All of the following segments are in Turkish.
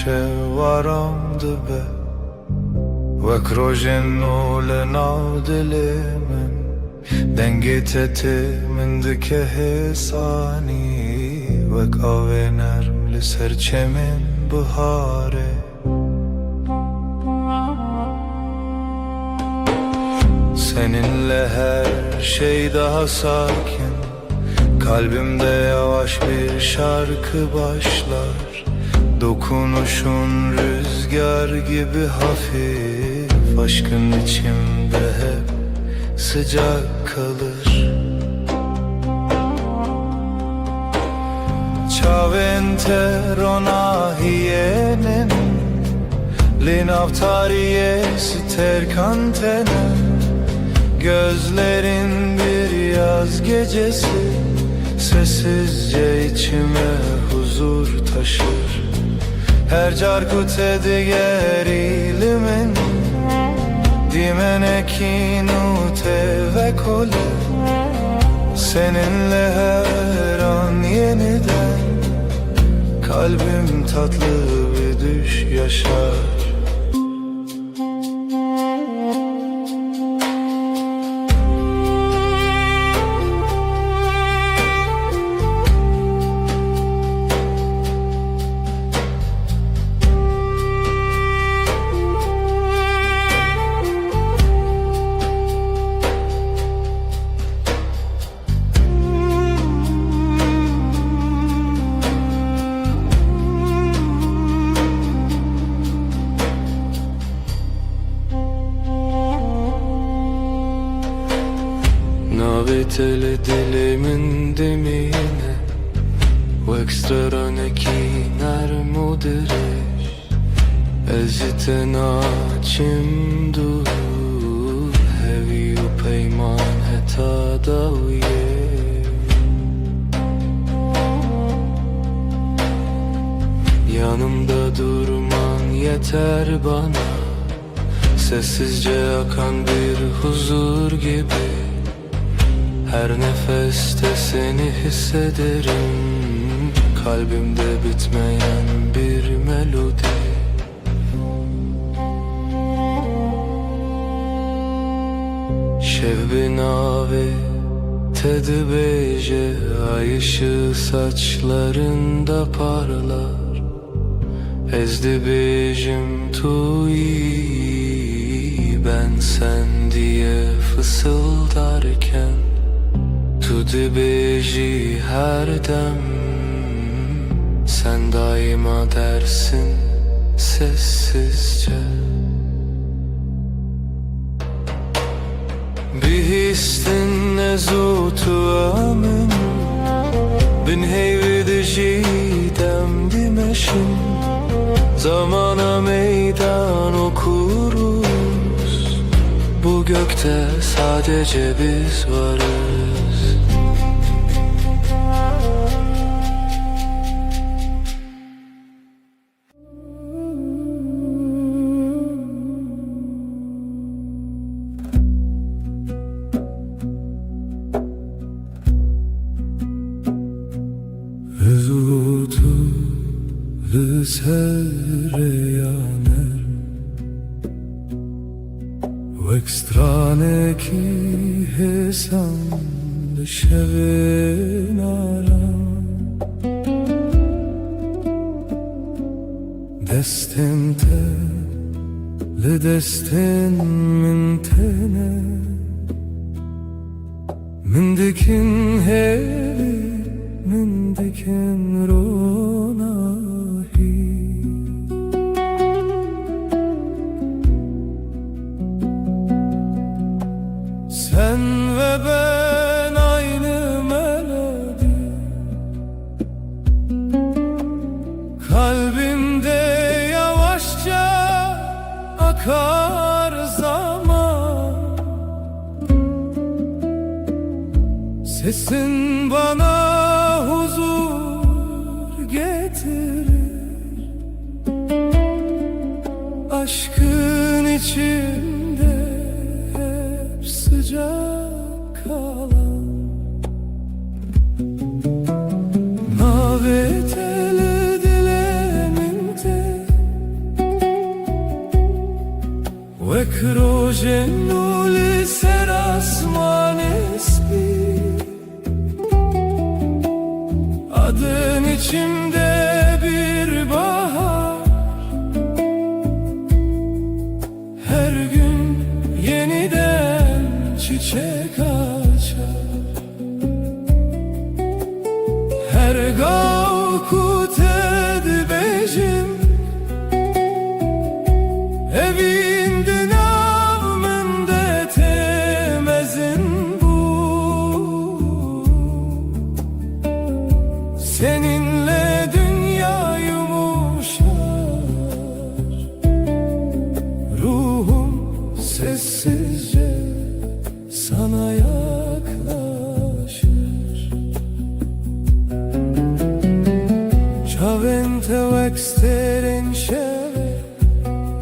شوارم دبه وک روژنو لناو دل من دنگیتت من دکه حسانی وک آوه نرم لسر چمن بهاره Seninle her şey daha sakin, kalbimde yavaş bir şarkı başlar. Dokunuşun rüzgar gibi hafif, aşkın içimde hep sıcak kalır. Ciao entero hienen, l'inavtarie sterkantene. Gözlerin bir yaz gecesi, sessizce içime huzur taşır. Her carkute digerimin, dimenekinu ve kole. Seninle her an yeniden, kalbim tatlı bir düş yaşar. Navetele dilimin demine Vek straneki nermudirish Ezite naçim dur Hevi u peyman heta davye Yanımda durman yeter bana Sessizce akan bir huzur gibi Her nefeste seni hissederim Kalbimde bitmeyen bir melodi Şev nave tedbeje Ay ışığı saçlarında parlar Ezdi bejim tuyi Ben sen diye fısıldarken Tu dibeji her dem Sen daima dersin sessizce Bir histin nezutu amin Bin heyvi dijidem dimeşim Zamana meydan okuruz Bu gökte sadece biz varız Vezutu sereyaner Vek strane ki hesam Şevenaram Destente le desten min tene Min dikin hevi Min dikin ronahi Sen ve ben aynı melodi Kalbimde yavaşça akar zaman Sesin bana huzur getirir Aşkın içinde hep sıcak kalan Navetele dileminde وكروجنو لسر asman esmi Adın içimde bir bahar Her gün yeniden çiçek açar Her gavkut edbejim Evinde namında temezin bu Seninle dünya yumuşar Ruhum sessizce sana yaklaşır Çavente veksteren şeve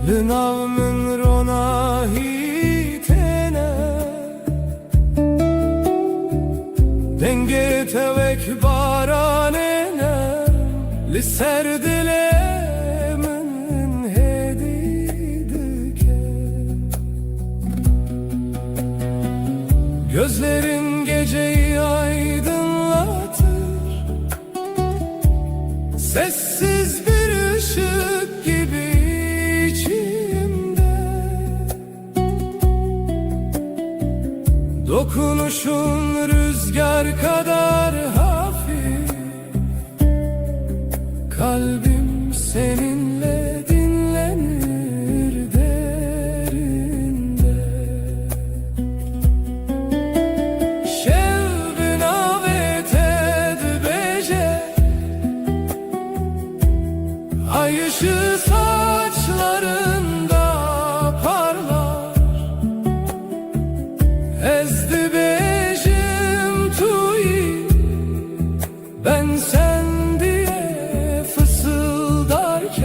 Lınavmın rona hitene Denge tevek baranene Lisser dilemin hedidike Gözlerin geceyi aydınlatır Sessiz bir ışık gibi içimde Dokunuşun rüzgar kadar hafif Kalbim seninle dinlenir derinde Şevbin avet edbece Ay ışığı saçlarında parlar Ezdi bejim tuyi Ben sen diye fısıldarken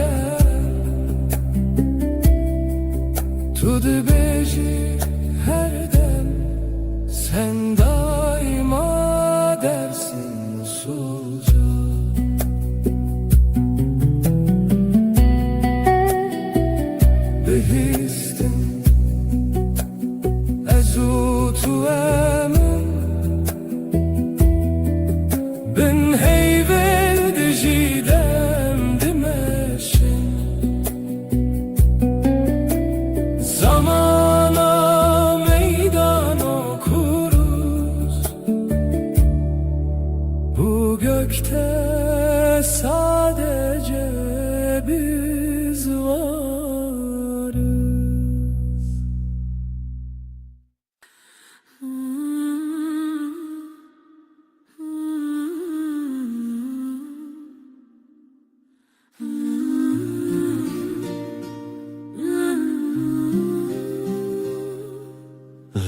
Tudu beji her dem Sen daima dersin usulca Behistin ezutu emin Ben heyvel dijidem dimeşin Zamana meydan okuruz Bu gökte sadece biz varız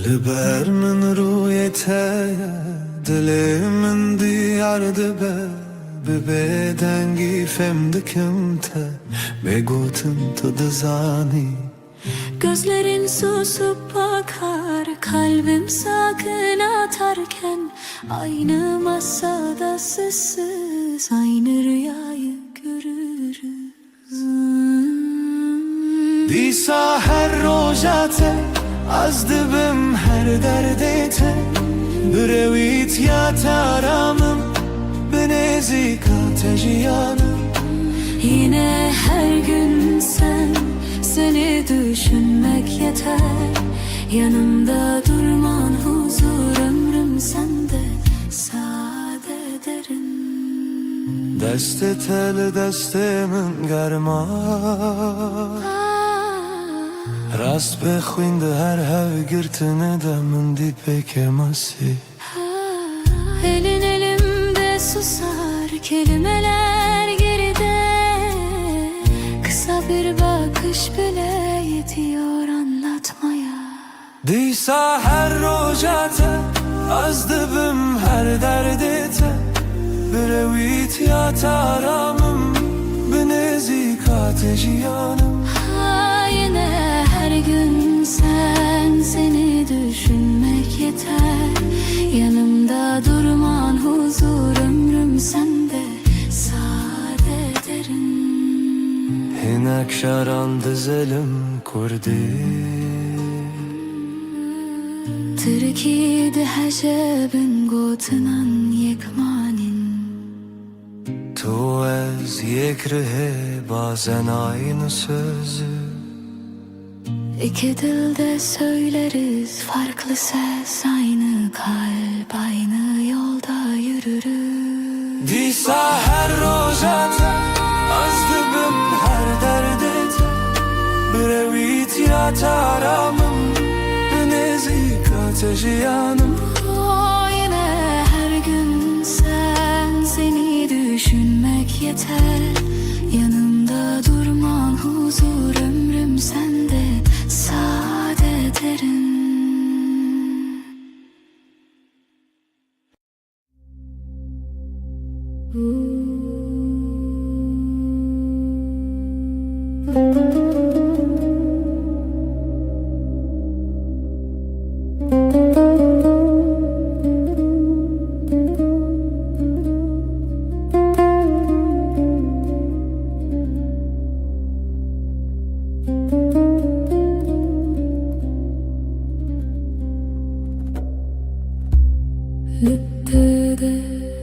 لبر من رویته دل من دیارده به بدنگی femdikim te Begotum tadı zani Gözlerin susup bakar Kalbim sakın atarken Aynı masada sessiz Aynı rüyayı görürüz Disa her rojate Az dibim her derdete Brevit ya taramım Benezika teciyanım Yine her gün sen Seni düşünmek yeter Yanımda durman huzur Ömrüm sende sade derin Deste tel destemin germa Rast بخوینده هر هفگirtine de min di pekemasi Elin elimde susar Kelimeler geride Kısa bir bakış bile yetiyor anlatmaya Disa her rojate Az dibim her derdete Brevit ya taramım Benezika teciyanım Yine her gün sen Seni düşünmek yeter Yanımda durman huzur Ömrüm sende sade derin Hinek şaran dizelim کردی تركي حجابن قوتنان يكمانين تو از یک ره bazen aynı sözü İki dilde söyleriz farklı ses, aynı kalp, aynı yolda yürürüz. دیسا هر روزت از دبم her derdet Brevit ya taramım Nezik ateşi yanım Yine her gün seni düşünmek yeter. Yanımda durman huzur, ömrüm sende saadet erin. Lüttede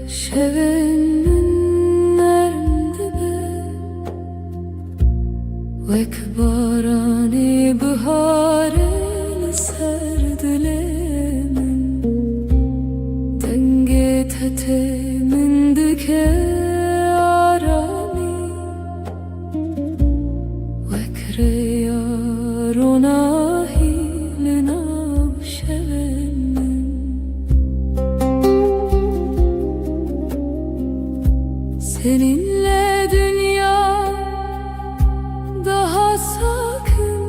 şevenin nerede Vek barani biharen serdilemin Denge tetemin dike arami Vek reyar ona hilina şevenin Seninle dünya daha sakın.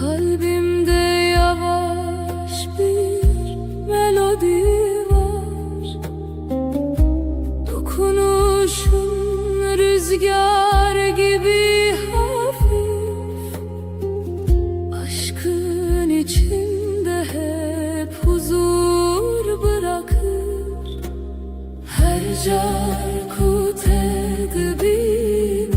Kalbimde yavaş bir melodi var. Dokunuşun rüzgar gibi hafif. Aşkın içinde hep huzur bırakır. Her carkut edibinin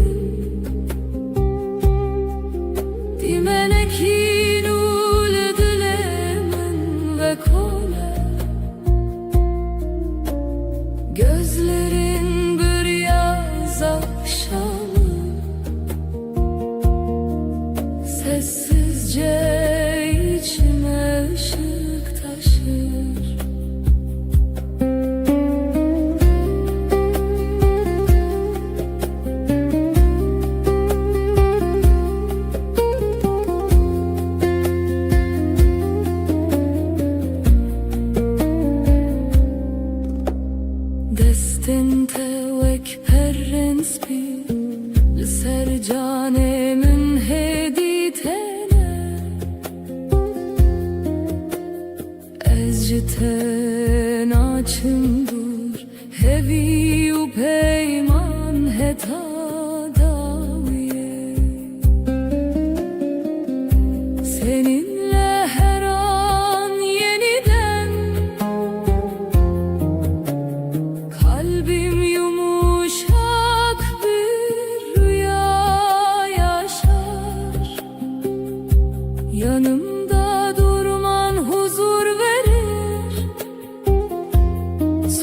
Dimenekin ul dilemin ve kole Gözlerin bir yaz akşamı Sessizce içime ışık taşır. Destente vek perrens bi Ser canemin heditene Ezciten açımdur Hevi u peyman heta daviye Seninle her an yeniden Kalbim yumuşak bir rüya yaşar. Yanımda durman huzur verir.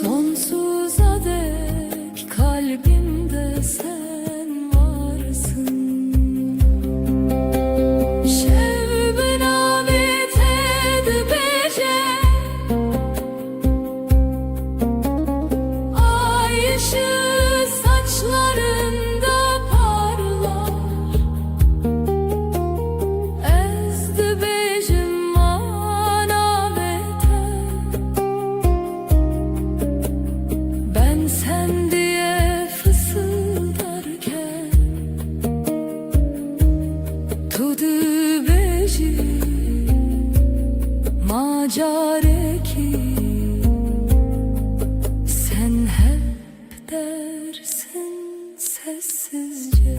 Sonsuza dek kalbimde sen varsın. Şevben amet edbece Ay ışığı saçlarında parlar. Ezdi bejim manavete Ben sen diye fısıldarken Tudu beji macareki Sen hep dersin sessizce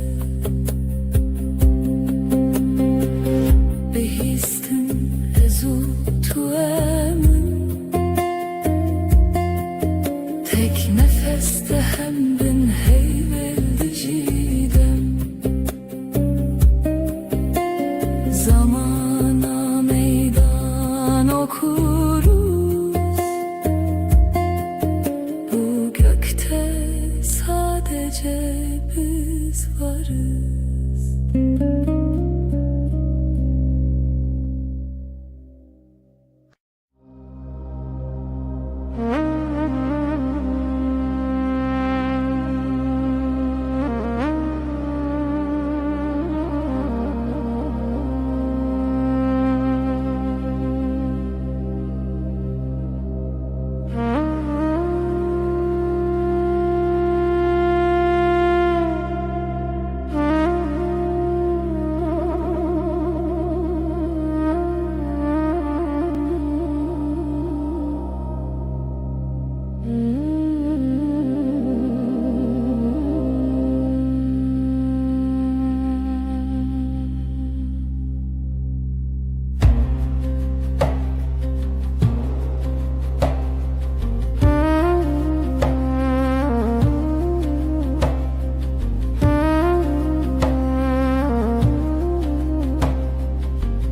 Behistin ezu tuemin Tek nefeste hem bin heyveldi cidem Zamana meydan okuruz. Bu gökte sadece biz varız.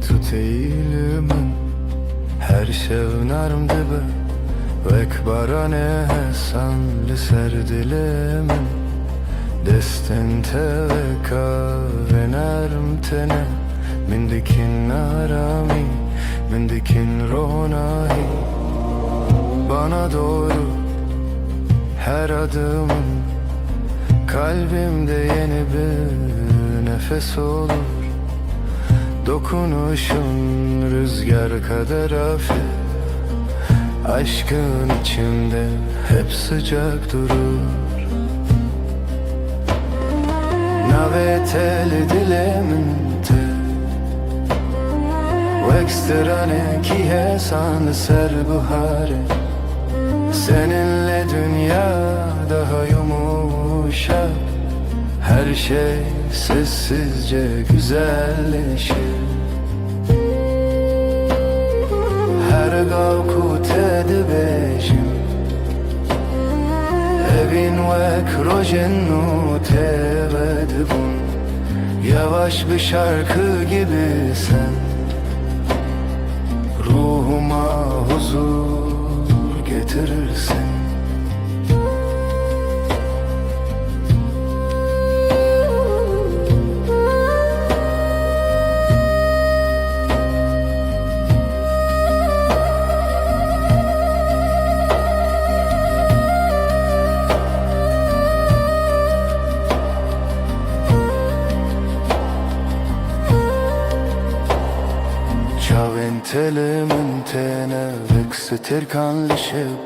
Tut eğilimin her şevnarm dibe Vek barane hesan li ser dilimin Destin te veka ve nerm tene Min dikin arami, min dikin ronahi Bana doğru her adımın Kalbimde yeni bir nefes olur Dokunuşun rüzgar kadar hafif Aşkın içimde hep sıcak durur Naveteli dilemente Vekstrane ki hesan ser buhare Seninle dünya daha yumuşak Her şey sessizce güzelleşir Her gavku tedbejim Evin vek rojennu tevedbun Yavaş bir şarkı gibi sen Ruhuma huzur getirirsin Telimin tene veksetir kanlışıp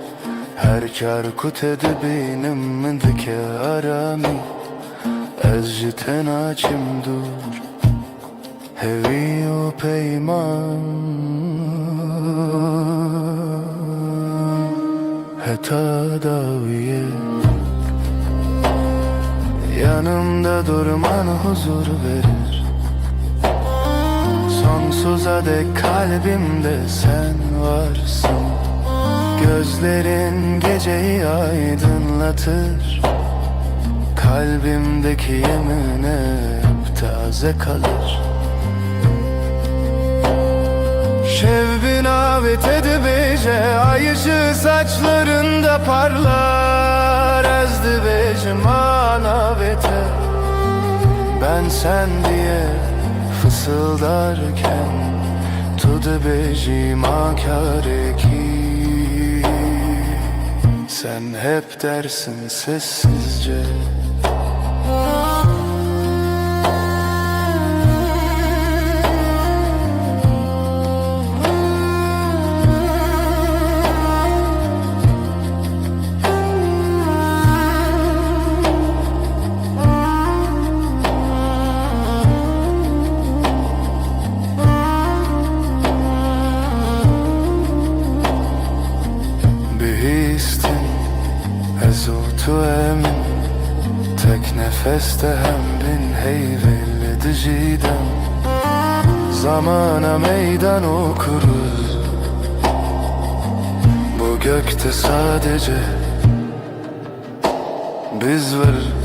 Her çarkut edibinem min dike arami Ez jiten açım dur Hevi o peyman Heta daviye Yanımda durman huzur verir Sonsuza dek kalbimde sen varsın Gözlerin geceyi aydınlatır Kalbimdeki yemin hep taze kalır Şevbin avet edibece Ay ışığı saçlarında parlar Ezdibecim anavete Ben sen diye fısıldarken Tudu bejim akareki Sen hep dersin sessizce Tu emin tek nefeste hem bin heyvelli diciden Zamana meydan okuruz Bu gökte sadece biz varız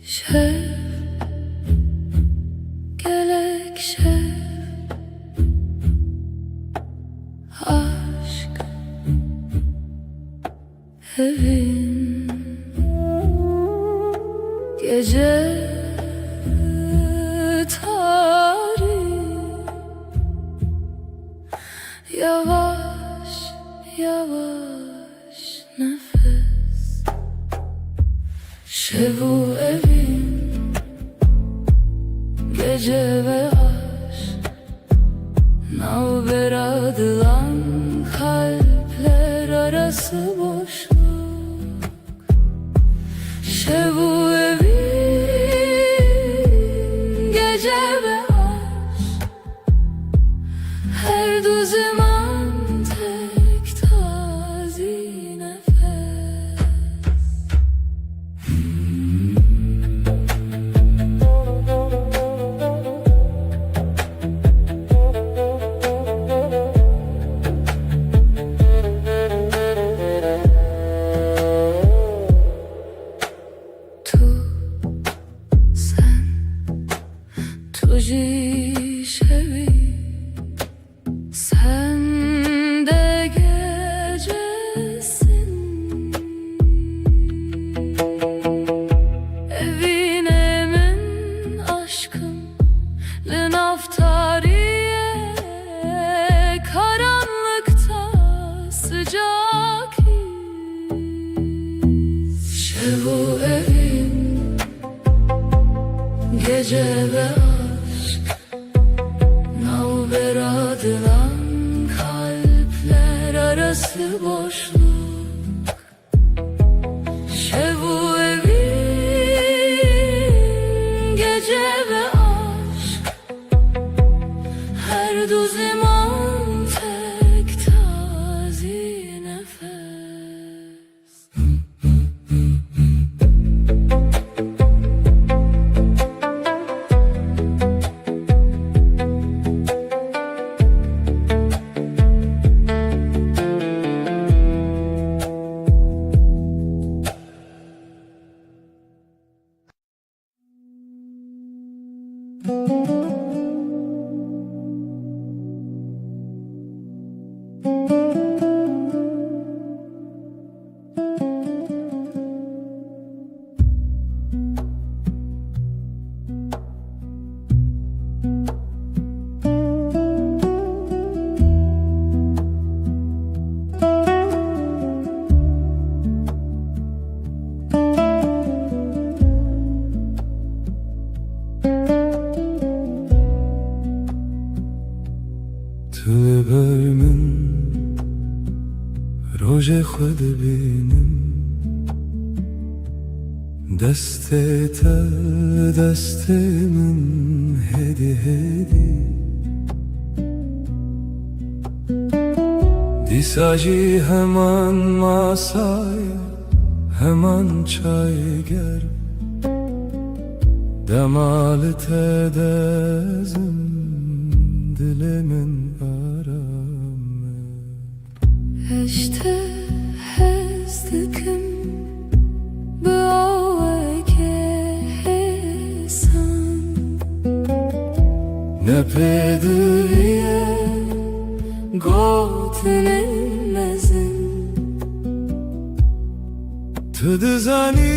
Şef, gelek şef, aşk evin gece tarih, yavaş yavaş nefes. Şevu evin gece ve aşk, navber adılan kalpler arası boşluk. Şevu evin gece ve aşk, her du zaman tek tazi nefes. Tuji şevi, sen de gecesin. Evine min aşkım, lin aftariye, karanlıkta sıcak his. Şevu evin gece ve aşk, navber adılan kalpler arası boşluk. Şevu evin gece ve aşk, her du zaman tek tazi nefes. تبر من روژ خود بینم دست تر دست من هدی هدی دیساجی hemen masaya hemen çay ger demalı tedezim dilimin aramı. Eşte hezdikim bu hesan, ne pedriye gotinin mezin. Tüdüzani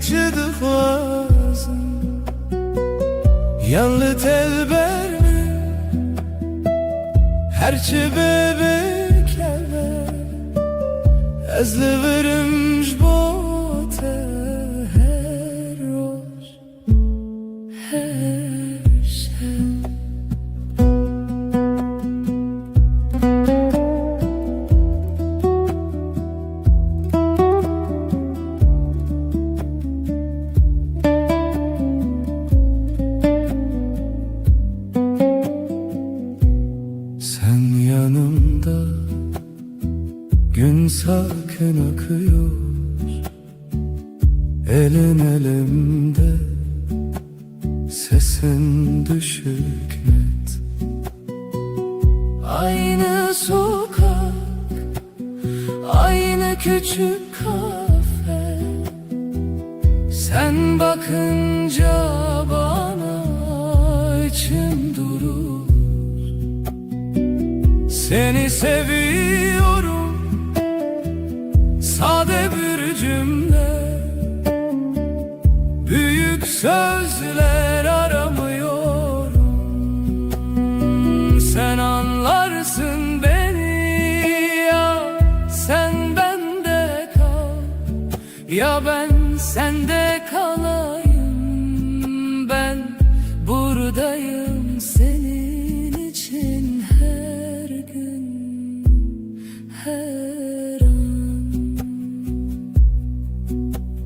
çıdıfazın yanlı telber mi herçi bebekler ezli verimş bote Her roş, her şey. Sen yanımda gün sakin akıyor, elin elimde, sesin düşük net. Aynı sokak, küçük kafe, sen bakınca bana içim durur. Seni seviyorum, sade bir cümle, büyük sözler aramıyorum. Sen anlarsın beni, ya sen bende kal, ya ben sende kalayım. Ben buradayım senin için her gün, her an.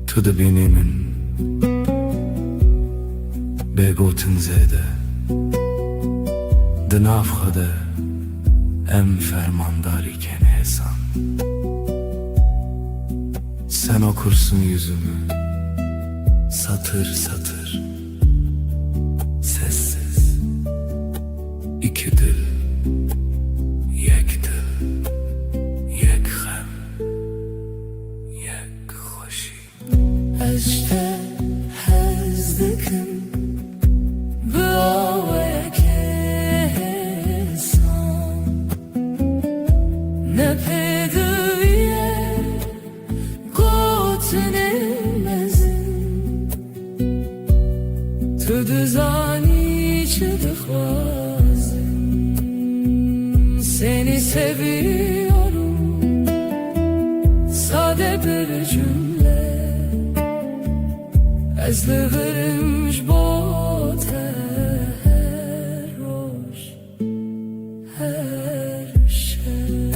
To the beginning بگوتن زده دناف خده ام fermandari ken hesan. Sen okursun yüzümü satır satır, sessiz. İki dil, yek dil, yek gem, yek hoşi. Eşte hezdikim Bıavaya kesan Ne pedüye Gotinilmezin Tüdüzani çıdıkvazin Seni seviyorum, sade bir cümle, ez livirimş bote her roş, her şey.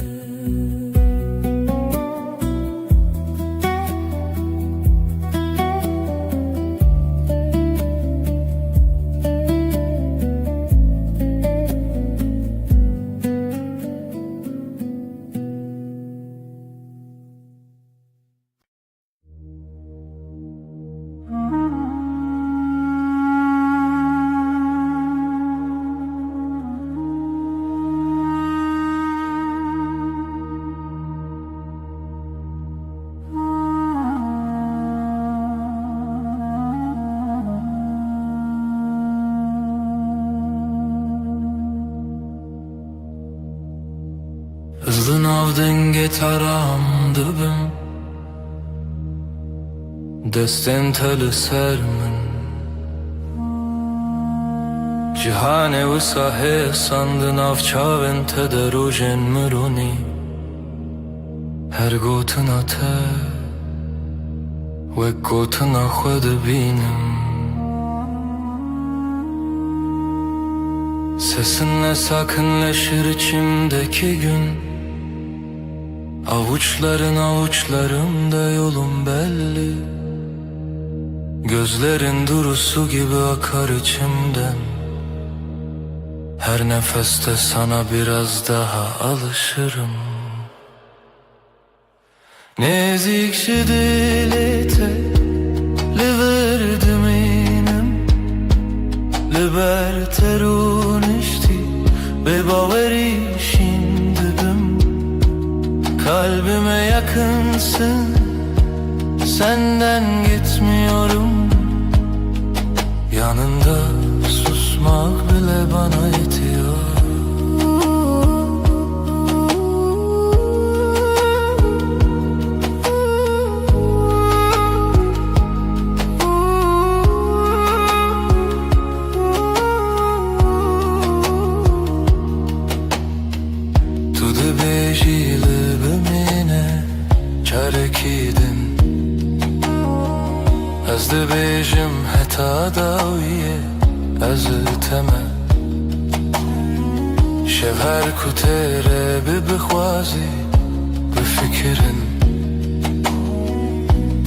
Hızlı navdın getaram dibim Destin teli sermin Cihane ve sahe sandın avçavın tederujen müruni Her gotun ate ve gotun ahvede binim Sesinle sakinleşir içimdeki gün Avuçların avuçlarımda yolum belli Gözlerin durusu gibi akar içimden Her nefeste sana biraz daha alışırım Nezik dilete Liverdim inem Liberterun işti Ve baveri şimdidim Kalbime yakınsın Senden gitmiyorum Yanında susmak bile bana yetiyor Ez dibêjim heta dawiye ez teme Şev her ku têre bibixwazî bifikirin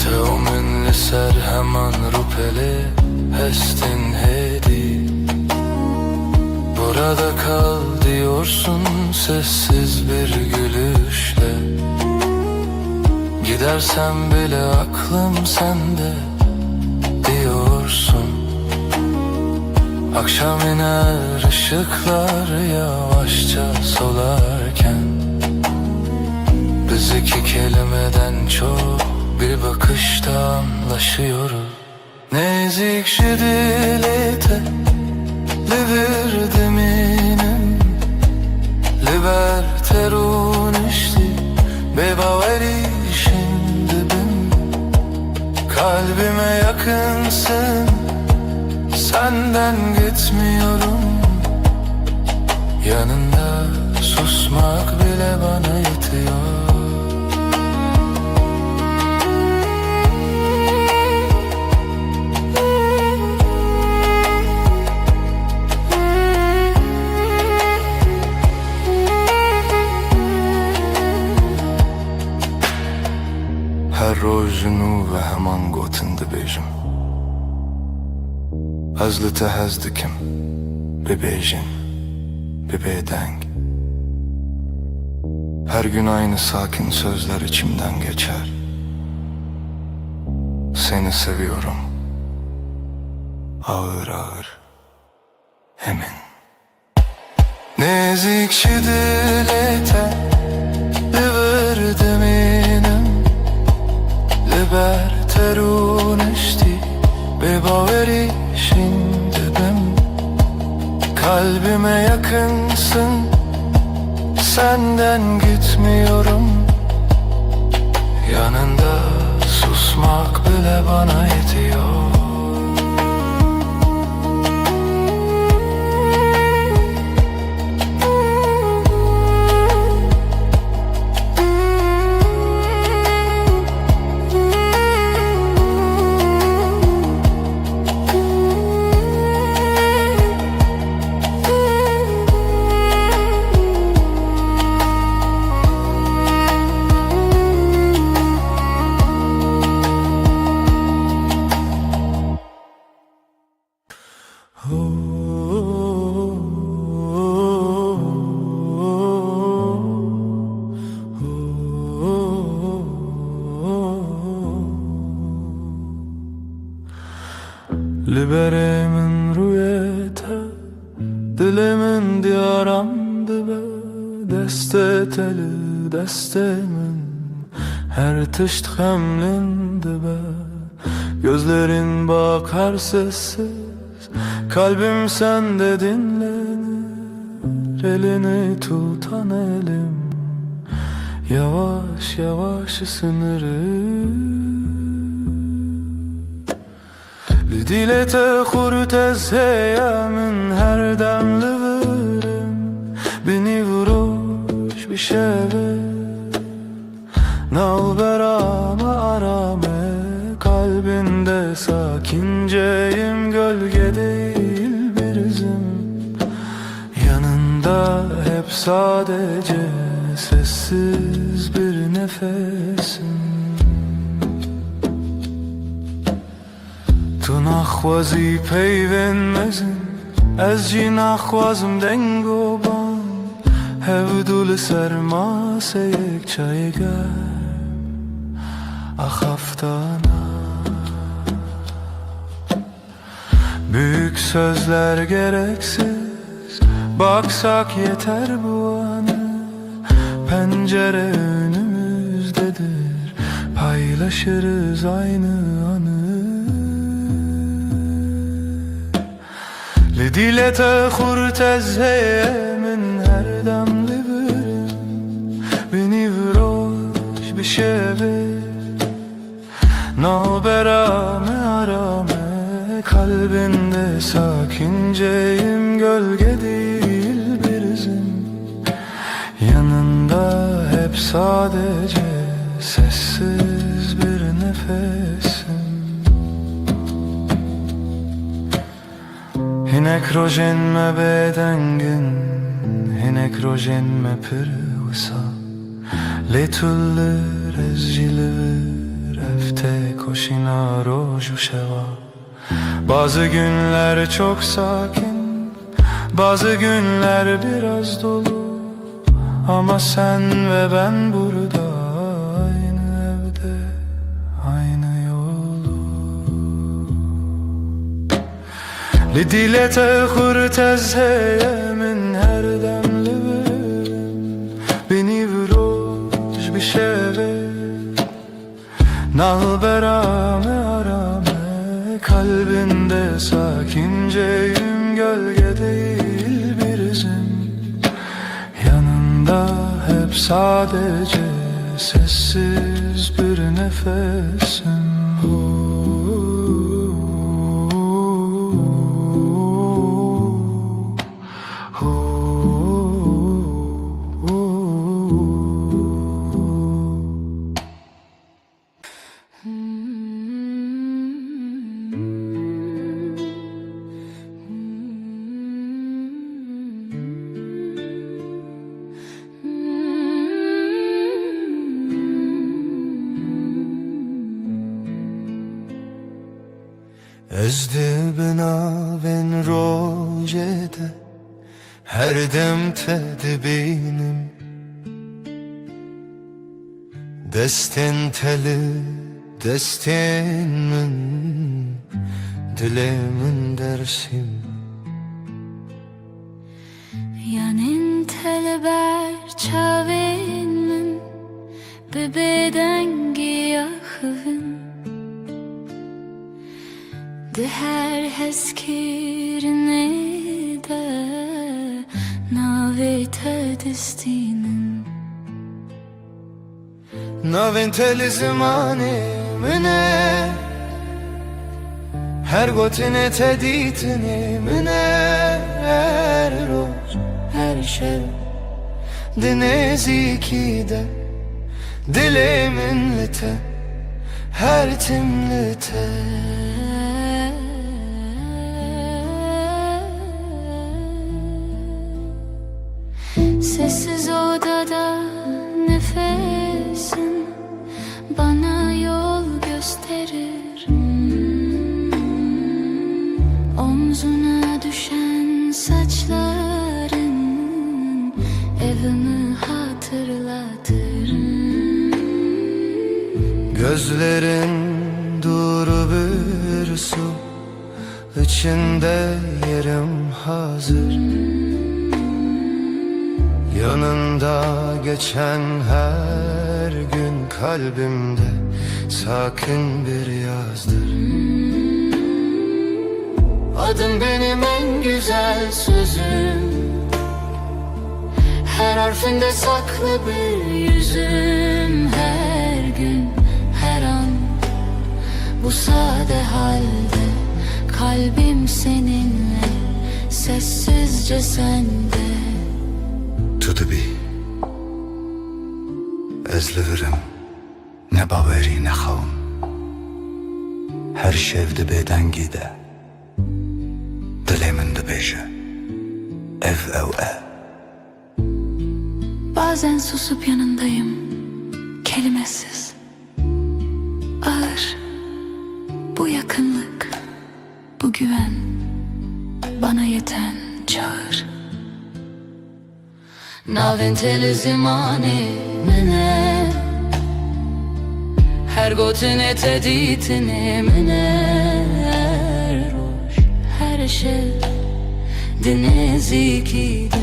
Tev min li ser heman rûpelê hestin hêdî Burada kal diyorsun sessiz bir gülüşle Gidersem bile aklım sende diyorsun Akşam iner ışıklar yavaşça solarken Biz iki kelimeden çok bir bakışta anlaşıyoruz. Nezik şidilete liver minem liberterun işti bebaveri şimdi ben kalbime yakınsın, senden gitmiyorum. Yanında susmak bile bana yetiyor. هر روز نو و همان گوتنده بیجم از لته هزدکم ببیجin bebeğdeng. Her gün aynı sakin sözler içimden geçer. Seni seviyorum, ağır ağır, emin. Nezik şidilete liverdim inem liberterun işti bebaveri şimdi ben kalbime yakınsın, senden gitmiyorum. Yanında susmak bile bana yetiyor. Liberemin rüyete dilimin diyaramdı be deste teli destemin her tışt hemlindi be gözlerin bakar sessiz kalbim sende dinlenir elini tutan elim yavaş yavaş ısınırım. Dilete hurtez heyemin her demli verim beni vuruş bir şeve nalberame arame kalbinde sakinceyim gölge değil bir izim yanında hep sadece sessiz bir nefesim. تو نخوازی پیوند مزن از جی نخوازم دنگو بان هودول سرماسه یک چای گرم ahaftana. Büyük sözler gereksiz baksak yeter bu anı pencere önümüzdedir paylaşırız aynı anı. لديلة خورت من هر دم لبرم بني vroş bir şeve Nalberame arame kalbinde sakinceyim gölge değil bir izim yanında hep sadece sessiz bir nefesim. Hinek rojen me bedengin hinek rojen me pırvısa Letullir ezcilir efte koşina roju şeva. Bazı günler çok sakin bazı günler biraz dolu ama sen ve ben burada aynı evde aynı yolu. لديلة خورتز من her demli verim beni vroş bir şeve Nalberame arame kalbinde sakinceyim, gölge değil bir izim. Yanında hep sadece sessiz bir nefesim. Ezdi bina ven rojede her dem tedbinim. Destin teli destin min, dilemin dersim. Yanin teleber çavin min, bebeden giyahın. De her heskirine de navete destinin. Navin teli zimani mine, her gotine teditini mine. Her roz her şev dinezikide, dilimin lite her timlite. Sessiz odada nefesin bana yol gösterir. Omzuna düşen saçların evimi hatırlatır. Gözlerin duru bir su, içinde yerim hazır. Yanında geçen her gün kalbimde sakin bir yazdır. Adın benim en güzel sözüm, her harfinde saklı bir yüzüm. Her gün, her an, bu sade halde kalbim seninle, sessizce sende. Tu dibi ez li virim ne bawerî ne xewim, her şev dibe dengî de dilê min dibêje ev ew e. Bazen susup yanındayım, kelimesiz, ağır. Bu yakınlık, bu güven bana yeten çağır. Navin teli zimani mine, her gotine teditini mine. Her roş her şev dinezikide,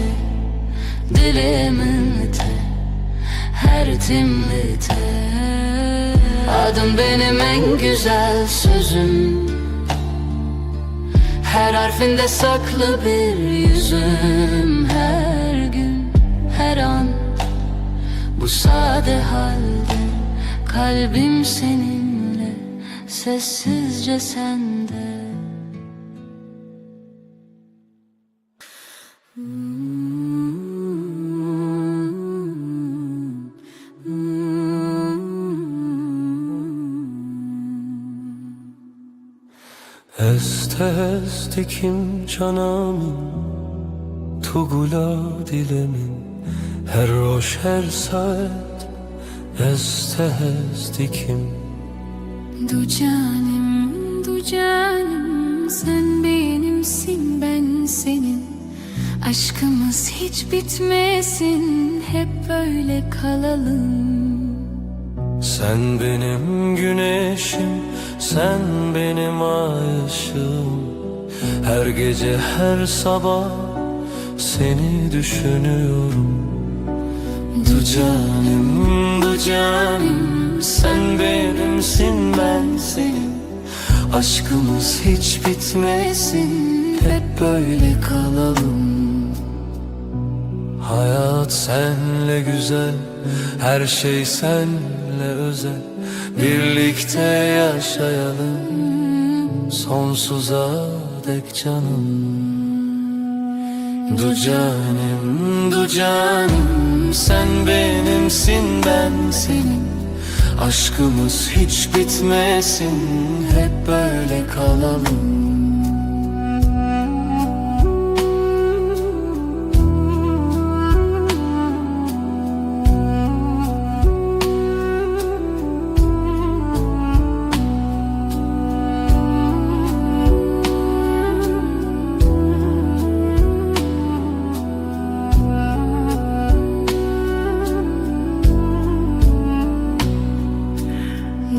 dilimin lite her timlite. Adın benim en güzel sözüm, her harfinde saklı bir yüzüm. Her gün, her an, bu sade halde kalbim seninle, sessizce sende. Est est dikim canamın, tugula dilemin. Her roş her saat est dikim. Du canım, sen benimsin, ben senin. Aşkımız hiç bitmesin, hep böyle kalalım. Sen benim güneşim, sen benim ay ışığım. Her gece her sabah seni düşünüyorum. Du canım, sen benim benimsin, ben senin. Aşkımız hiç bitmesin, hep böyle kalalım. Hayat senle güzel, her şey senle özel. Birlikte yaşayalım, sonsuza dek canım. Du canım, du canım, sen benimsin, ben senin. Aşkımız hiç bitmesin, hep böyle kalalım.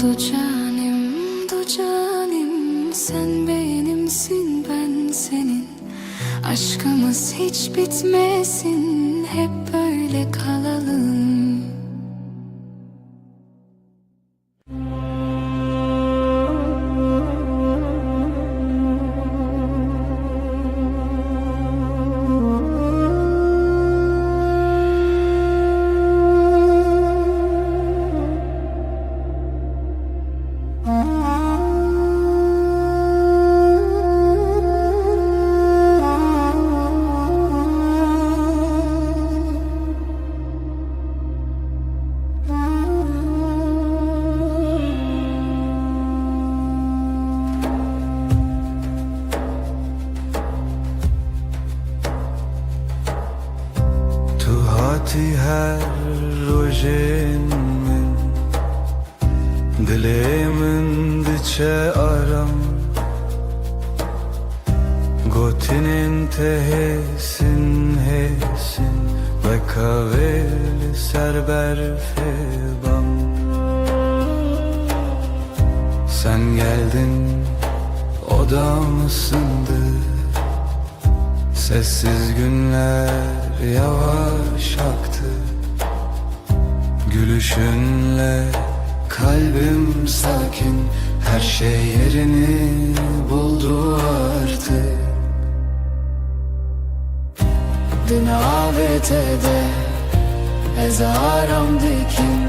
Du canim, sen benimsin, ben senin. Aşkımız hiç bitmesin, hep böyle kalalım. आती है rojenin Dileğimin diçe aram Gotinin tehesin hesin Ve kaveli serber febam Sen geldin odam ısındı Sessiz günler yavaş aktı Gülüşünle kalbim sakin Her şey yerini buldu artık Dün avetede ezaram dikin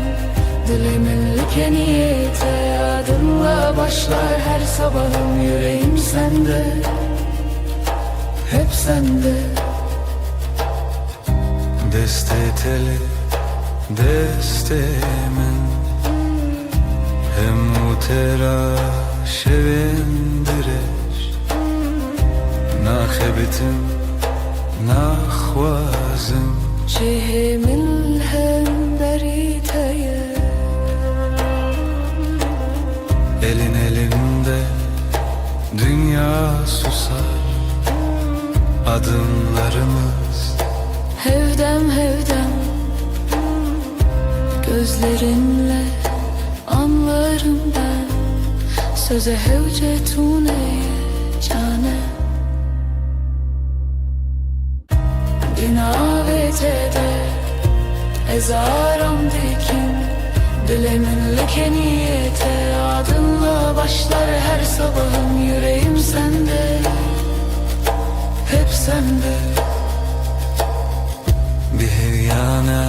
Dilimin like niyete adınla başlar her sabahım Yüreğim sende, hep sende Deste teli, deste min Hem utera şevindireş Nakhebitim, nakhwazim Cehimin hem beriteye Elin elinde dünya susar Adımlarımız Hevdem hevdem Gözlerinle anlarım ben Söze hevcetune cane Dinavetede ezaram dikin Dilimin like niyete adınla başlar her sabahım Yüreğim sende, hep sende Bihyana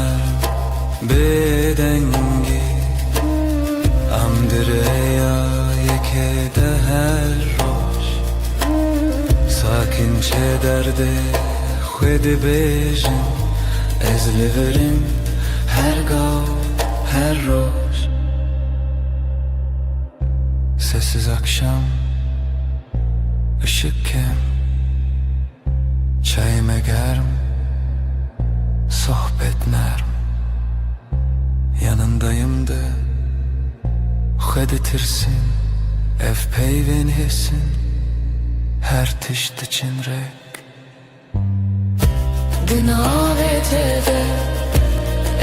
bedengi Amdireya yekede her roş Sakinçe derde khwedi bejin Ezliverim her gav her roş Sessiz akşam ışık kem Çayime germ Sohbet nerm Yanındayım da Xeditirsin Ev peyven hesin Her tişt için rek Dinavetede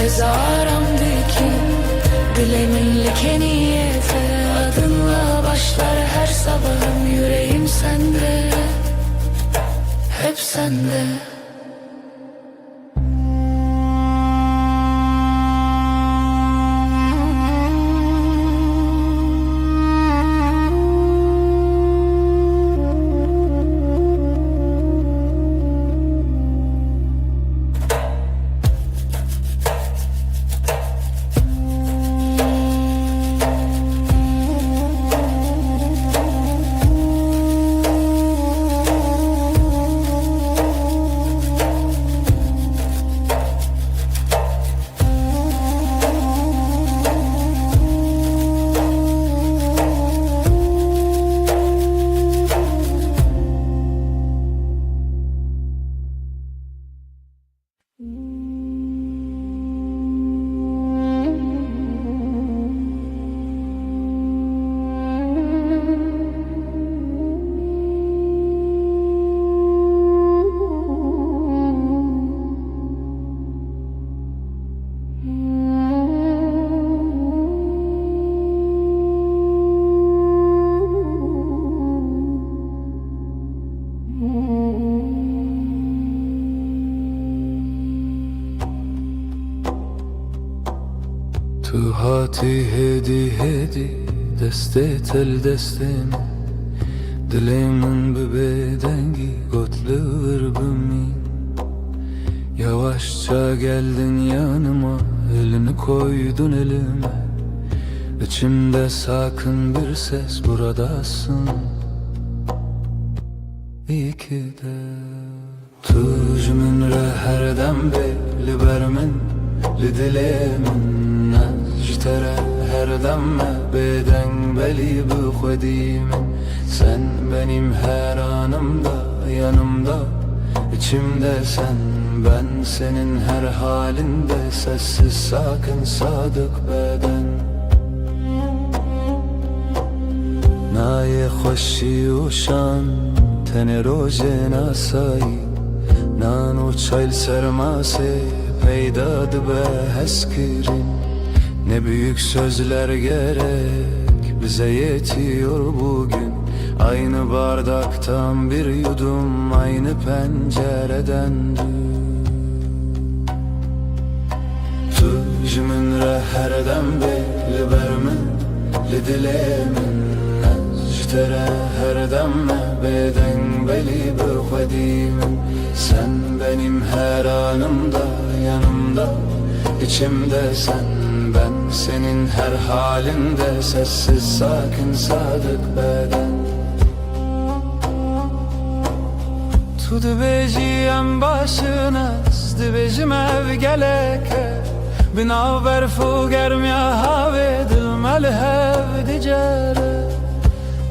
ezaram dikin Dilimin like niyete adınla başlar her sabahım Yüreğim sende, hep sende تو هاتی هدی هدی دسته تل دستم Dilimin bir bedengi gotluğur bumi Yavaşça geldin yanıma elini koydun elime İçimde sakın bir ses buradasın İyi ki de Tuj min re her dem li ber min li dilê min ez tere her dem me bêdeng belî bi xwedî min Sen benim her anımda yanımda içimde sen Ben senin her halinde sessiz sakin sadık beden Naye خوشی و شان تن روز ناسایی نان و çayl sermase peydad be heskirin Ne büyük sözler gerek bize yetiyor bugün Aynı bardaktan bir yudum aynı pencereden Tuj min re her dem li ber min li dilê min tere her dem me bêdeng belî bi xwedî min Sen benim her anımda yanımda içimde sen Ben senin her halinde sessiz sakin sadık beden Tu dibêjî em başın ez dibêjim ev geleke Binaber fu germiya havê dil me li hev dicere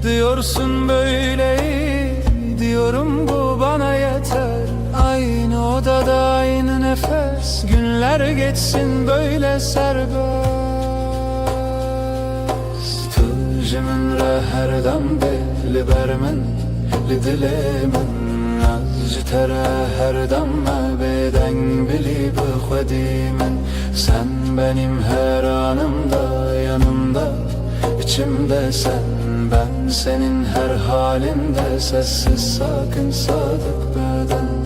Diyorsun böyle iyi, diyorum bu bana yeter Aynı odada aynı nefes, günler geçsin böyle serbest Tuj min re her dem li ber min li dilê min ez tere her dem me bêdeng belî bi xwedî min Sen benim her anımda yanımda içimde sen Ben senin her halinde sessiz sakin sadık beden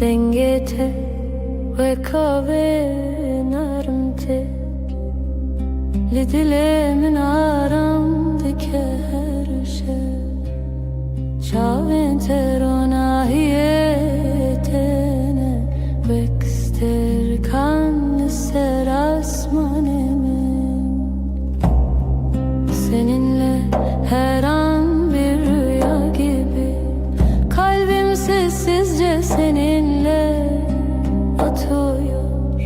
Dengete ve kahve narım tek Li dilê min aram dike her şey Çavên te ronahiyê tene Bekster kan li ser asmanê min Seninle her an bir rüya gibi Kalbim sessizce seninle atıyor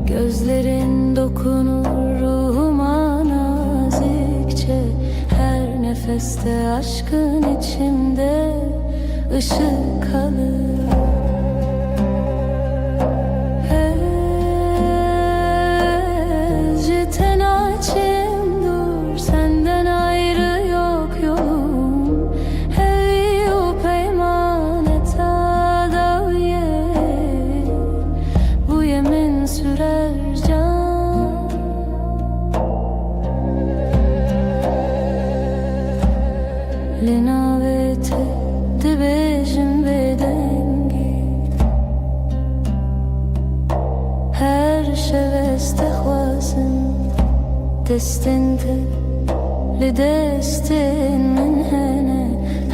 Gözlerin dokunur ruhuma nazikçe Her nefeste aşkın içimde ışık kalır dibêjim vê dengî her şevest dixwazim destin te li destin min hene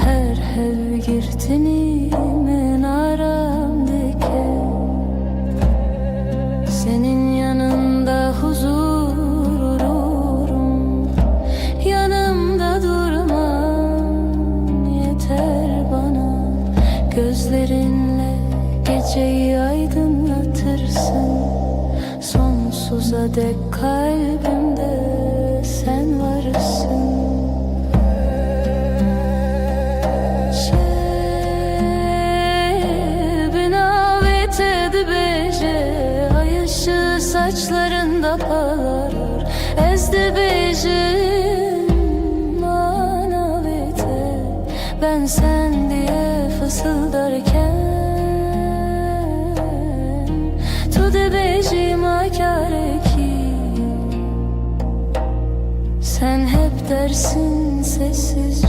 her hevgirtinî min aram dike senin yanında huzur ururum yanımda durman yeter bana gözlerinle geceyi aydınlatırsın sonsuza dek kalbimde sen varsın binavete dibêje ay ışığı saçlarında parlar ez dibêjim manavete ben sen diye fısıldarken tu dibêjî makare ki sen hep dersin sessizce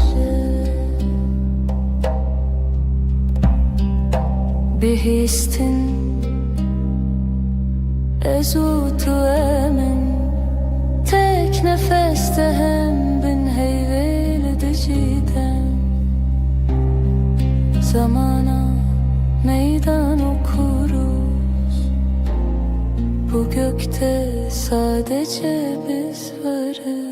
Bihîstin ez û tu emin tek nefeste hem bin heyvêl dicîden zamana meydan okuruz bu gökte sadece biz varız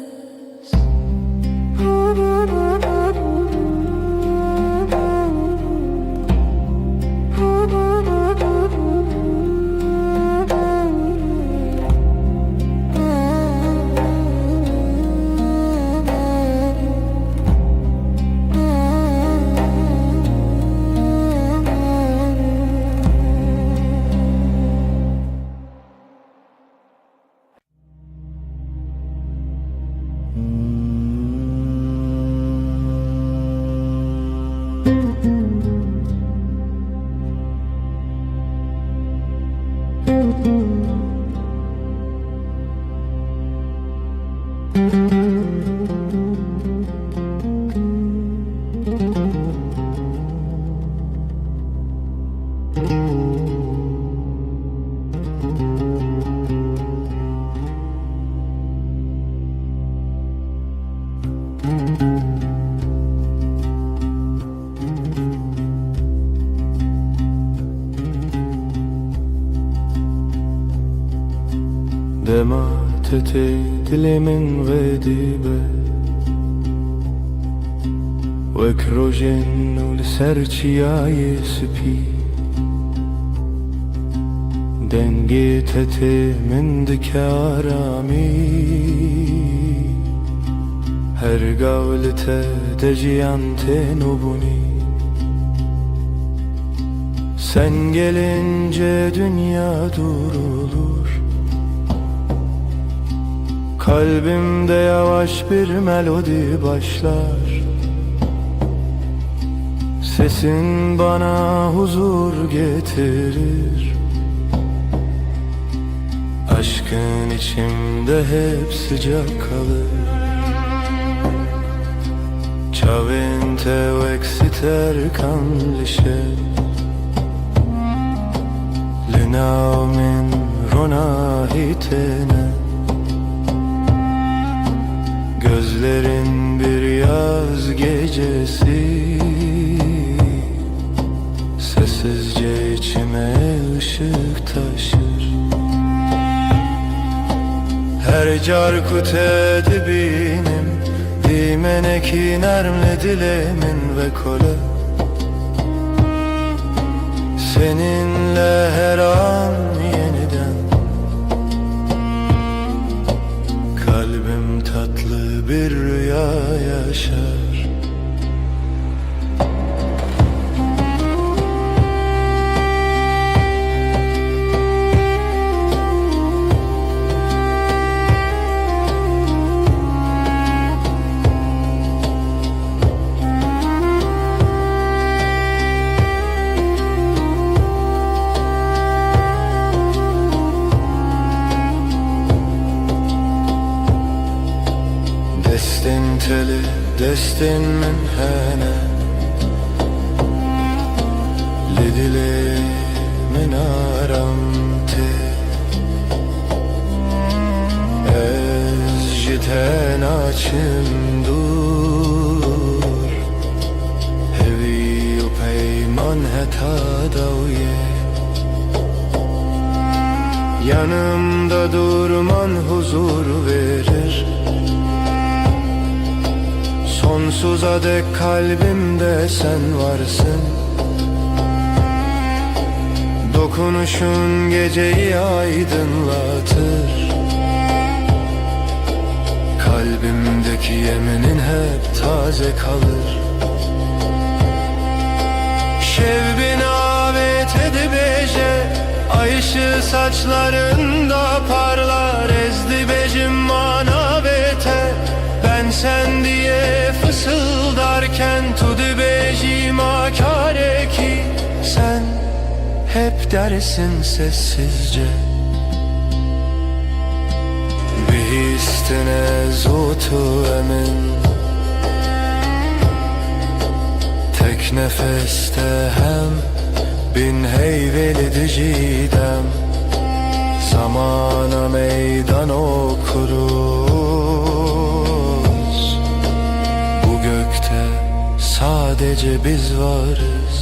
دمعت دل من غديبة وكروجن ولسرچياي سبي دنگيتت من دكارامي her gavlete deciyante nubuni sen gelince dünya durulur kalbimde yavaş bir melodi başlar sesin bana huzur getirir aşkın içimde hep sıcak kalır Ciavente exiter canlisce Linaumin ronahitene Gözlerin bir yaz gecesi Sessizce içime ışık taşır Her carkute dibinim Dimeneki nermle dilemin ve kole Seninle her an yeniden Kalbim tatlı bir rüya yaşar Destin teli, destin min hene zaman heta daviye. Yanımda durman huzur verir. Sonsuza dek kalbimde sen varsın. Dokunuşun geceyi aydınlatır. Kalbimdeki yeminin hep taze kalır. Şevbin avet edibeje, ay ışığı saçlarında parlar. Ezdi becim manavete, ben sen diye fısıldarken tudu becim akare ki sen hep dersin sessizce. Bihistine zutu emin, tek nefeste hem bin heyveli dicidem. Zamana meydan okuruz. Bu gökte sadece biz varız.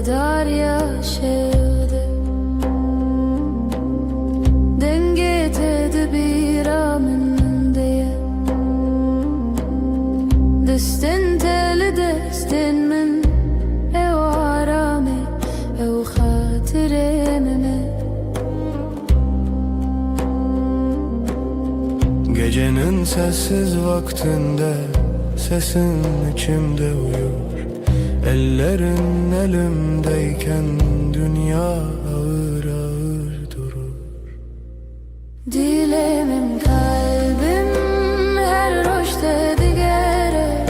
Darya şevde denge tedbira min diye destin teli destin min ev arame ev hatiremime. Gecenin sessiz vaktinde sesin içimde uyur. Ellerin elimdeyken dünya ağır ağır durur. Dilemim kalbim her roşte digere,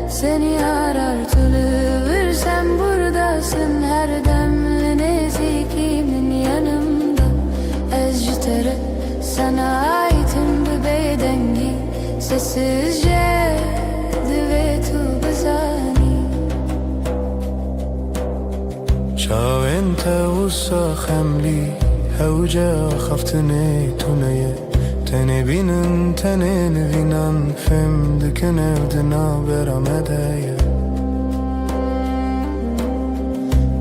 seni arar tülüvür, sen buradasın her demli nezikimin yanımda. Ezcitere sana aitim bu bedengi, sessizce düvetu bezani. Çavente ussa xemli hevce xaftine tuneye. Tene binin tenin vinan fem dikin evdina beramedeye.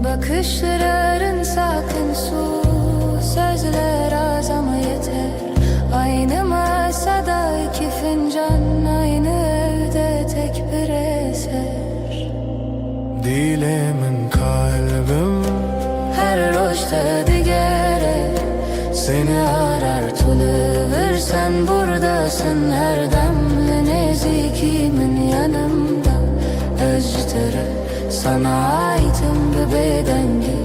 Bakışların sakın su, sözler az ama yeter. Aynı masada iki fincan, aynı evde tek bir eser. Dilemin kalbim Her roşta digere, seni arar tülüvür, sen buradasın her demli nezikimin yanımda. Özcütere sana aitim bu bedengi,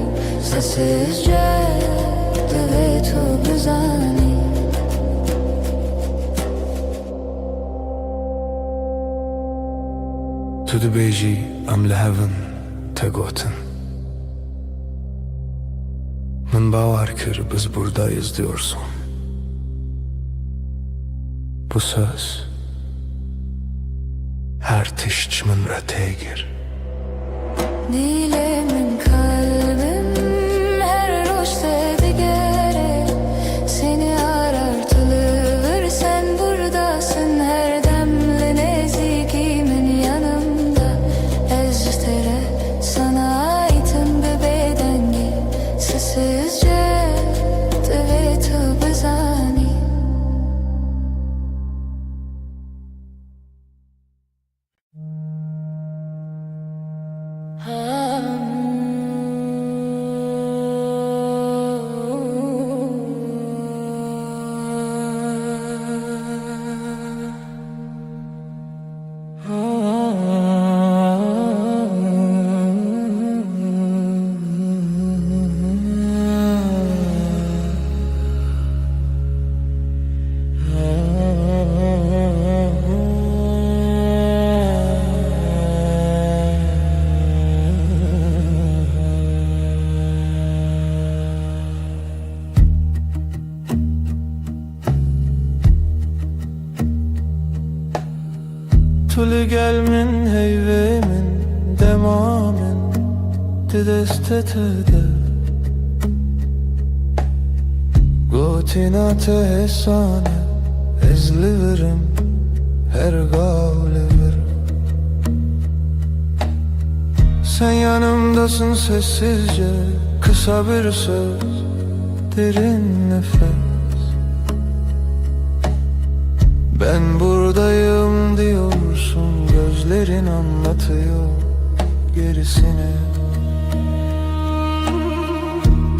sessizce düvetu güzani. Tu dibêjî em li hevin te gotin. Min bawer kir biz buradayız diyorsun. Bu söz her tişt min re têgir. Dilemin kalbim her roşta digere, seni arar tülüvür, sen buradasın her demli nezikimin yanımda. Eztere sana aitim bir bedengi, sessizce tuli gelmin heyvemin demamin didestetede Gotinate hesane ezliverim her gavleverim. Sen yanımdasın sessizce, kısa bir söz, derin nefes. Ben buradayım diyorsun, gözlerin anlatıyor gerisini.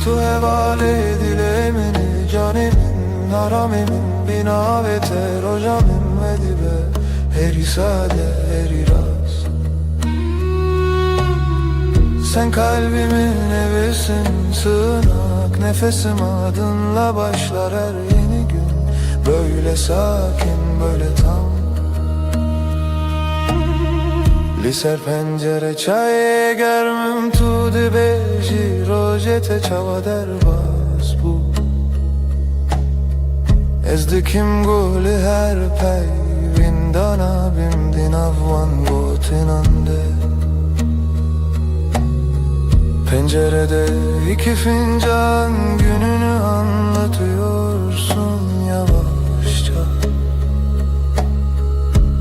Tu hevale dilemeni canimin haramemin bina ve terocamim ve dibe heri sade heri rast. Sen kalbimin evisin sığınak nefesim adınla başlar her yeni gün. Böyle sakin böyle tam Liser pencere çay germim tu dibeji rojete çava derbas bu Ezdikim guli her pey vindana bimdin avvan gotinande. Pencerede iki fincan gününü anlatıyorsun yavaşça.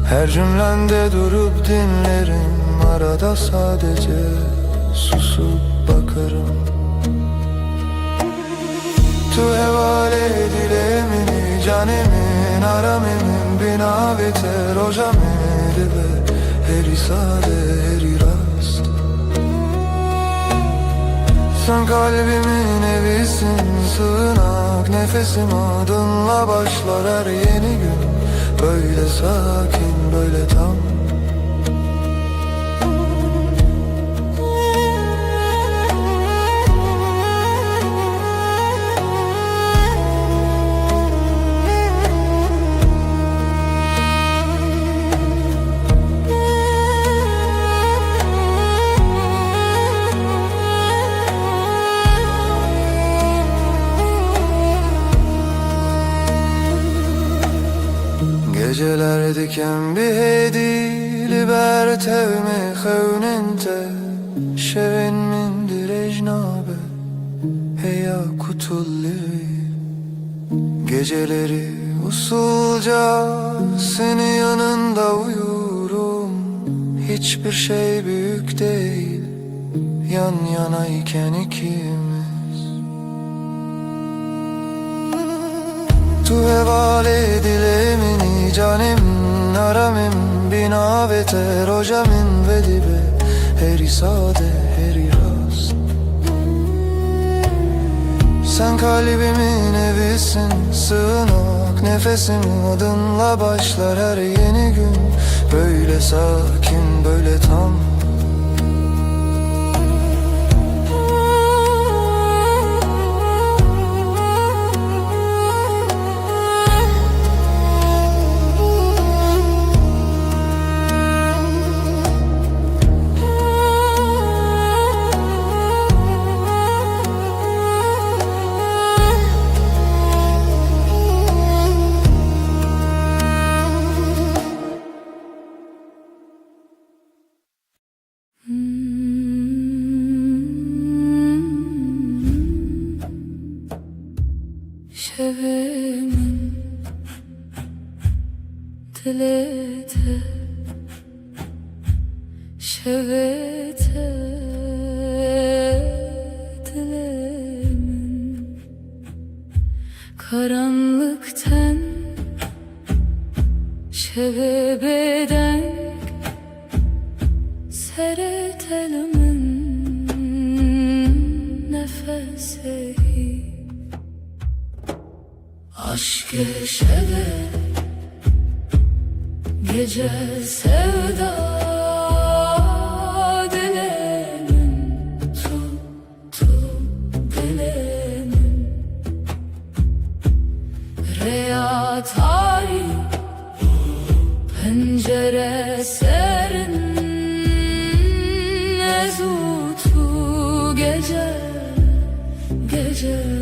Her cümlende durup dinlerim, arada sadece susup bakarım. Tu hevale dilemini canemin aramemin bina ve terojamedi be heri sade heri rast. Sen kalbimin evisin sığınak nefesim adınla başlar her yeni gün. Böyle sakin böyle tam Geceler diken bir hedi liberte me xewnente şevin min direjnabe heya kutulli. Geceleri usulca senin yanında uyurum. Hiçbir şey büyük değil yan yanayken ikimiz. Tu hevale dilemini canim naramim bina ve terojamin ve dibe heri sade heri rast. Sen kalbimin evisin sığınak nefesim adınla başlar her yeni gün. Böyle sakin böyle tam şevemin dilete şevete dilemin karanlıktan şevebeden seretelimin nefesi aşk şeve gece sevda dilemin tuttu dilemin reyatay pencere serin ezutu gece gece.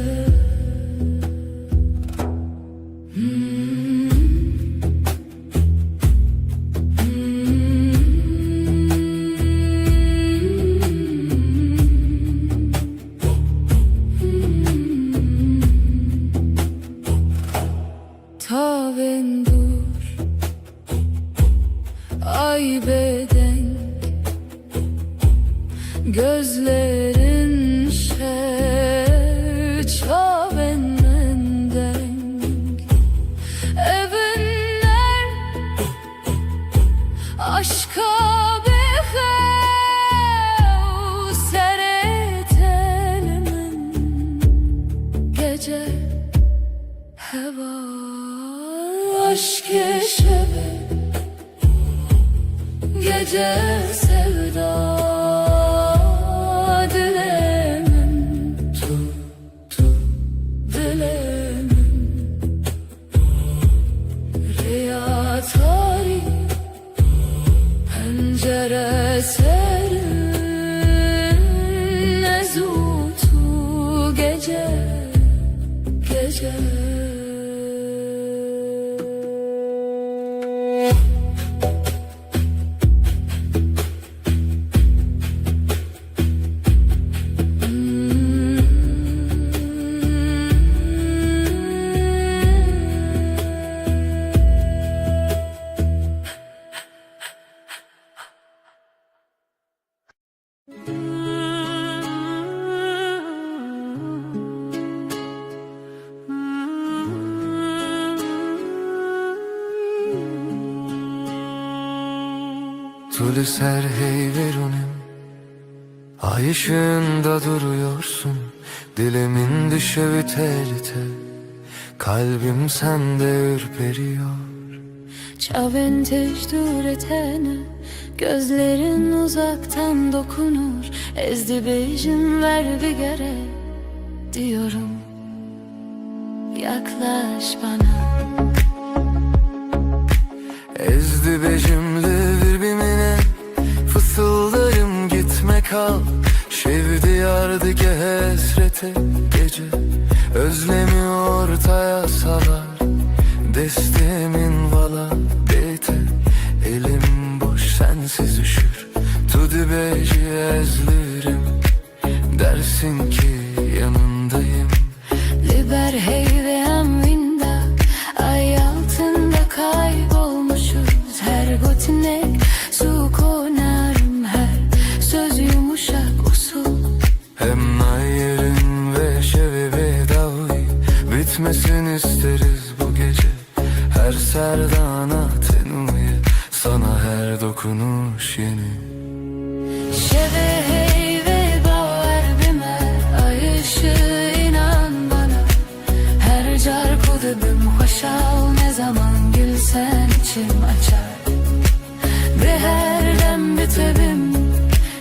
gece heva aşk şebe gece sevda dilemin tu dilemin riya tari pencere serin ezutu gece gece Tülü ser hey verunim, ay ışığında duruyorsun. Dilimin düşevi tel tel, kalbim sende ürperiyor. Çavin tecdür etene, gözlerin uzaktan dokunur. Ezdi bejim ver bir gere diyorum. Yaklaş bana. Ezdi bejimli birbirine, fısıldarım gitme kal. Şevdi yardı ki hesrete gece, özlemi ortaya salar. Destemin vala bete, elim boş sensiz üşür. Tudu beji ezlirim, dersin ki yanındayım. Liber hey ve amvinda, ay altında kaybolmuşuz. Her gotinek su konarım, her söz yumuşak usul. Hem nayerin ve şevevi davi, bitmesin isteriz bu gece. Her serdana tenuye, sana her dokunuş yeni. Şeve hey ve baver bime, ay ışığı inan bana. Her car kudubim hoşal, ne zaman gülsen içim açar. Ve her dem bitebim,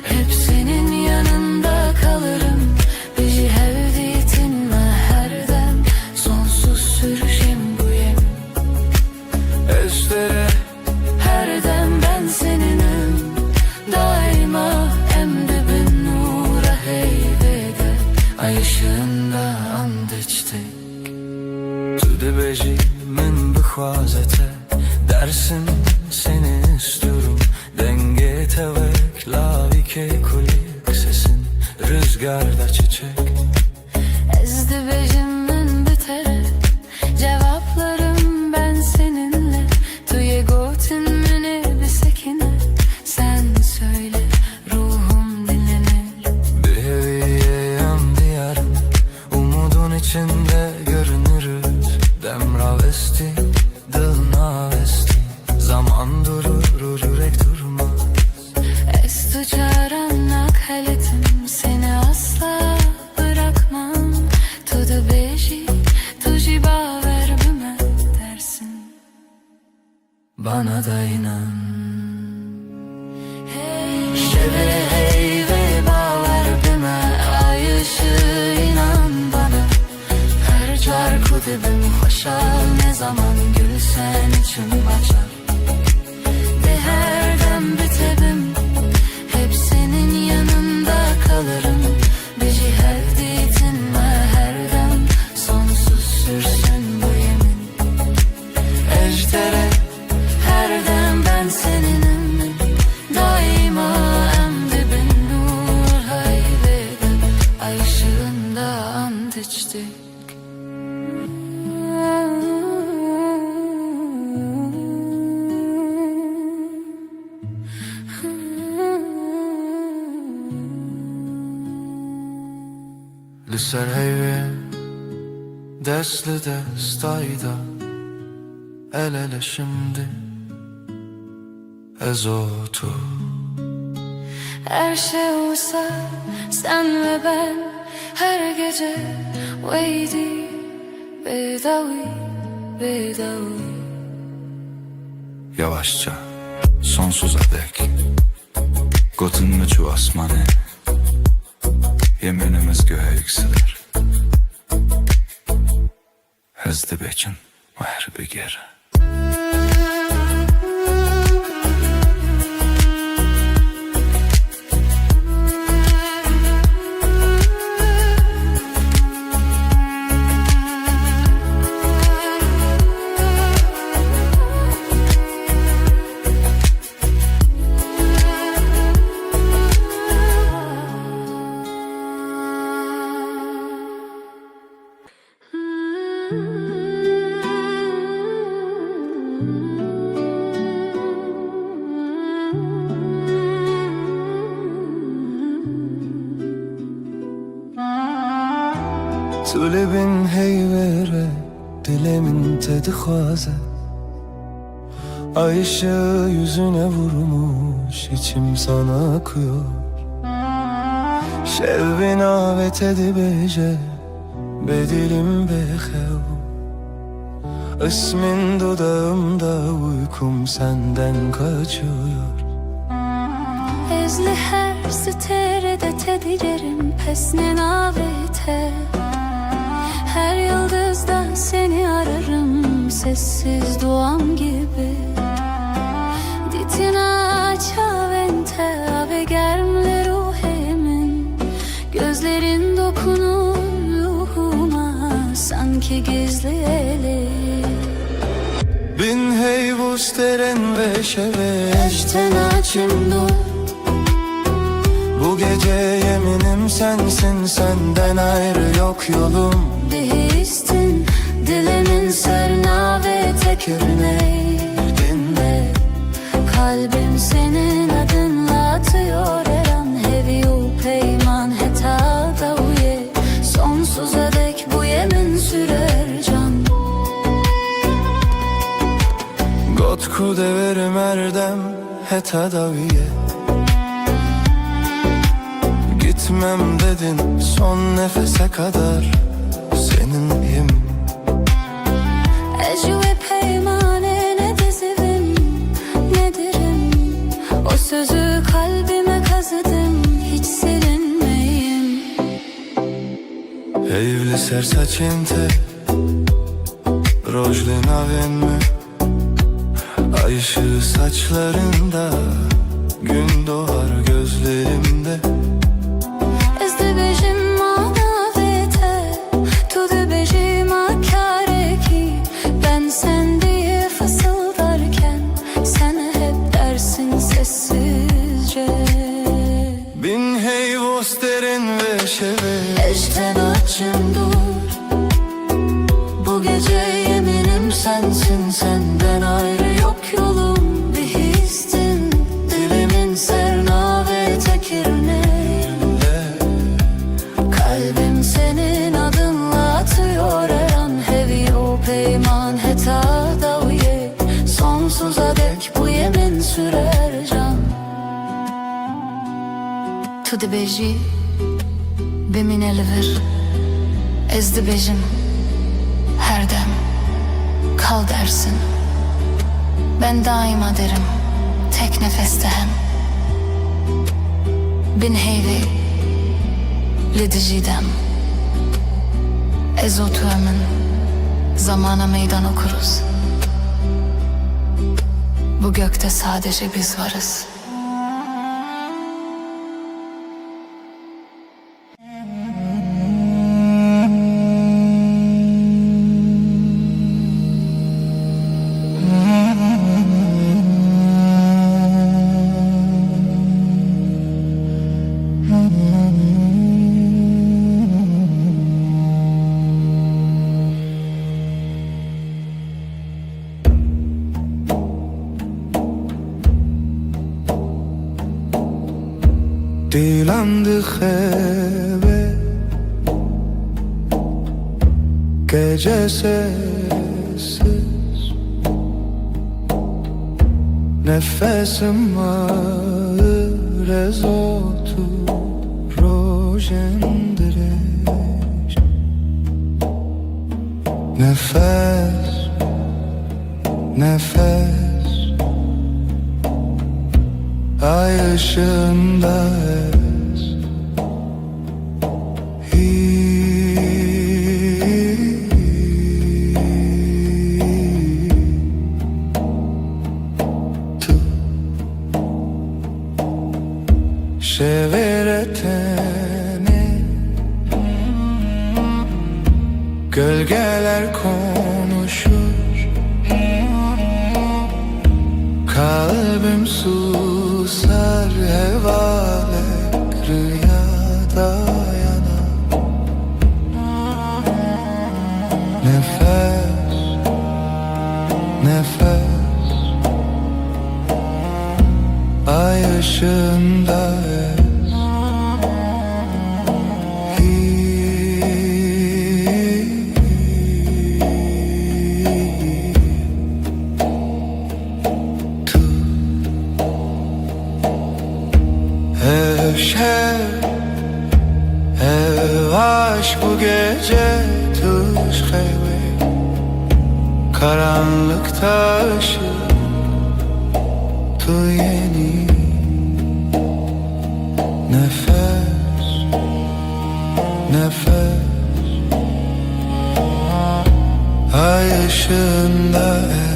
hep senin yanında kalırım. Bizi hevdiyetinle her dem, sonsuz sürüşüm bu yemin. Estere Her dem ben seninim, daima emdibin nura heybede. Ay ışığında and içtik. Tudu beji min bixwazete, dersin seni istiyorum. Denge tevek lavi ke kulik sesin, rüzgarda çiçek. Ezdi bejimin bitere, cevaplarım ben seninle. Tuye gotin mini bir sekine, sen söyle ruhum dinlenir. Bir heviyeyem diyarım, umudun içinde görünürüz. Demravesti, dılnavesti, zaman durur, yürek durmaz. Estu çaranak haletim, seni asla bırakmam. Tudu beji, tuji baver bime dersin. Bana da inan. Şeve hey ve baver bime, ay ışığı inan bana. Her car kudubim hoşal, ne zaman gülsen içim açar. Ve her dem bitebim, hep senin yanında kalırım. Bizi hevdiyetinle her dem, sonsuz sürsün bu yemin. Ejderha Her dem ben seninim, daima emdibin nur haybede. Ay ışığında ant içtik. Lüser heyve, destli destayda, el ele şimdi, ezotu. Her şey olsa sen ve ben, her gece waiting Bedavi, bedavi. Yavaşça, sonsuza dek Gotunlu çu asmanı Yeminimiz göğe yükselir Hızlı beçin Mehr begere تو لبین هیوره dilimin tedi xaze Ay ışığı yüzüne vurmuş içim sana akıyor Şevvin avet edibece bedilim bexev İsmin dudağımda uykum senden kaçıyor Ezli her siterede tedilerim pesne navete Her yıldızdan seni ararım sessiz duam gibi Ditina çavente ave germle ruhemin Gözlerin dokunur ruhuma sanki gizli eli Bin heyvus teren ve şeve Eşten açım dur Bu gece yeminim sensin senden ayrı yok yolum Bihistin dilimin serna ve tekirine Dinle kalbim senin adınla atıyor her an Heviyu peyman heta davuye Sonsuza dek bu yemin sürer can Gotku deverim erdem heta daviye Gitmem dedin son nefese kadar seninleyim Ecve peymane ne dizivim ne dirim O sözü kalbime kazıdım hiç silinmeyim Evli sersaçente Rojli naven mi Ay ışığı saçlarında Gün doğar gözlerimde Ezde bejim manavete Tudu bejim akare ki Ben sen diye fısıldarken Sen hep dersin sessizce Bin heyvos derin ve şeve Eşten açım dur Bu gece yeminim sensin senden ayrı yok yolum Bir histin dilimin serna ve tekirine Kalbim senin adınla atıyor her an Hevi o peyman heta daviye Sonsuza dek bu yemin sürer can Tu dibêjî bimîne li vir Ez dibêjim her dem kal dersin Ben daima derim tek nefeste hem Bin heyvi li dijîdem Ez o tuemin zamana meydan okuruz Bu gökte sadece biz varız Dilandı xeve Gece sessiz Nefesim ağır ez otur rojendireş Nefes, nefes, ay ışığında es. Tu şevereteni, gölgeler konuşur, kalbim susar, hevalek rüyada yanar. Nefes, nefes, ay ışığında es. Şev, ev aşk bu gece tuş xeyve. Karanlıkta ışık tu yeni. Nefes, nefes, ay ışığında es.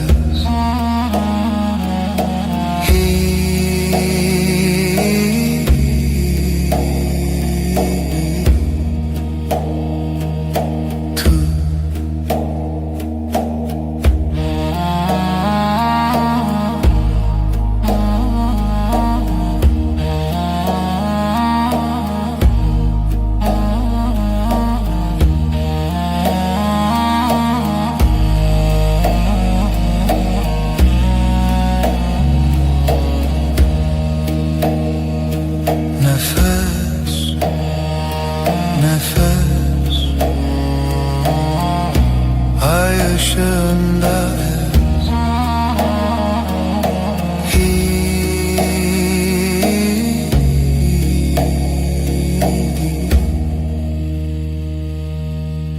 Nefes, nefes, ay ışığında es.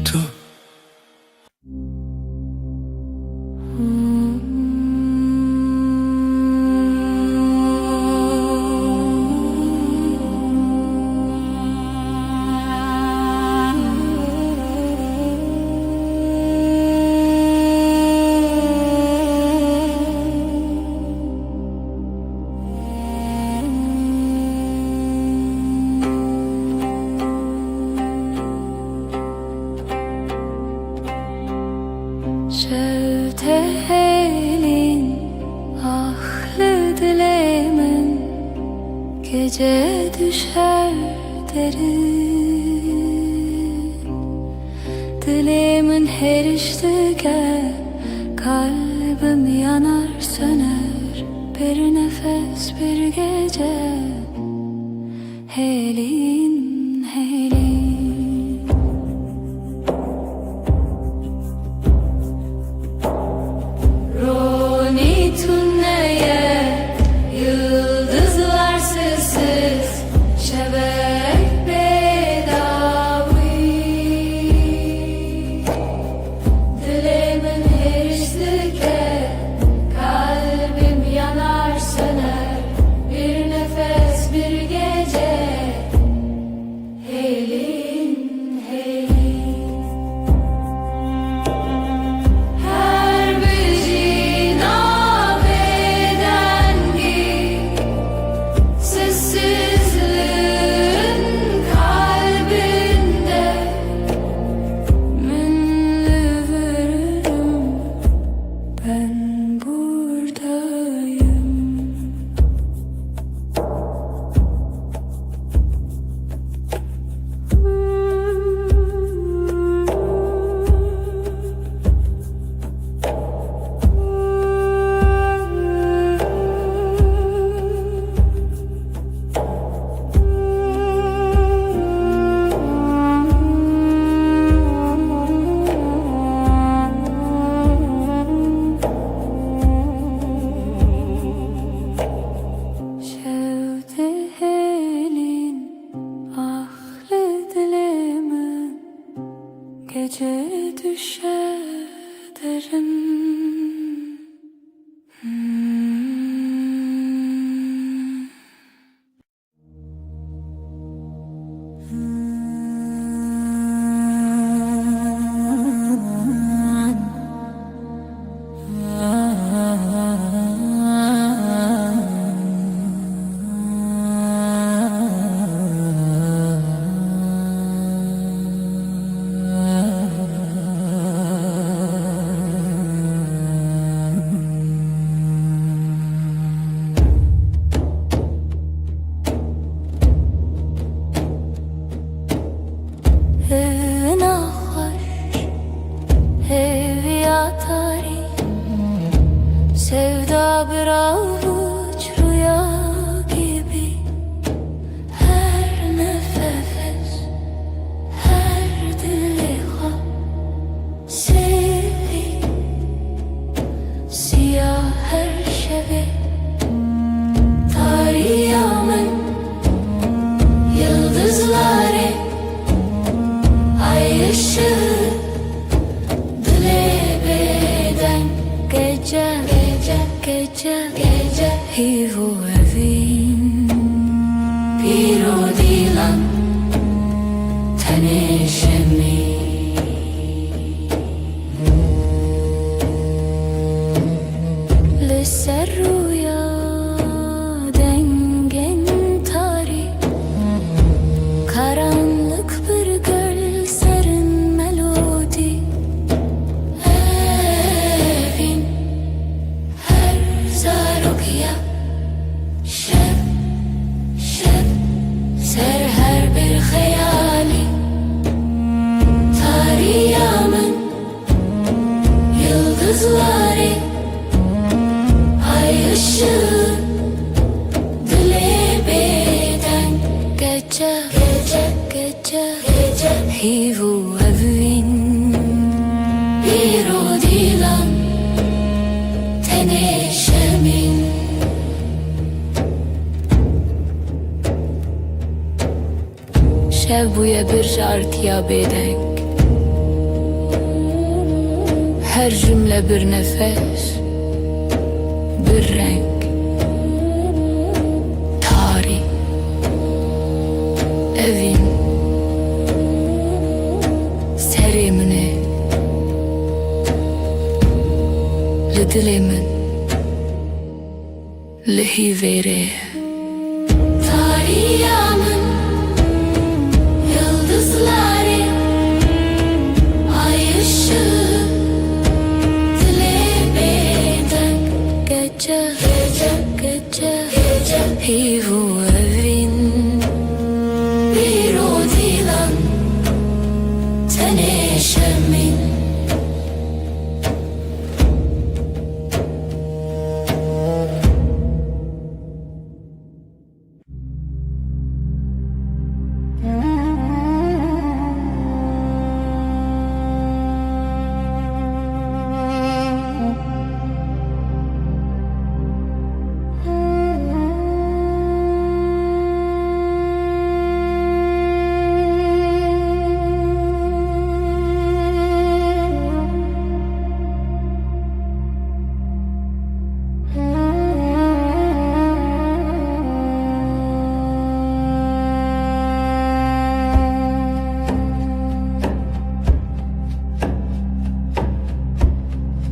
Tu Şevtelin ahlı dilemin gece düşer derin. Dilimin her iştige kalbim yanar söner. Bir nefes bir gece helin helin. Roni tünneye yıldızlar sessiz şebek bedavi. Dilimin her iştike kalbim yanar söner. Bir nefes bir gece düşederim. Sevda bir avuç rüya gibi, her nefes, her dilha sevi, siyah her şevi, tarihımın yıldızları, ay ışığı, dile beden gece. Gece hivu evin bir o dilan tenişemi Lise rüya dengen tari karanlık bir göl serin melodi evin Zarokia şeb ser her bir hayali tarihımın yıldızları ay ışığı dile beden gece hivu evin bir o dilan tenişemin şev buya bir şarkıya bedenk her cümle bir nefes bir renk tarih evin serimine dilimin lehivere tarihımın yıldızları ay ışığı dile beden gece hivu evin bir o dilan tenişemin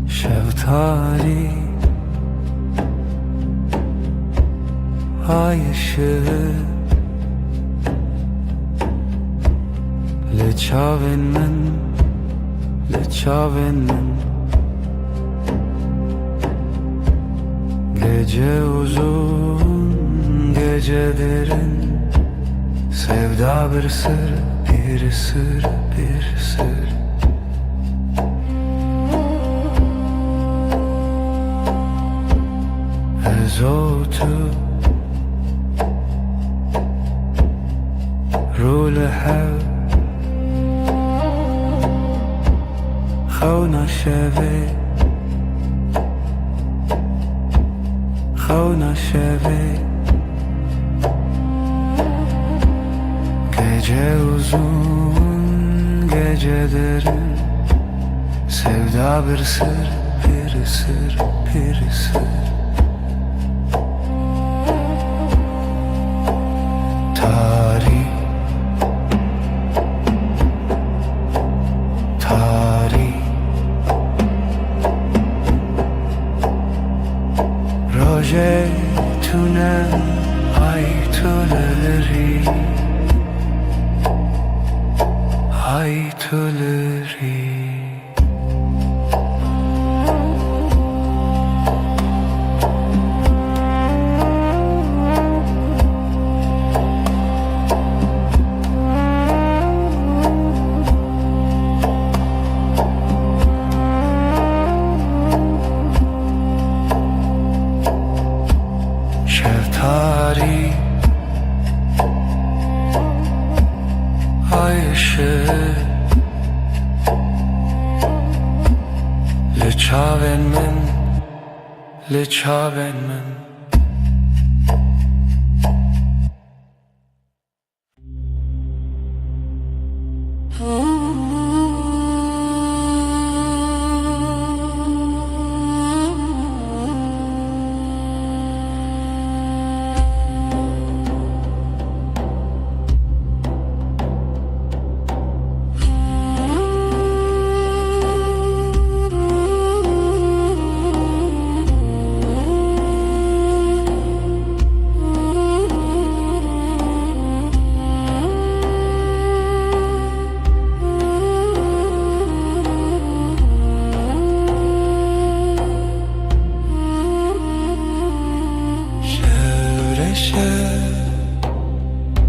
Şeftali ay ışığı leçavin gece uzun gece derin sevda bir sır bir sır Ezotu Rule hev Khawna şevi Gece uzun gece derin Sevda bir sır, bir sır, bir sır. Tarih, tarih. Roje tune ay tüleri, ay tüleri. Şeftali ay ışığı, Leçaven min, leçaven min.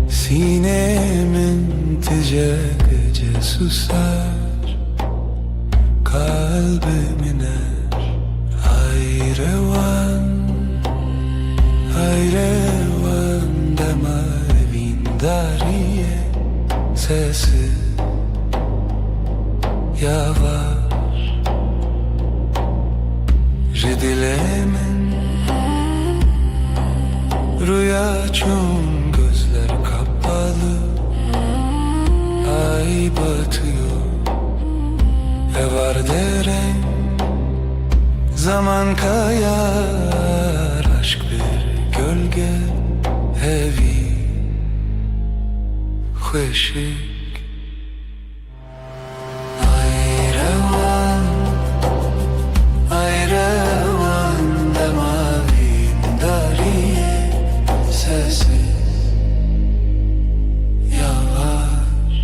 Sinemin tice gece susar, kalbim iner hayrevan, hayrevan deme vindariye sesi yavaş. Ridilemin rüya çun gözler kapalı, ay batıyor ve var deren, zaman kayar, aşk bir gölge hevi hoşik. Ayrevan, ayrevan demavin dariye sesi yavaş.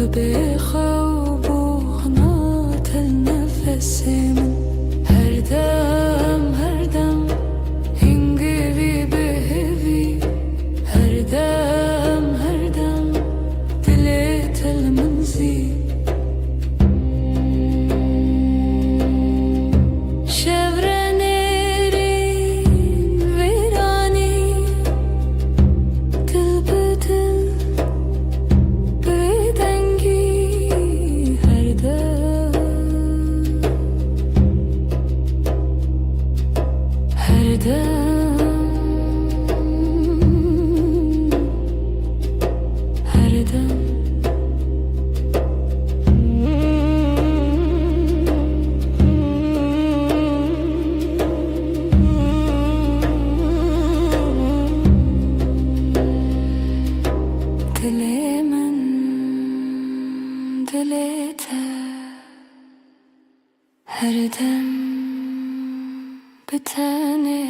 ببخوب وغنات النفس من هردم هردم هنجري بهبي هردم هردم دليت المنزي Dilemin dilete her dem bitene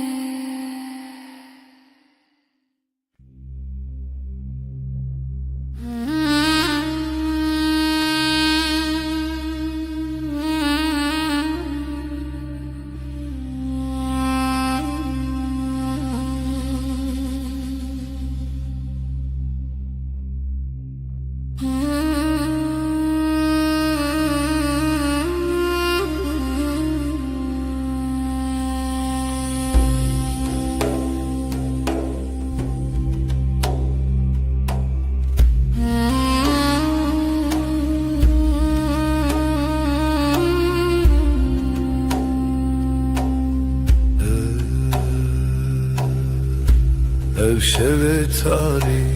Evşeve tarih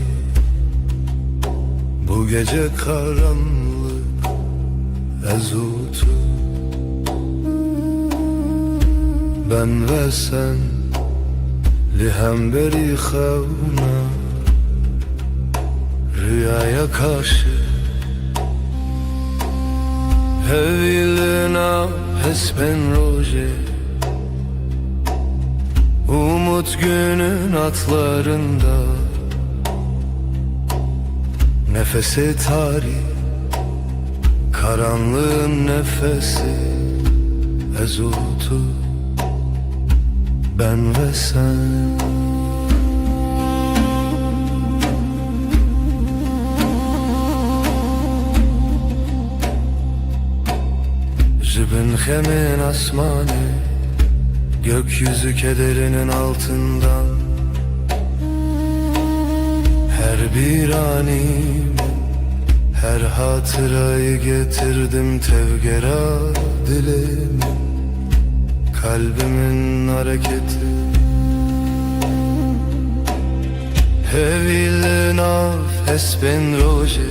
bu gece karanlık ezutu ben ve sen lihemberi xevna rüyaya karşı hevilina hesben roje umut günün atlarında nefesi tarih karanlığın nefesi ezutu ben ve sen Jibin hemin asmanı gökyüzü kederinin altından her bir anim her hatırayı getirdim tevgera dilim kalbimin hareketi Hevilin af esben roje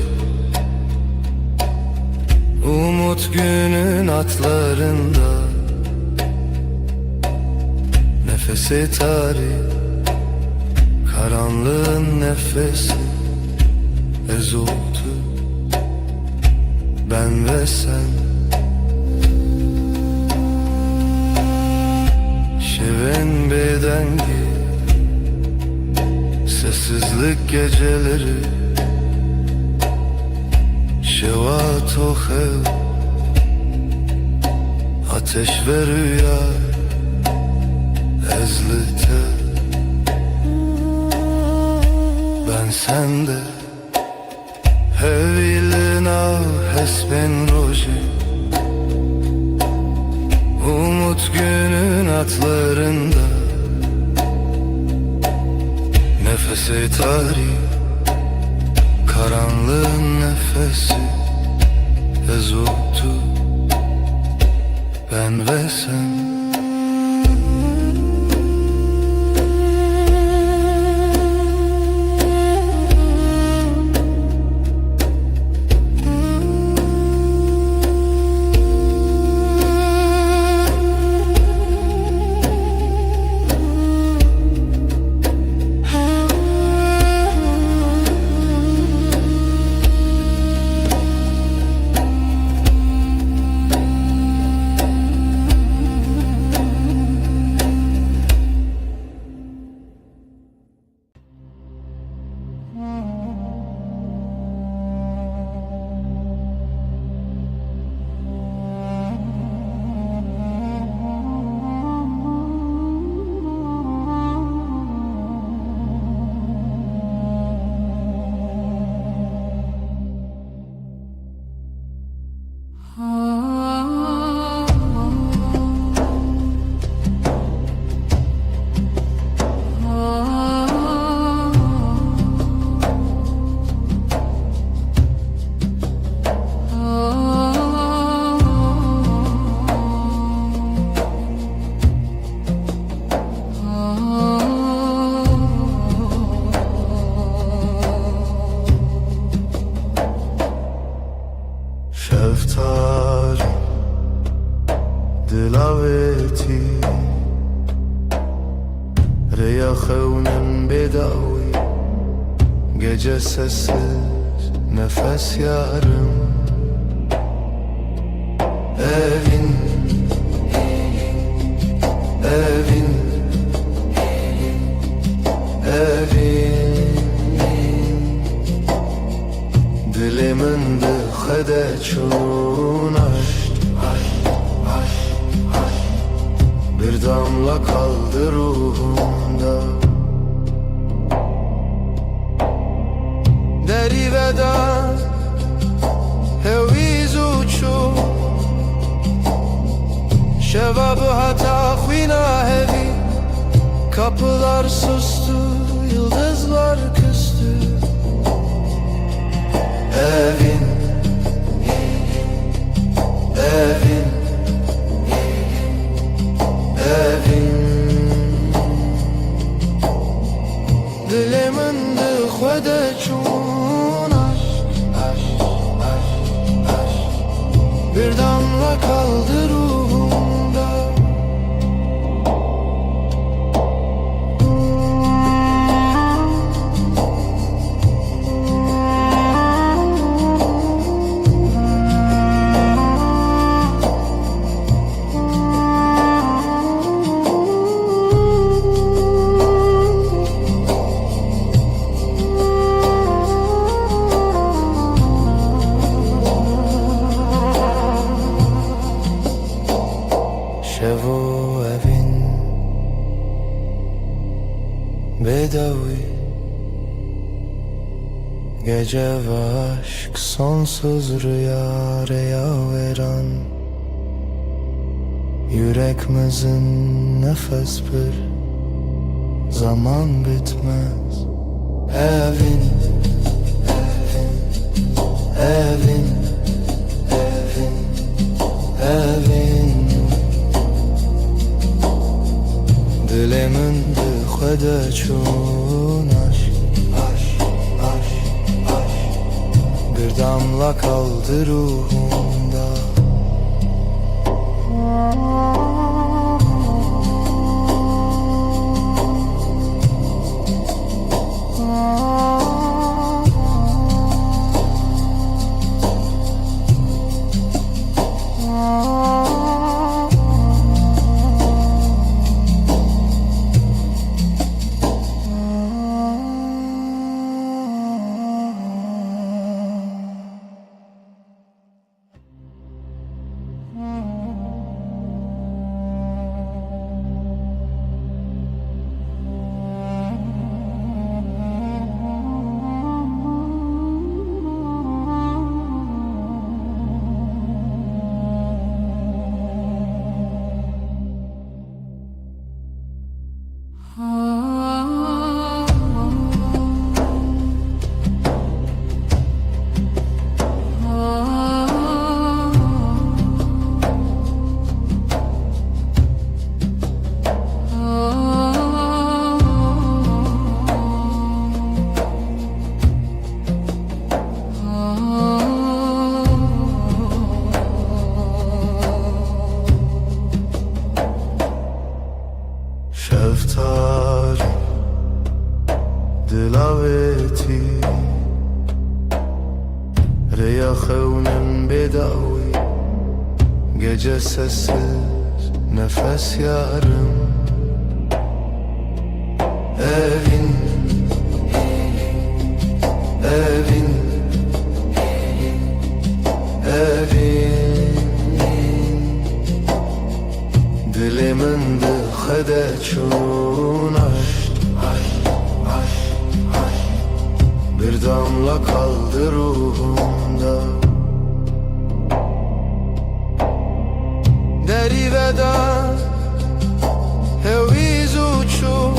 umut günün atlarında nefesi tarih karanlığın nefesi ezutu ben ve sen şeven bedengi sessizlik geceleri şevat o hev ateş ve rüya ezlite ben sende hevilina hesben roje umut günün atlarında nefesi tarih karanlığın nefesi ezutu ben ve sen şeftali dilaveti Reya xevnin bedavi Gece sessiz nefes yarım Evin Evin Evin Dilimin dıxede çun Bir damla kaldı ruhumda Deri veda Heviz uçu Şevabı hata khvina hevi Kapılar sustu Yıldızlar küstü Evin Evin Evin Dilimin dıxvede çun Bir damla kaldı ruhumda Şevo evin bedavi Gece ve aşk sonsuz rüya veren Yüreğimizin nefes bir zaman bitmez Evin Evin Evin Evin Dilimin dıxvede çun Bir damla kaldı ruhumda Şeftali dilaveti Reya xevnin bedavi Gece sessiz nefes yarım Evin Evin Evin Dilimin dıxede çun Bir damla kaldı ruhumda Deri veda Heviz uçu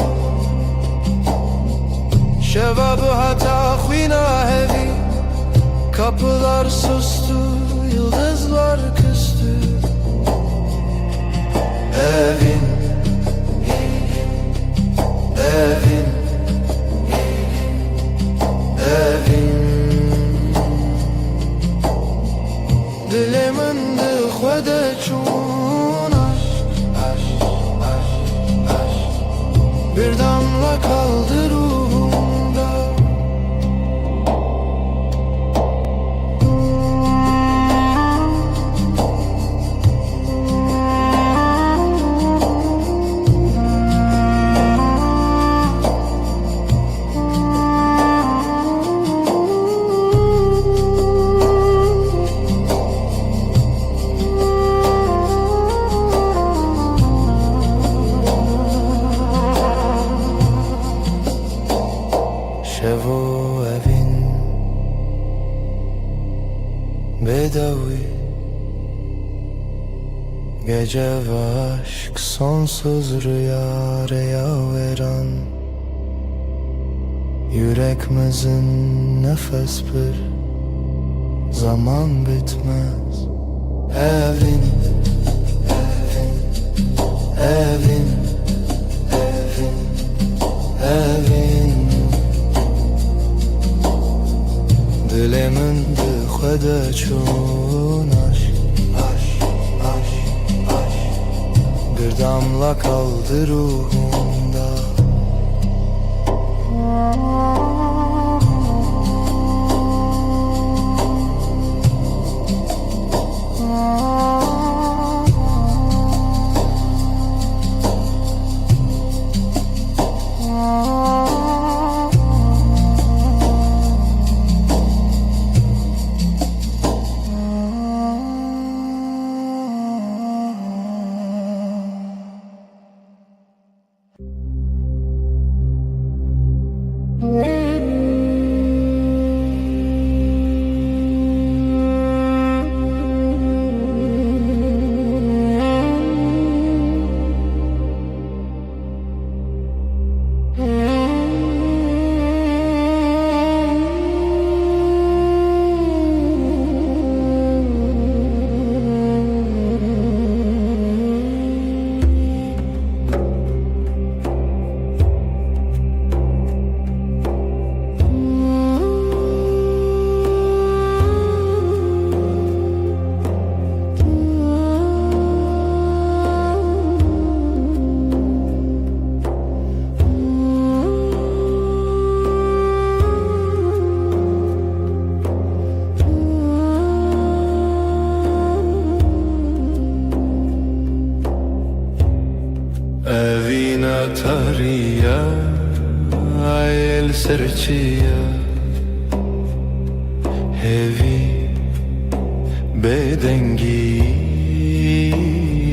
Şevabı hata khvina hevi Kapılar sustu Yıldızlar küstü Evin Evin Evin دل من ده خود çunaş Bir damla kaldı ruhumda Şevo evin bedavi Gece ve aşk sonsuz rüya veren Yüreğimizin nefes bir zaman bitmez Evin, evin, evin, evin Dilimin de خود çun aşk Bir damla kaldı ruhumda Evina tariya el serçiya Hevi bedengi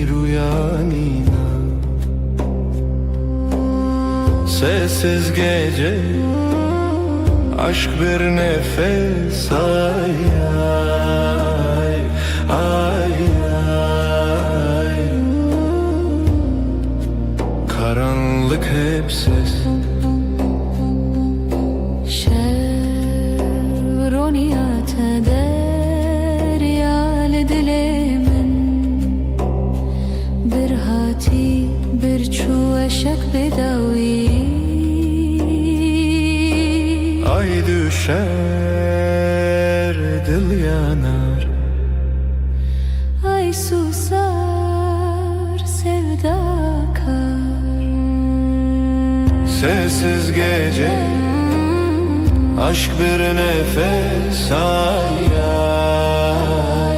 rüyanina Sessiz gece aşk bir nefes ay ay ay ay Karanlık hep ses Şevroniyat deryal dilimin Bir hati bir çuvaşak bedavi Ay düşer dil yanar Ay susar sevda kar Sessiz gece aşk bir nefes ay ay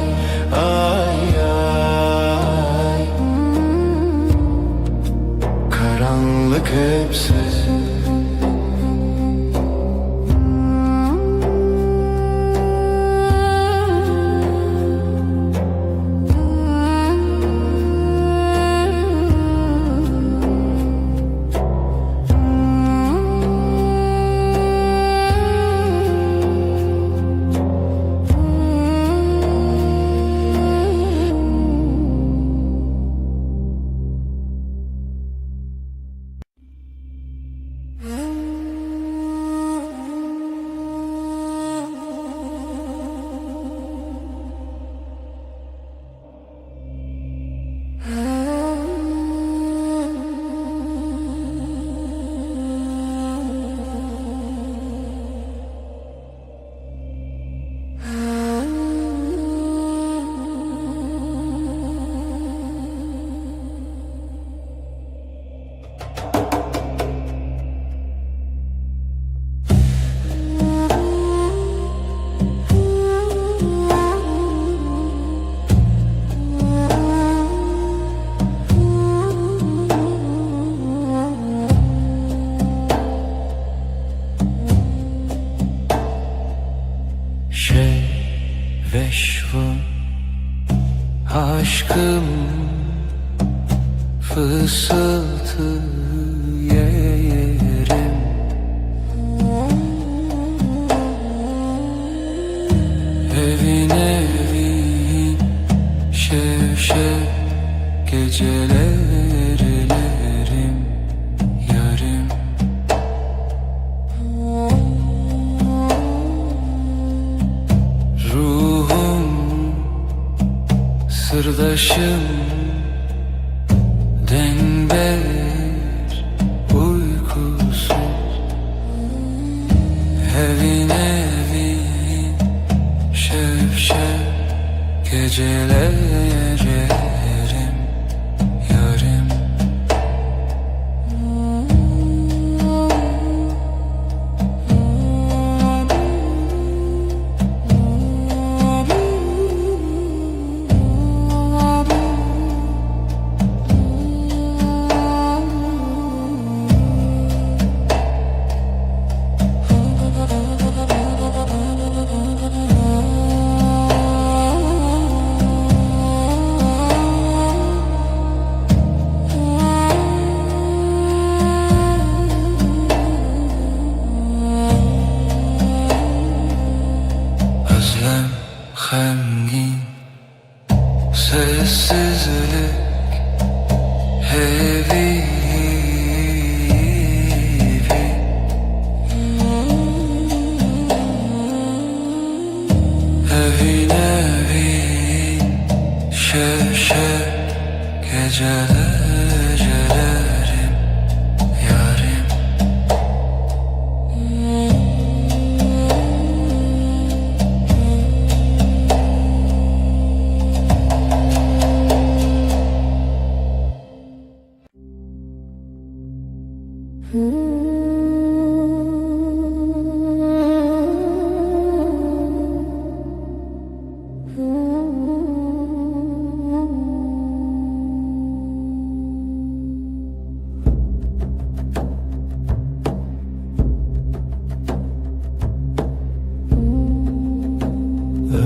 ay ay Karanlık hep ses olsun aşkım, fısıltı yerim. Evin evin şevşek gecelerlerim yarım. Ruhum sırdaşım denber uykusuz. Evin evin şevşek gecelerlerim yarım. Özlem hemgin, sessizlik heavy. Evin evin şevşek gecelerlerim yarım.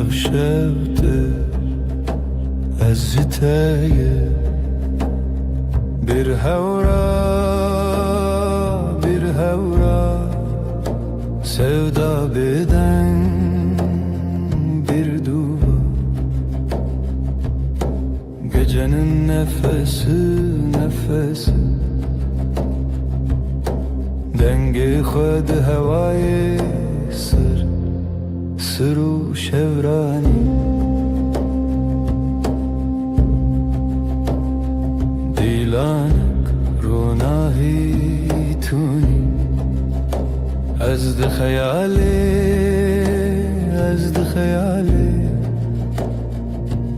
Evşevdir eziteye bir hevra sevda beden bir duva. Gecenin nefesi dengi khud havayı sırru şevrani. دیلانک روناهی تونی از ده خیالی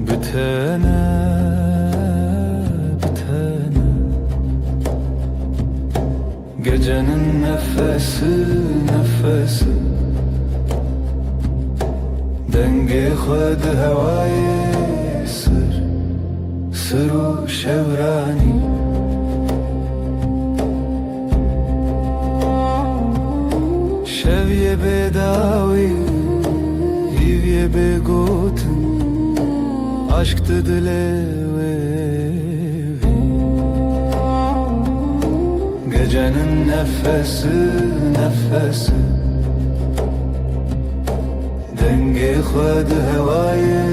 بتنه gecenin nefesi dengi khud havayı sırru şevrani. شویه به داوی هیویه به گوتن عشق دله gecenin nefesi dengi khud havayı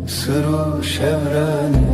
sırru şevrani.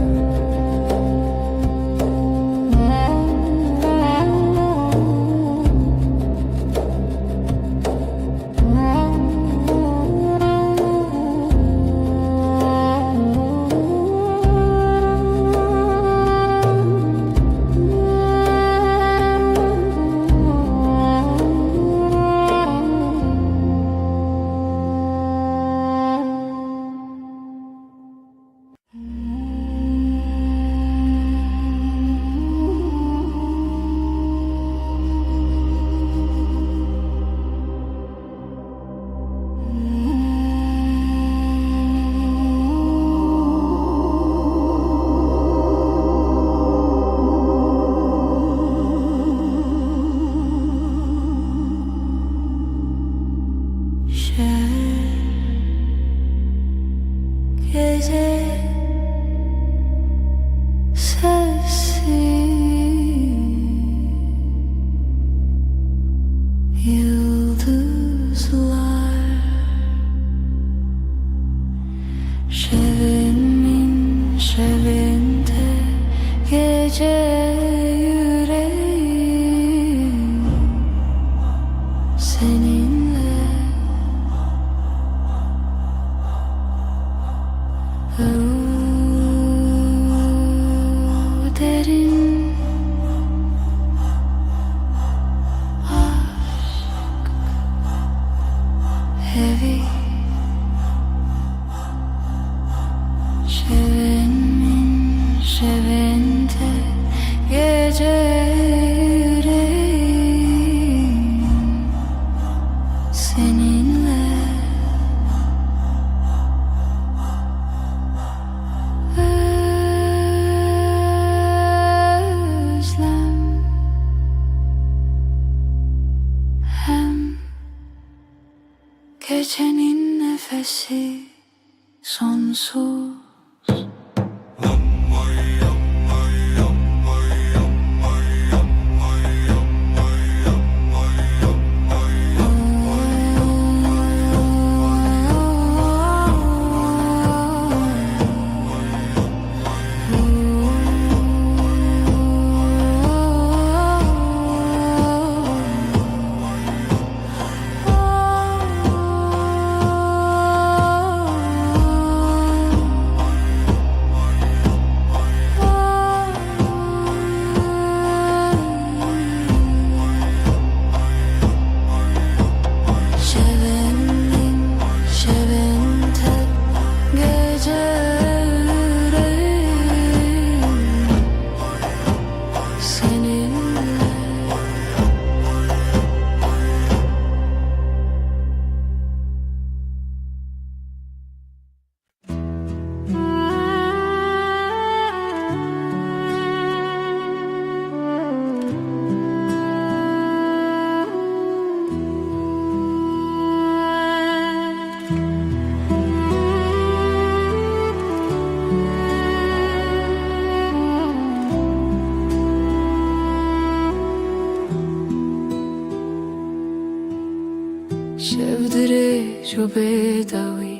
gece sessiz, yıldızlar şevimin şevinde, gece yüreğim seninle. Derin aşk, heavy şevimin şevinde, gece yüreğim seninle. Özlem hem gecenin nefesi sonsuz. Şevimin şevinde, gece yüreğim seninle. شبدري جو بدوي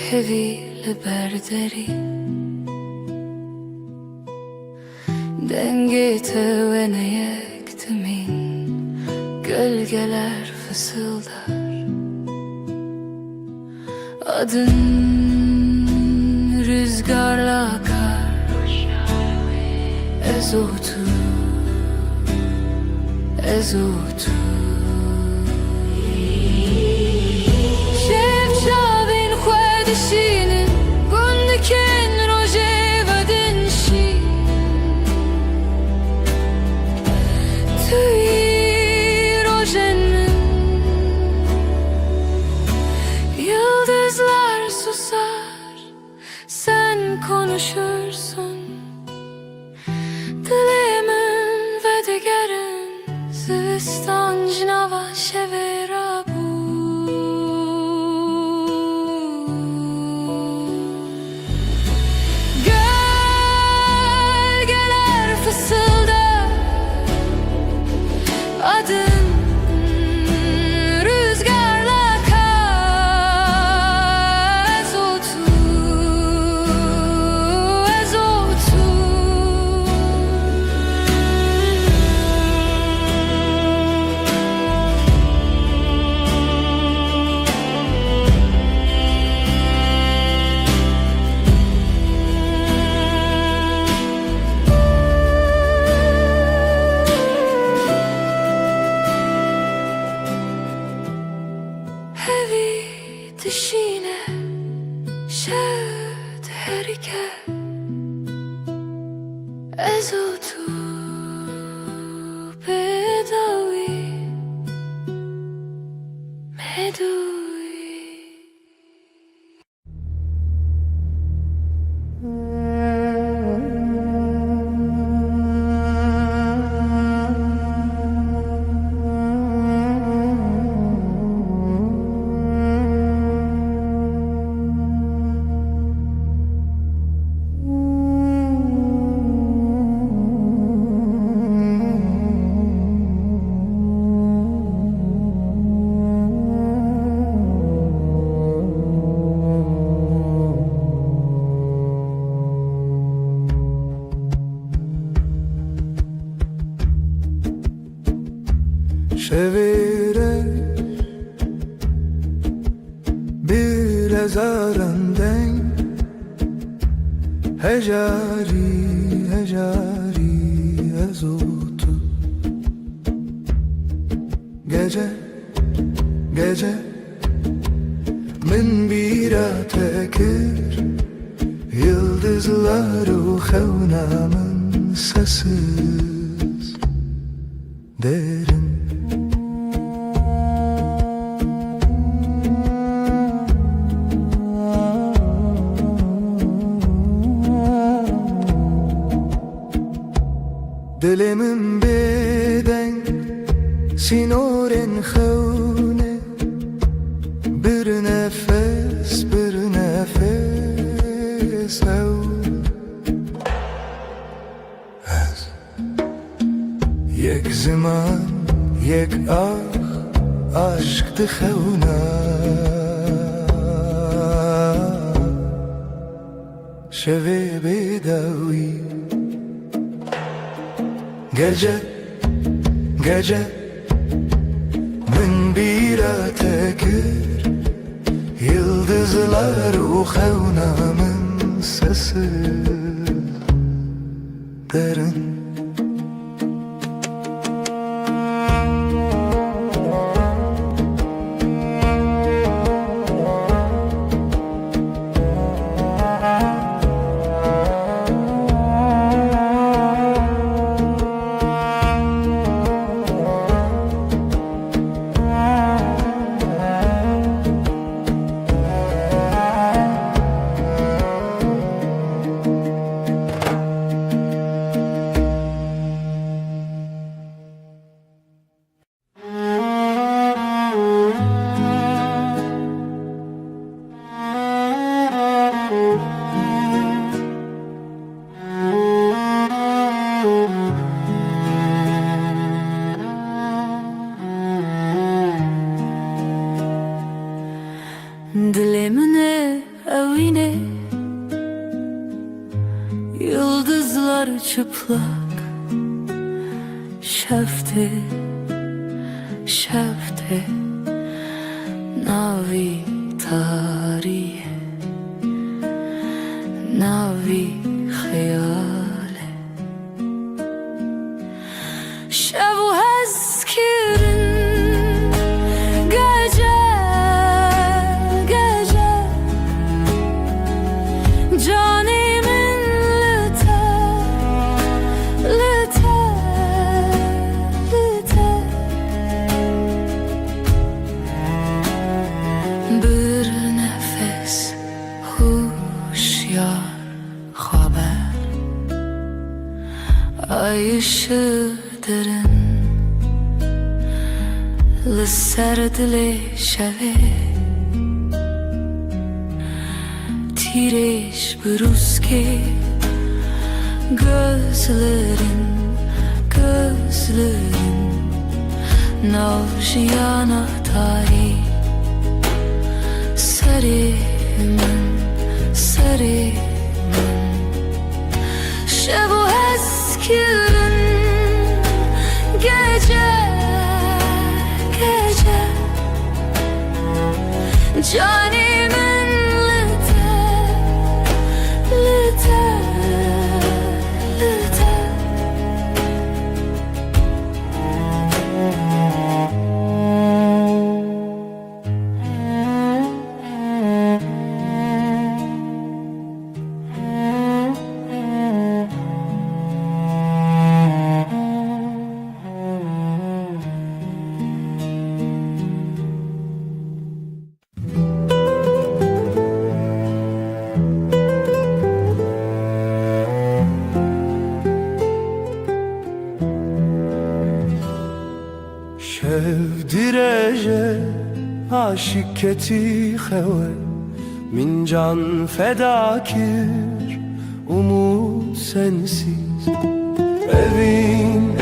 heavy liberderi, dengete ve ne yektimin, gölgeler fısıldar. Adın rüzgarla akar, ezotu, ezotu. Şevçavin xwedişinin, gundikin rojeva dinşi. Tüy rojenin, yıldızlar susar, sen konuşursun. Dilimin ve digerin, zivistan cinava şevera bu. Gölgeler fısıldar, adın rüzgarla akar, ezotu, ezotu. Heavy dişine şevd herike, ezotu bedavi medui. هزارندن هجاری هجاری از او تو gece gece من bira tekir yıldızlar uxevnamın sessiz derin Dilimin beden sinoren xevne bir nefes ev Ez yek zaman yek aşk dixevna şevi bedavi Gece gece min bira tekir yıldızlar uxevnamın sesi derin Dilimine evine yıldızlar çıplak şefte şefte navi tarihe navi hayale şevu hezkirin bir nefes huşyar haber ay ışığı derin لسر دل شبه تیرش بروز که gözlerin navşiyana tarih Serimin şevu eskirin gece canimin lite Şevdirece aşık keti xewe min can fedakir umut sensiz evin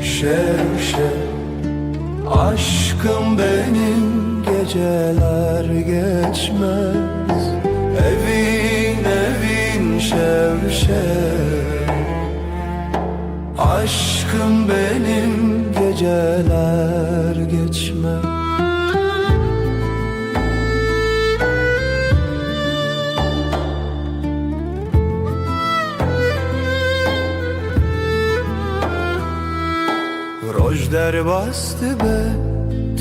şev aşkım benim geceler geçmez evin şev aşkım benim geceler geçmez Rojder bastı be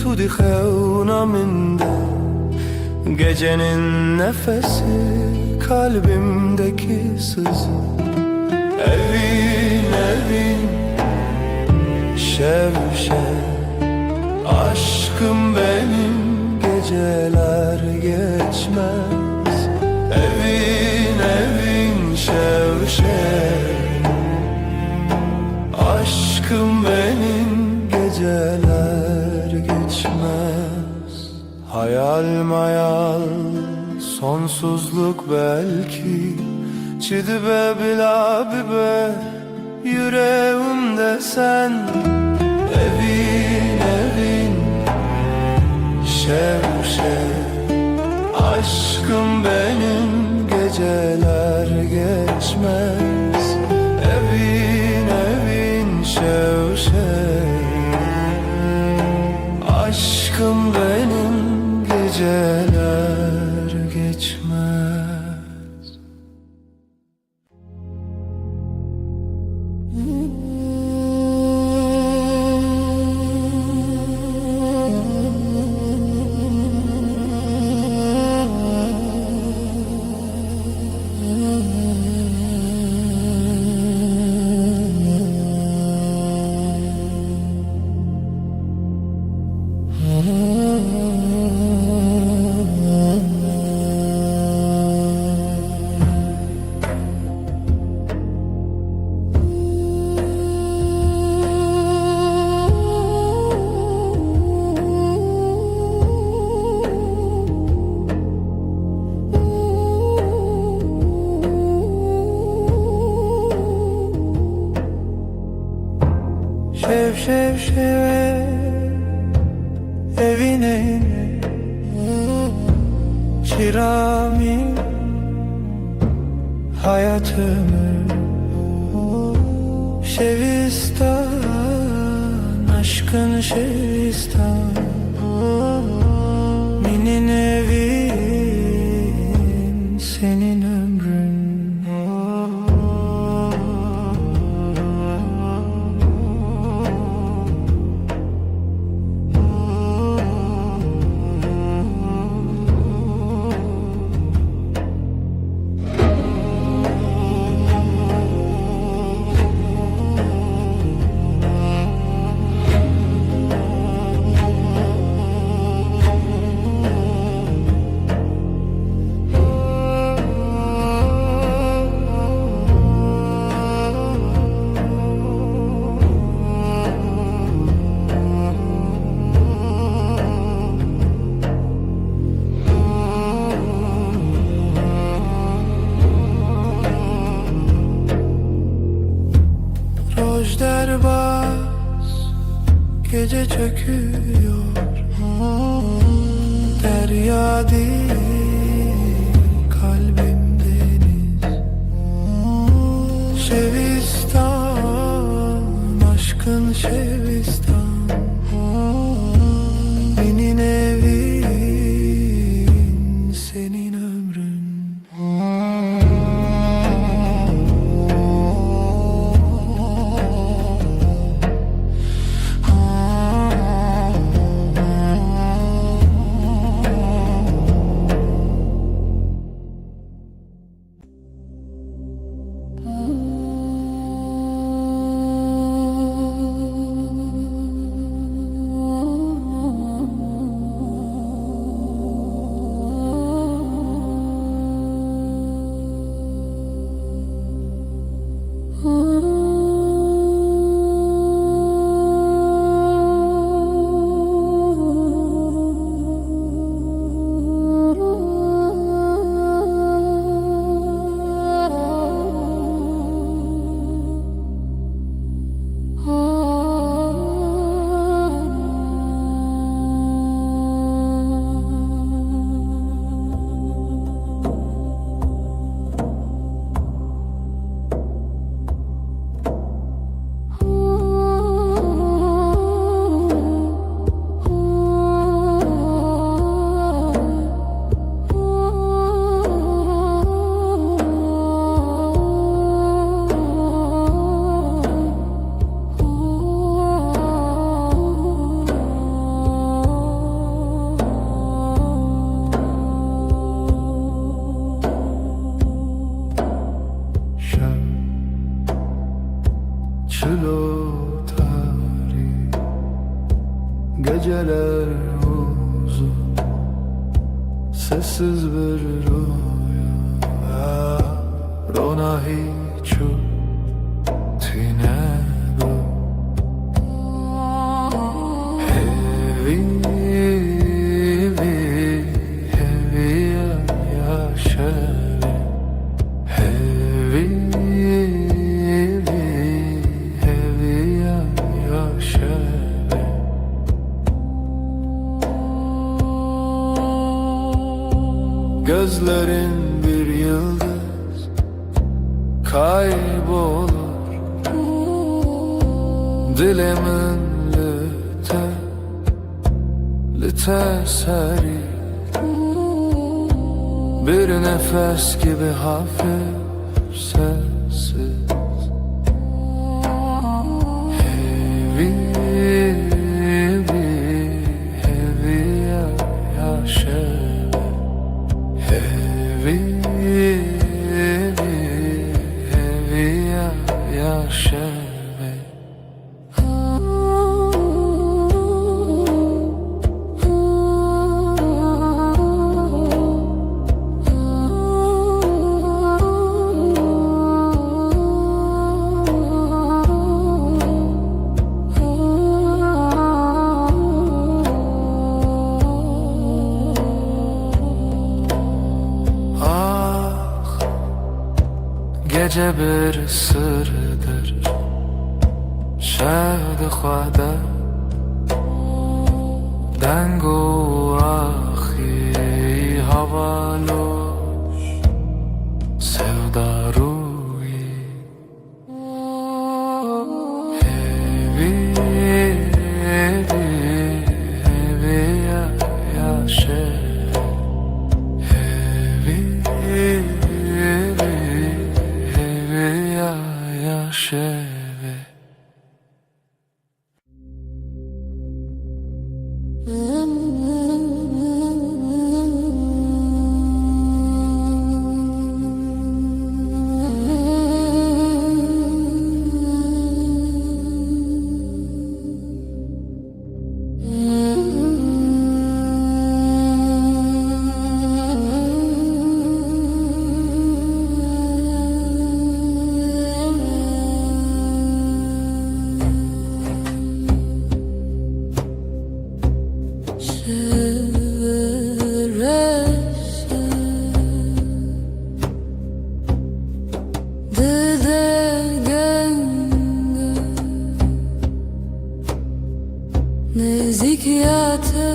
tudi xevna minde, gecenin nefesi kalbimdeki sızı. Evin evin şev şev, aşkım benim geceler geçmez. Evin evin şev şev, aşkım benim geceler geçmez. Hayal mayal sonsuzluk belki, çidibe bila bibe yüreğimde sen. Evin evin şev şev, aşkım benim geceler geçmez. Evin evin şev şev, aşkım benim geceler geçmez. Şev şev şev, evine çirami hayatımı. Şevistan, aşkın Şevistan, minin evin, senin ömrün. Rojder bas, gece çöküyor, derya değil, kalbim deniz. Şevistan, aşkın Şevistan, benim evin, senin ömrün. girer uzun sessiz bir rüya Rona hiçu tine bu Hevi yaşarım Hevi yaşarım Gözlerin bir yıldız kaybolur Dilimin lüte seri Bir nefes gibi hafif sessiz Hevi yaşarım Hevi yaşarım Gece bir sırdır Şehd-i Xwada Dengu ahi havaloş Sevdaruyi Hevi yaşar Şeve Nezikiyatı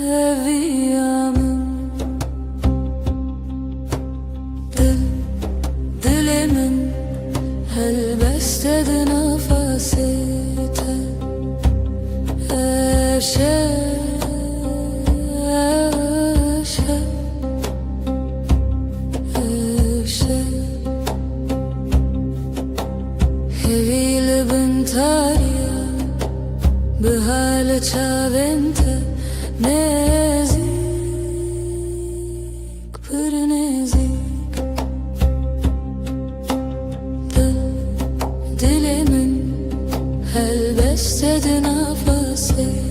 eviyamın Dilimin helbestedi nefesite Heviyle bintarya Bihale bente nezik bir nezik Dilimin helbestedi nefesite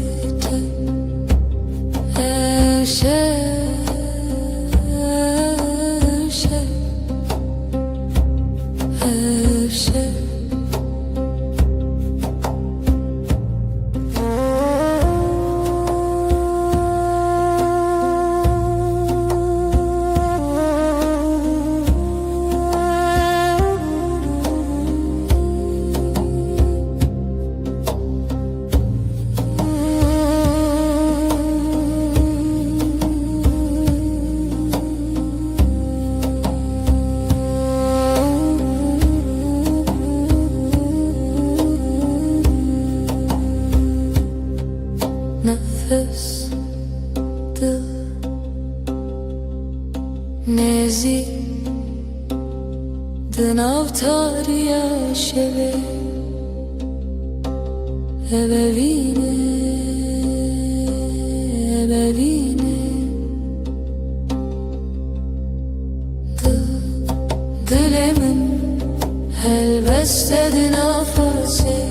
Nefes dil Nezi Dınavtar yaşeve Ebevine Dilimin helbestedi nefesite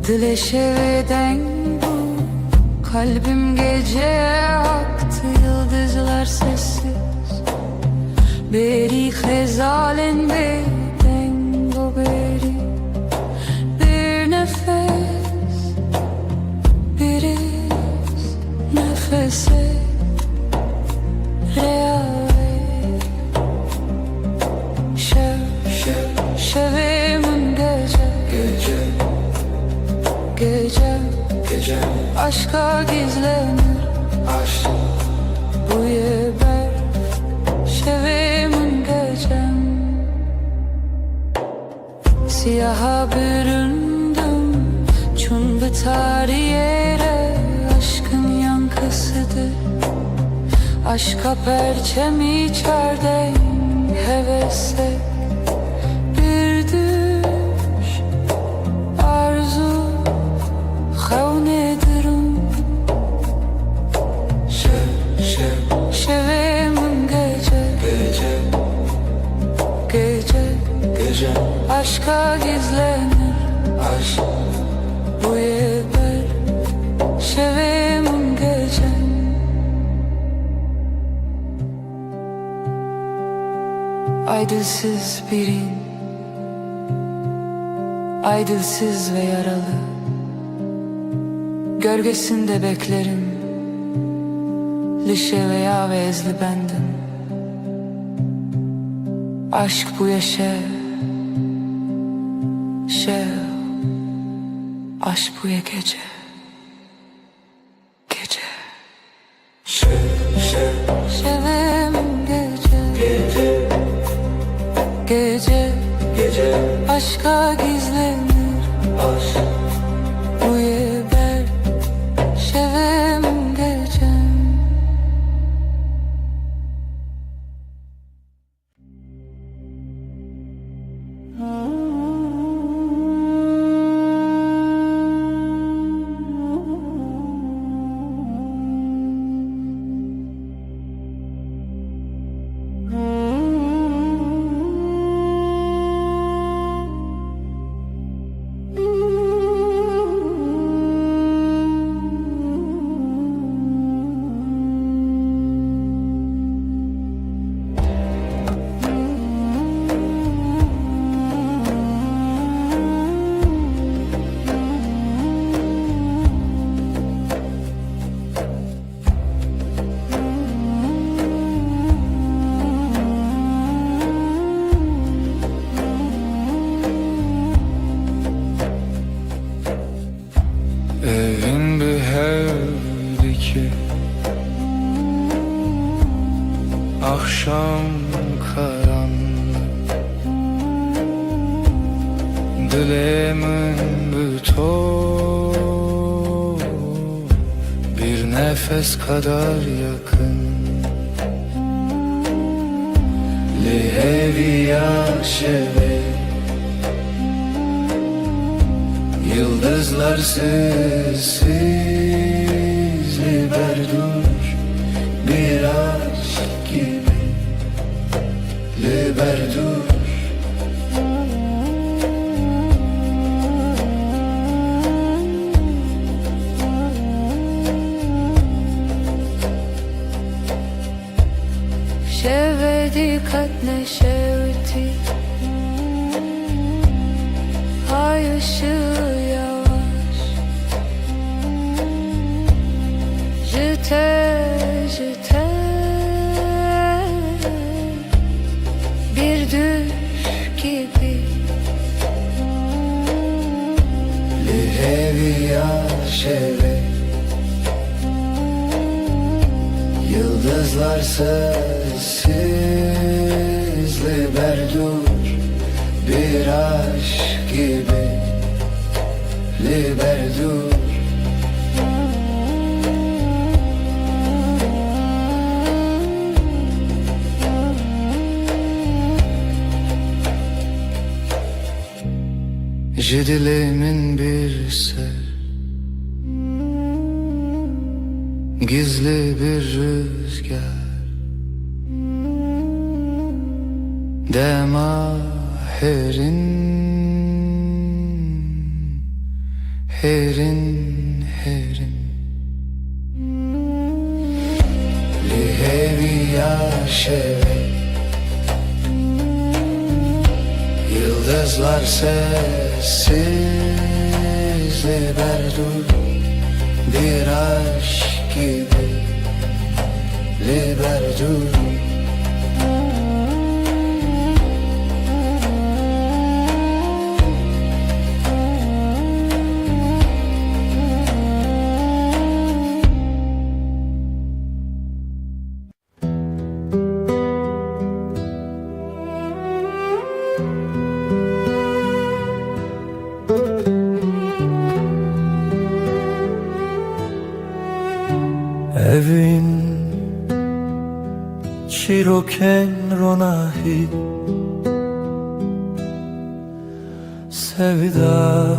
Dile şeveden bu kalbim gece aktı, yıldızlar sessiz. Beri hezalen beden bu beri. Bir nefes, bir iz nefese reave. Şevim gece, gece aşka gizlenir, Aşk bu yeber. Şevimin gecem, siyaha büründüm, çun biter yere. Aşkın yankısıdır, aşka perçem içerden hevese. Bir düş arzu havnedirim. Şevimin gece, gece aşka gizlenir, Aşk bu yeber. Şevimin gecem. Aydılsız birin, aydılsız ve yaralı, gölgesinde beklerim, lişe veya ve ezli bendim. Aşk bu yaşa, aşk bu ya gece, şevim gece, aşka gizlenir, Aşk bu yeber. Şevim gecem. Evin bir evdi ki akşam karanlık, dilemin bütün bir nefes kadar yakın. Leheviya şeve, yıldızlar sessiz liberdur, bir aşk gibi liberdur. Şevdi katne şevdi, ay ışığı yavaş. Jite bir düş gibi. Leheviya şeve, yıldızlar sessiz liberdur, bir aşk gibi liberdur. Dilimin bir ser, gizli bir rüzgar, demaherin herin herin li heviya şeve Yıldızlar sessiz liberdur bir aşk gibi liberdur Evin çiroken ronahi Sevda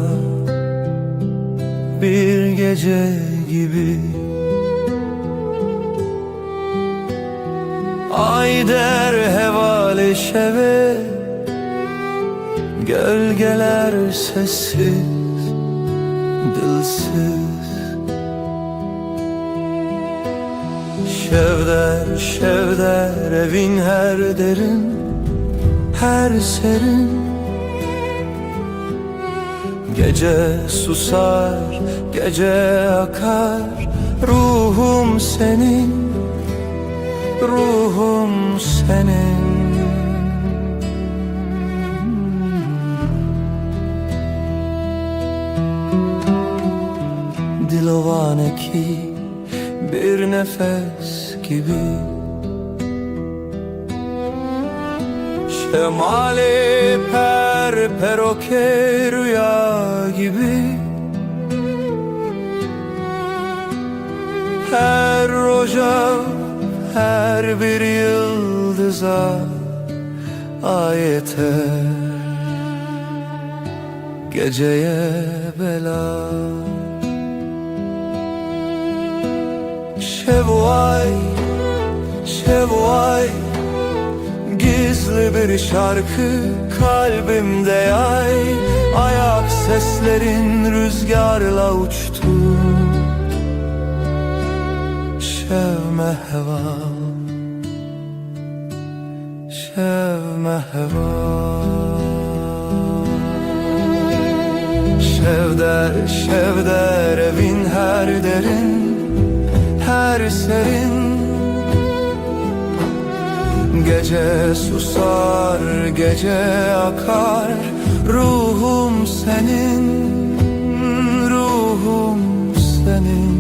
bir gece gibi Ay der hevale şeve Gölgeler sessiz, dilsiz Şevder, şevder evin her derin, her serin Gece susar, gece akar Ruhum senin, ruhum senin Dilovane ki bir nefes gibi Şemali peroke rüya gibi Her roja, her bir yıldıza ayete Geceye bela Şevvay, şevvay Gizli bir şarkı kalbimde yay Ayak seslerin rüzgarla uçtu Şevme heva Şevme heva Şevder, şevder evin her derin her serin Gece susar, gece akar Ruhum senin, ruhum senin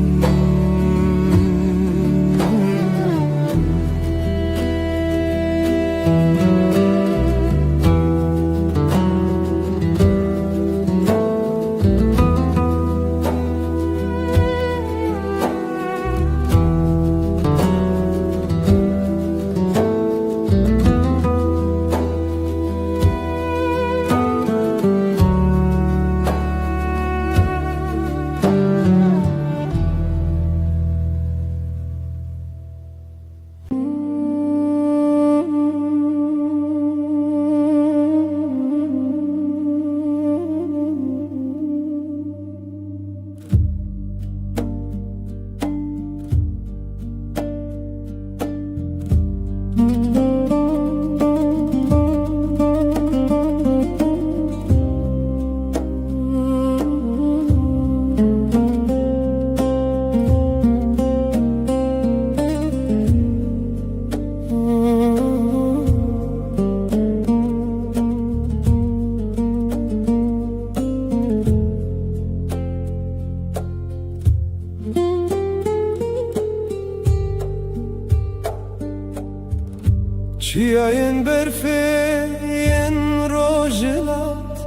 Çiayın berfeyen rojelat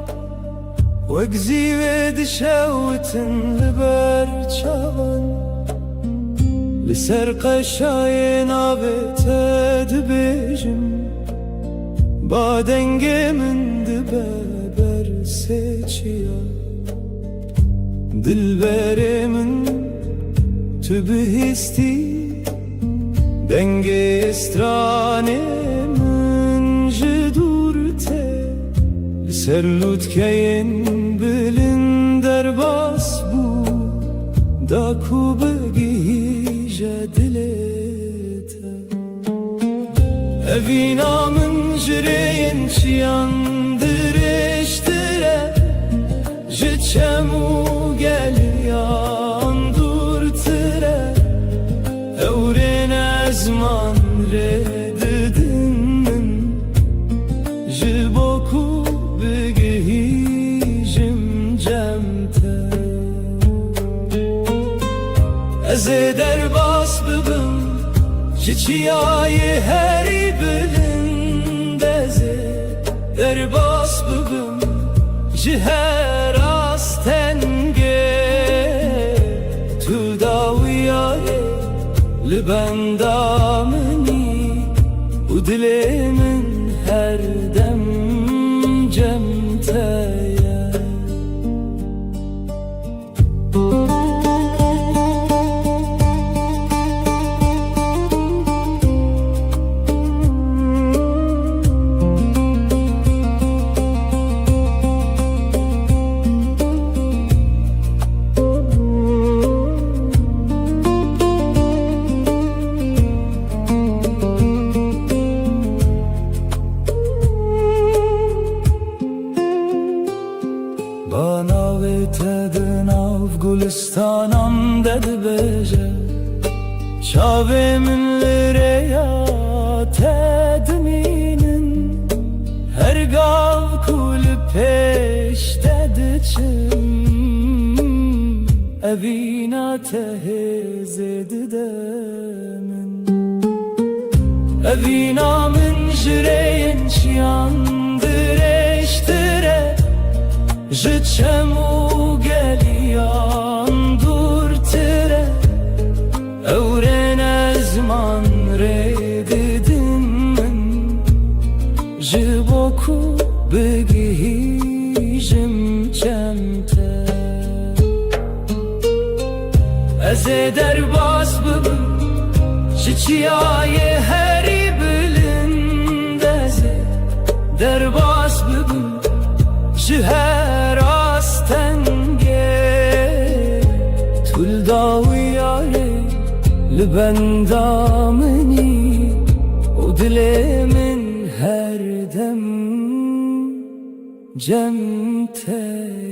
Wegzi ve dişavetin liber çavan Liser qaşayın avete dibejim Badengemin dibeber seçiya Dilberimin tübühisti Denge stranemin jedurte Serlut keyin bilin derbas bu da kubegije dilete Evinamın jireyin çiyandır eştire Jiçemu gel yandur tire Evren ezman redidin Jiboku begihijim cemte Eze derbas bibim Jiçiyayı heri bilindeze Derbas bibim Jiher astenge Tu dawiyaye Libendamini U dilimin her dem cemteye Bana vetedin av gulistanam dedi beje Şavemin lireya tedminin Her gav kulü peş dedi çim Evina tehez edidemin Evina min jireyin çiyandır eştire Jiçemu gel yandur tire Evren ezman redidin min Jiboku begihijim cemte Eze derbas bibim Jiçiyayı heri bilindeze Derbas bibim Jiher astenge Tul daviyare Libendamini O dilimin her dem cemteye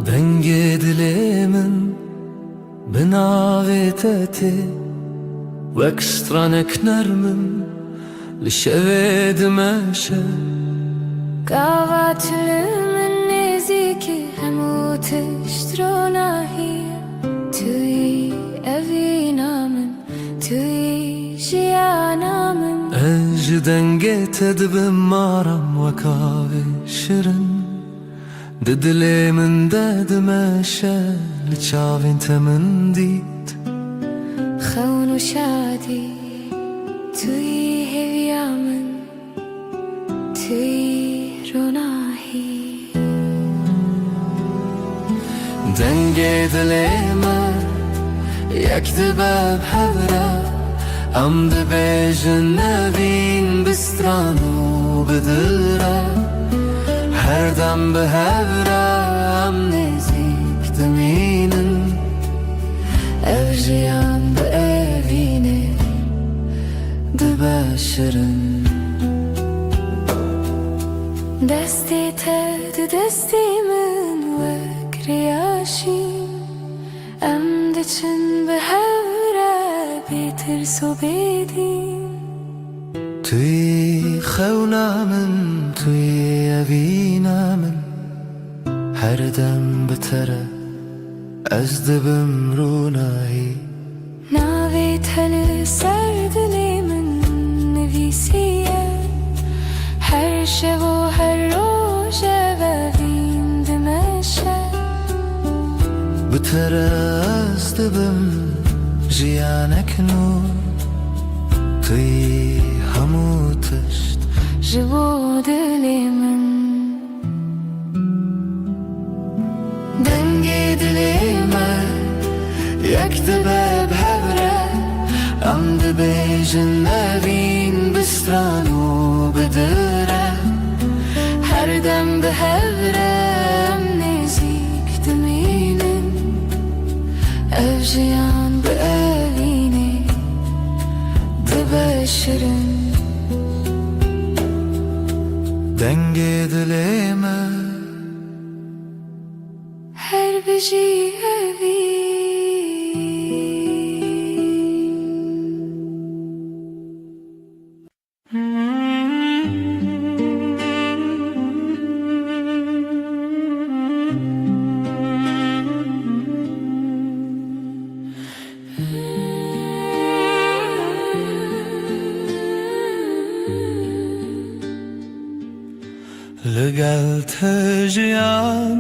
Denge dilimin binaveteti Vekstranek nermim Lişeved meşe Gavatlimin neziki Hemut iştronahi Tui evinamin Tui jiyanamin Ej denge tedbim maram Vekave şirin Dilimin dedmeşe Liçavin temin dit خون شادی توی هویامن توی روناهی Denge dilime Yek dibeb hevre Am dibêjin nevîn bistran û bidilre Her dem bi hevre em nêzik dimînin ev jiyan bi evîne dibe şirin destê te di destê min wek riyaşîn em diçin bi hevre bêtirs û bêdîn Tüy xewna min tüy evîna min Her dem bi te re ez dibim rûnahî navê te li ser dilê min nivîsiye her şev û her roj ev evîn ترست بم جیانک نو توی همو تشت جبو دلی من دنگی دلی من یک دبه بهبره ام دبیجن نبین بستران و بدره هر دم به هورم نزیک دمینن evjiyan به evینی دبشرن دنگی دلی من هر بجی evin لگل تجیان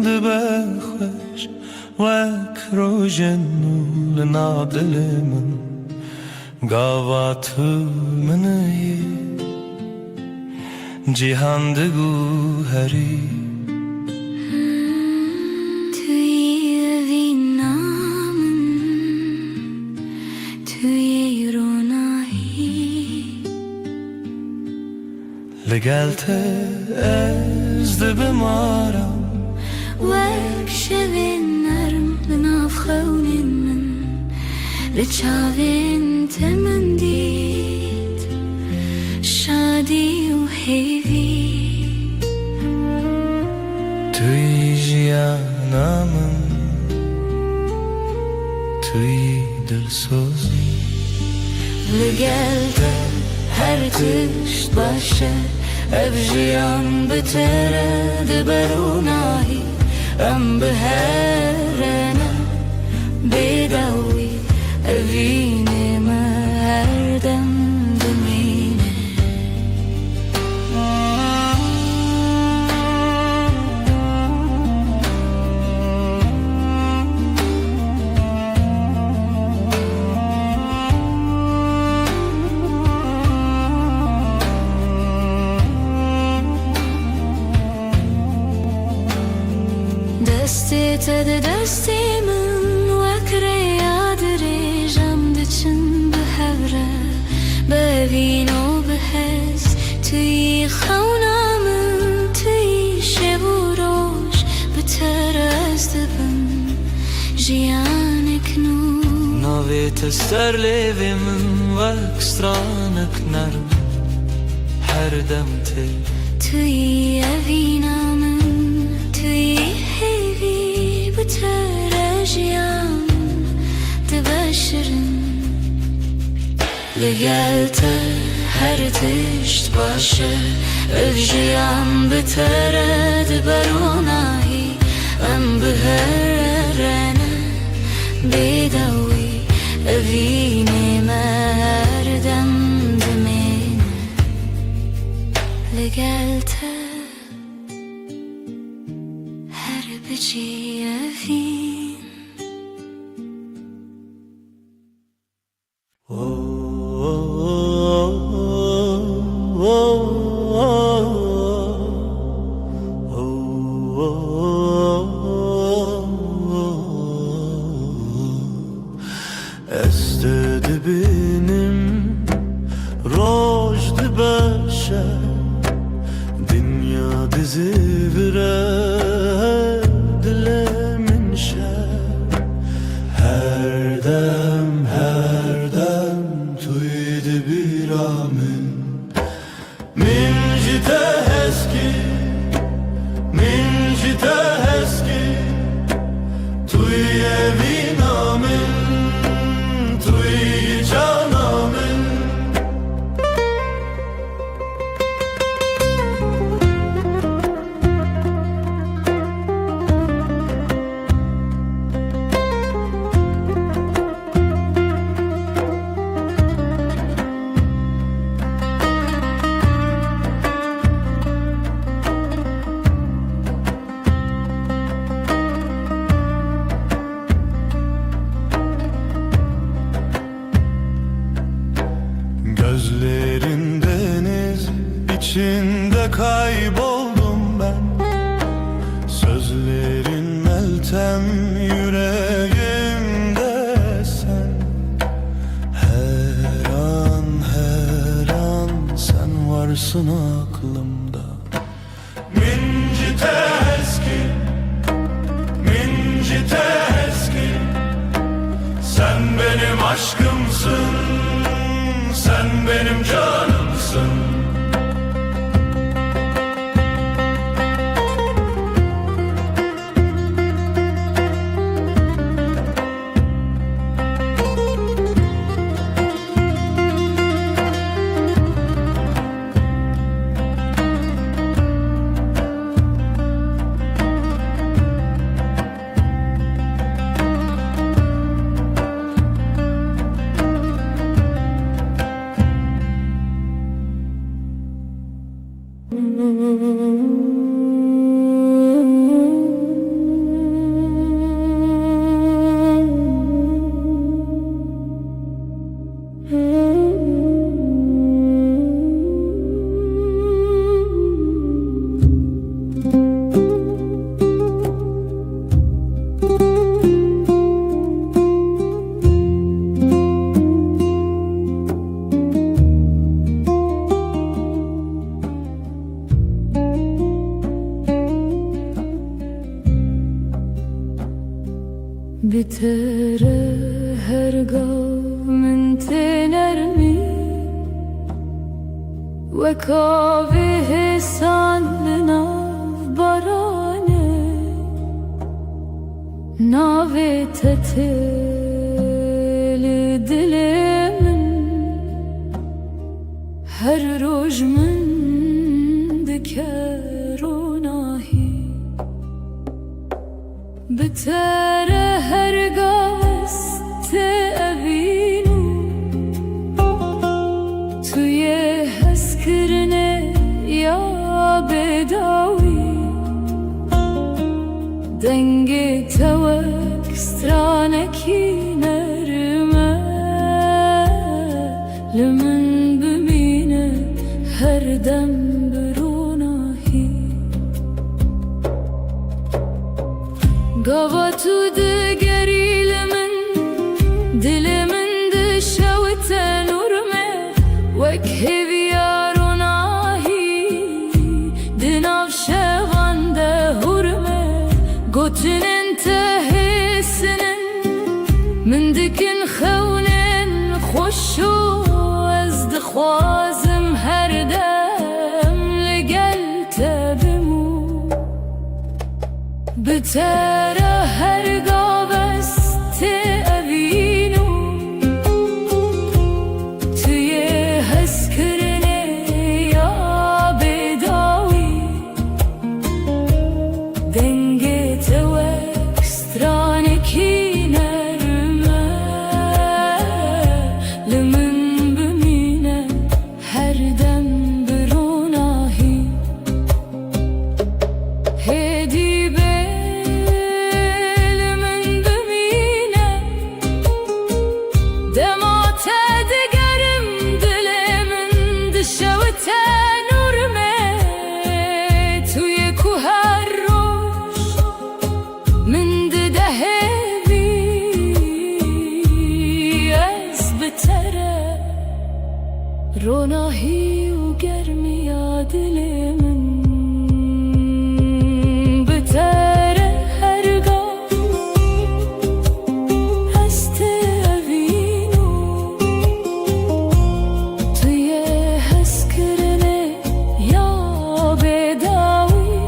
دبه خوش وک روژن لنادل من گاوا تو منی جیهان دگو هری توی evinamen توی رونایی لگل از دبه مارم وک شوین نرم لناف خونین من لچاوین تمن دید شادی و هیوی توی جیانم توی دلسوزی لگل هر تشت باشه evjiyan betere de berunahi em beherene bedawi evine me her dem demine دستی تد دستی من وکره یادری جم دچن به هوره ببین و بحس توی خونم توی شب و روش بتر از دبم جیانک نو ناوی تستر لیوی من وکسترانک نرم هر دم تی توی evینم توی هیوی بتر جیان دبشرن لگل هر تشت باشه evjiyan betere de berunahi em beherene bedawi evine me her dem demine لگل هر بجی evin استد benim roj dibeşe dünya dizi vire dilemin şer her dem tuydi bir amin min jite heski tuy evinamin tuy canamin kayboldum ben. Sözlerin meltem, yüreğimde sen. Her an sen varsın aklımda. Mincite eski, sen benim aşkımsın, sen benim canımsın. بتر هرگاه من تنرمی و کاوه سالنا برانه ناوه تتل دل من هر روز من دکروناهی بتر هرگاه است اوینو توی حس کرنه یا بداوی دنگ توک سترانکی نرمه لمن ببینه هر دم بروناهی گاوا تو دگریل من دل من دشوت نورمه وک هویاروناهی دناف شغانده هورمه گوتن انتهسنن من دکن خونن خوشو از دخوازم هر دم لگل تبمو بتر هرگاه است اوینو توی حس کرنه یا بداوی دنگ توک سترانکی نرمه لمن ببینه هر دم بروناهی هدی روناهی و گرمی دل من بتر هرگاه هست اوینو توی حس کرنه یا بداوی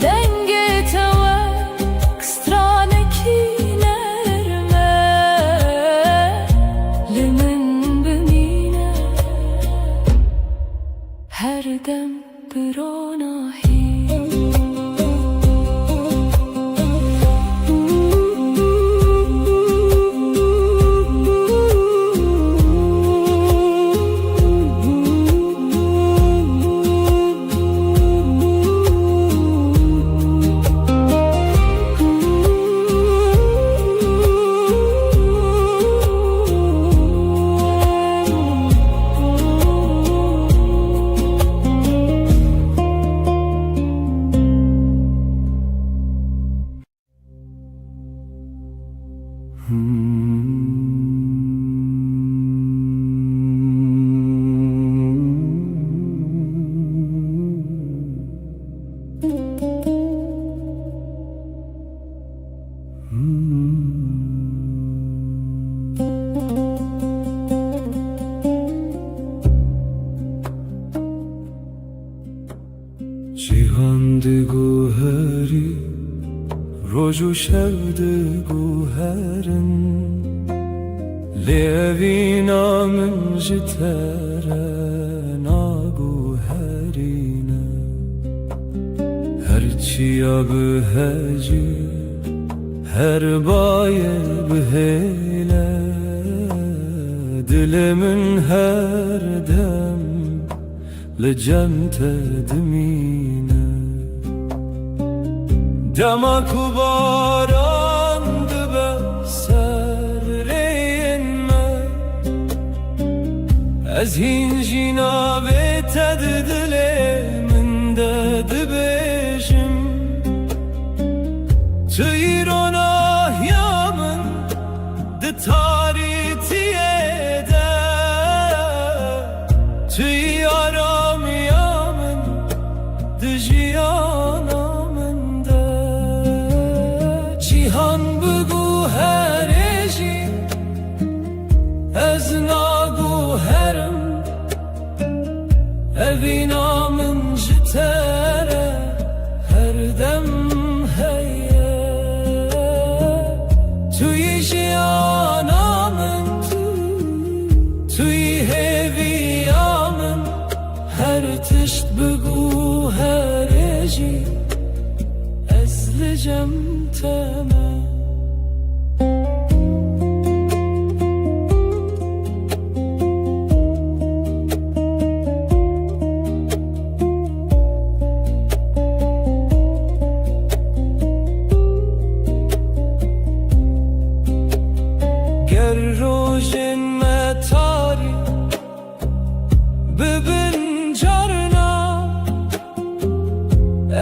دنگ توک سترانکی نرمه لمن هر دم بروناهی جیهان دی گوهری روز و شب دی گوهرن لیوی نامم جتره ناگوهرینه هرچی آب هجی her baye bheyle dilimin her dem le cemte dimine dema kubaran dibe serreyin me ez hincina ve ted dilimin de dibejim Tüyrona yamın de taritiyede Tüy aram yamın de jiyanamın de Cihan bugu hereji ez nagu herim Evinamın jitere her dem hey Tüy jiyanamın, tüy heviyamın Her tişt bıgu her eji ezlicem temel Rojin me tari bibin carna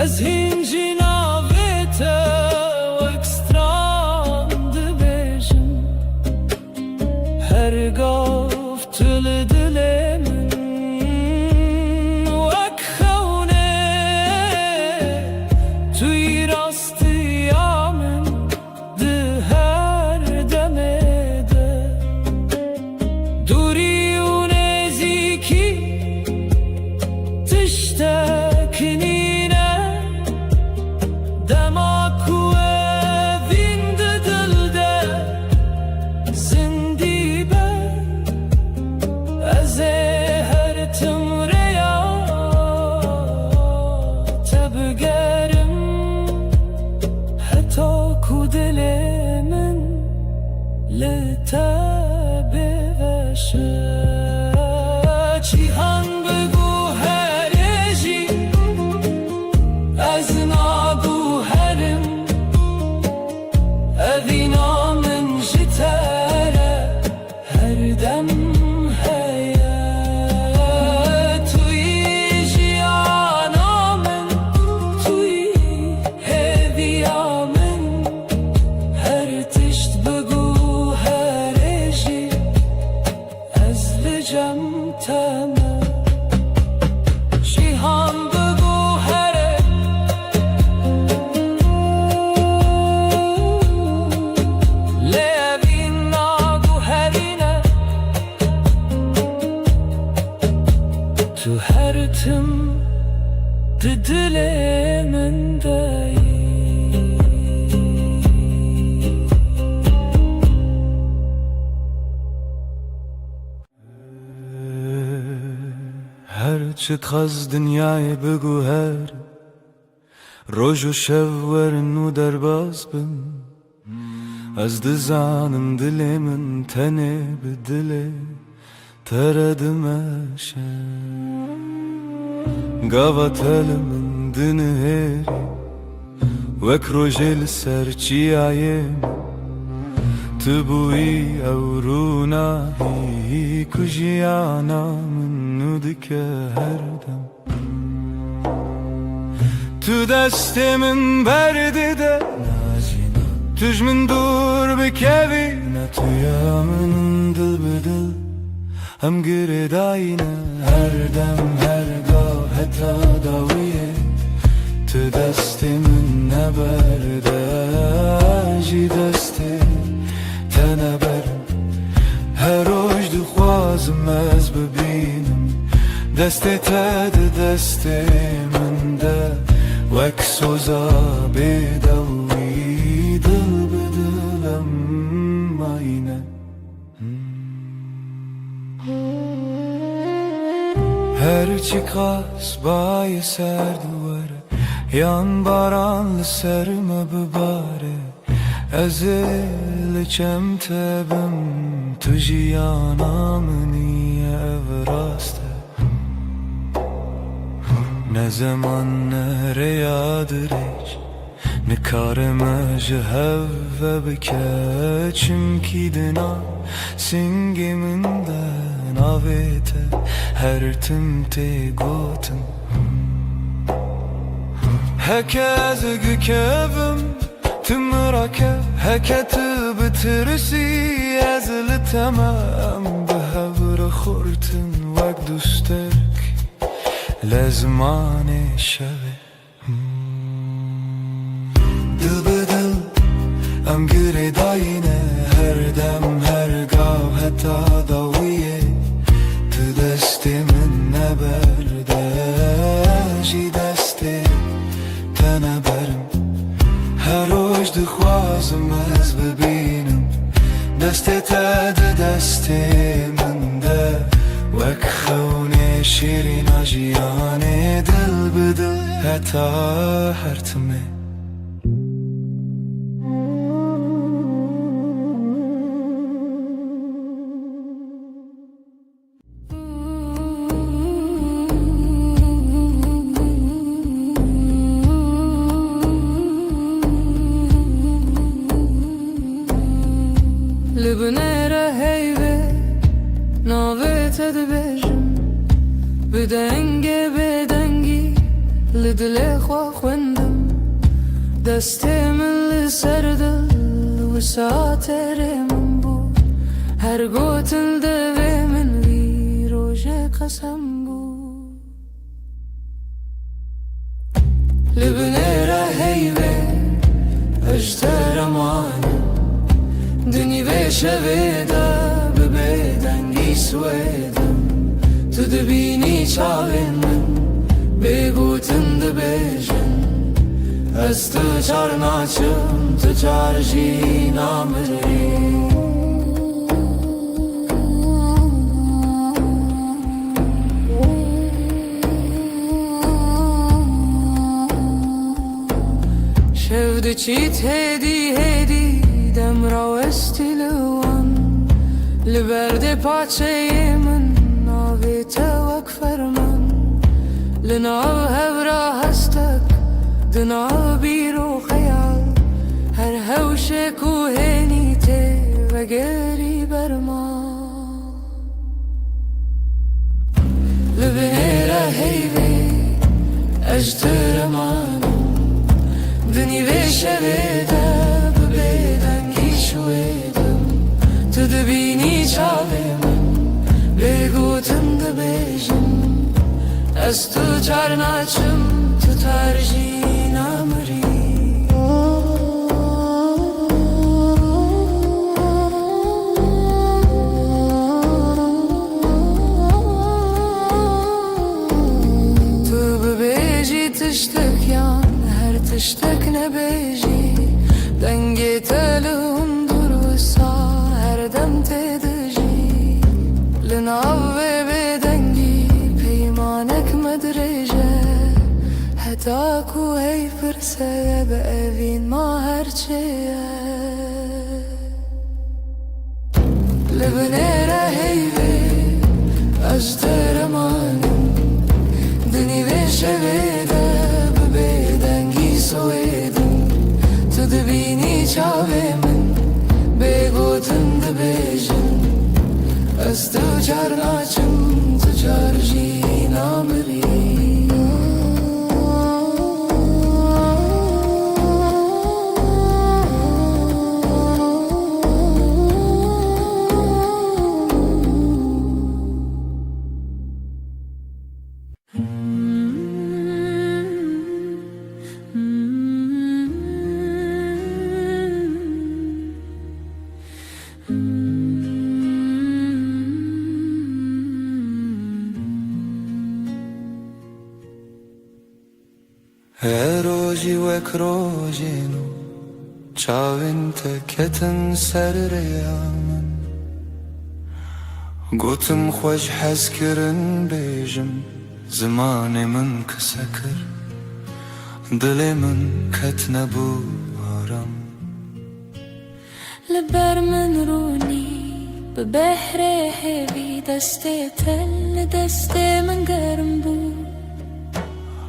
ez hincina vete ekstran dibejim her gaf tül dilemin vek khawne tüy rastiyamin de her deme Tiştekinine demak ve vindi dilde zindibe eze her tımreya tebgerim heta kudelemin le tebe veşe Cihan begu Ez nagu herim Evinamın jitere her dem heye Tüy jiyanamın Tüy heviyamın Her tişt bıgu her eji ezlicem temel Cihan Tu her tim dilimin Her çıkaz dünyayı bugü her Roju şevverin u derbaz bin Az dizanım dilimin tene bidile Teredim eşe Gavat elimin dini heri Vek rojel serçiyayem Tübui evrunahi Kujiyanamın nudike herdem Tu destimin berdi de Tüjmin dur bikevi Netüyamın dil bidil Hem girdayne her dem her gah heta daviye Tu destimin neberde Ji desti teneberim Her roj dixwazim ez bibînim Destê te di destê min de وك سوزا بدوي دل بدلم ماينه Her çıkas bayi ser duvarı Yan baranlı serme bibare Ezil çem tebim Tujiyana mniye evraste Ne zaman nere yadır hiç Ne karıma jehevve bike Çünkü dina singiminden avete Her tümte gotum Hekez gükevim tümrake Heketi bitirisi ezli temem Behevre khurtin vek dustek Lezmane şeve Dil bedil em gire dayine Her dem her gav heta daviye Tu destimin neberde Ji desti teneberim Her hoş dixwazim ez bibînim Destê te di destê min de Wek xewnê şîrîna jiyanê Dil bi dil heta her timê Libnere heyve navet edibejim Bidenge bedengi lidle xwa xwendim Destê min li ser dil wisatê min bû Her gotin devê min vî rojê qesem bû Libnere heyve ejder emanim Dünî vê şevê de bi bêdengî swêdim Tu dibînî çavên min bêgotin dibêjin Ez tu çar naçim tu çar jî namirî Şev diçît hêdî hêdî Demra westî li wan Li berdê paçeyê min Navê te wek ferman Li nav hevra hestek Di nav bîr û xeyal Her hewşê ku hênî tê vegerî berma Li binêre heyvê ejder emanim Dinî vê şevê de bi bêdengî şwêdim Tu dibînî çavê min bêgotin dibêjin Ez tu çar naçim tu tar jî namirî Tu bibêjî tiştek yan her tiştek nebêjî Dengê te li hundur wisa her dem tê dijî Li nav vê bêdengî peymanek me dirêje Heta ku hey pirseye bi evîn ma her çêye Li binêre heyvê ejder emanim Dinî vê şevê de bi bêdengî swêdim Tu dibînî çavê min bêgotin dibêjin Ez tu çar naçim tu çar jî namirî روجی وک روجینو چاوین تکتن سر ریامن گوتم خوش حس کرن بیجم زمان من کسکر دل من کت نبو آرام لبر من رونی به بحر هوی دست تل دست من گرم بود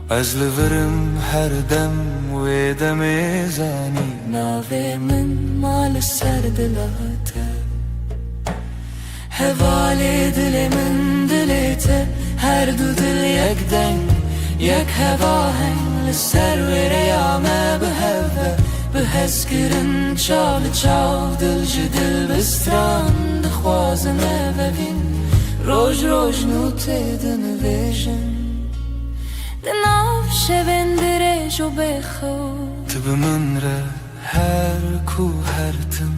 از لورم هر دم و دم زانی ناوه من مال سر دلاته هوال دل من دلته هر دو دل یک دنگ یک هوا هنگ لسر و ریامه به هوا به حس کرن چال چال دل جدل بستران دخوازنه و بین روش روش نوته دنویشن دناف شبن درش و بخو تب من را هر کو هر تم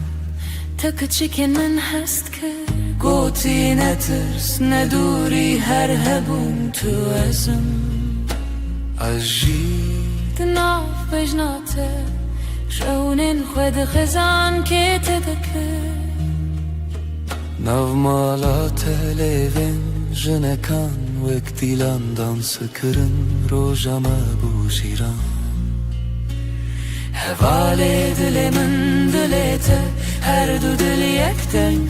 تک چکن من هست که گوتی نترس ندوری هر هبون تو ازم عجی دناف بجناته شونن خود خزان که تدکه نو مالا تلیوین جنکان وک دیلان دانس کرن روژما بوشیران هوال دل من دلته هر دو دل یک دنگ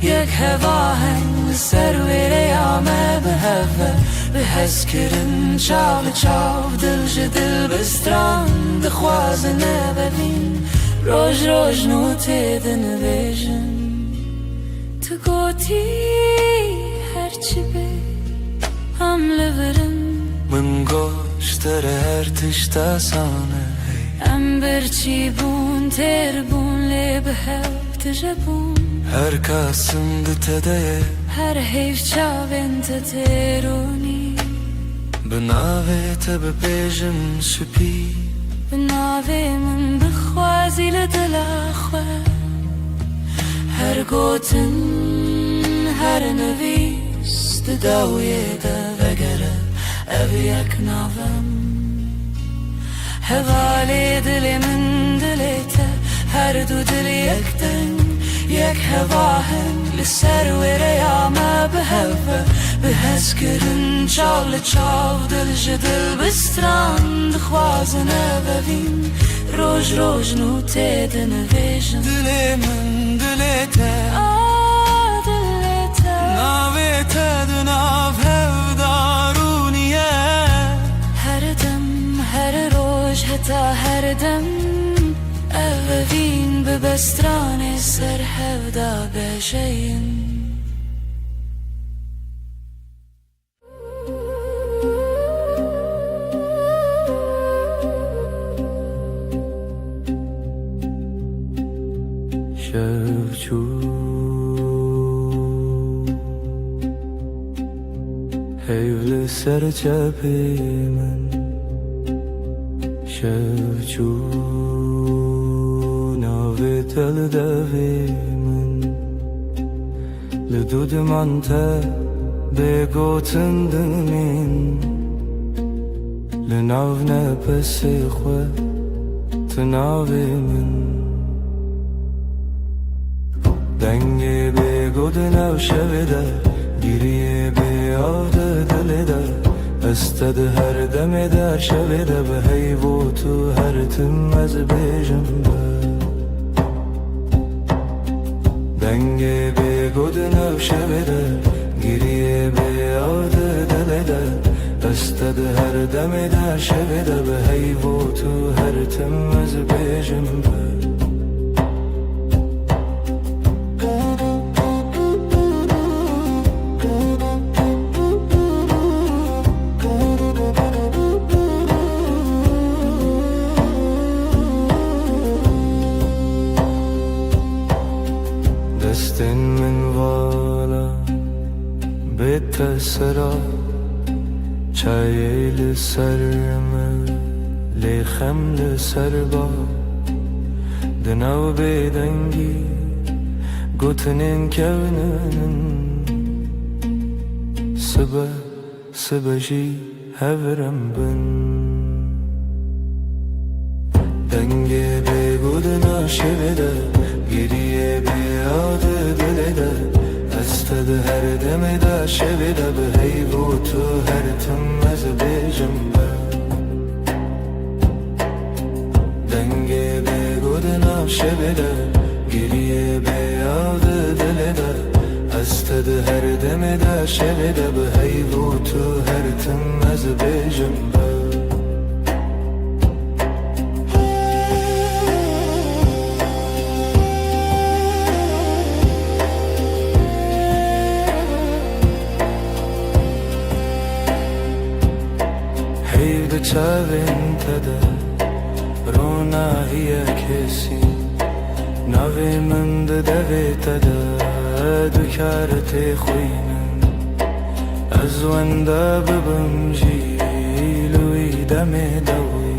یک هوا هنگ سر و ریامه به هوا به حس کرن چال چال دل جدل بستران دخوازنه ببین روش روش نوته دنویشن تو گوتی هرچی به هم لورم من گوشتر هر تشتا سانه ام برچی بون تر بون لی به هف تجبون هر کاسم دتده هر حیف چاوین تترونی بناوه تب بیجم سپی بناوه من بخوازی لدل خواه هر گوتن هر نویس داویه دا وگره او یک ناوم هوال دل من دلته هر دو دل یک دنگ یک هوا هنگ لسر و ریامه به هوا به حس کرن چال چال دل جدل بستران دخوازنه ببین روش روش نوته دنویشن دل من دلته دلته ناوه تدناو هفدارونیه هر دم هر روش حتا هر دم اوین به بستران سر هفدا بشین شفچو هیول سر چپی من شفچو ناوی تل دوی من لدود من تا بگوتن دمین لناو نپسی خواه تناوی من دنگی بگو دنو شویده گیریه بیاده دلیده استد هر دم در شویده به حیبو تو هر تم از بیجم دنگی بگو دنو شویده گیریه بیاده دلیده استد هر دم در شویده به حیبو تو هر تم از بیجم دستن من والا بتسرا چای لسرم لیخم لسر با دنو بدنگی گوتنین کونن سبا جی هورم بن دنگ بگودنا شبده گریه بیاده دلده استد هر دم دا شبده به هیبو تو هر تم از بیجنبه دنگ بگودنا شبده گریه بیاده دلده استد هر دم دا شبده به هیبو تو هر تم از بیجنبه چاوین تده رونا هی کسی نوی من دوی تده دکارت خوینم از ونده ببم جیلوی دم دوی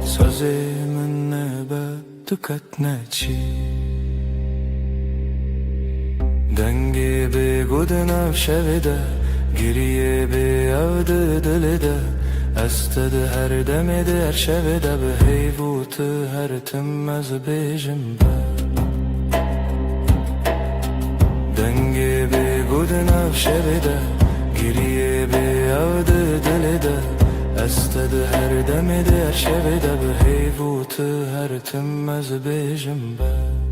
سازی من نبا دکت نچی دنگی بگودنم شویده گریه بیاده دلده استد هر دم در شب ده به هیبوت هر تم از بیجنبه دنگ بگود نف شب ده گریه بیاد دل ده استد هر دم در شب ده به هیبوت هر تم از بیجنبه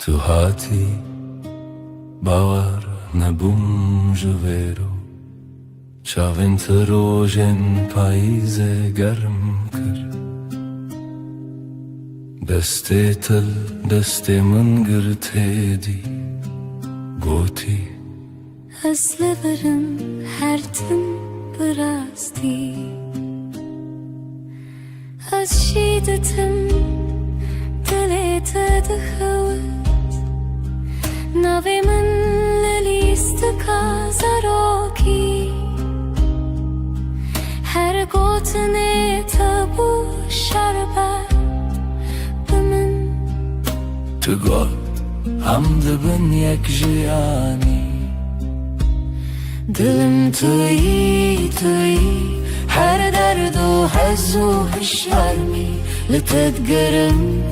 تو هاتی باور نبوم جویرو چاوینت روژن پاییز گرم کر دستی تل دستی من گرته دی گوتی از لبرم هر تن براستی از شیدتم دلیت دخوت نوی من للیست کازاروکی هر گوتنه تبو شربت بمن تو گل هم دبن یک جیانی دلم تویی هر درد و حز و شرمی لتدگرم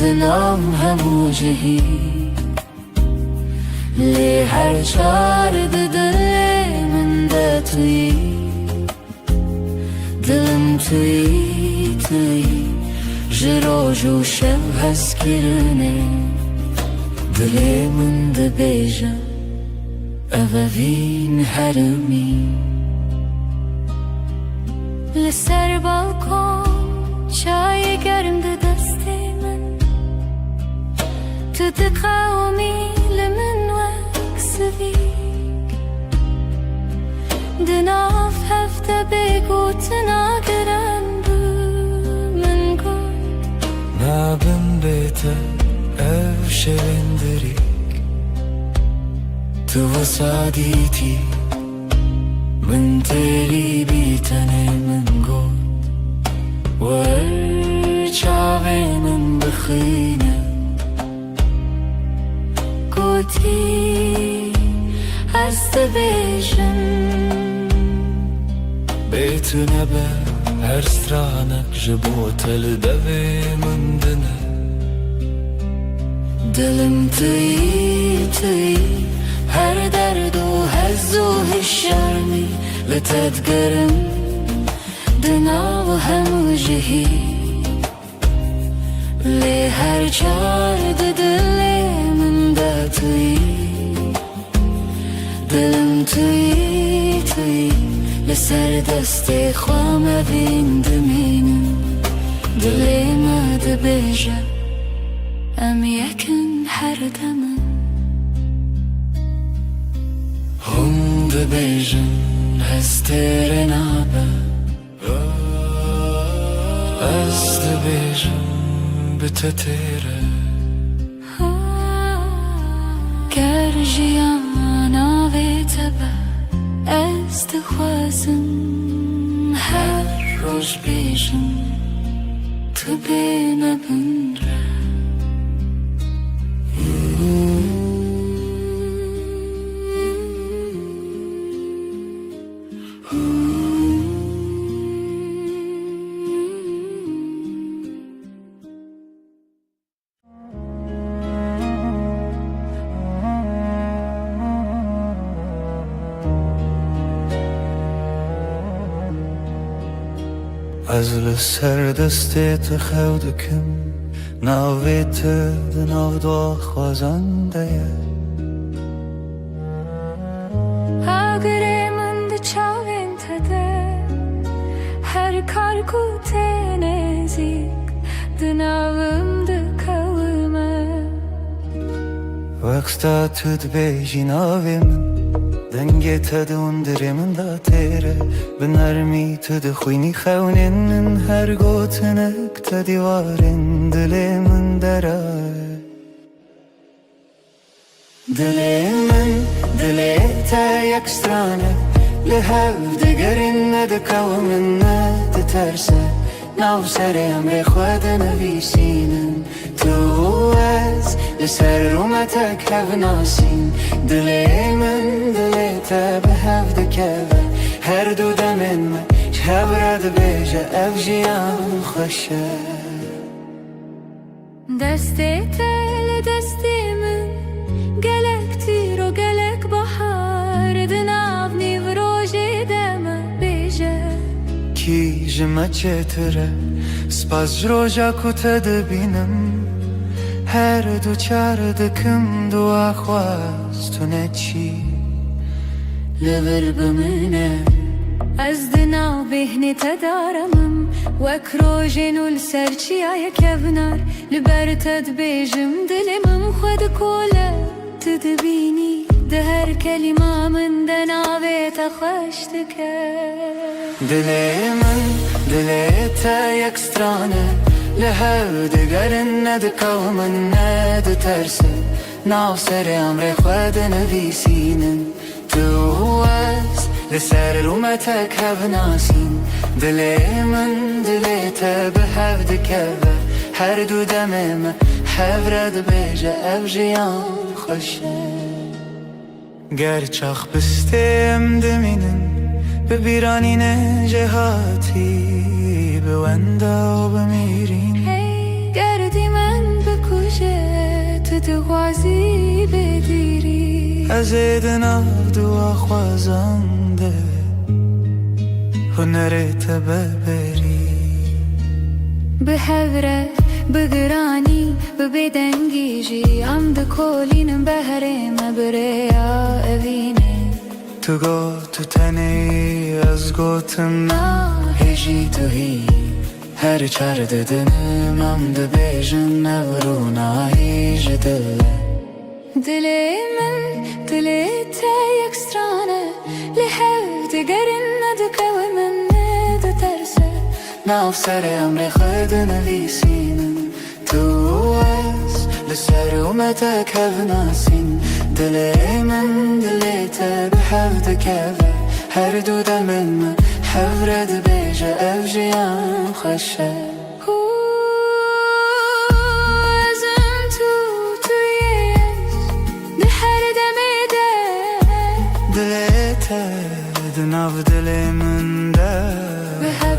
دنام همو جهی لی هر چار دل من ده توی دلم توی جرو جو شب هست کرنه دل من ده بیجا اوین هرمی لسر بالکن چای گرم ده دست من تو ده قومی لمن دناف هفته بگو تناگرن بو من گو نابن بیته او شوندری تو وسادیتی من تری بیتنه من گو ورچاوی من بخینه گوتی هست بیشم بیتونه به هر سترانک جبو تل دوی من دنه دلم توی هر درد و حز و شرمی لتدگرم دنا و همو جهی لی هر چار دل من ده توی دلم توی لسر دست خوام بین دمینم دلی ما ده بیجا ام یکن هر دمم هم ده بیجن هستر نابه از ده بیجن بتتره گر جیانا وید تبع از دخوازم هر روز بیجم تو بینه بنره از لسر دستت خودکم ناویت دناو دو خوازنده اگر من ده چاوین تده هر کار کو تنزیک دناوم ده کلمه وقتا تد بیجی ناوی من دنگی تد اندری من دا تیره بنرمی تد خوینی خونین من هر گوتنک تدیوارین دلی من درای دلی من دلی تا یک سترانه لحو دگرین ندکاو من ندترسه ناو سر امر خود نویسینم تو از لسر رومتک هف ناسین دلی من دلی تا به هف دکوه هر دو دمین من شب رد بیجه اف جیان خوشه دستی تل دستی من گلک تیر و گلک بحر دناو نیو روژی دمه بیجه کی جمع چتره سپاس جروجا کتا دبینم هر دو چار دکم دو آخواز تو نچی لور بمنه از دناو بهنی تدارمم وک روژین و لسرچی آیا کبنار لبر تد بیجم دلمم خود کوله تدبینی ده هر کلمه من دناوی تخوش دکه دلی من دلی تا یک سترانه لحو دگرن ندکاو من ندترسه ناو سر امر خود نویسینم تو از لسر رومتک هف ناسین دلی من دلی تا به هف دکوه هر دو دمم هف رد بیجه اف جیان خوشه گر چاخ بستیم دمینم ببیرانین جهاتی بوندا و بمیرین هی گردی من بکوشه تو دغوازی بدیری از دناو دو خوازنده هنرت ببری به هوره بگرانی ببدنگی جی ام دکولینم بهرم بریا اوینه تو گو تو تنی از گوتم هیجی تو هی هر چار ددنم ام دبیجن نورو هیج دله دلی من دلی تا یک سترانه لحو دگرن ندکوه من ندترسه ناو سر امر خود نویسینم تو از لسر اومتک هف ناسین دلی من دلی تا به هف دکوه هر دو دمن من هف رد بیجه اف جیان خوشه ازم تویش ده هر دمیده دلی تا دناو دلی من ده به هف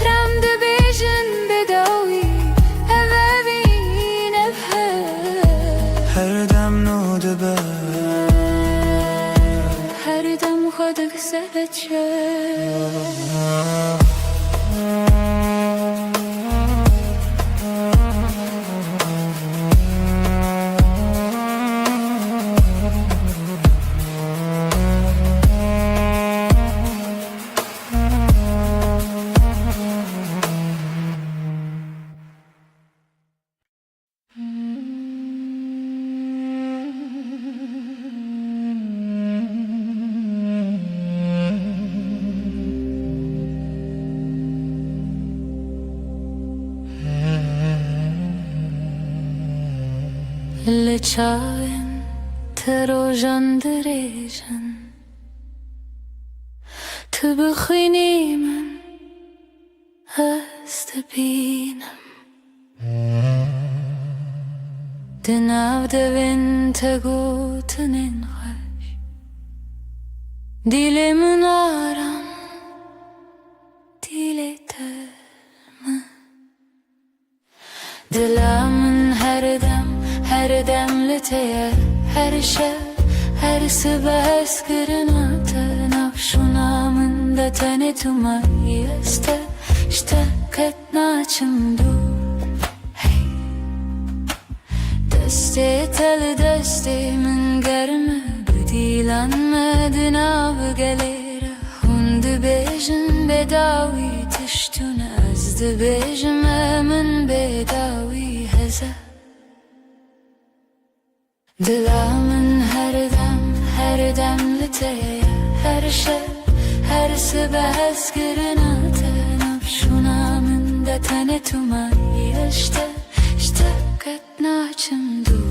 رم ده بیجن بداوی اوابین هر دم نو دبه هر دم خودک سبت شد لچاوم تروژان دریجن تبخيني من استبينم دناو devin tegutinin hoş Dilimin aram diletermi Dilamın her demli teyer her şey her sibes kırınatı nafşunamın da tanıtıma yeste işte ketnaçım dur Deste tel deste min germe Bedilanmedin av gelere Hundu bejin bedavi tiştun Azdı bejime min bedavi heze Dilamın her demli teye Her şey her sibes girinate Nafşuna min de tanetuma işte ketnaçım dur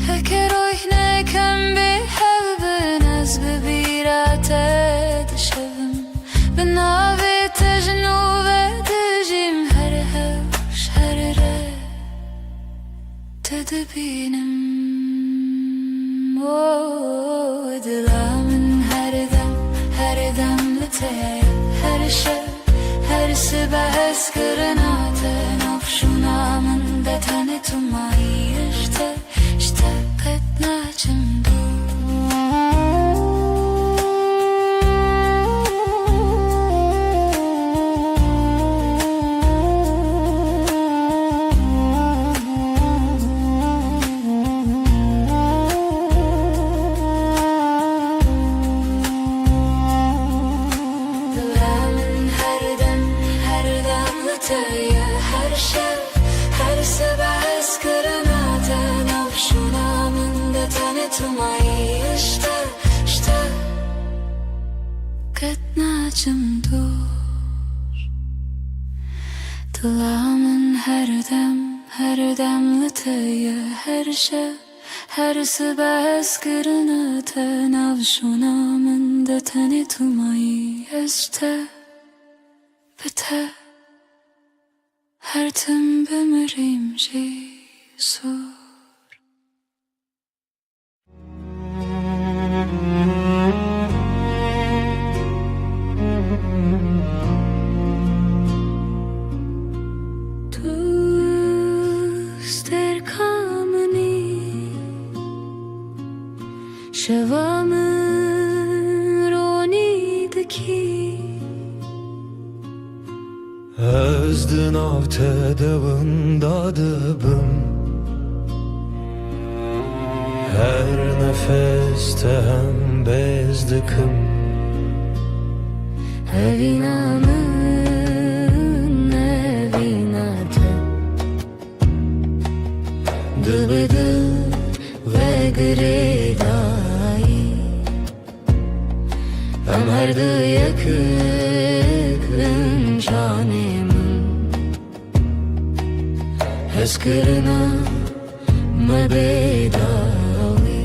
Heker oyne kem bi hevbin Ez bibirate dişevim Binavi tejnu ve dijim Her hevş her re Tedbinim Dilamın her demli teye Her şey her sibes kırınatı Nafşunamın da tanıtıma işte ketnaçım dur Her şey, her sibes kırınatı Nafşunamın da tanıtıma işte ketnaçım dur Dilamın her demli teye Her şey, her sibes kırınatı Nafşunamın da tanıtıma işte biter Her tim bemirim Jesus Tuster kameni Şevamın ronideki Özdün av tedavında dıbım Her nefeste hem bezdikim Evinamın evinatı Dıbıdı ve gredayı Ömerdi yakın canımın Heskırına mebedavi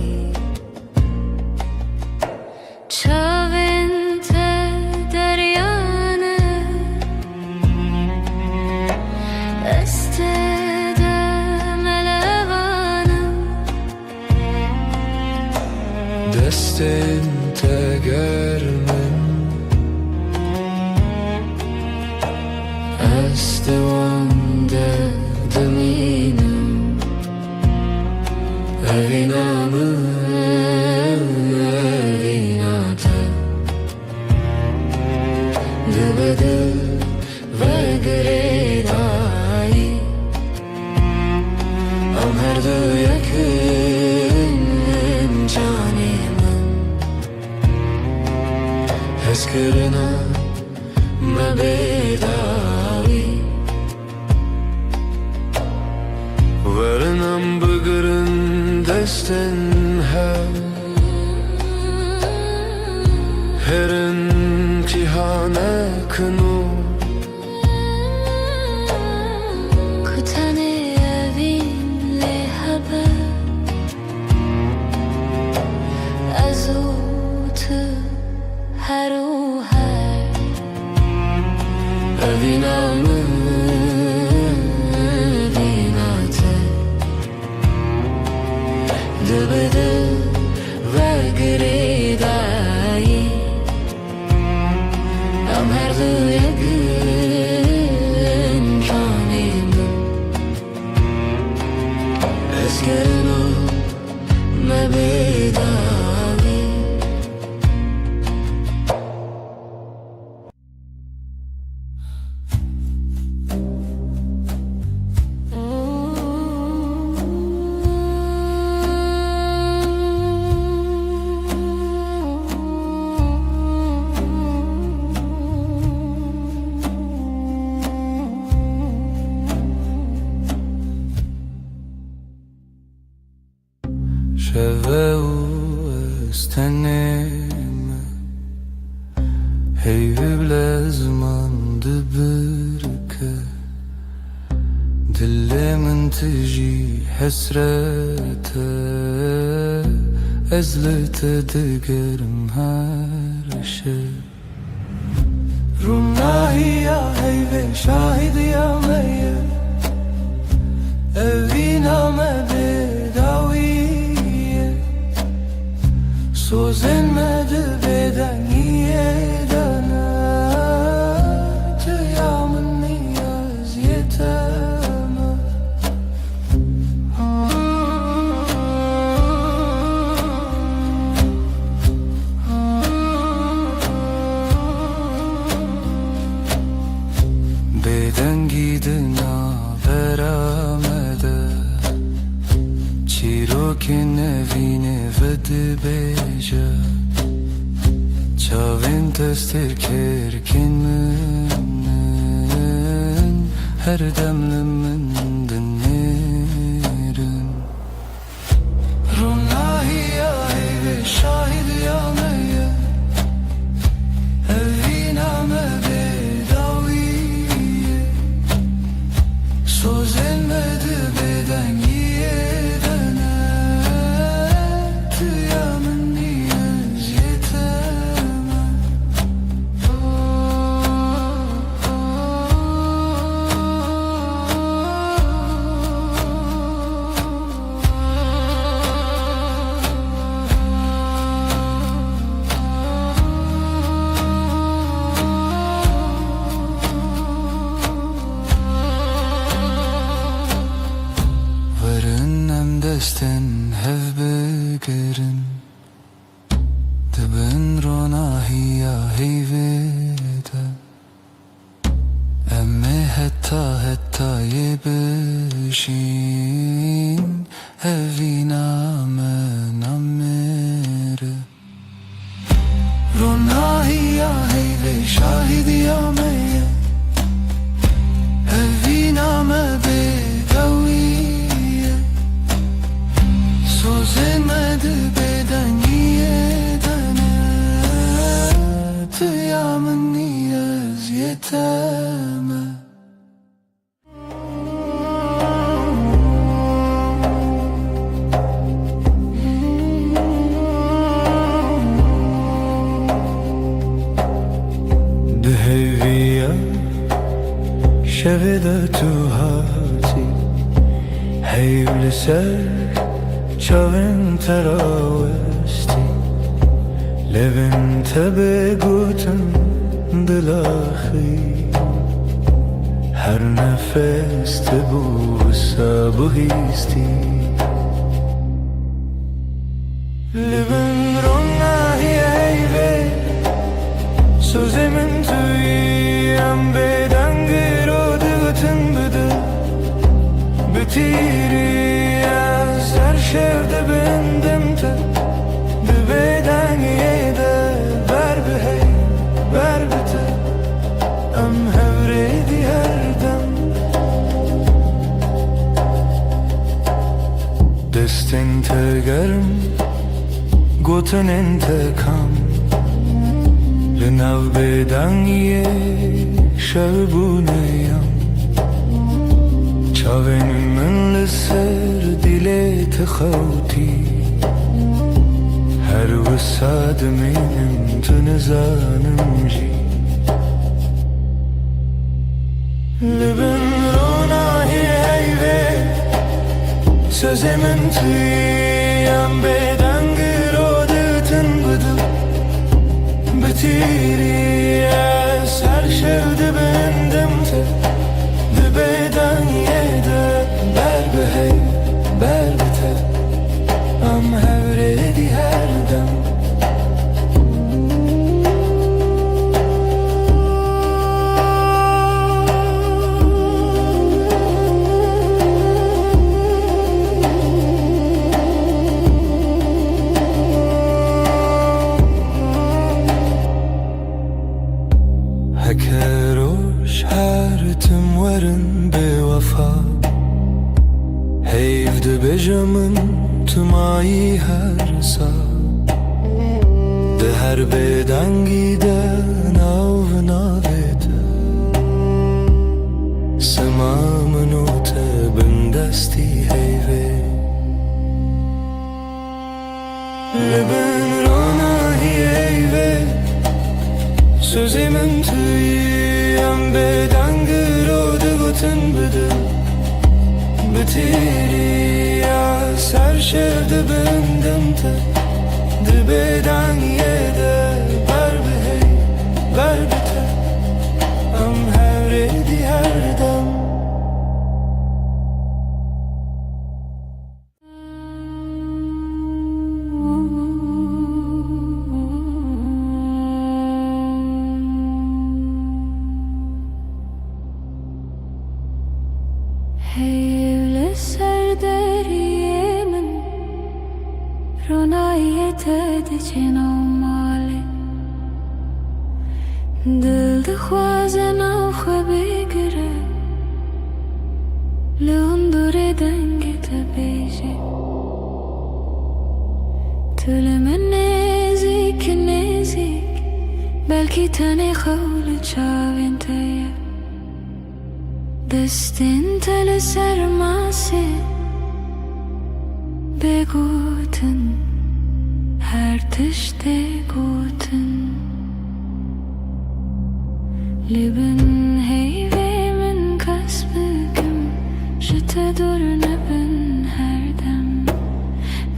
Çavente deryane Estede melevanım Destin tegermen Estevande deminim Evinamın evinatı Dıbıdı ve gredayı Ömerdi yakın canımın Heskırına mebedavi Varınam bıgırın destin Herin cihane kınu Kutane evin le haber Azu دبده و گریدایی ام هر یگن جانیم اسکنو مبیدایی شبه و استنیم هی بلازمان دبرکه دل من تجي حسرته ازلت دقرم هرشه رمناهي يا هيبة شاهد يا مية evina me bedawiye Sozen me de bedeniye dana Tıyamın niyaz yeteme Beden gidina veramede Çiroki nevine vedi beja Çavin tester kerkin mümin Her demlimin dinlerin Runahi ya heyve şahid ya meyye Evina me bedawiye Sozen me de beden yedene Tıyamın niyaz yeteme Varın desten hev begerin Dibin ronahiya heyvede Emme hetta yebişin Evina men amere Ronahiya heyve şahid ya meyye Evina me bedawiye Sözemedi beden yedene Tıyamın niyaz yeteme Deheviya şevede tuhati Heyvli ser Çavin teravesti Levin tebe guten dilahi Her nefeste bu sabuhisti Levin ronahi eyve Sözemin tüyem beden giro dıgıtın bıdı Bütiri Her şevde bendimte Dibeden yede Ver bir hey, ver bite Em hevredi herdem Destin tegerim Goten intekam Lenav beden ye Şevbuneyam Çavenim من لسر دلت خوتي هر وساد منم تنزانم جي لبن روناهي هيبه Sözümün tüyen beden gırodetın bıdı Bitiriye ser şevdi bendim te Dibeden yede ber behey ber bite Am hevredi her dem هکروش هر تم ورن به وفا هیفد بجمن تمایی هر سا ده هر بدنگی ده ناو ناویده سمامنو ته بندستی هیوه لبن راناهی هیوه Sözümün tüyen beden gırodu gutun bıdı Bitiri ya ser şevdi bendim te Dibeden yede ber behey ber bite Am hevredi her dem Heyvle serderiyemin Ronayet edicin mali Dil de khwazen av bigre Leon dure dengit beji Tülümün nezik nezik Belki tane khawlı çavin teye Destin tele sermasi Beguten her tişte guten Leben heyvemin kasbıgım Jete dur nebin her dem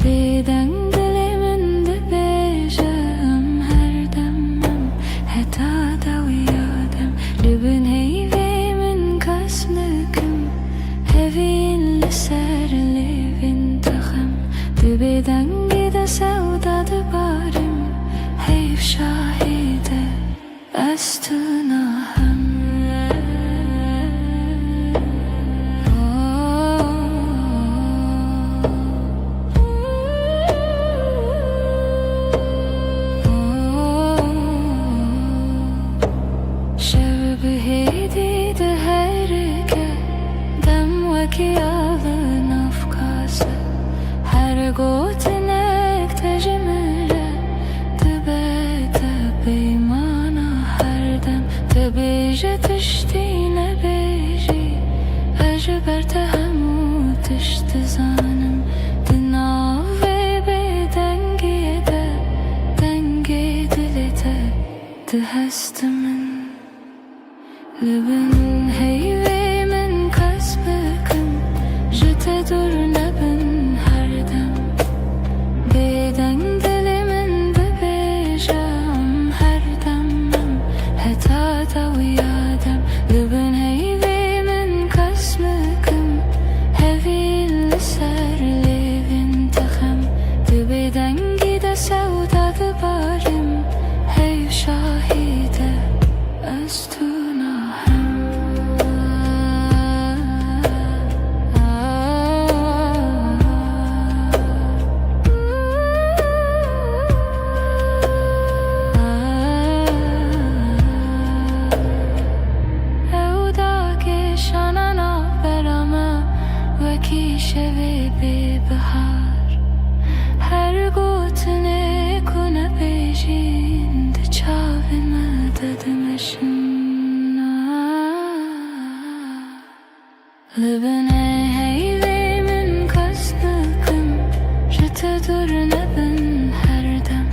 Beden dilemin de bejam her demem Heta da uyadem Leben heyvemin kasbıgım Hevin liser levin takham Dibeden gide sevda barim Heyf şahide Estunaham Şevbihidi de herke Dem vekiyalın afkası Her gotinek tecmile Tibete beymana her dem Tebije tiştine beji Ejber tehemu tişti zanım Dinav ve bedengiye de Dengi dilete Dihestimin Leben heyvemin kasbıkım Jete dur nebin her dem Beden dilimin de bejam her demem Heta da uyadem Leben heyvemin kasbıkım Hevin liser levin takham Dibeden gide sevda barim Heyv şahide Estunaham Evda ke şanana berama Veki şevi be bahar Her gotine kune bejin De çavime dedemeşin Libene heyvemin kasbıkım Jete dur nebin her dem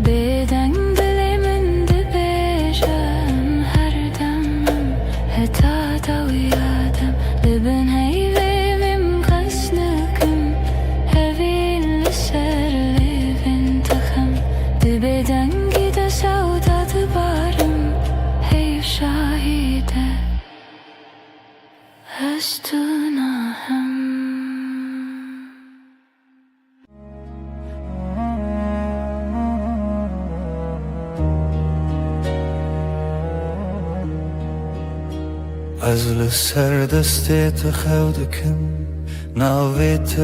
Beden dilimin de bejam her demem Heta da uyadem Libene heyvemin kasbıkım از لسر دستت خودکم ناویت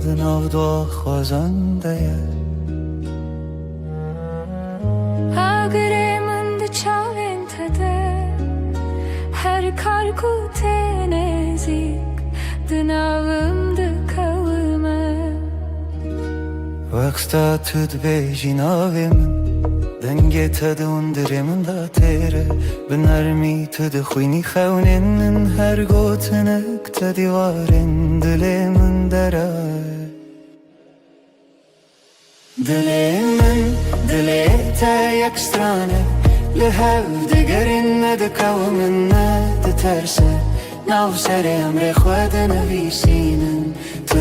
دناو دو خوازنده اگره من ده چاوین تده هر کار کو تنزیک دناوم ده کومه وقتا تد بیجی ناویم دنگه تدون درمون دا تیره بنرمی تد خوینی خونین هر گوتنک تدیوارن دل من دره دل من دل تا یک سترانه لحو دگرین ندکو من ندترسه ناو سر امر خود نویسینن تو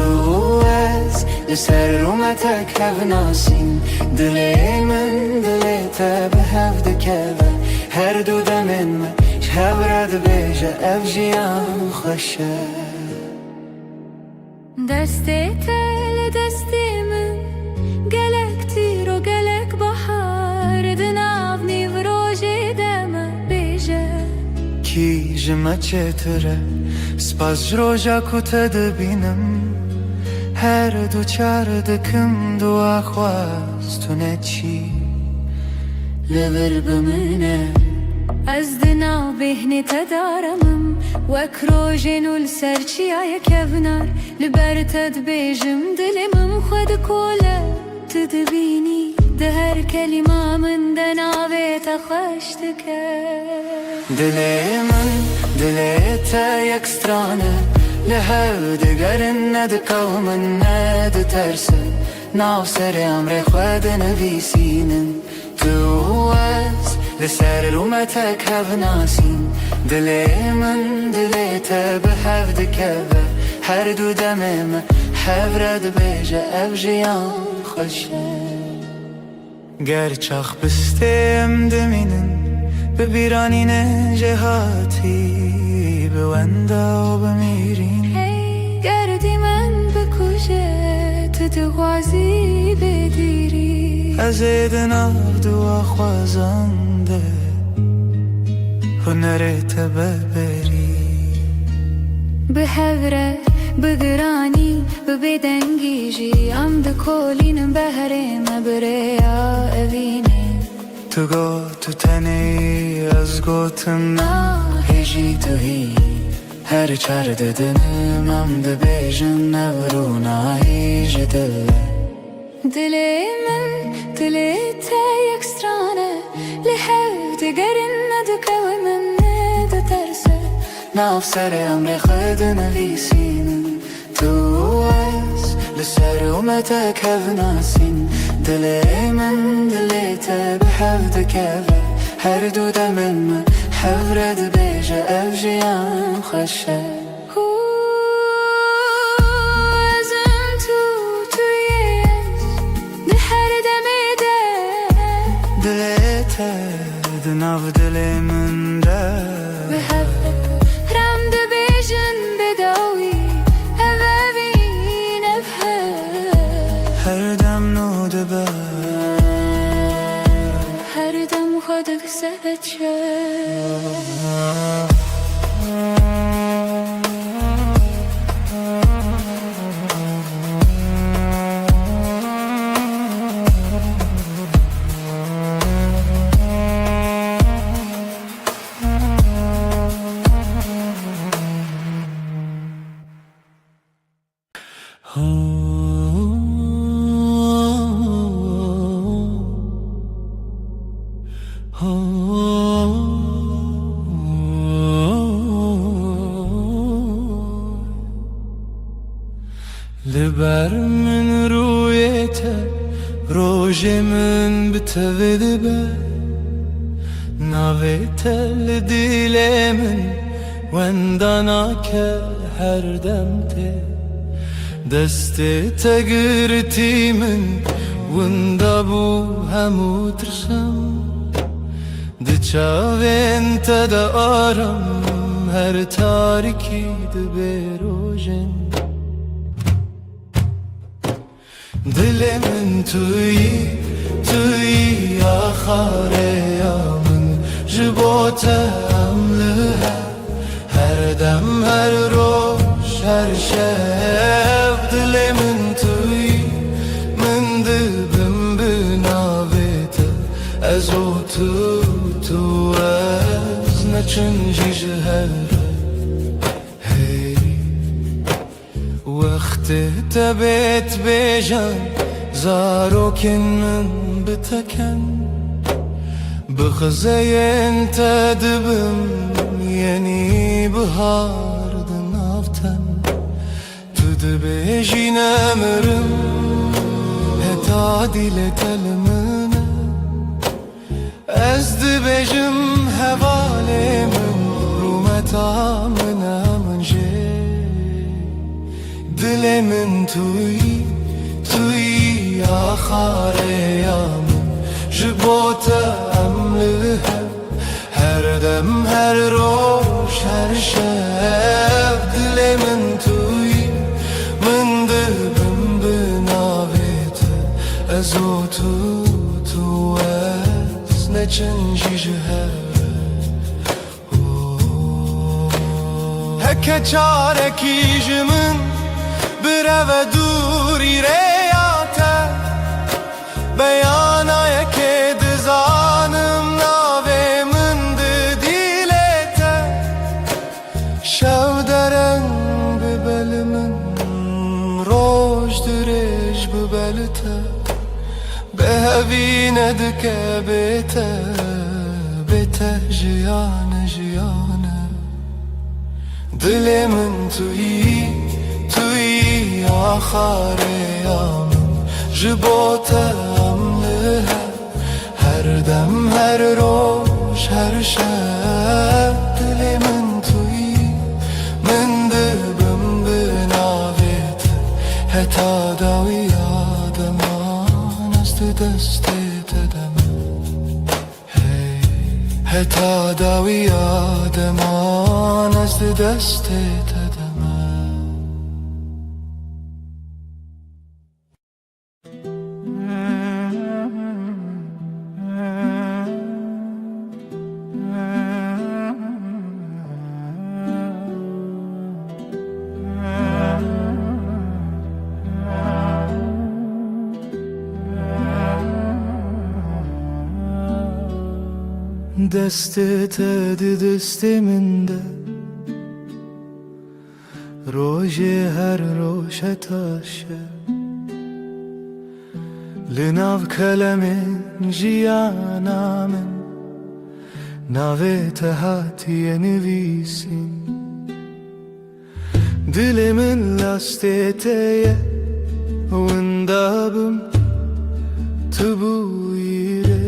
از لسر رومتک هف ناسین دل من دل تا به هف دکوه هر دو دمن من شهب رد بیجه اف جیان خوشه دسته تل دسته من گلک تیر و گلک بحر دناو نیو روژه دم بیجه کی جمع چطوره سپاس جروجا کتا دبینم هر دو چار دکم دو اخواستونه چی لبر بمنه از دناو بهنه تدارمم وک روژن و لسرچی آیا کبنار لبر تد بیجم دلمم خود کوله تدبینی ده هر کلمه من دناوی تخشتکه دل من دل تا یک سترانه لحو دگرن ندکو من ندترسه ناو سر امر خود نویسینن تو از لسر رومتک هف ناسین دل من دل تا به هف دکوه هر دو دمم هف رد بیجه اف جیان خوشه گر چاخ بستیم دمینن ببیرانین جهاتی به وندا و بمیرین گردی من بکشه تو دغازی بدیری از دناو دو خوازنده هنرت ببری به هوره بگرانی بدنگیجی ام دکولینم بهرم بریا اوینه تو گو تو تنی از گوتم هجی تو هی هر چار ددنم ام ده بیجن نورونایی جدل دل من دل تا یک سترانه لحو دگرن ندکو من ندترسه ناف سر امر خود نویسینن تو از لسر اومتک هف ناسین دل من دل تا به هف دکوه هر دو دمن من هف رد بیجه اف جیان خوشه ازم تویش ده هر دمه ده دل تا دناو دل من ده به هف رم ده بیجن بداوی اوین هر دم نو دبه هر دم خودک سهچه لبر من رویته روژ من بتوید به ناویته لدیل من وندانا که هر دم ته دست تگرتی من وندا بو همو ترسم ده چاوین تا ده آرم هر تاریکی ده بیروژن دل من توی آخاره یا من جبوت عملها هر هر شب دل من توی من دبم بناویت از او تو از نچنجی جهر هی وقت تبت بیجان زاروکن من بتکن بخزين تدبم يني بهار دنافتن تدبيجي نمرم هتا ديلة المنى أزدبيجم هوالي من رومتا من جي دلي من توي آخاري يا من جبوتا her dem her roş her şev dile min tuy min dibim binavete ez o tu ez neçenci jiher heke çareki jimin bir eve duri reyate beyana yeke dizanım شودرن ببل من روش درش ببلته بهوینه دکه بیته جیانه دل من توی آخر یامن جبوته امله هر دم هر روش هر شب دل من هتا داوی آدمان از دست ددم هتا داوی آدمان از دست ددم دستت دست من ده روژ هر روش تاشه لناو کلم جیانا من ناویت هاتی نویسین دل من لاستیتیه وندابم تبویره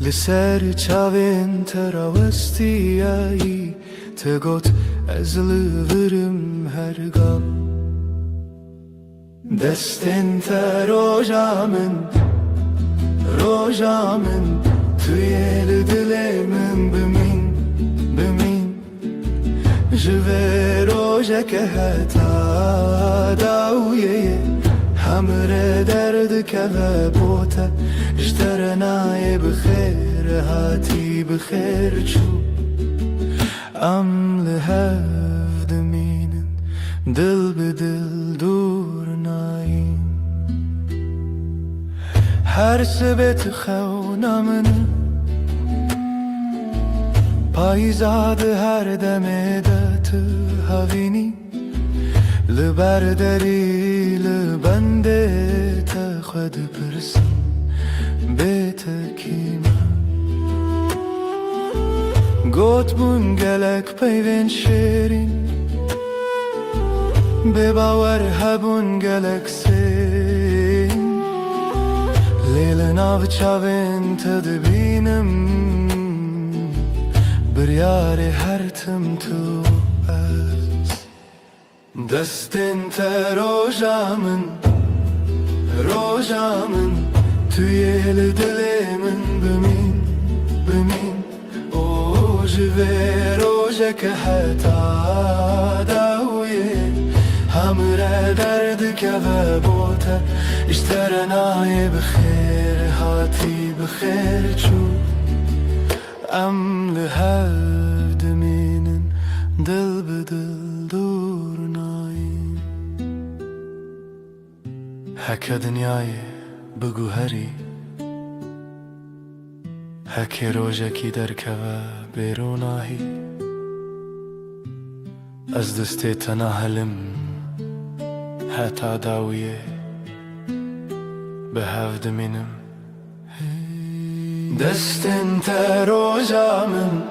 لسر چاوین تراوستیایی تگوت از لورم هرگاه دستن تا روژامن توی دل من بمین جوه روژه که هتا داویه همره درد که بوته اشترنای بخیر هاتی بخیر چو ام لحف دمینن دل به دل دور نایم هر سبت خونامن پایزاد هر دمه دت هاوینی لبرداری لبنده تا خود پرسم بیت کیما گوت بون گلک پیوین شیرین بباور هبون گلک سین لیل ناو چاوین تدبینم بریار هر تم تو از دستن تا روژامن توی دل من بمین او جوه روژه که حتا داویه همره درد که بوته اشترنای بخیر هاتی بخیر چو ام لحف دمینن دل بدل دور نایم هک دنیای بگو هری هک روژکی درکوه بیروناهی از دستی تناهلم حتا داویه به هفت منم دستن تا روژامن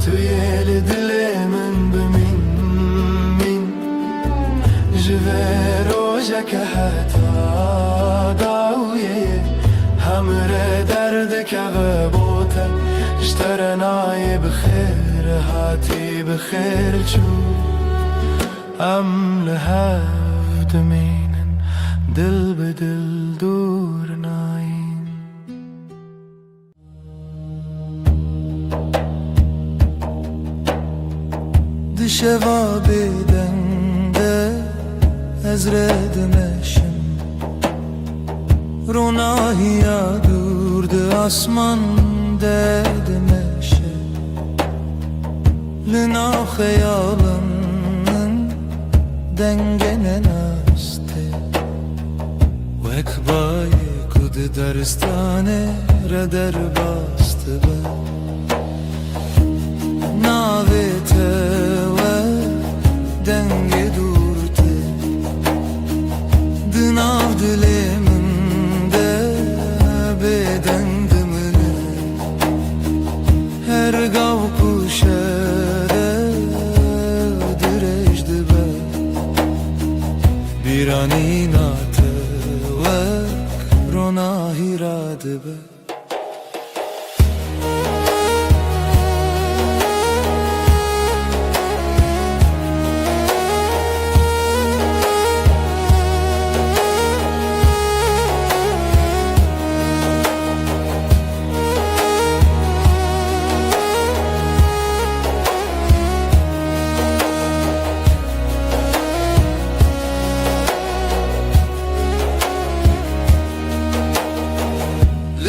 توی دل من بمین جوه روژک حتا داویه همره درد که و بوته اشترنای بخیر هاتی بخیر چو ام لحفت مینن دل به دل دور ناین دشوا بدنده از ردمشم روناهی دورد آسمان دردمشه لنا خیالم دنگن نسته و اکبای کد درستانه را در باسته به ناویته و دنگ دورته دناو دلیم هرگاه پوشده درشده به بیرانی ناته و روناهی راده به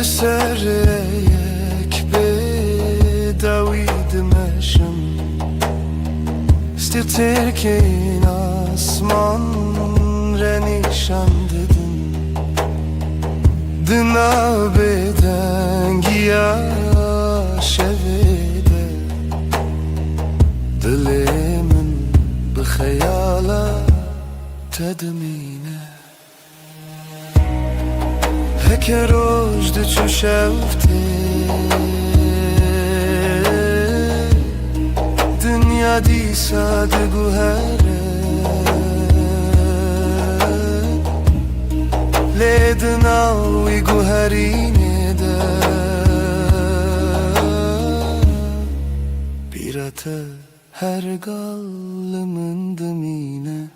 لسر یک بدوید مشم استیتر که این آسمان را نشان دادن دنا بدنگی شویده دل من بخیالت تدمینه هک روژد چو شفته دنیا دیسا دگوهره لیدناوی گوهرینه ده بیرته هر گال من دمینه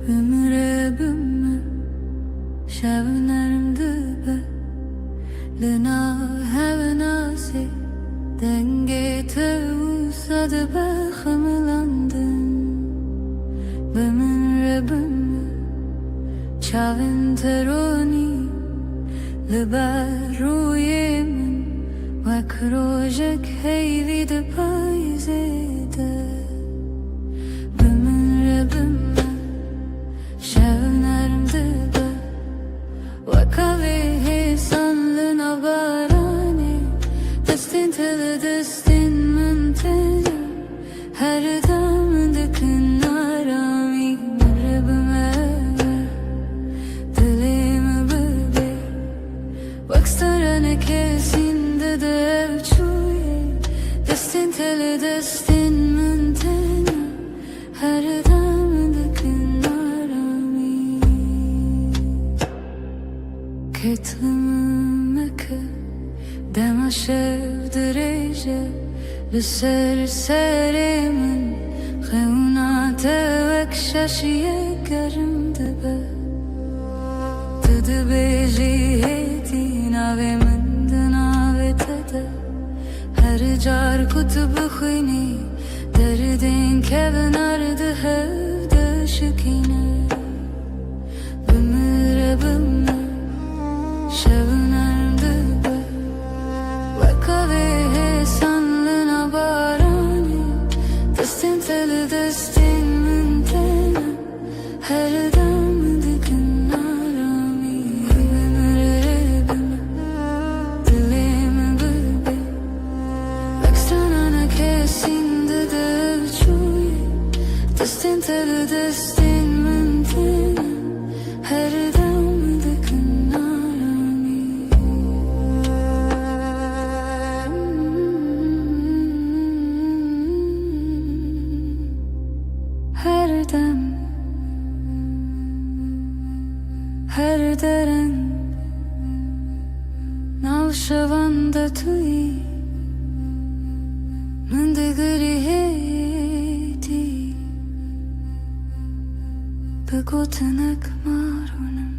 Ömre bümme şevnerim dübe Lina hevenasi denge tevsadı bekhamlandın Ömre bümme çavin teroni Liber min Vek rojek heyvi de payzede Ömre bümme شونرم دبه و کاوه سنلن آبارانی دستین تل دستین من تل هر دم دکن آرامی مربمه دلیم ببی وکسترانه کسین دده دل دستین من تنه هر دم دکن آرامی کتمک دم شب درجه لسر سر من خونات وکششیه گرم دبه تد بیجی هیتی ناوی من دناوی تده هر جار کتب خوینی دردین که بنارد هفته شکینه بمره بمره شب نرده به وکاوی حسانلنا بارانی دستین تل دستین من تنه هر دم دکن آرامی بمره بمره دلیم ببی وکسانانا کسین دل چوی دستین تل دستین من تنه هر دم دکن آرامی هر دم هر درن نالشوانده توی من دگری هیتی بگوتنک مارونم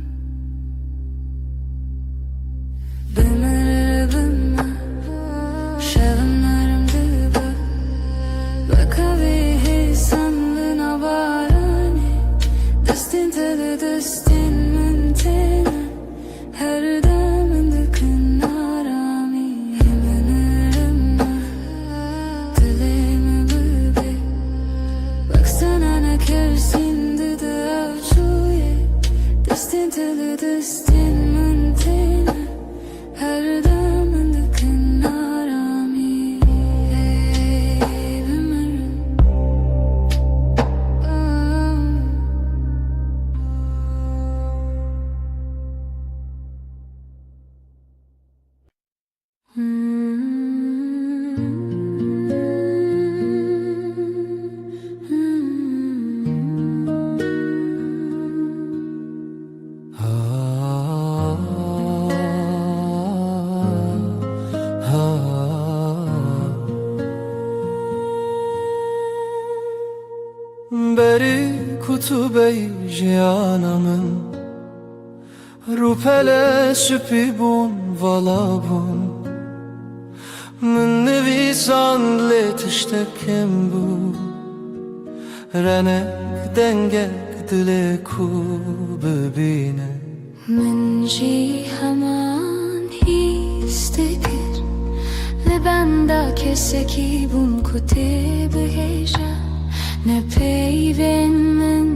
بمره بمه شبم نرم دبه وکاوی حسانلنا بارانی دستین تل دستین من تنه هر دم دکن آرامی بمره دلیم ببی وکسانانا کرسین دده avcuye دستین تل دستین من تنه هر دم دکن آرامی بمره بری کتوبه جیانمın روپله شپی بون والا بون من نویسان لیتشتکم بو رنک دنگک دل کو ببینه من جی همان هیستکر لبنده کسکی بون کتب هیجا نه پیوین من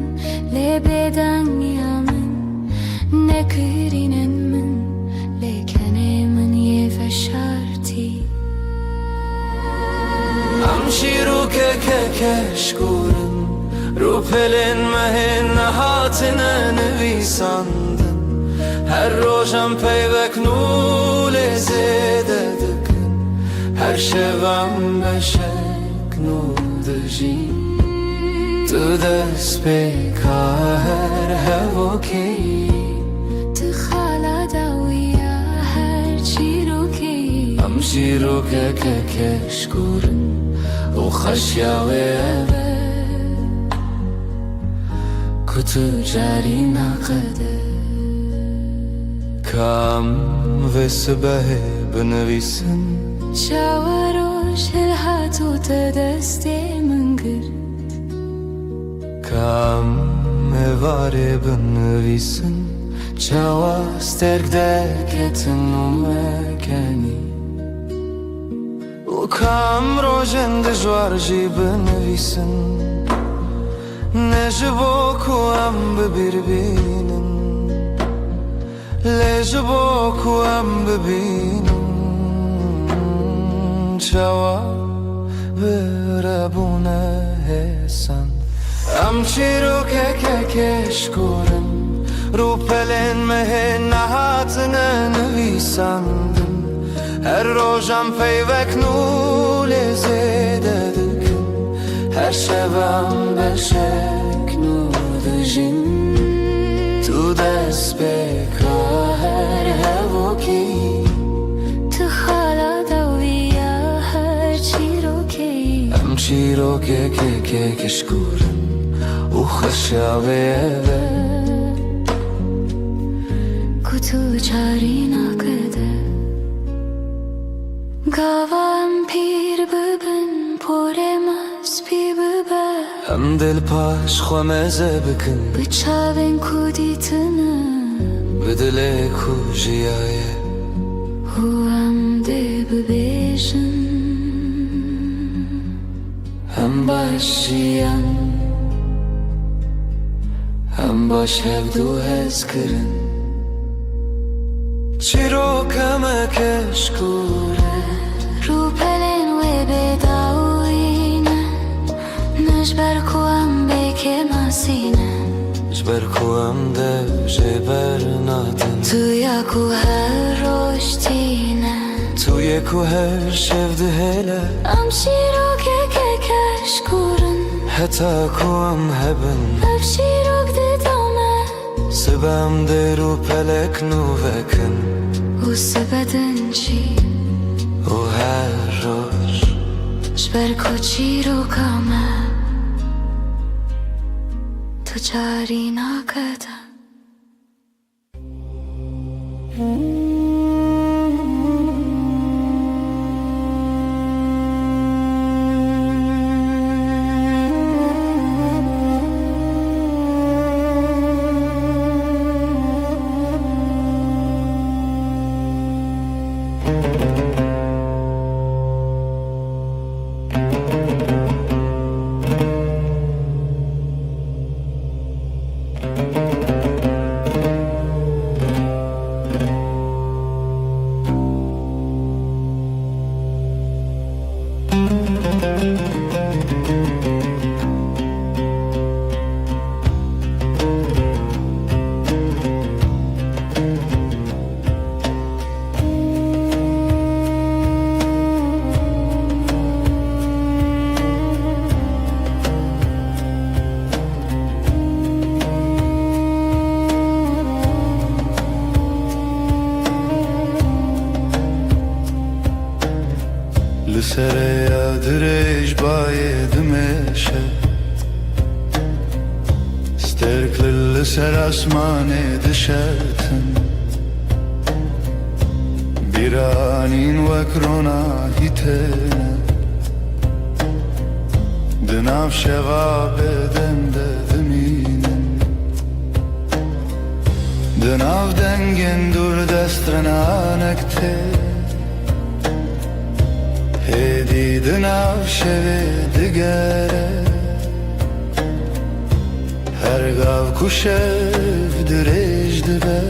لبدن یامن نه کرینن من لیکنه من یه فشارتی امشی رو که کشکورن رو پلن مهن هاتنه نویساندن هر روشم پیوک نول زیده دکن هر شبم بشک نول دجی تو دست پیکا هر هوکی تخالا داویا هر چی رو کی امشی رو که کشکورن و خشیاوه کتو جاری نقده کام و سبه بنویسن شاوروش الهاتو تدستی من گرد کام واره بنویسن چاوا سترک درکتن و مکنی و کام روژن دجوار جی بنویسن نجبو کو ام ببیر بینن لجبو کو ام ببینن چاوا بربونه هسن امشی رو که کشکورن رو پلن مهن نهاتنه نویسندن هر روژم پیوک نول زیده خشک نودجین تو دست بکار هوکی تو خالا دویا هر چی رو کی ام چی رو که کشکورن و خشاوه کتو چاری نکده گاوام پیر ببن پرم از پی ببر ام دل پاش خومزه بکن بچاون کودیتنه بدل کوجیایه هو هم ده ببیشن هم باشیم هم باش هفدو هز کرن چی رو کمه کشکوره رو پلن و بداوینه نجبر کوام بکه ماسینه جبر کوام ده جبر ناتن تویا کو هر روشتینه توی کو هر شفده هله ام شیرو که کشکورن حتی کوام هبن اف شیروک ده دامه سبام ده رو پلک نووکن و سبدن چی و هر روش جبر کو چی رو کامه تو چاری نکده لسر یادرش باید میشه استرکل لسر اسمان دشتن بیرانین وکرونا هیتنه دناف شغاب دنده دمینن دناف دنگن دور دسترنانکته هدی دناف شوه دگره هر گاو کشف درش دبه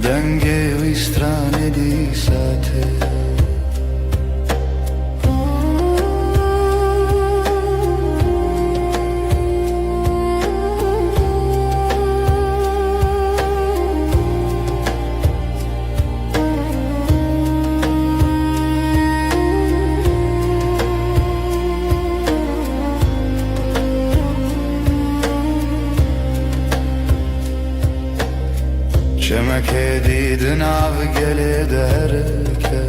دنگه ویسترانه دی ساته چمکه دیدن آب گله درکه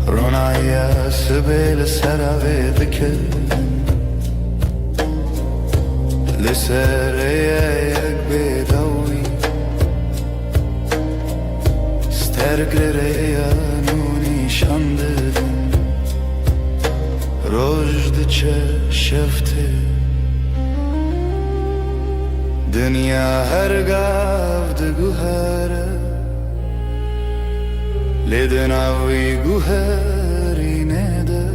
رونایی سبیل سراوی دکه لسر یک بیداوی سترگلره نونی شانددن رجد چه شفته دنیا هر گاو ده گوهره لیدن آوی گوهری نده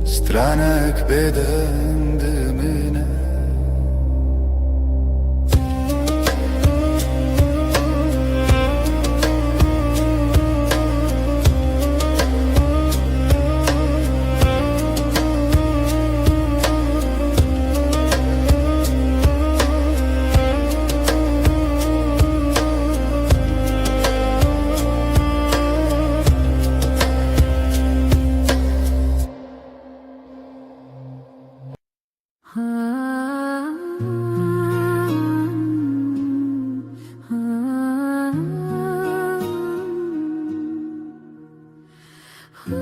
سترانک بدن دمینه من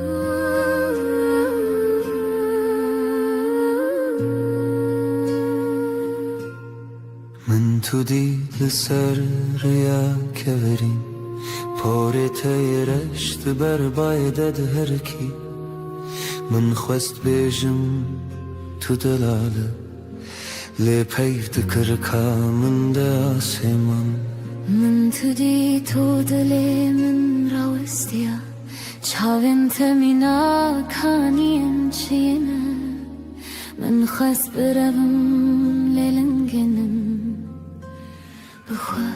تو دیل سر ریا کورین پارت رشت بر بایدد هر کی من خواست بیجم تو دلاله لی پیفت کرکا من ده آسمان من تدي تودلي من راوستيا چاوين تمينا كاني انشينا من خس بربم للنجنم بخوا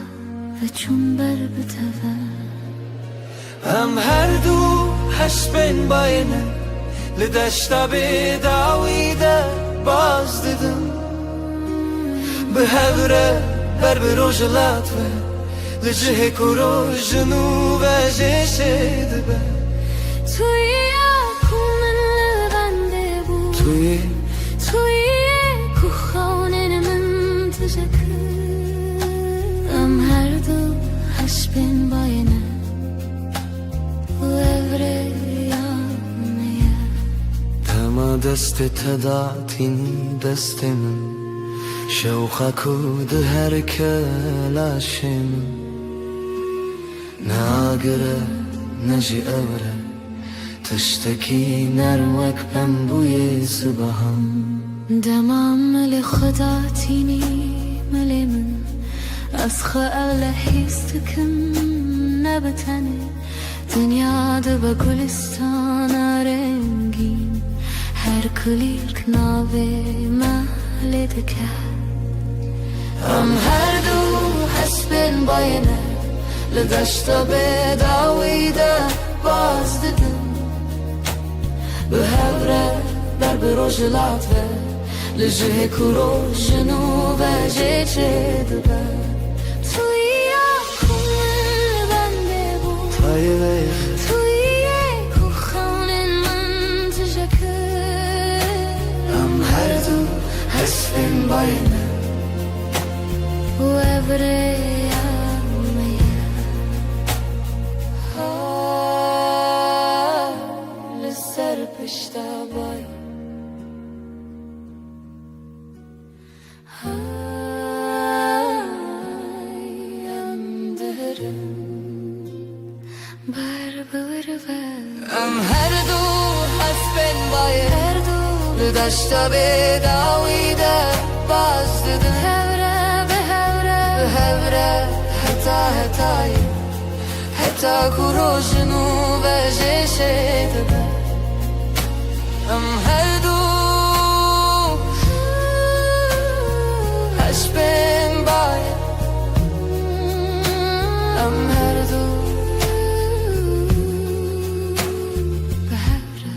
وچون بر بتوا هم هر دو هش بین باینه لدشتا به داویده باز دیدم به هوره بر بروجلات و لجه کرو جنوب جشه دبه توی من لبنده بود توی خانه من تجکر ام هر دو هش بین باینه و evre yanmaya تما دست تداتینی دست من شوخا کود هر کلاشم ناگره نجی اوره تشتکی نرمک بم بوی صبحم دمام مل خدا تینی مل من از خیال حیستکم نبتنه دنیا ده با گلستان رنگین هر کلیک ناوه محل دکر هم هر دو حسبین باینه لدشتا به داویده باز دیدم به هوره بر بروجلات و لجه کرو جنوب جیچه دبه توی من بنده بود توی خانه من تجکر هم هر دو حسبین باینه و evre yanmaya لسر پشتا بای ام هر دو حسبین بایر هر دو لدشتا به داویده باز دیدن هوره حتا کرو جنوب جیشه دبه ام هر دو هش بین بایر ام هر دو به هوره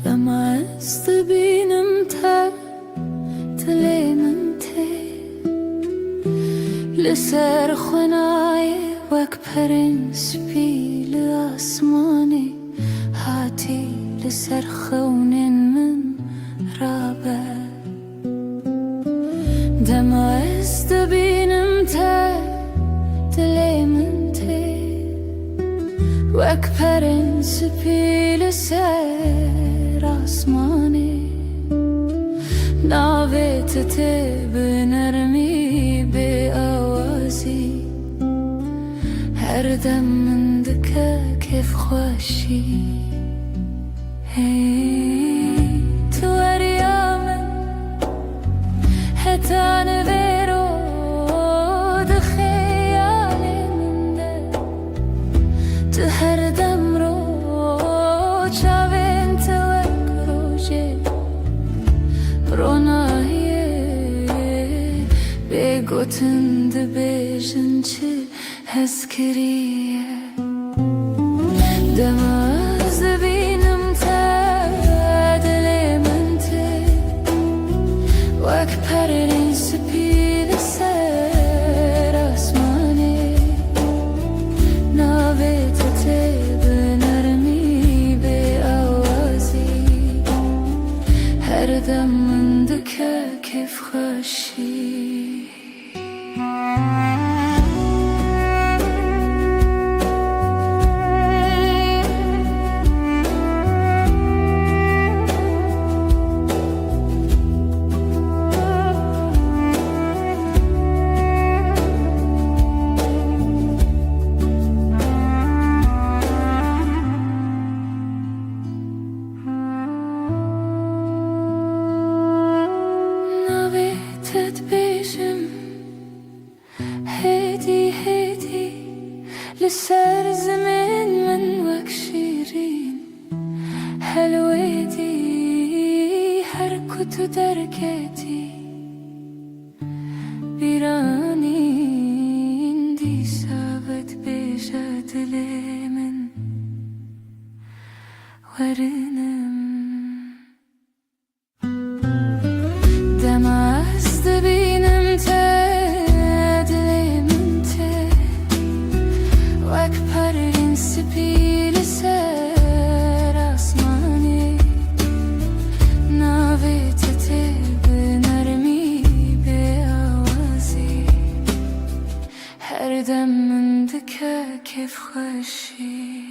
دمست بینم تا تلیم ته لسر خنای وک پرنس پیل آسمانی هاتی لسر خونن من رابه دمست بینم تا تلیم ته وک پرنس پیل سر آسمانی ناویت ته به نرمی به آوازی هر دم من دکه کیف خوشی هی تو اریامن حتی نویرو ده خیال من ده تو هر دم رو چاوین تو اکروجه رونایه بگوتن ده بیجن چه هسکریه دماز بینم تا کیف خوشی لسر زمان من وك شيرين حلوتي حركة دركتي بيراني اندي سابت بيشات لمن ورنم دمع استبينم سپیل سر آسمانی ناویت به نرمی به آوازی هر دم من دکه کیف خوشی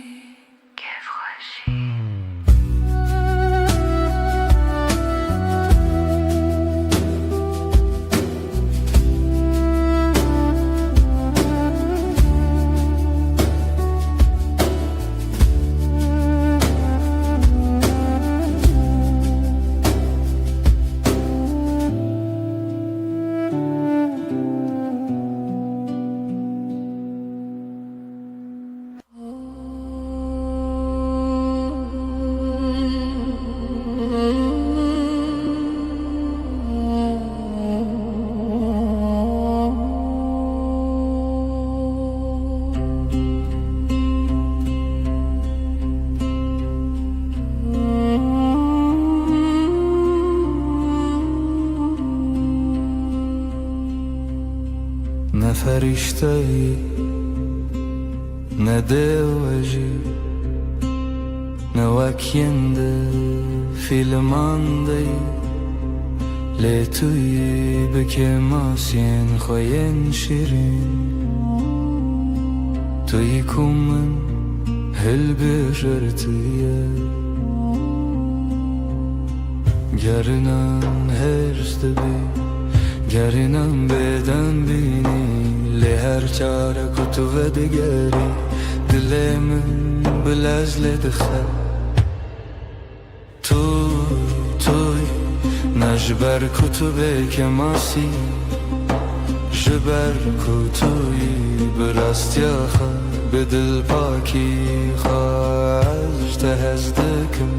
نه فرشته‌ای نه دیوژی نه وکینده فیلماندهی لی توی بکه ماسین خوین شیرین توی کومن هل بشرتیه گرنم هرست بی گرنم بدن بینی لی هر چاره کتو و دگری دل من بلزل دخل توی نجبر کتو به ماسی جبر کتوی براستی آخه به دل پاکی خواهش تهزدکم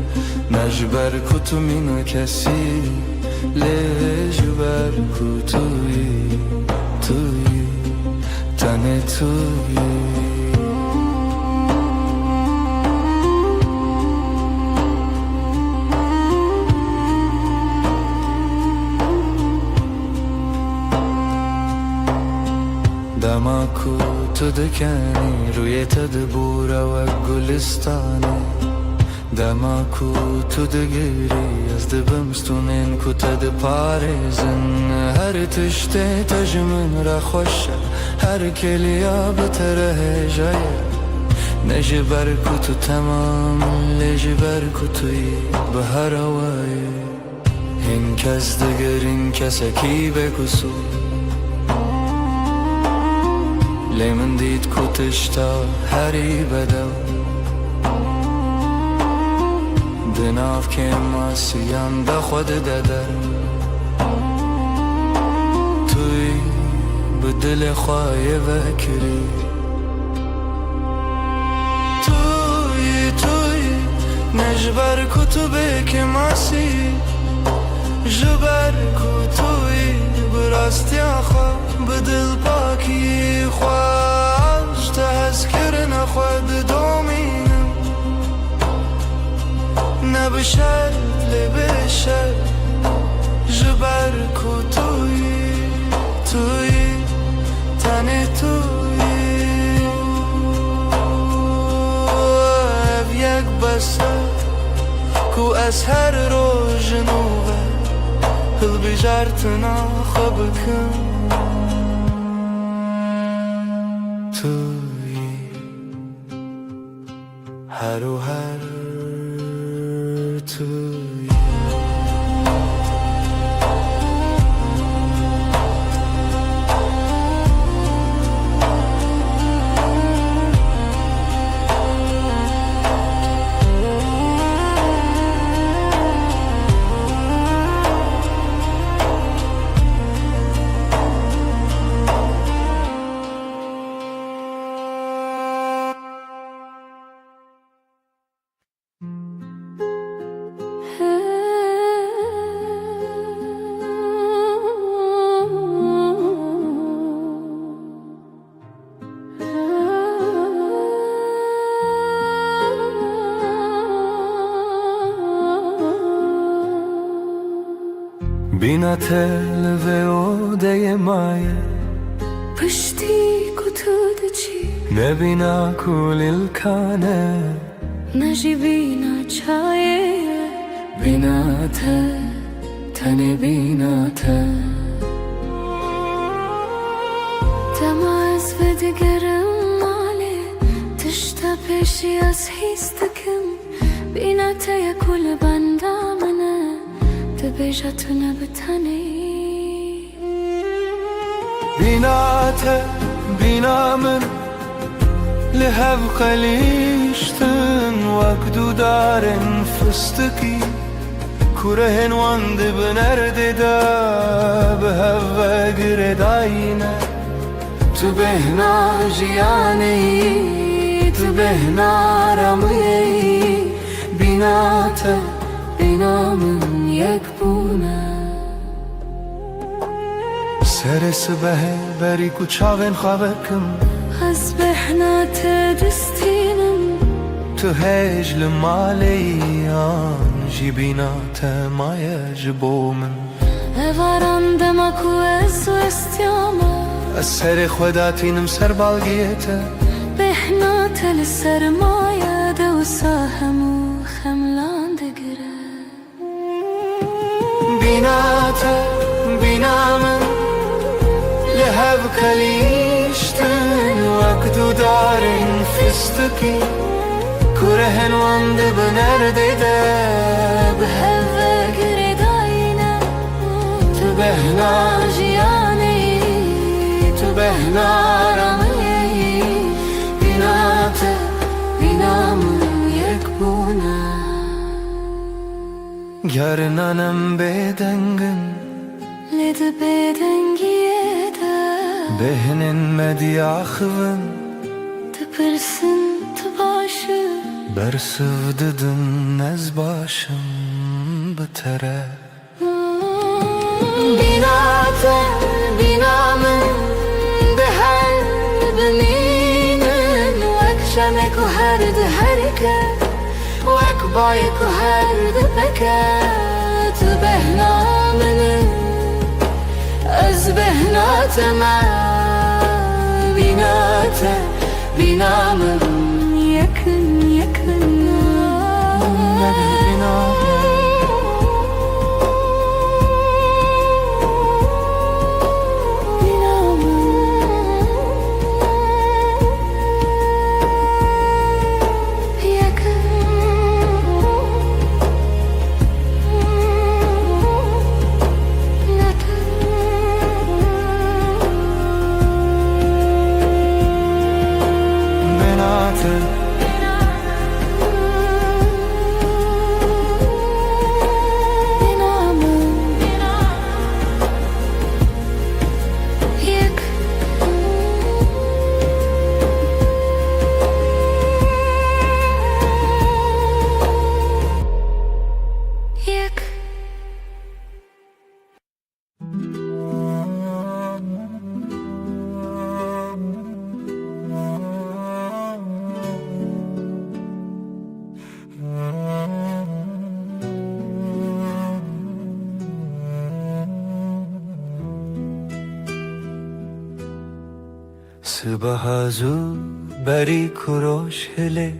نجبر کتو مینو کسی لجبر کتوی تنه توی دماکو تو دکنی روی تدبور و گلستانه دماکو تو دگیری از دبمستونین کو تد پارزن هر تشته تجمن را خوشه هر کلیا بتره جایه نجبر کتو تمام لجبر کتوی به هر هوای این کس دگر این کسکی بکسو لی من دید کتشتا هری بدو دناف که ماسیان دا خود دادر توی به دل خواهی وکری توی نجبر کتو که ماسی جبر کتوی براستی آخوا به دل پاکی خواهش تذکر نخواد دومینم نبشر لبشر جبر کتوی تنه توی اف یک بسر کو از هر روز نوه Hıl bijartına xabıkın Tuyi Her o her tuyi Bina tel ve odeye maye Pışti kutudaci Ne bina kulil kane Najibina çaye Binate Tane binate Temaz ve digerim male Tışta peşi az histakim Binate ya kul bandamene Tebejatuna bitane Binate binamın Lehev kaliştin Vakdu daren fıstıki Kurehen vandı bınerde da Behevve giredayine Tu behna jiyaneyi Tu behna ramiyeyi Binate binamın yekbune Seresi behe beri kuçaven xavekim Hasbehna tedistinem Tu hejl maleyan Jibinate maye jibomin Evaran demak u ez u estiyama Seri خوداتینم سر بالگیته بهنا تل سرمایه دو ساهم و خملان دگره Binate binamın Lehev kaliştin Vakdu darin fıstıki Kurehen vandı bınerde de Beheve giredayine Tu behna Jiyaneyi Tu behna ramiyeyi Binate binamın yekbune Yarinanem bedengin Lede bedengiye de Behnin medyaxıvın Tıpırsın tıbaşı Bersivdidin ez başım bitere Binate binamın Behel beninin Vek şemek u herdi herke Vek bayek u herdi peket Behnamının Ez behnate me Binate binamın Yakın yakın Sıbahazu beri kuroş hele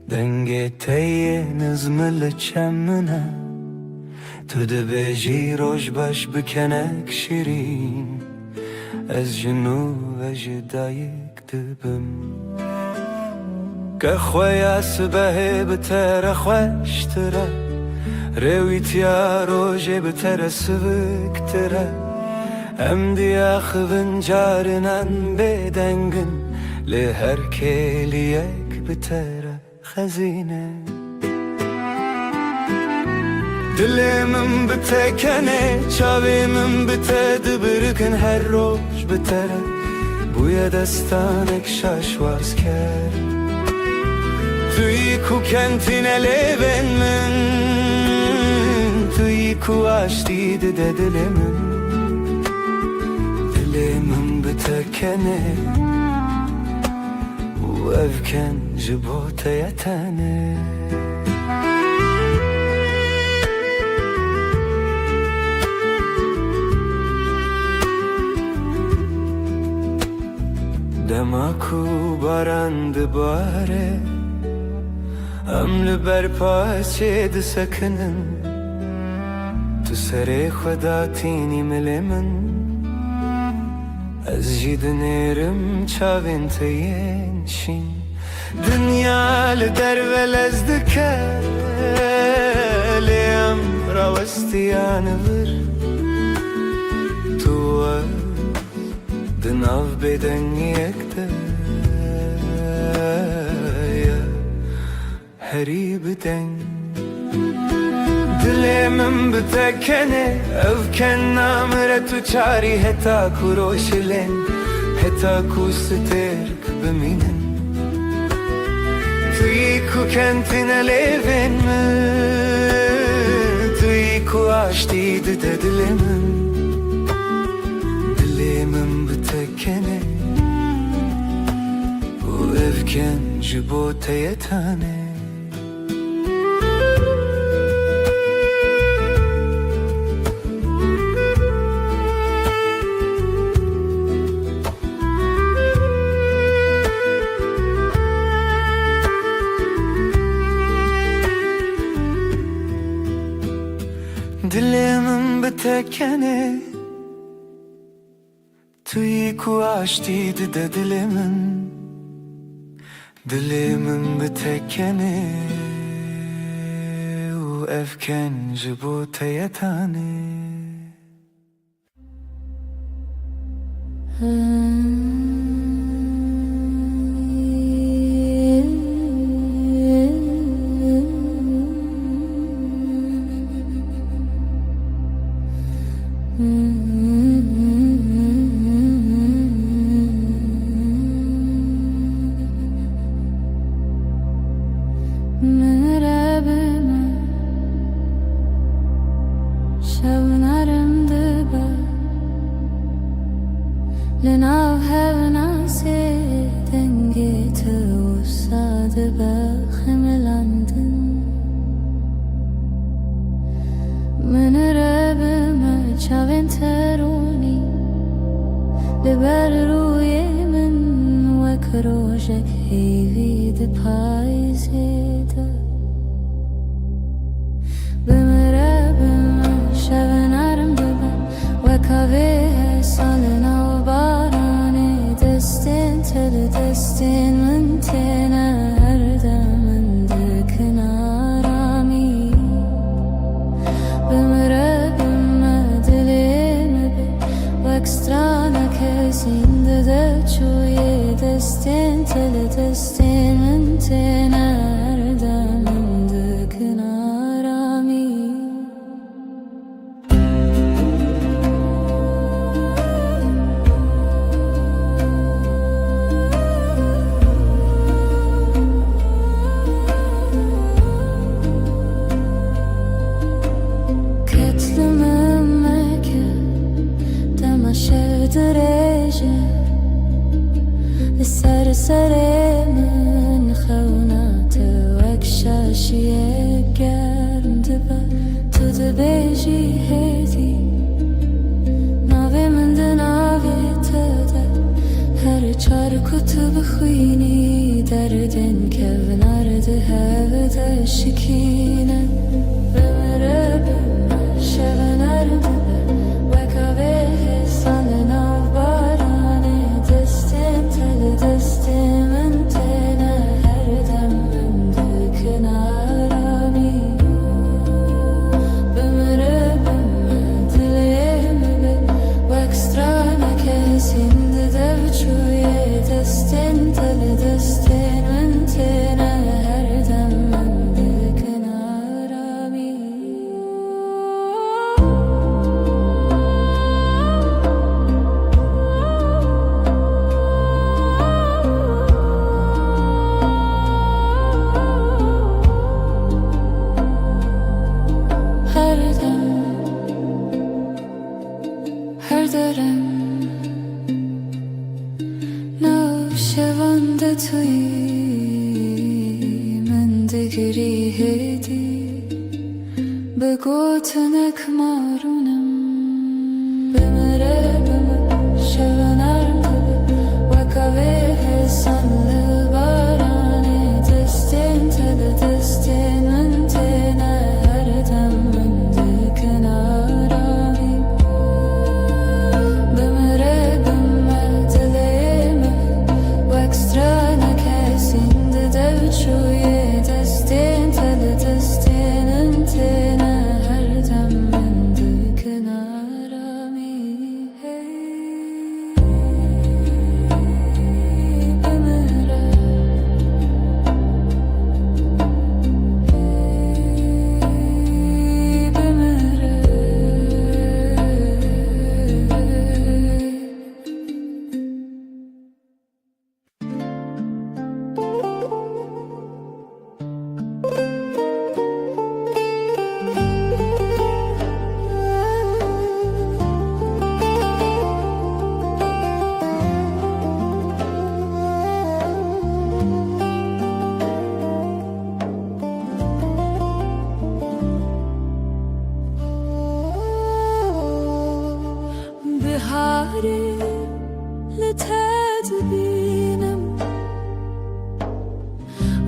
Denge teye nızmılı çemine تو دبیجی روش باش بکنک شیرین از جنو و جدایک دبم که خویا سبه بتر خوشتره رویتیا روژه بتر سبکتره ام دیا خوین جارنان بدنگن لهر کلیک بتر خزینه دلمم بتکنه چاویمم بتد برکن هر روز بتره بوی دستانک شاشواز کرد توی کو کنتینه لیبن من توی کو آشتی ده دلمم بتکنه و افکن جبوت یتنه دماکو بارند باره امل بر پاچه ده سکنن تو سر خدا تینی مل من از جید نیرم چاوین تینشین دنیا لدر ولز دکه لیم راوستیان ور تو دناف بدن یکده هری بدن دلمم بتکنه افکن نامره تو چاری هتا کو روشلن هتا کو سترک بمینن توی کو کنتین لیون من توی کو آشتی ده دلمم بتکنه و افکن جبوت یتانه دلمم بتکنه توی کو آشتی ده دلمم بتکنه و افکن جبوت یتانه لناو هفنا سيدن جيت وصاد بخملاندن من رب ما چاوين تروني لبر روی من وكروجك هيفي دپای زيده بمرب ما شبنارم دبن وكاوه سالنا دستین من تینا هر دمن دکن آرامی بمره بم دلیم بی و اکسترانا کسین ده چوی دستین تل دستین من تینا هر دمن دکن آرامی سر من خونا بيدي بقوتنك مارونم بمره شبنرم وكاوه sanlı barane destin tadı destin antena her damında kenarami bimre bimme dileme وextrana kesinde devçuye destin tadı destin antena her damında kenarami hey بهاري لتدبينم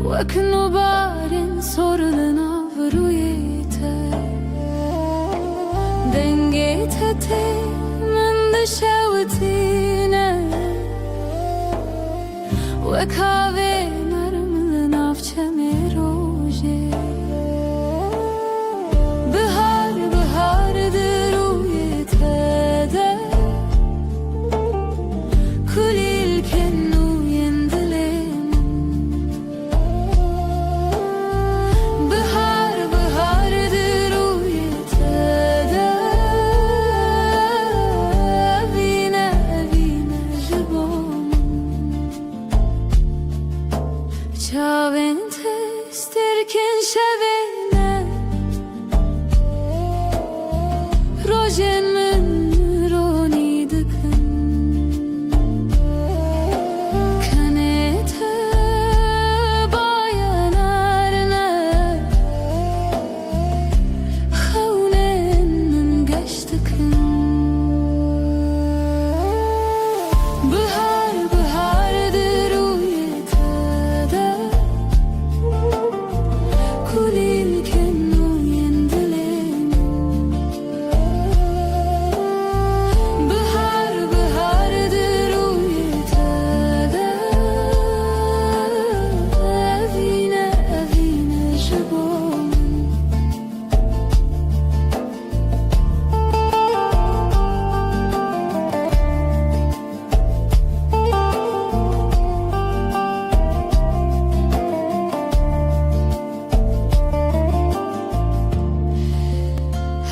وكنو بارن sorulana vrujete dengete من دشوتينه وكاوه نرمل نافچه روجه بهار بهار درویته كل الكنو يندلم بهار بهار درويته أبينا أبينا جبون شاوين تستركن شاوينا روجن من روني دكن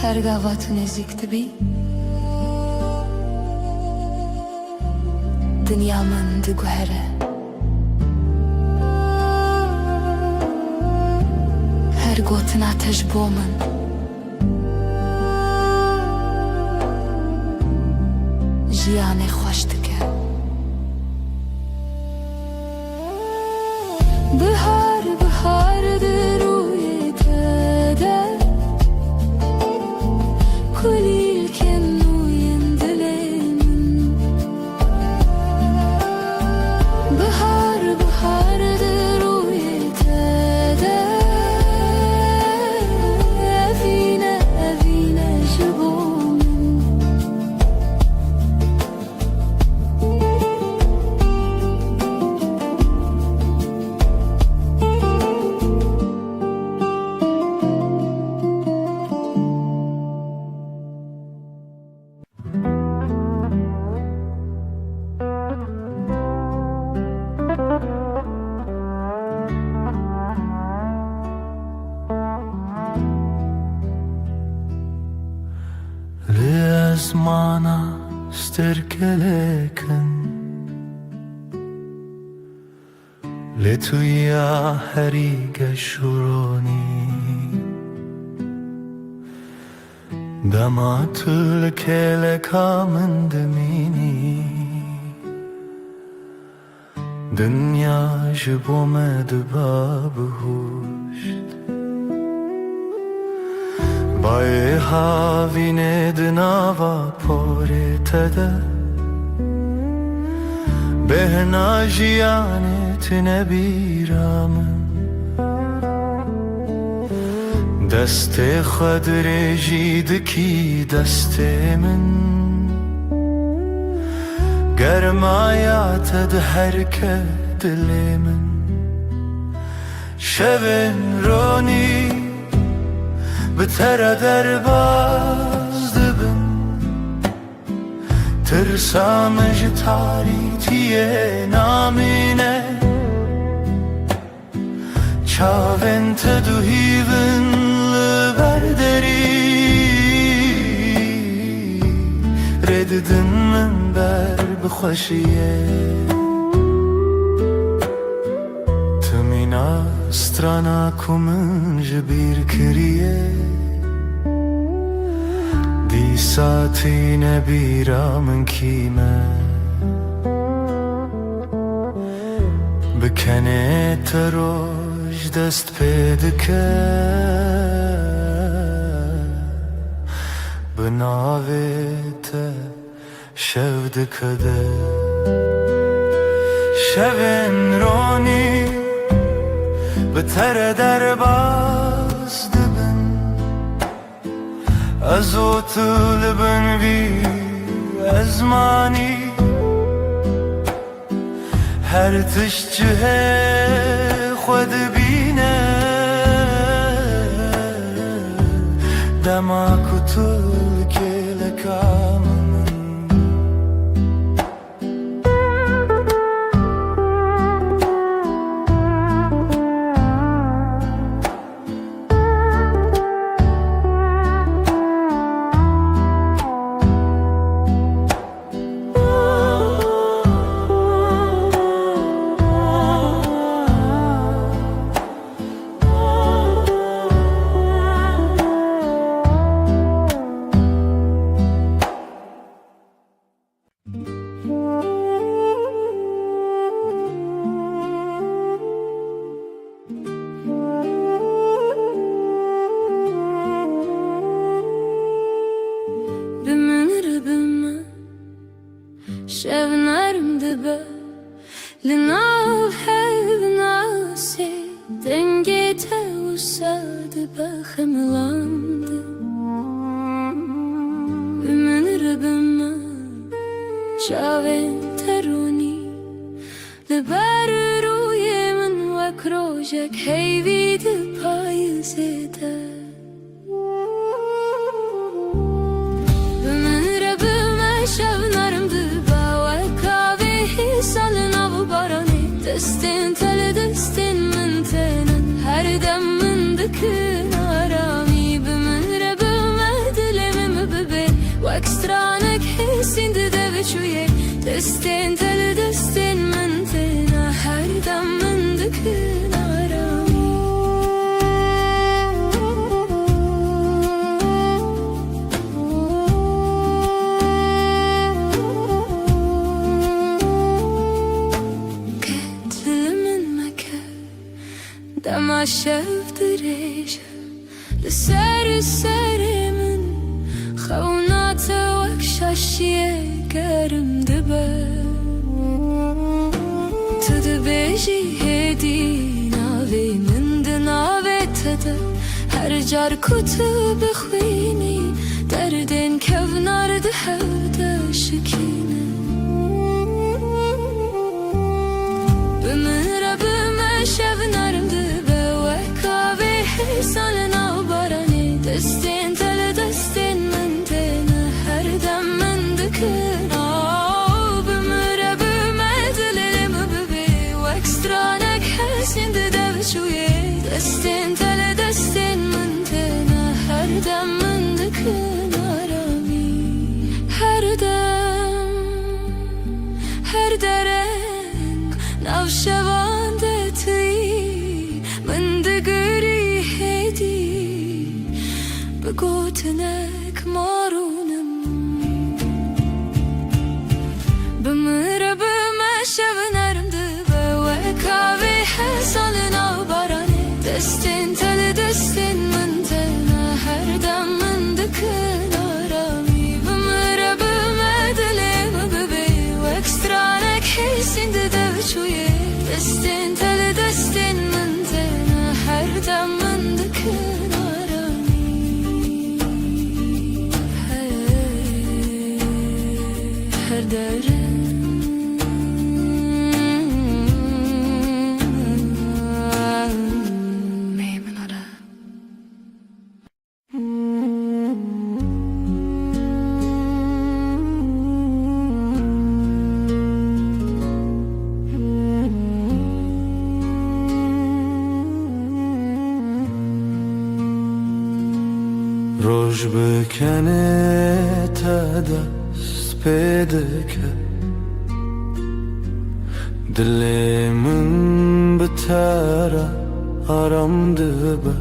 Her gavat nezikti bi Dünyamın gühere Her gotin ateş bomun Jiyane hoş dike Bihar bihardır uyete كل الكنو يندلم بهار بهار درويته أفينا أفينا جبون Mana sterkeleken Letuya heriga shuroni Damatul kele kamendemini Dünya jibome de babhusht Bae havine dnava poretede Behna jiyanetine biramın Deste khadre jidki deste min Germayat ed herke dilimin Şevin roni Bitere derbaz dibin Tirsamej taritiye namine Çavin te duhivin liberderi Reddidin min ber bixweşiye Timina strana kumin jibir kiriye Di saatine biramın kime Bikene teroj dest pedike Binavete şevdikede Şevin roni Bitere derbaz dibin Ez o tulbin vi ezmani Her tiş cihe xwed bine Dema kutul kelekamın Şevnarim dibe Linav hevnasi Denge tevsa dibe Xemlandı Bimin ribime Şavin teruni Liber ruyemin vek rojek Heyvidi payizide Bimin ribime Şevnarim dibe Destin tele destin min tenen Her dem min dikin arami Bimin rebime dilemimi bibe Vek stranek hissindi devi çuye Destin tele destin min tenen Her dem min dikin arami Dema şevdireş Lser serimin Xewnate vek şaşiye gerim dibe Tu dibêjî hêdî navê min di navê te de Her car ku tu bixwînî Derdên kevnar di hev de şikîne Bimin rebime şevnarim dibe Wek avê hêsan nav baranê Destên tele destên min têne Her dem min dikin Bimin rebime dilême bibe Wek stranek hesîn di dev çûyê Destên tele destên min têne Her dem min dikin aramî Her dem Her dereng Navşevan de tî Min digirî hêdî Bi gotinek marûnim Bimin rebime şevnarim dibe Wek avê hêsan nav baranê Destên tele destên min têne Her dem روش بکنه تا دست پیدا کرد دل من به تره آرامده به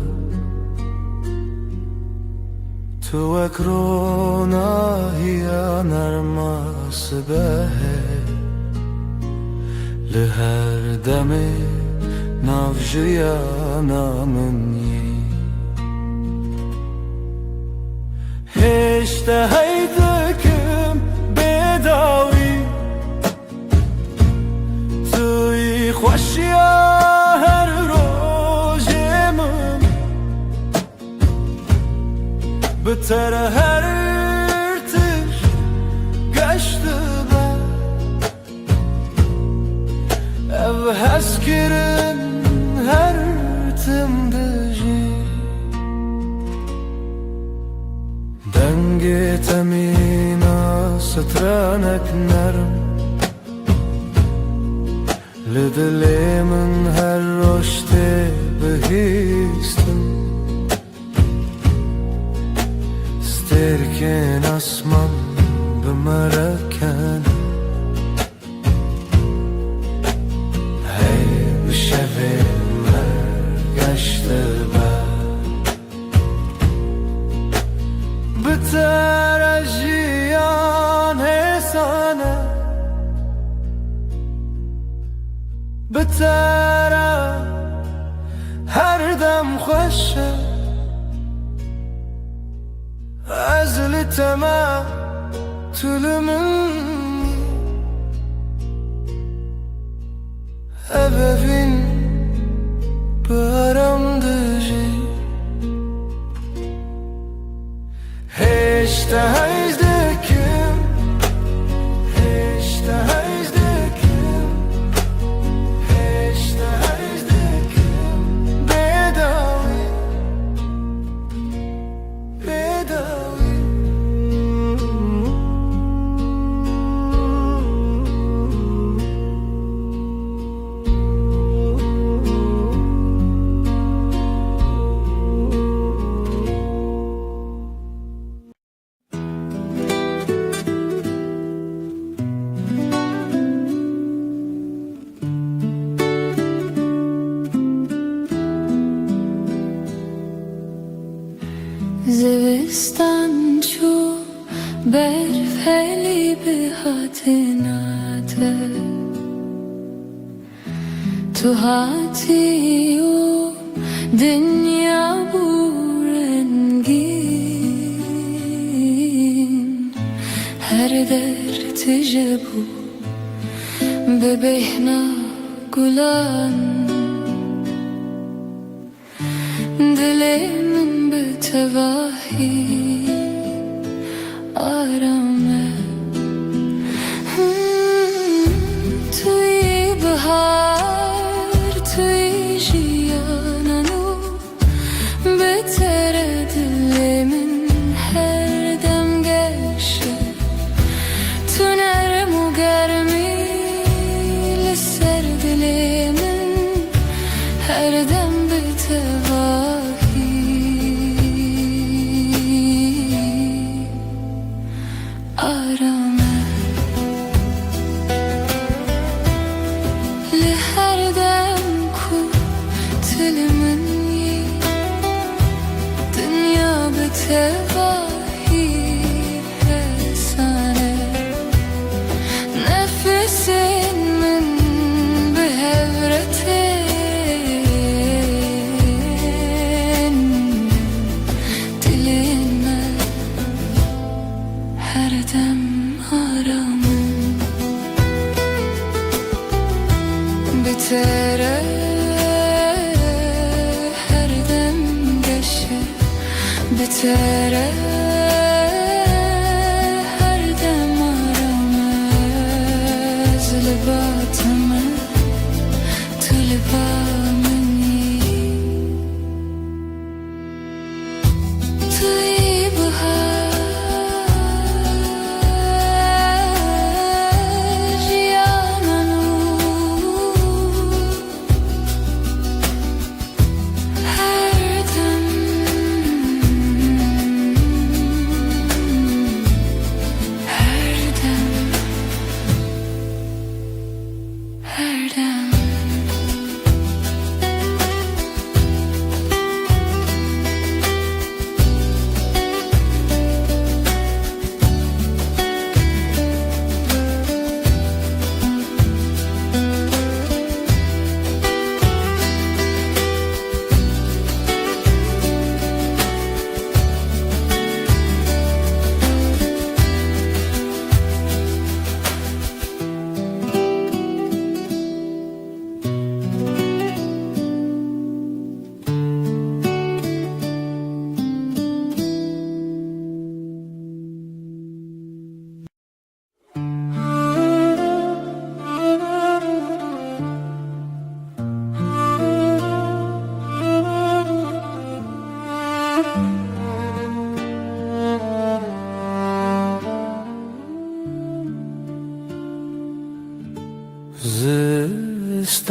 تو اکرونا هیا نرماس به لهر دمه نافجیا نامنی هشته هیدکم بداوی توی خوشیا هر روزمم بتر هر ارتش گشته به ev hezkirin her timdeci Dengi temina سترانك نرم لدلي من هالرشت بهيستم ستركن اسمم بمركن بترجيان هسانة بترى هر دم خوشه ازل تما طول مني اببین برام دجی هشته هیزدکم هشته هیزدکم هشته هیزدکم بداوی بداوی زوستان چو برفلی به حتناته تو هاتی و دنیا بورنگین هر در تجبو به بهنا گلان دل من به تواهی آرامه توی بهار توی جیانانو بهتر دل من هر دم گشه تو نرم و گرمی لسر دل من هر دم به تواهی آرامه لهر دم کو تل منی دنیا به تواهی حسانه نفس من به هورتن دل من هر دم آرامه بتره هر دم گشه بتره هر دم آرامه زلباتمه تو لبا منی توی بهار جیانانو هر دم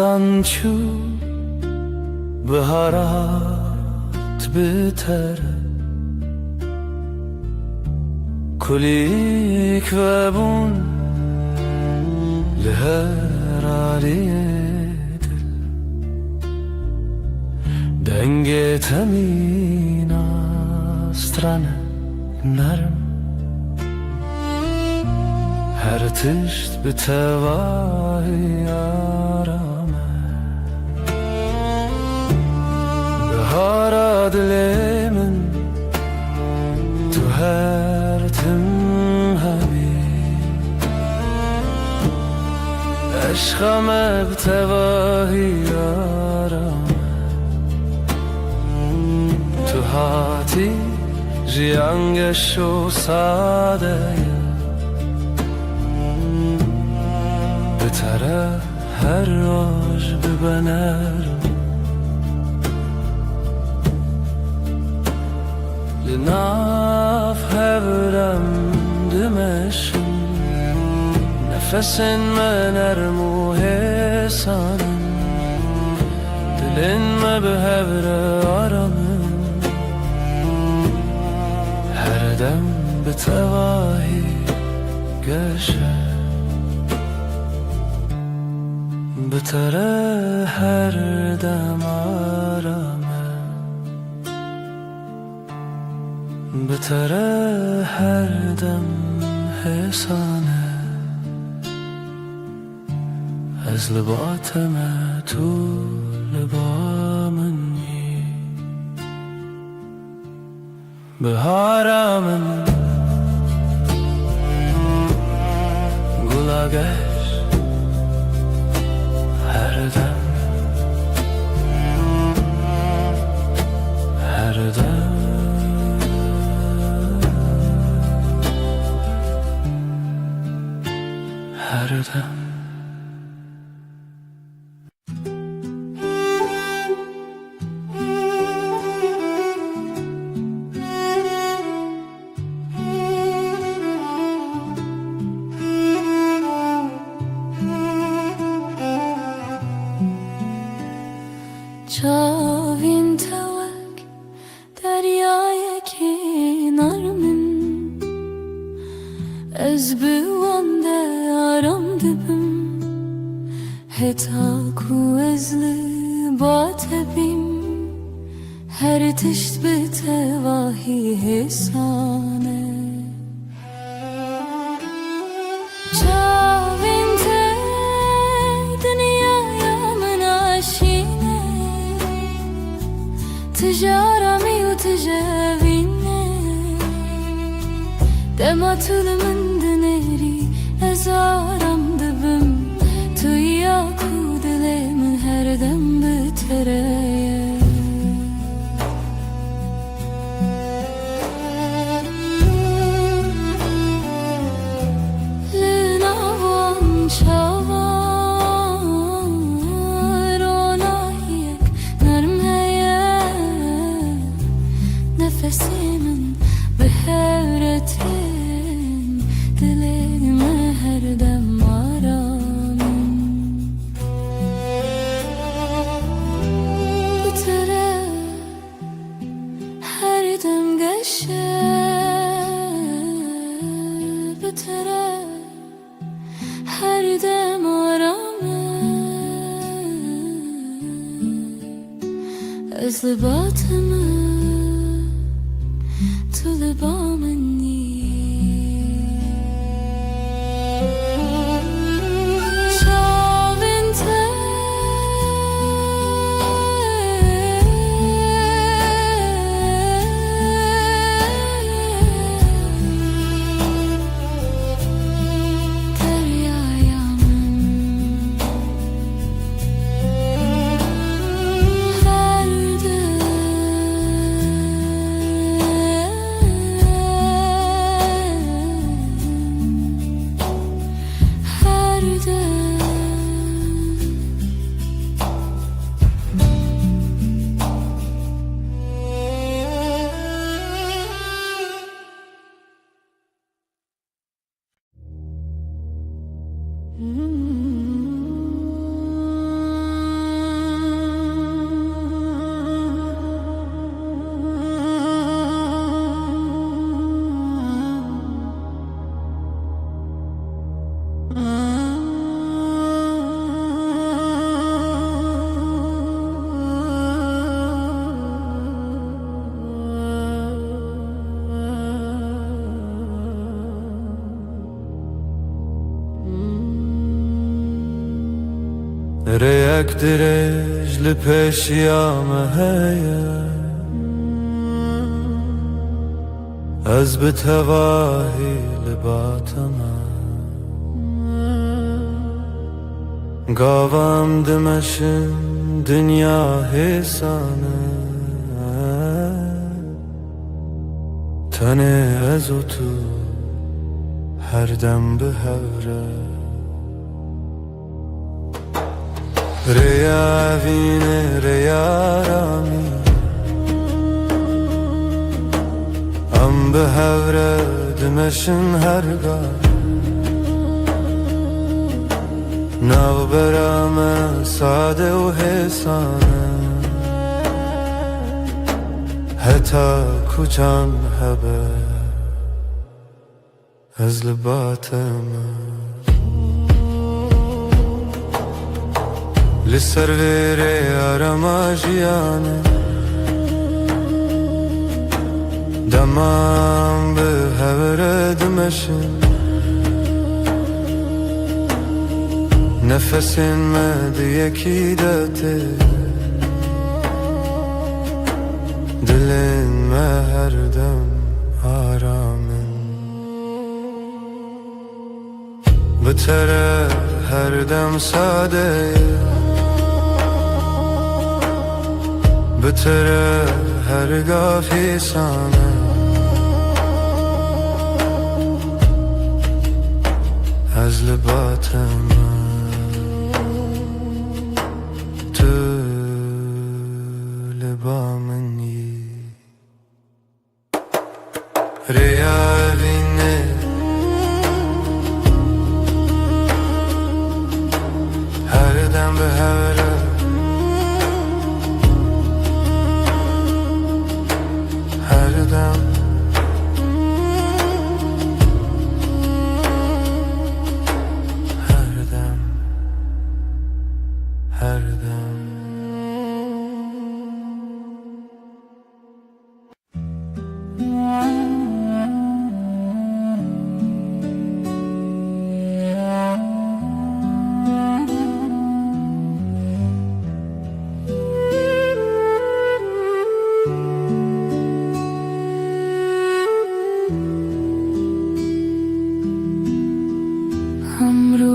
stançu baharat biter kulik ve bun leher aliyedir denge temina strane narım her tişt bitevahi arame Bahara dilemin tu her tim habi Eşkame bitevahi arame tu hati jiyangesho sadeye بتره هر روز ببنرم لناف هبرم دمشم نفسن من ارمو حسانم دلن ما به هبر آرامم هر دم به تواهی گشه بتره her dem arame بتره her dem hesane از لباتم تو لبامنی بهارمن گلاگه her dem her dem Çavin tevek deryaya kenar min Ez bivande aram dibim Heta ku ezli batebim Her tişt bitevahi hesane Çavin te dünyaya menaşine Tijarami u tijavine Dematul min dineri ezaram dibim Tu ya ku dilemin her dem bitireye Linavan çavar onahiyek narm heye Nefesimin behevretin Dilime her dem aramın Bitere her dem geçe Bitere her dem aramın Özlü batımı tulibamani Çavinte deryaya min her dem ريك درج لپیش یامه هیا از بتواهی لباتما گاوام دمشن دنیا حسانه تنه از و تو هر دم به هوره ریا وینه ریا رامی ام به هوره دمشن هرگاه ناو برام ساده و حسانه حتی کجان هبه از لباتم لسر ویره آرما جیانه دمام به هوره دمشن نفسین مد یکی داته دلین ما هر دم آرامن بتره هر دم ساده بتره هر گافی سانه از لباتم تو لبا منی ریا وینه هر دم به هوره هر دم هر دم هر دم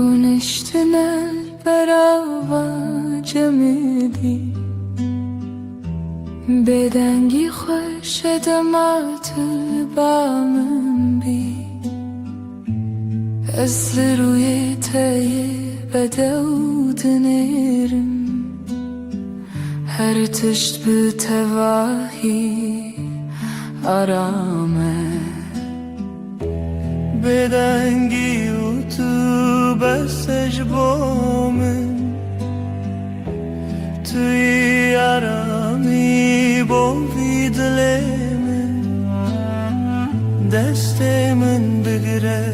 همرونشتنل برا جمیدی بدنگی خوش دمات با من بی از روی تای بدود نرم هر تشت به تواهی آرامه بدنگی و تو بسش با من توی آرامی بوی دل من دست من بگیره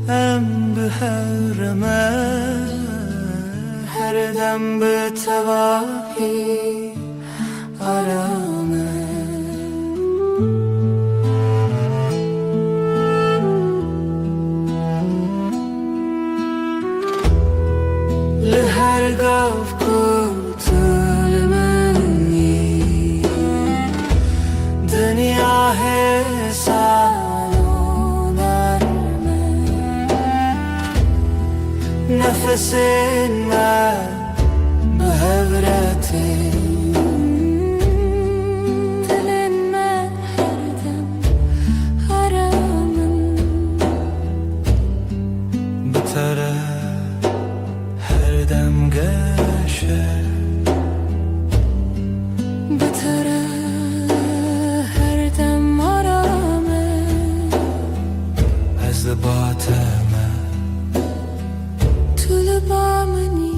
ام به هرمه هر دم به تواهی آرامه لهر گاف کتل منی دنیا حسان و نرمه نفس من به هورتی دل من هر دم آرامم بتره هر دم گشه بتره هر دم آرامه از لباتم تو لبا منی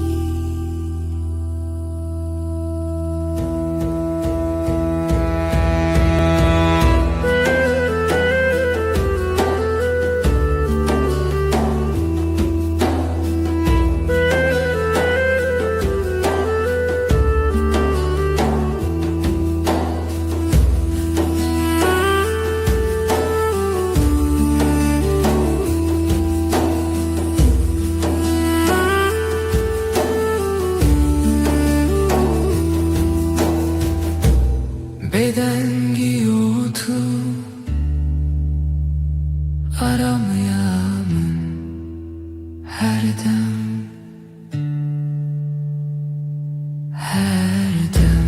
umudu aramayamın her dem, her dem.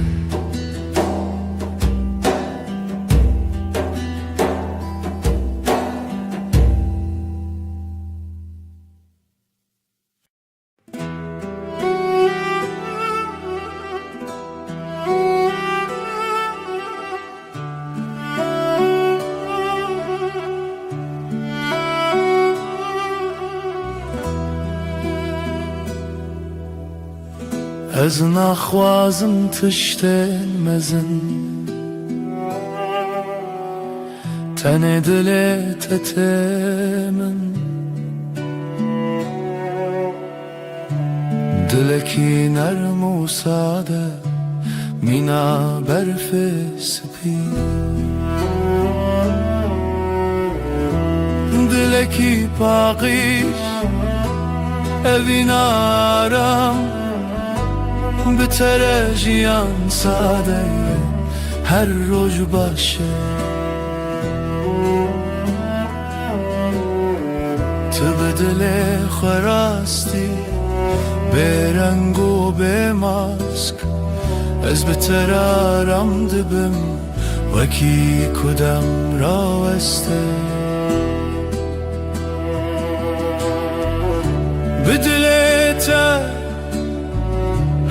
از نخوازم تشتن مزن تن دل تتمن دلکی نرم و ساده مینا برف سپی دلکی پاقیش evin aram بتره جیان ساده هر روز باشه تو به دل خراستی به رنگ و به ماسک از بتر آرام دبم وکی کدام راوسته به دلت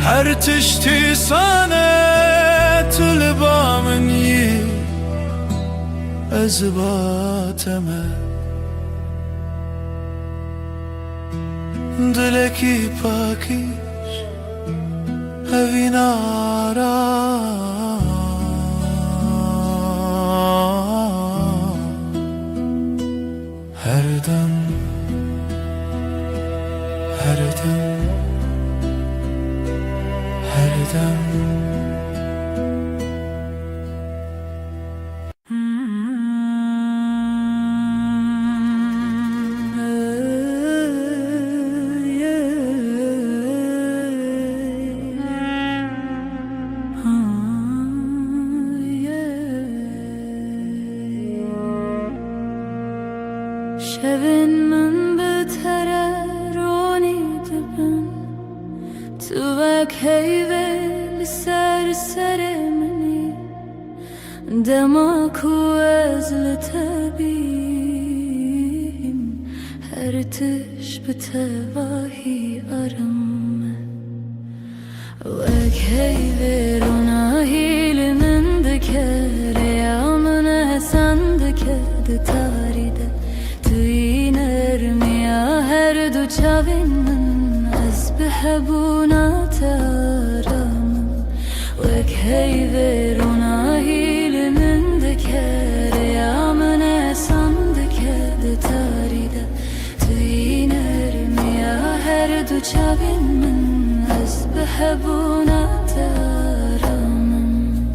هر تشتی سانه طلبا منی از باتمه دلکی پاکیش اوین آرام هر دم هر دم هر دم شبن من بتره رونی دبن تو وک هیول سر منی دماکو از لطبیم هر تش بتواهی آرام وک هیول روناهیل من دکر یا من حسن دکد تاریده توی نرمیا هر دو چاوین من از بهبونات آرامم وک هیورونا هیل من دکر یا من احسان دکد تاریده توی نرمیا هر دو چاوین من از بهبونات آرامم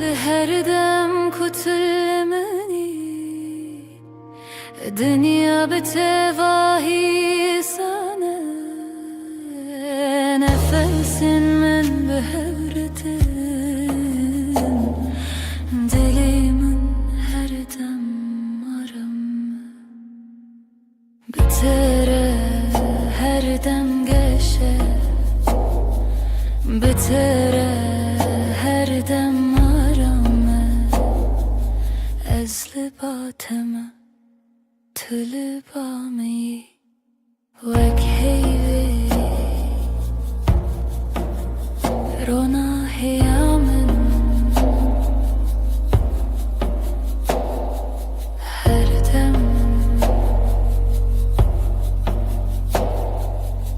لهر دم کتلمنی دنیا بتواهی سانه نفس من بهورتن دلی من هر دم آرام بتره هر دم گشه بتره هر دم از لباتمه تو لبامی وک هیوی رونا هیامن هر دم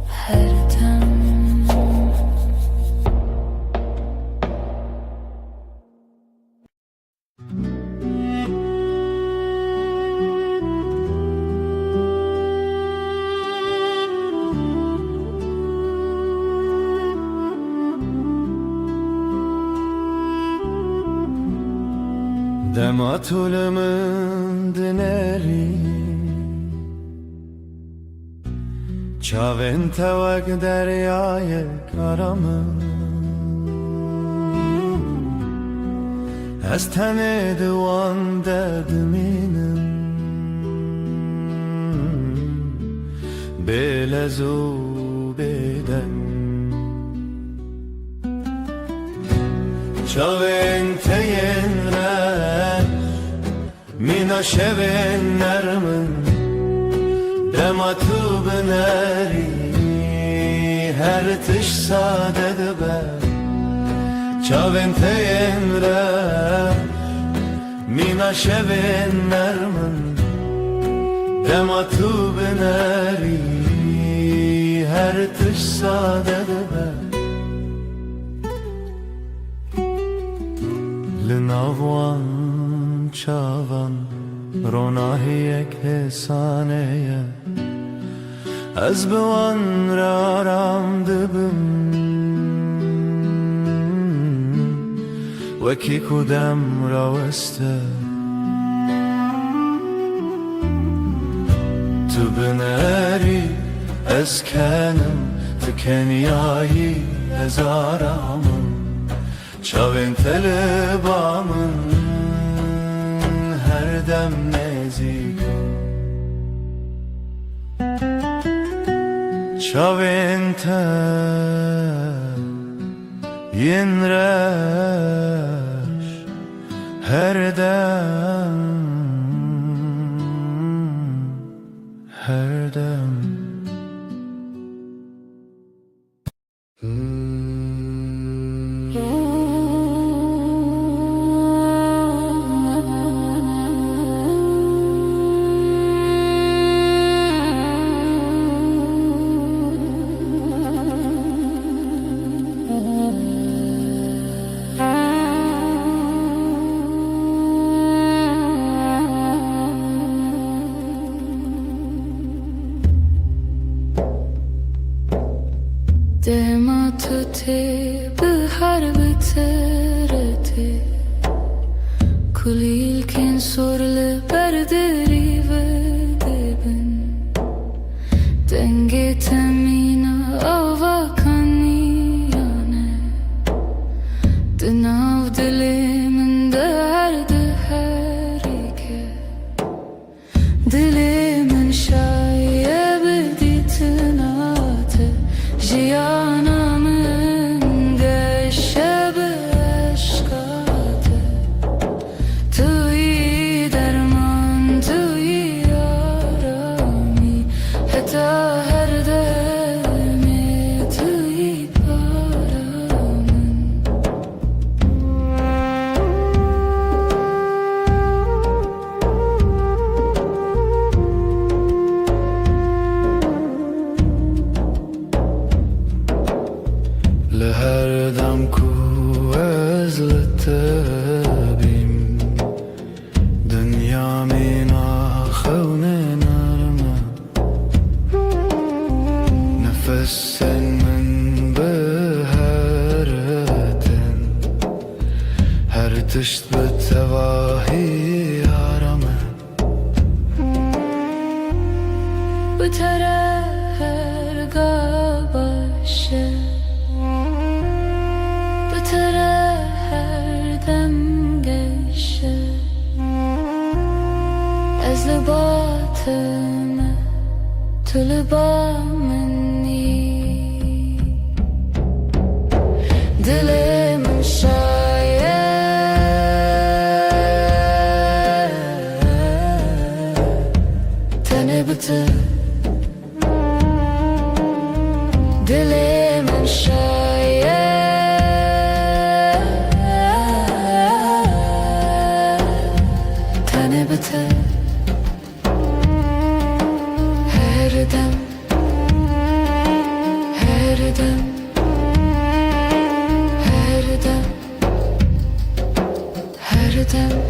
هر دم دما طولمن دنری چاوین توک دریای کارم از تن دوان درد منم بلزو بدن چاوین تین رش مینا شوین نرمن دما تو بنری هر تش ساده دبر چاوین تین رش مینا شوین نرمن دما تو بنری هر تش ساده دبر لناوان چاوان روناهی یک حسانه از بوان را رام دبم وکی کدام را وسته تو بناری از کنم تو کنیایی از آرامم چاوین طلبامن هر دم نزیکم چاوین ین رش هر دم هر دم دما تو تی به هر بترتی کلیل کن سرل بردری و دبن دنگ تمینا آوا کنیانه دناو دلی من درد هری که دلی من شایب دیتناته جیانا من گشب عشقاته توی درمان توی آرامی حتی هر دمی توی پارامن لهر دم کو از لطبیم دنیا مینا خون نرمه نفس من به هرتن هر تشت به تواهی آرامه به تره هرگاه باشه ترى هر دم گشه از لباتم تو لبا منی دل من شاید تنه بته دل من شاید بته هر دم هر دم هر دم هر دم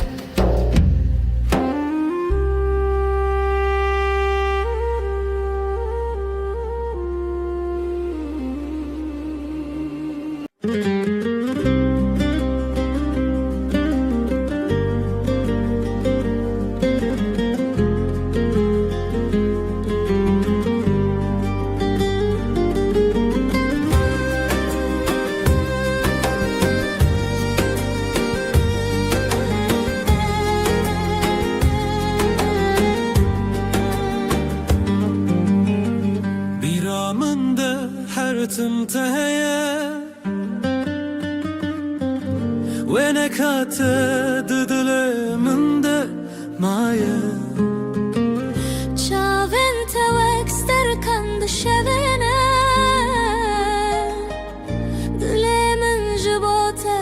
تهیه و نکات دل من ده مایه چاوین توک سترکند شوینه دل من جبوته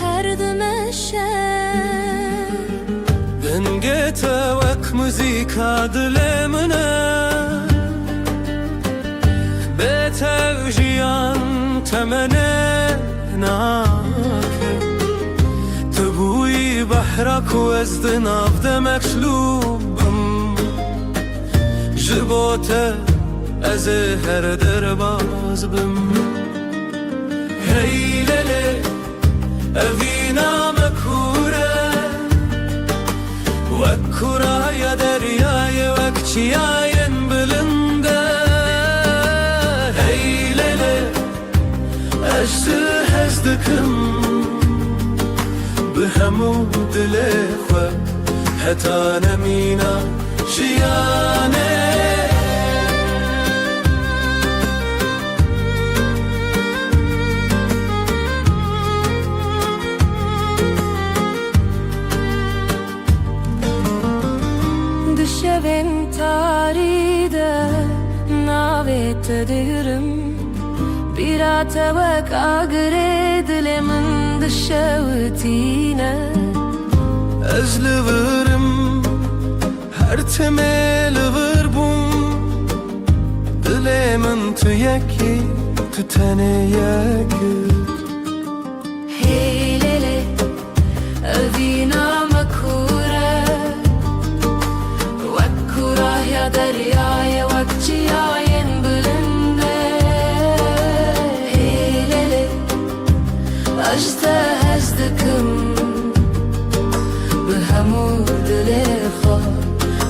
هر دمشه دنگه توک موزیکا دل منه به توجیان تمنه ناکه تبوی بحرک و از دناف دمکشلوبم جبوته از هر درباز بم هی لله اوینا مکوره وکورای دریای وکچیاین بلنده هی لله اجزه هزدکم به همون دل خود حتی نمینا شیانه Düşevin taride navet dirim bir atavak agre dilemin dışavtine Özlüvürüm her temel vırbum dilemin tüyeki tütene yakıt Heylele evina makure Vakkura ya deryaya vakçiyayen bülünde Heylele ajda hezdikim بهمو دل خوا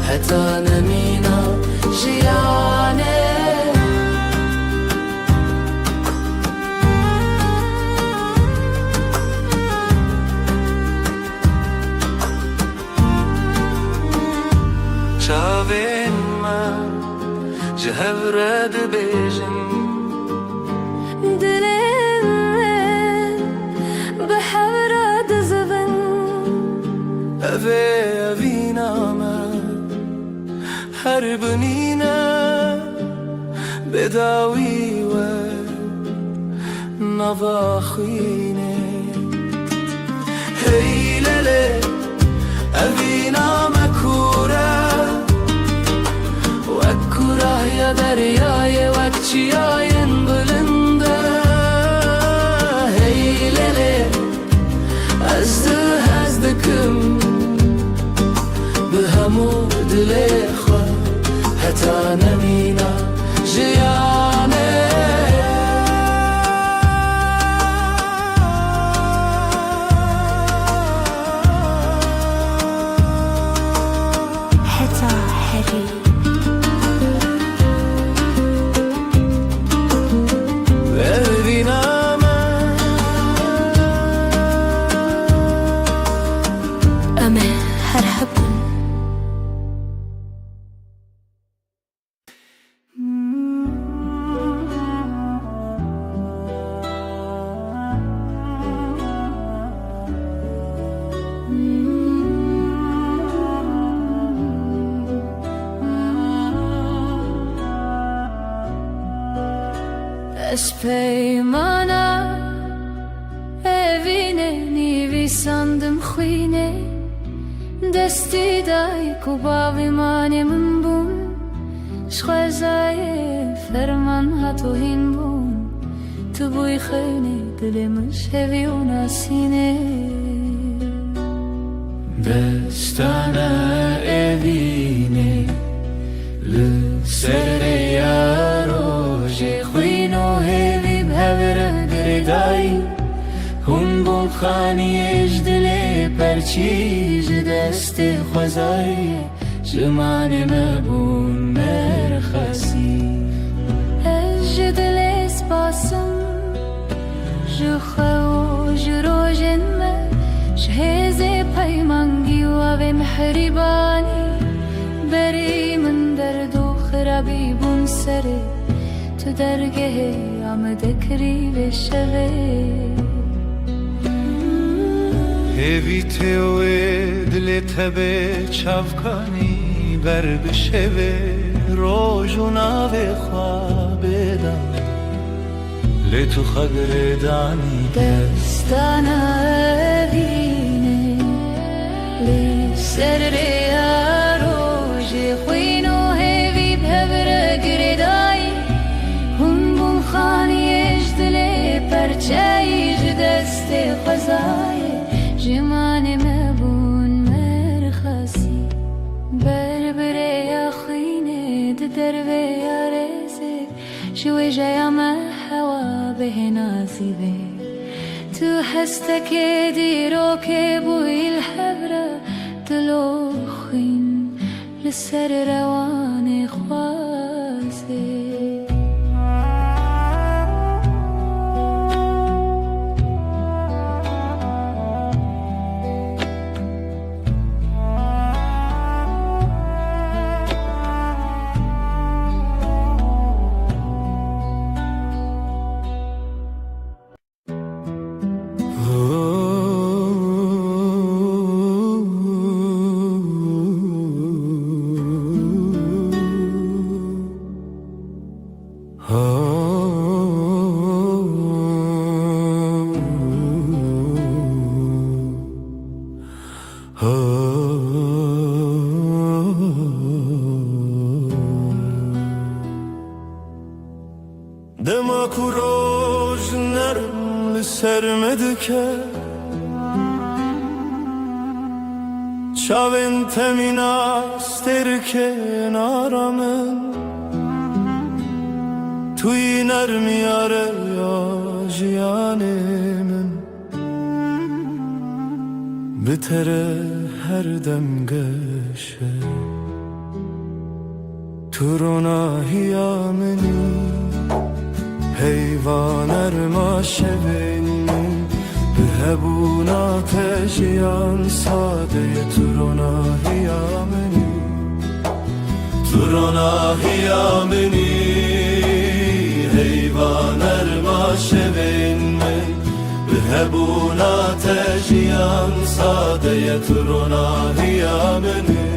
حتی نمینا جیانه چاوین من جهورد بیجن دلم به حورد زبن اوه اوینامه هر بنینه بداوی و نواخینه هی لله اوینامه کوره وکوره یا دریای وکچیاین بلنده هی لله ازدکم به همو دل خود حتی نمینا جیانه حتا هری ببینامه أما هرحبن اش پیمانا evine nivi sandım khine desti dai ku bavi mane min bum shkhazaye ferman hatu hin bum tu buy khine dilimiz hevi unasine destana evine le sere yaro je khino hevi bhavra gredai hun bol khani ejdle perchiz dest khazai jmane mabun merkhasi اجدل اسپاسم جخو جروجن ما جهز پیمانگی و محربانی بری من درد و خرابی بون سره تو درگه مدکری به شوه هیویته و دلت به چافکانی بر بشوه روزونا و خواب دم لتو خگر دانی دستانا دینه لی سر ریا روژ خوینو هیوی بهبر گردایی هم بون خانیش دلی پرچایش دست خزای جمان مبون مرخصی بربره یا خینه دربه یا رزق شوی جایا ما هوا به نازیبه تو هستك ديرو كبوي الحبرة تلوخين للسر رواني خواسي دما کوروش نرم لسرمد که چاوین تمیناستر که نارمن توی نرمی آره یا جیانمن بتره هر دم گشه تو روناهی منی حیوان ارما شبین به هبون آتشیان ساده تو روناهی منی تو روناهی منی حیوان ارما شبین به هبون آتشیان ساده تو روناهی منی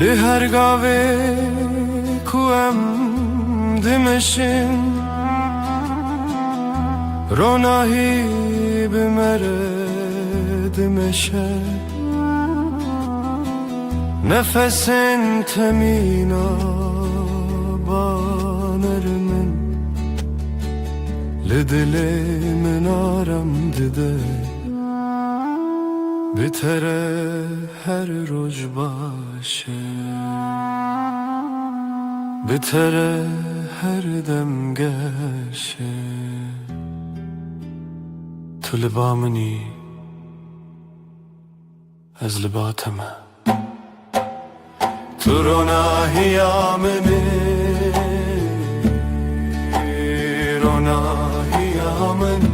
لهر گاوه کوام دمشن روناهی بمره دمشه نفسن تمینا بانر من لدل من آرم دیده بتره هر روز باشه بتره هر دم گشه تو لبا منی از لباتمه تو روناهی منی روناهی منی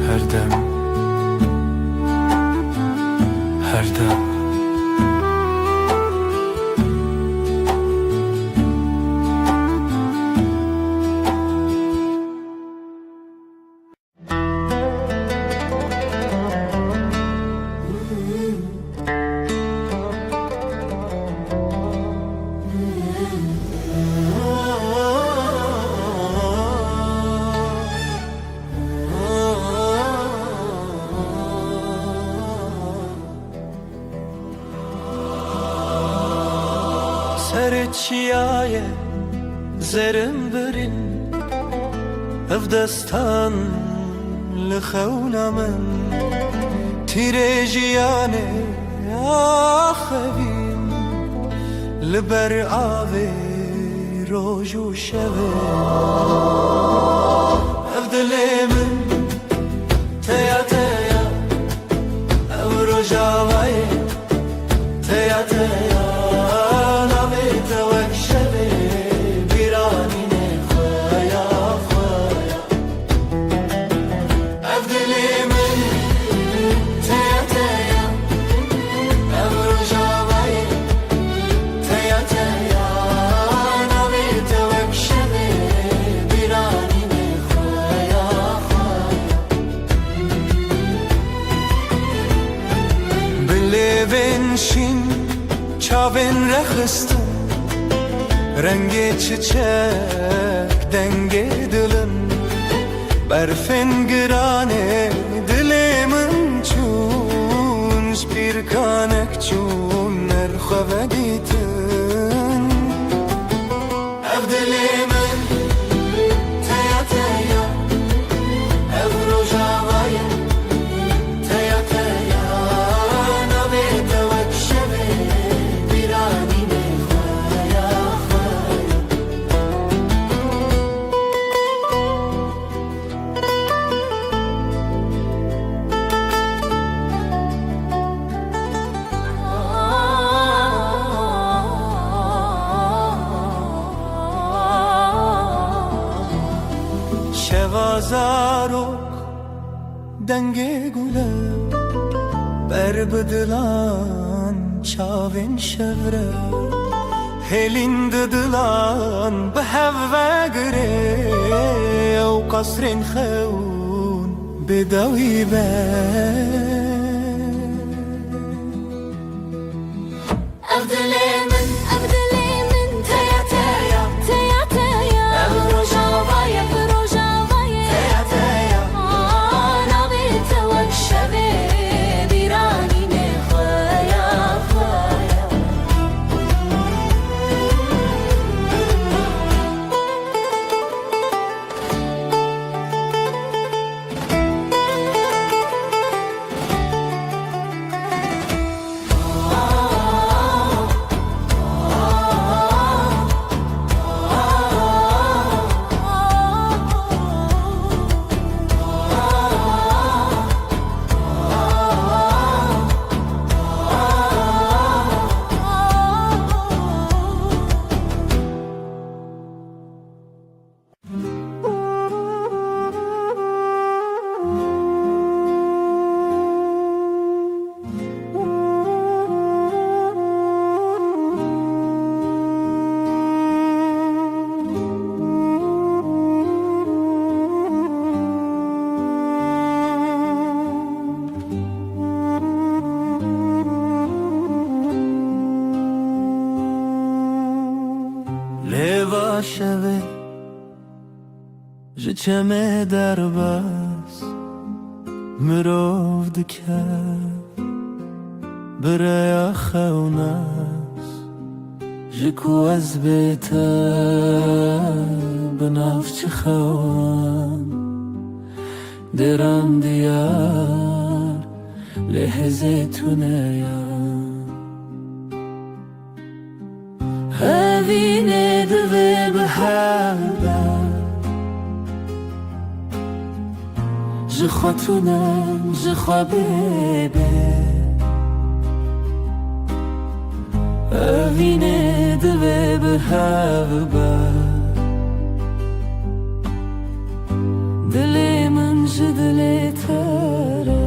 هر دم هر دم سر چیای زرم برین اف دستان لخونا من تیره جیانه آخوین لبر آوه روز و شبه اف دلی من تیا تیا او رجاوه تیا تیا çavên rexistin rengê çiçek dengê dilin berfên giranê dilê min çûn ji pîrkanek çûn nerxwe dîtin ev dilê min teya teya ev rojavayê teya teya navê te wek şevê bîranînê xweya xweya şeva zarok dengê gule ber bi dilan çavên şevre hêlîn di dilan bi hev vegirê ew qasrên xewn bêdewî be ev dilê min teya teya teya teya ev rojavayê teya teya navê te wek şevê bîranînê xweya xweya lêva şevê ji çemê derbas mirov dike bi rêya xewnas ji ku ez bê te bi nav çi xewan deran diyar lê hezê tuneya evînê divê bi hev be ji xwe tunem ji xwe bêbê evînê divê bi hev be dilê min ji dilê te re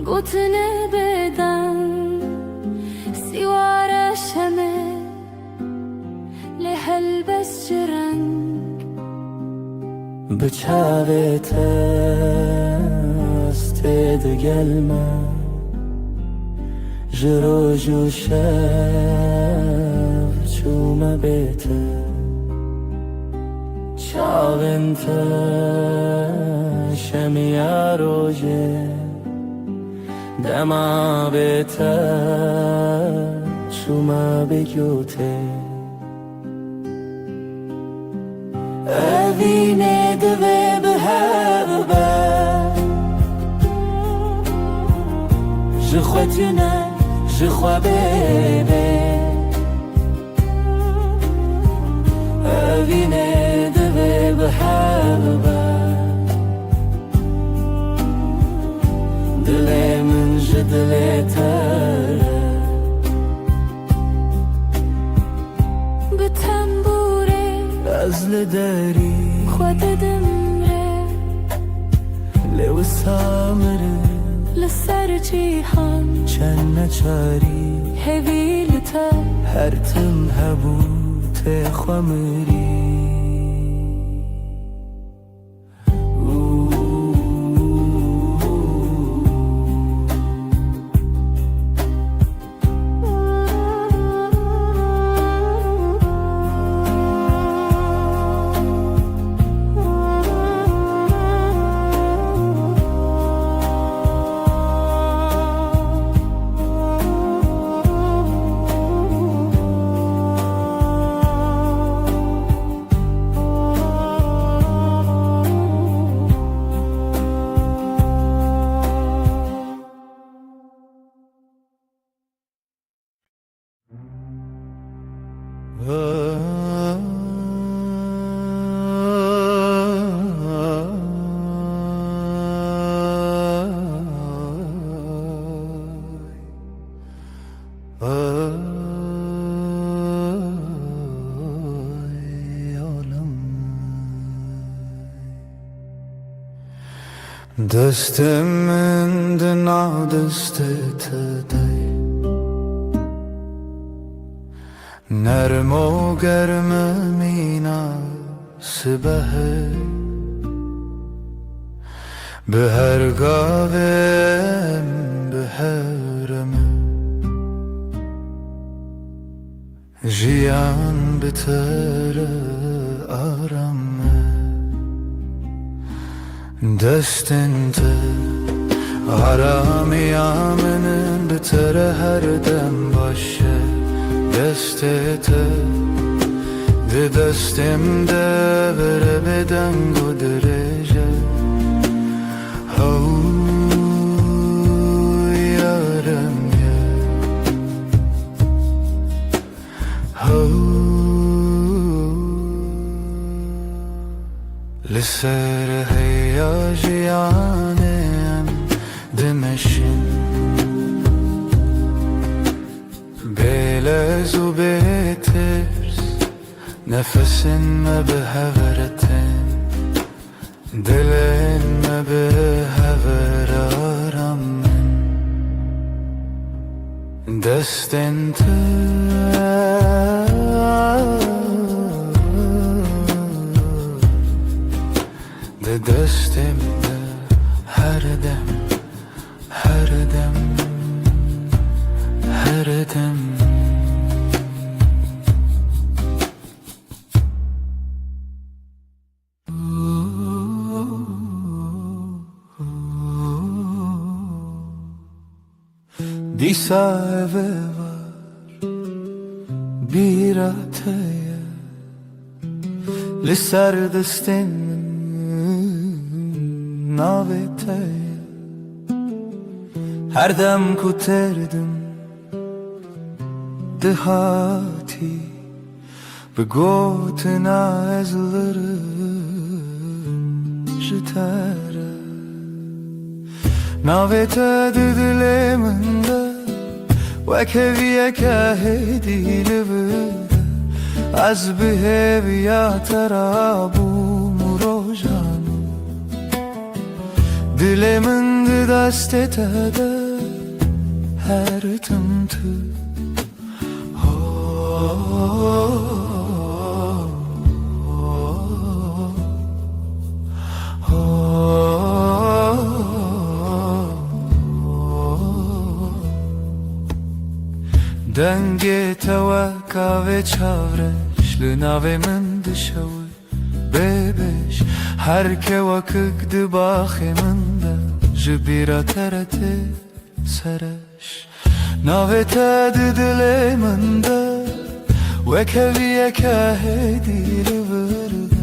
gotine beden siwara şeme le helbes reng bi çavê te astê digelme ji roj û şev çûme bê te çavên te şemiya rojê dema bê te çûme bê gotê evînê divê bi hev be ji xwe tune ji xwe bêbê evînê divê bi hev be dilê min جدلته به تنبوره از لداری خود دمره لو سامره لسر جیهان چند نچاری هویلتا هر تم هبوت خمری دستم دنا دستت دی نرم و گرم مناسبه به هر گاوم به هرم جیان بتر آرامه دستنت آرامی آمنن بتر هر دم باشه دستت ده دستم ده بره بدنگ و درجه هو یارم یه هو لسر هیاجیانم دمشن بلز و بترس نفسن ما به هورتن دلن ما به هور آرامن دستن ده دستم ده هر دم هر دم هر دم دیسا eve var bir ataya لسر دستن navetaya her dem kuterdim dehati به گوتنا ezlerim jitara navete diliminde ve keviye kahedili bide az biheviya terabu murojanu dilimin dastete de her tımtı دنگ توکا و چاورش لناوی من دشوی ببش هر که وکک دباخی من ده جبیرا ترته سرش ناوی تا دلی من ده وکویه که هدی لورده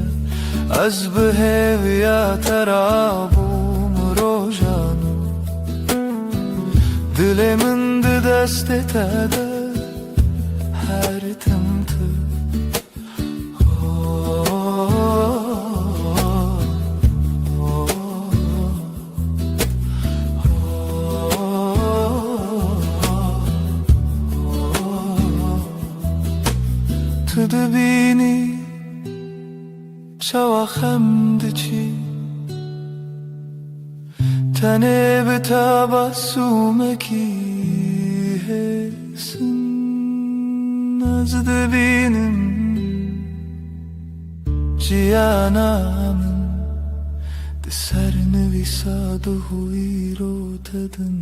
از بهویا ترابوم روژانو دلی من ده دست تده her tımtı دبینی شواخم دچی تنه به تبسمکی هسن از دبینم جیانامın de sernevisa duhuiro tadın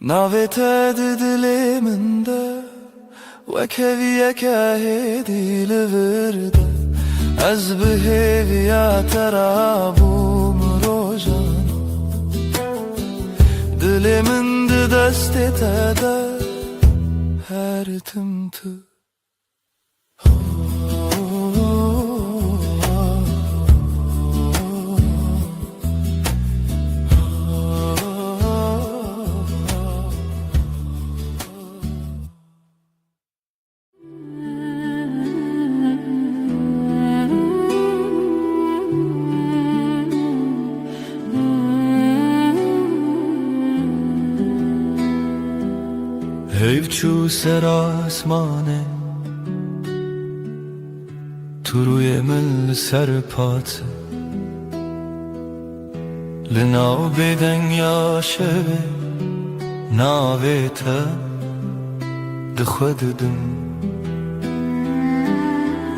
navete diliminde ve keviye kahedi livirde az beheviya terabum rojan diliminde destetede her tımtı Hevçu ser asmane تو روی مل سر پات لناو بدن یا شبه ناویتا دخوددم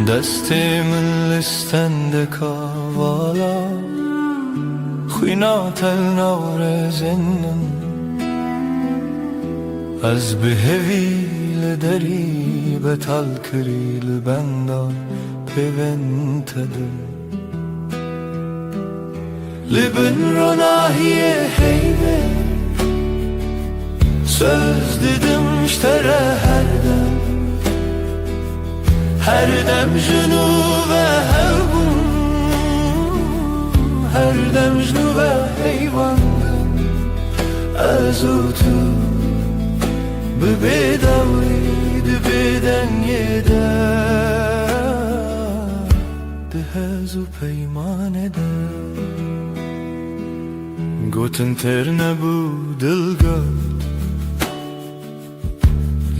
دستی من لستند کاوالا خوینات النور زنن از بهویل دری بتال کریل بندان peventede Libin ronahiye heybe söz dedim iştere her dem junu ve hevbun her dem junu ve heyvandım azutu bebedavi beden yeder هز و پیمان دل گوتن تر نبود دلگرد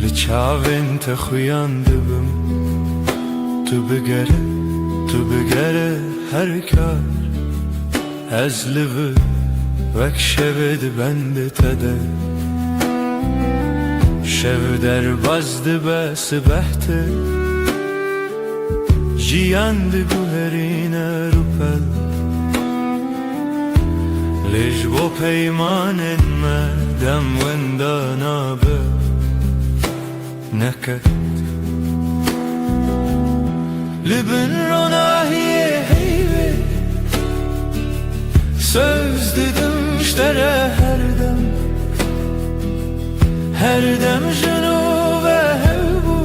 لچاوین تخویانده بم تو بگره هر کار از لبه وک شود بنده تده شو در بازده بس بحته جیاند گوهرین روپل لیج با پیمان مدم وندانا به نکد لبن روناهی heybe söz dedim iştere her dem jenu ve hevbu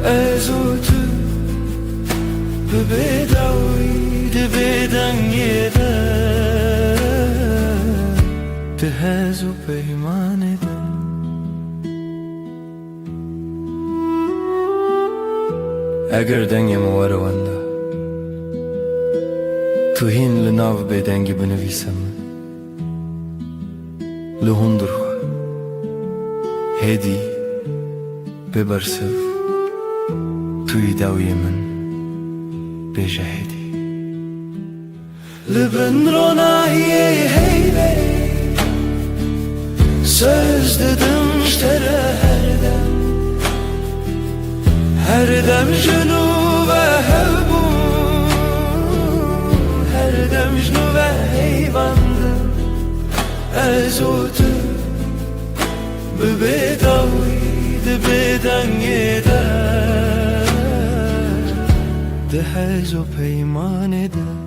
ezutu bebedavi de beden yeder de hezu peyman eden eğer dengem varavanda tuhin linav beden gibi nevisem lehundur hedi bebersev توی داوی من بجهدی لبن روناهی heybe söz dedim iştere her dem junu ve hevbu her dem junu ve heyvandım ezutu bebedavi de beden yeder de hez o peyman eder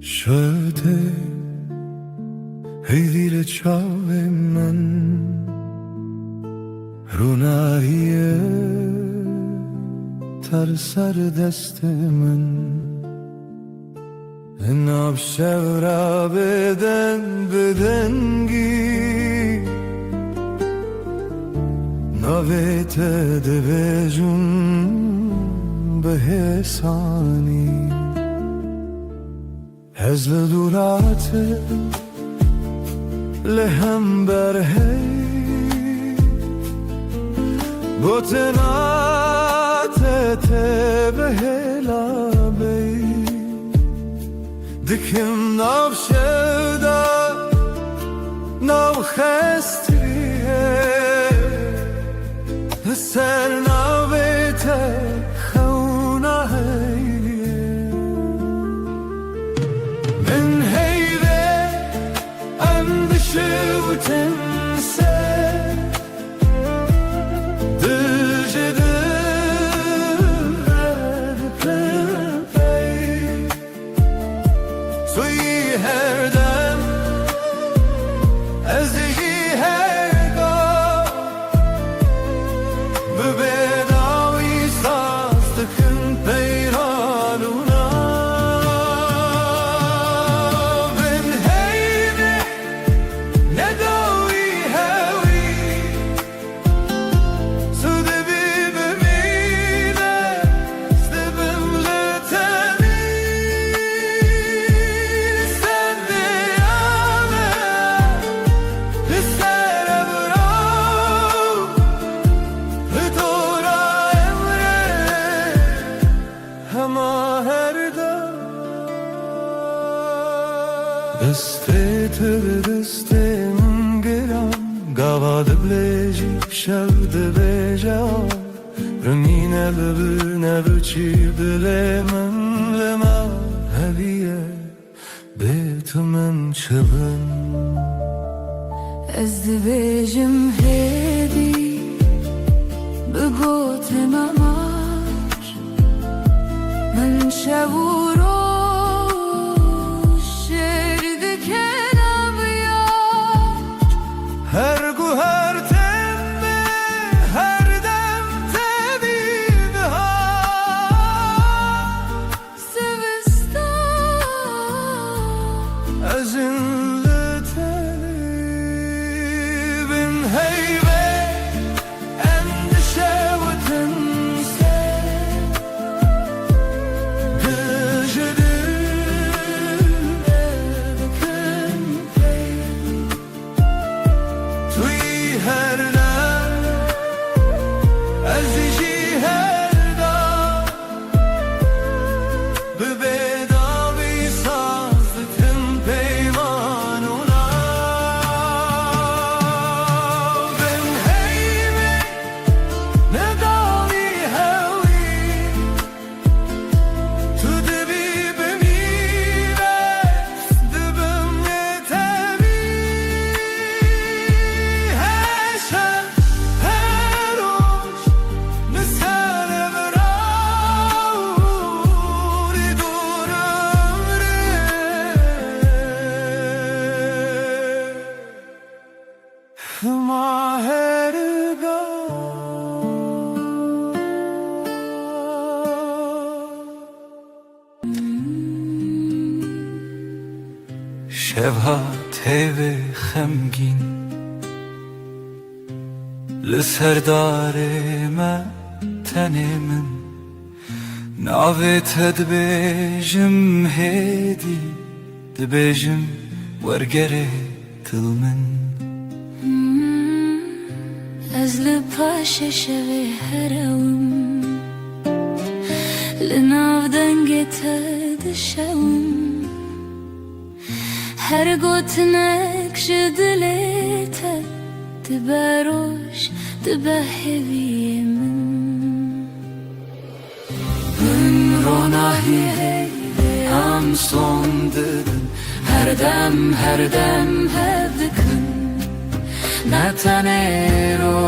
şöyle heyvire çave men runahiye tar sar deste men ناب شورا بدن بدنگی نویت دویجون به حسانی هزل دورات لهم برهی بوتنات تبهلا بی دکم نو شدا نو خستریه سر نویت خونه من هیوه اندشه و تنسه دستت به دست من گرم گواد بلیجی شود بیجا رمینه لبنه بچی دل من لما هلیه بیت من چبن از دبیجم هدی بگوت مماش من شورو هر گو هر تمه هر دم تبیده ها سوستان از این لطلی بین هیوه اندشه و تنسه دجده بکن توی هر دم عزیزی هر دم به بداوی ساز دکن پیمانونا بین هیمه نداوی هوی تو دبی بمیره دبم نتبی شبها تیوه خمگین لسردار ما تنی من ناویت دبیجم هیدی دبیجم ورگره تل من از لپاش شوی هرم لناو دنگت دشوم هر گوتنک شدلیت تباروش تبهوی من روناهی هم son dedin her dem hevdikın نتنیرو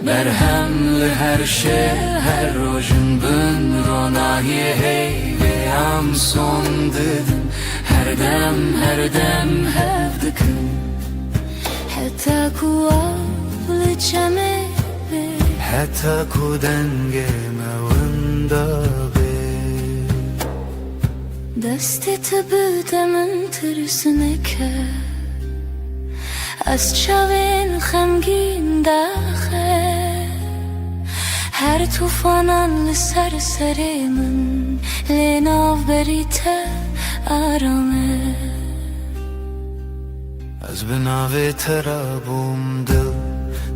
برهم لهر شه هر روشن بن روناهی هیوی هم son dedin her dem hevdikın حتی کوال چمه حتی کودنگ موندا دستی تبودم ترسنکه از چاوین خمگین داخل هر توفانان لسر سر من لناو بریت آرامه از بناوی ترابوم دل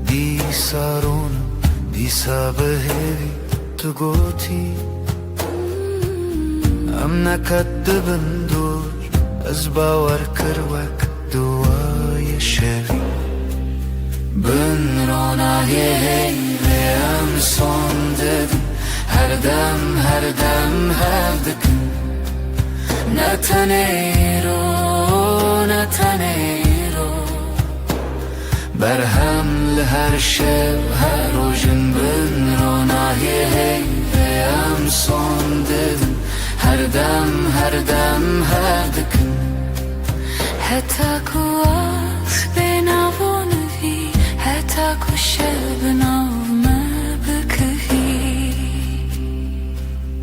دی سارونم دیسا بهیوی تو گوتی ام نکدبن دور از باور کروک دوای شوی بن روناهی هیوی ام سون ددم هر دم هفدکن نتنیرو برهم لهر شب هر روشن بن روناهی هیوی ام سون ددم هر دم هفدکن حتی کو آس بناو نوی حتی کو شب ناو ما بکهی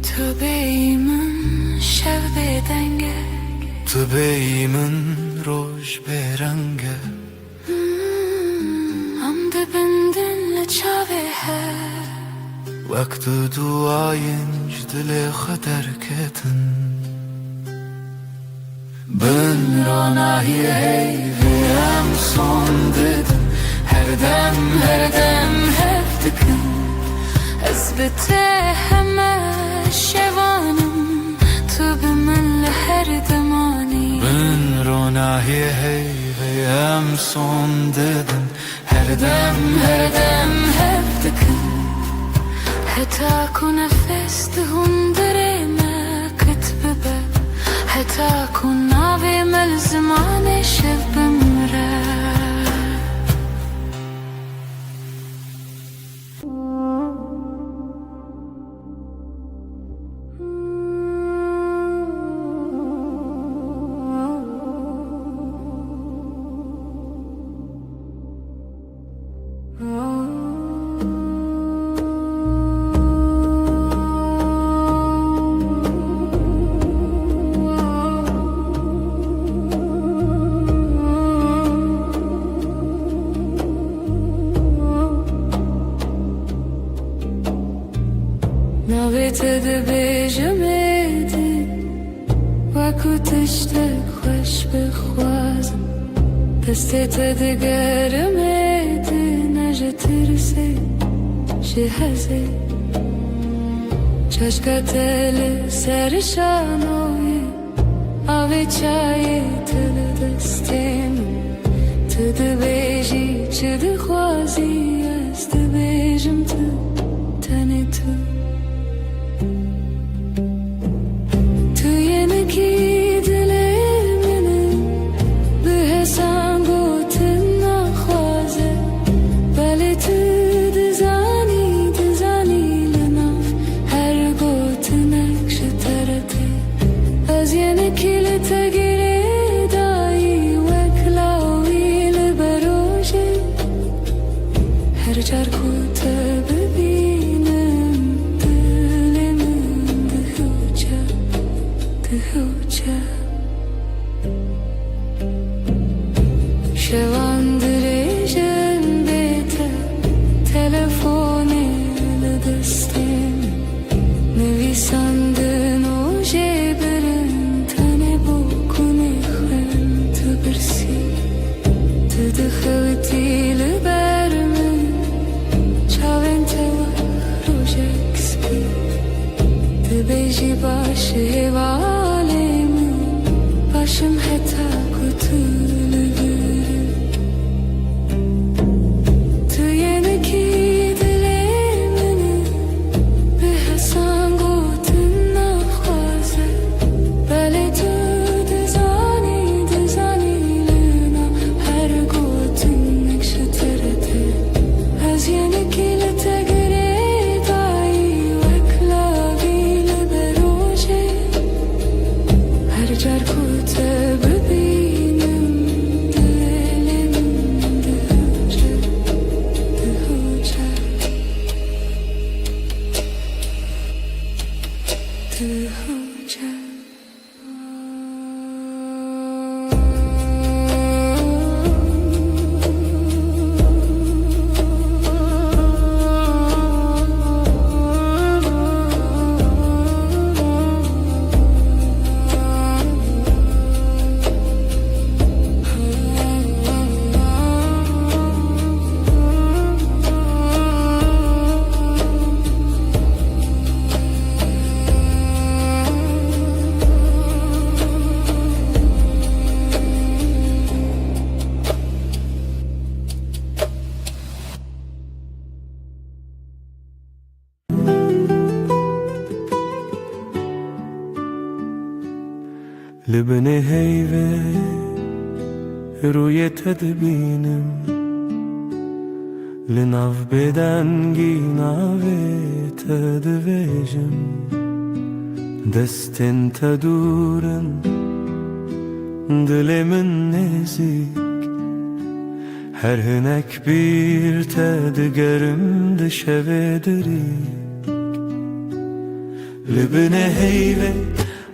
تو بیمن شب بدنگه تو بیمن روش برنگه ام دبندن لچاوه هر وقت دعاینج دل خطر کتن بن روناهی هیوی ام سون ددم هر دم هفدکن از بته همه شوانم تو به من لهر دمانی بن روناهی هیوی ام سون ددم هر دم هفدکن حتی کو نفس دهون دره ما کتب به حتی کو ناوی مل زمان شب بمره نویت دبیجم ایدی وکو تشتک خوش بخوازم دستت دگرم ایدی نجه ترسی شهزی چشکت سر شانوی آوی چای تل دستیم تو دبیجی چه دخوازی از دبیجم تو تنی تو شواندریجن بیته تلفونی لدستیم نویسندن و جبرن تنه بکنی خن تو برسی تو دخوتی لبرمن چاوین تو روژک سپی تو بیجی باشه والیم باشم حتی کتو لبني هيفه روی تدبینم لناف بدنگی ناوی تدویجم دستن تدورن دلمن نزیک her hünek bir tedgerim de şevedrik Libne heyve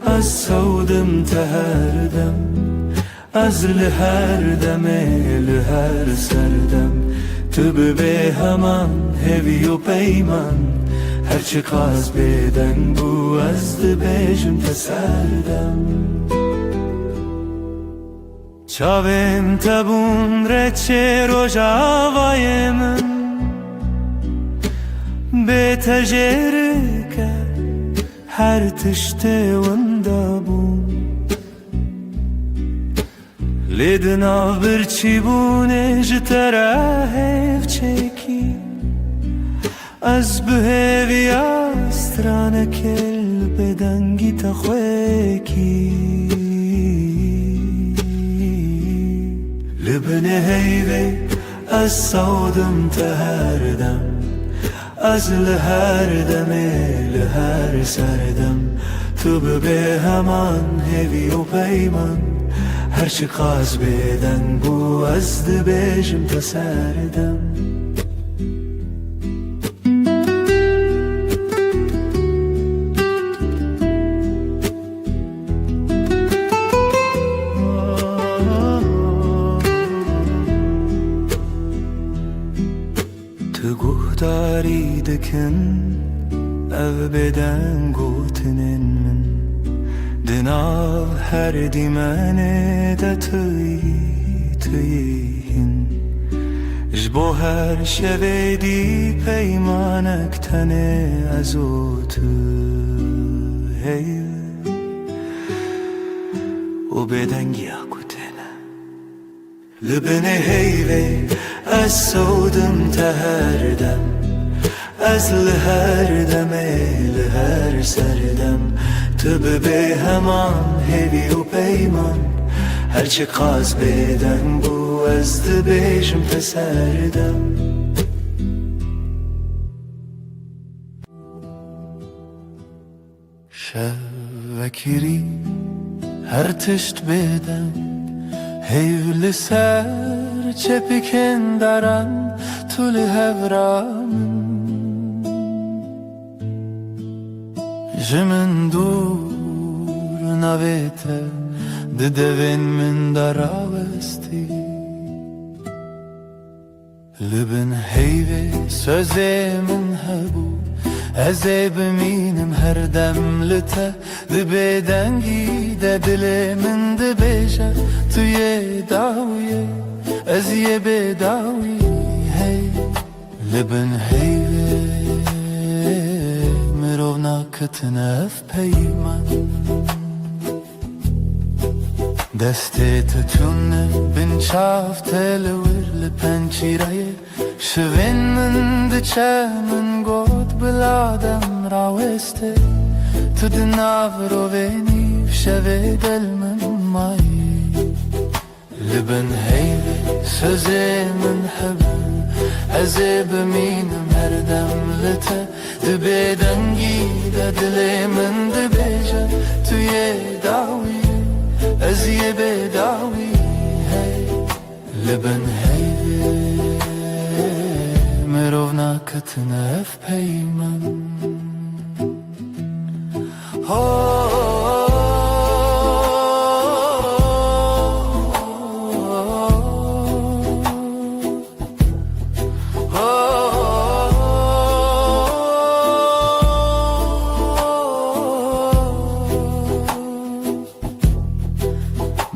az savdım teherdem Az liher deme liher serdem Tübü be heman hevi u peyman Her çıkaz beden bu azdı bejim teserdem Çavim tabun reçe rojavayı min Be tecerike her tişte vanda bun Lidna bir çibune jitera hev çeki Az bühevi astrana kel bedangi takhweki Libne heyve az savdım teherdem Az liher deme liher serdem Tübü be heman hevi u peyman Her çıkaz beden bu azdı bejim teserdem Guhtari dikin ev beden gotinin min Dinav her dimene de tüyihin Jbo her şevedi peymanek tane azotu hey O beden giyakutene Libne heyve Az savdım teherdem Az liher deme liher serdem Tübü be heman hevi u peyman Her çıkaz beden bu azdı bejim teserdem Şevvekiri her tişt beden Heyvli ser çepiken daran tül hevramın Jimin dur navete Didevin min daravesti Libin heyve sözemin hebu Eze biminim her demlite Dibeden gide dilemin dibeja Tüye daviye Ez ye bedavi hey Libin heyve Mirovna kıtnef peyman Deste tütünne bin çaf televir li pençiraye Şivin min diçe min god biladem raveste Tudinav roveni şeve del min mayi Libin heyve sözemin hebu Eze biminim her demlite Dibeden gide dilemin dibeja Tüye davi Ez ye bedavi hey Libin heyve Mirovna kıtnef peyman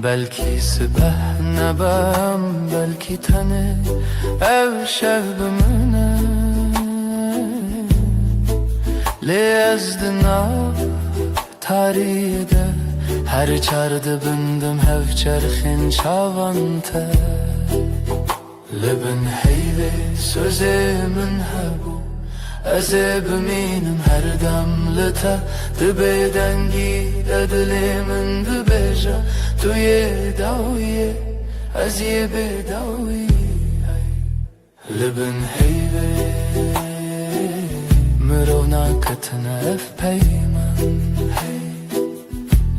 Belki sibeh nebem belki tane ev şevbimine Lezdina taride her çardı bindim hev çerxin çavante Libin heyve sözemin hebu Eze biminim her demlite Dibeden gide dilimin dibeja beja tu ye dawiye az ye bedawi Libin heyve Mirona katına peyman hey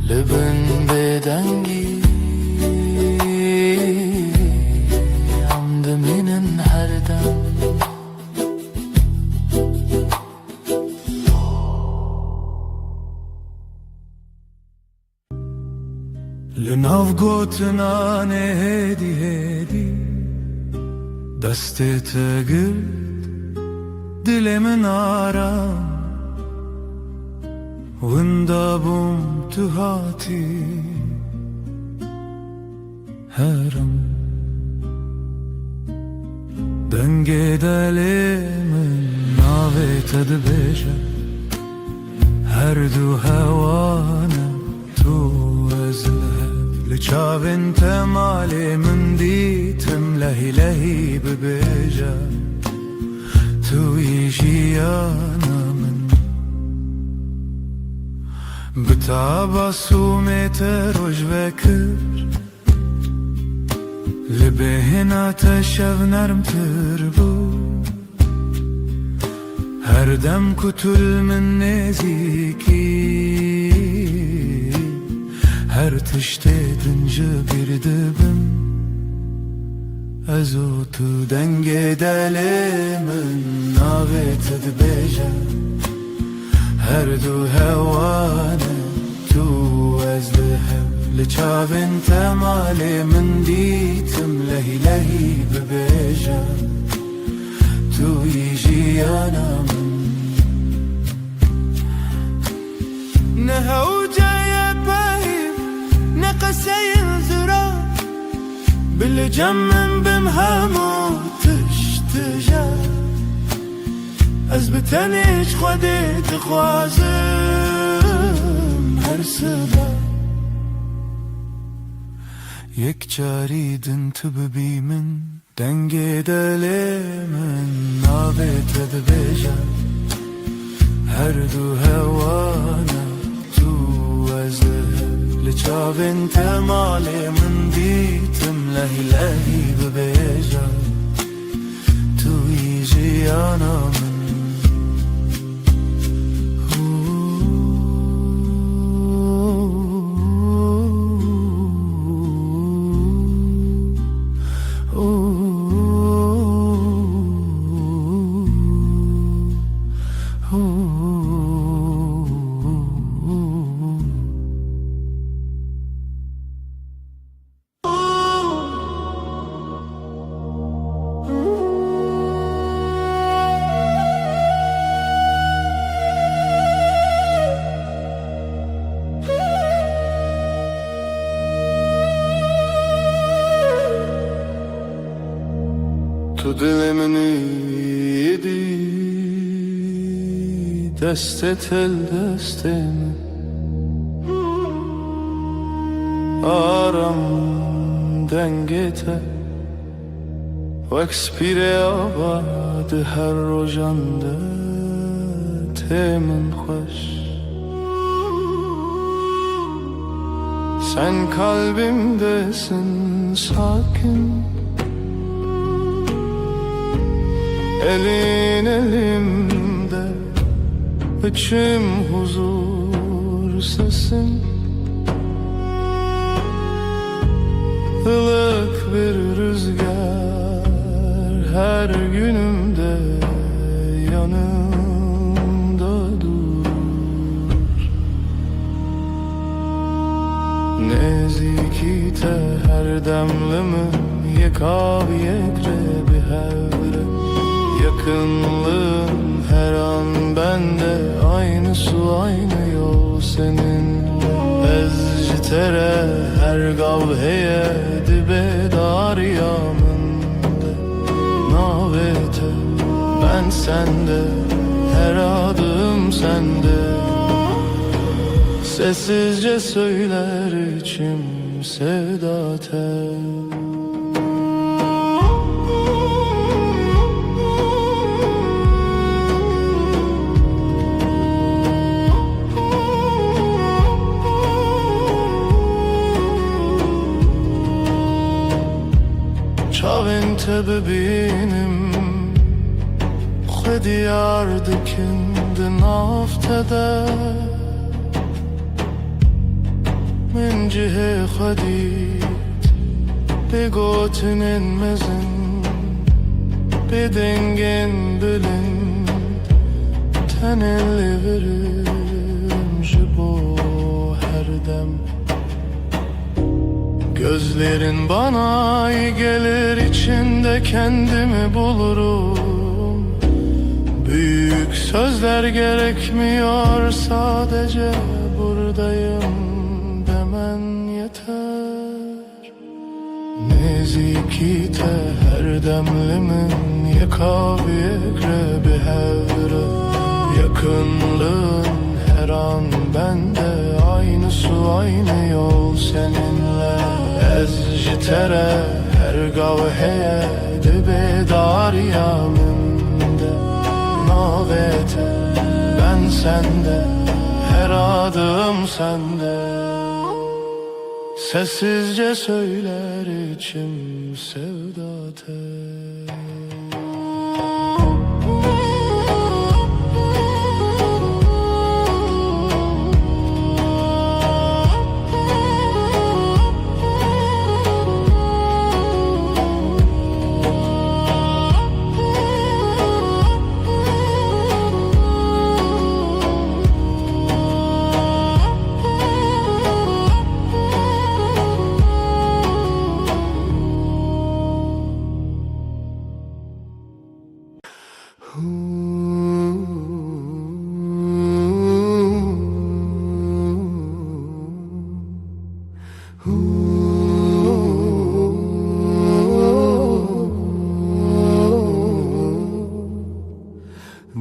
Libin bedengi Hamdı minin her dem Linav gotna ne hedi hedi Deste te girt Dilemin aram Winda bum tu hati Herem Denge delemin Navet edbeja Her du hewana Tu ezlev Liçavin temali min ditim Lehi lehi bebeja Tu yijiyana min بتعبسومت رجوكر لبهنا تشف نرم تربو هر دم كتل من نزيكي هر تشتدن جبر دبم ازوتو دنگ دلمن ناوت دبجم هر دو هوانه تو از لحب لچاوین تمالی من دیتم لهی لهی ببیجم تو یجیانا من نهو جای بایم نقسی زرا بالجمم بمهمو تشتجا از بتنش خودت خوازم هر سبا یک جاریدن تو ببی من دنگ دل من نابت دبیجم هر دو هوانا تو از لچاوین تمال من دیتم لهی لهی ببیجم تو یجیانا من تو دلمن یدی دستت دستم آرام دنگته وکس پیره آباد هر روزنده تمن خوش sen kalbimdesin sakin Elin elimde içim huzur sesin ılık bir rüzgar her günümde yanımda dur Nezikite her demlimin yekav yekre bir hevre Yakınlığın her an bende Aynı su aynı yol seninle Ezcitere her gavheye Dibe dariyamında Navete ben sende Her adım sende Sessizce söyler içim sevdate ببینیم خودی یاردکند نافتده من جه خودیت بگوتنین مزن بدنگن بلند تنلی veririm jibo her dem. Gözlerin bana iyi gelir, içinde kendimi bulurum. Büyük sözler gerekmiyor, sadece buradayım demen yeter. Nezikite her demlimin yekaviyekre bir hevre. Yakınlığın her an bende, aynı su aynı yol seninle. Ez jitere her gavheye dibe dariyaminde. Navete ben sende, her adım sende. Sessizce söyler içim sevdate.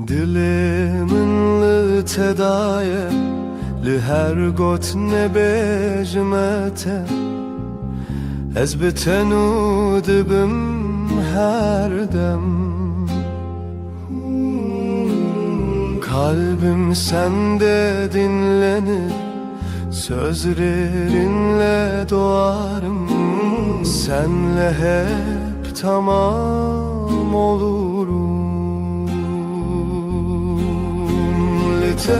Dilimin li tedaye li her got ne bejmete. Ez bitenu dibim her dem. Kalbim sende dinlenir, sözlerinle doğarım. Senle hep tamam olurum. Lite,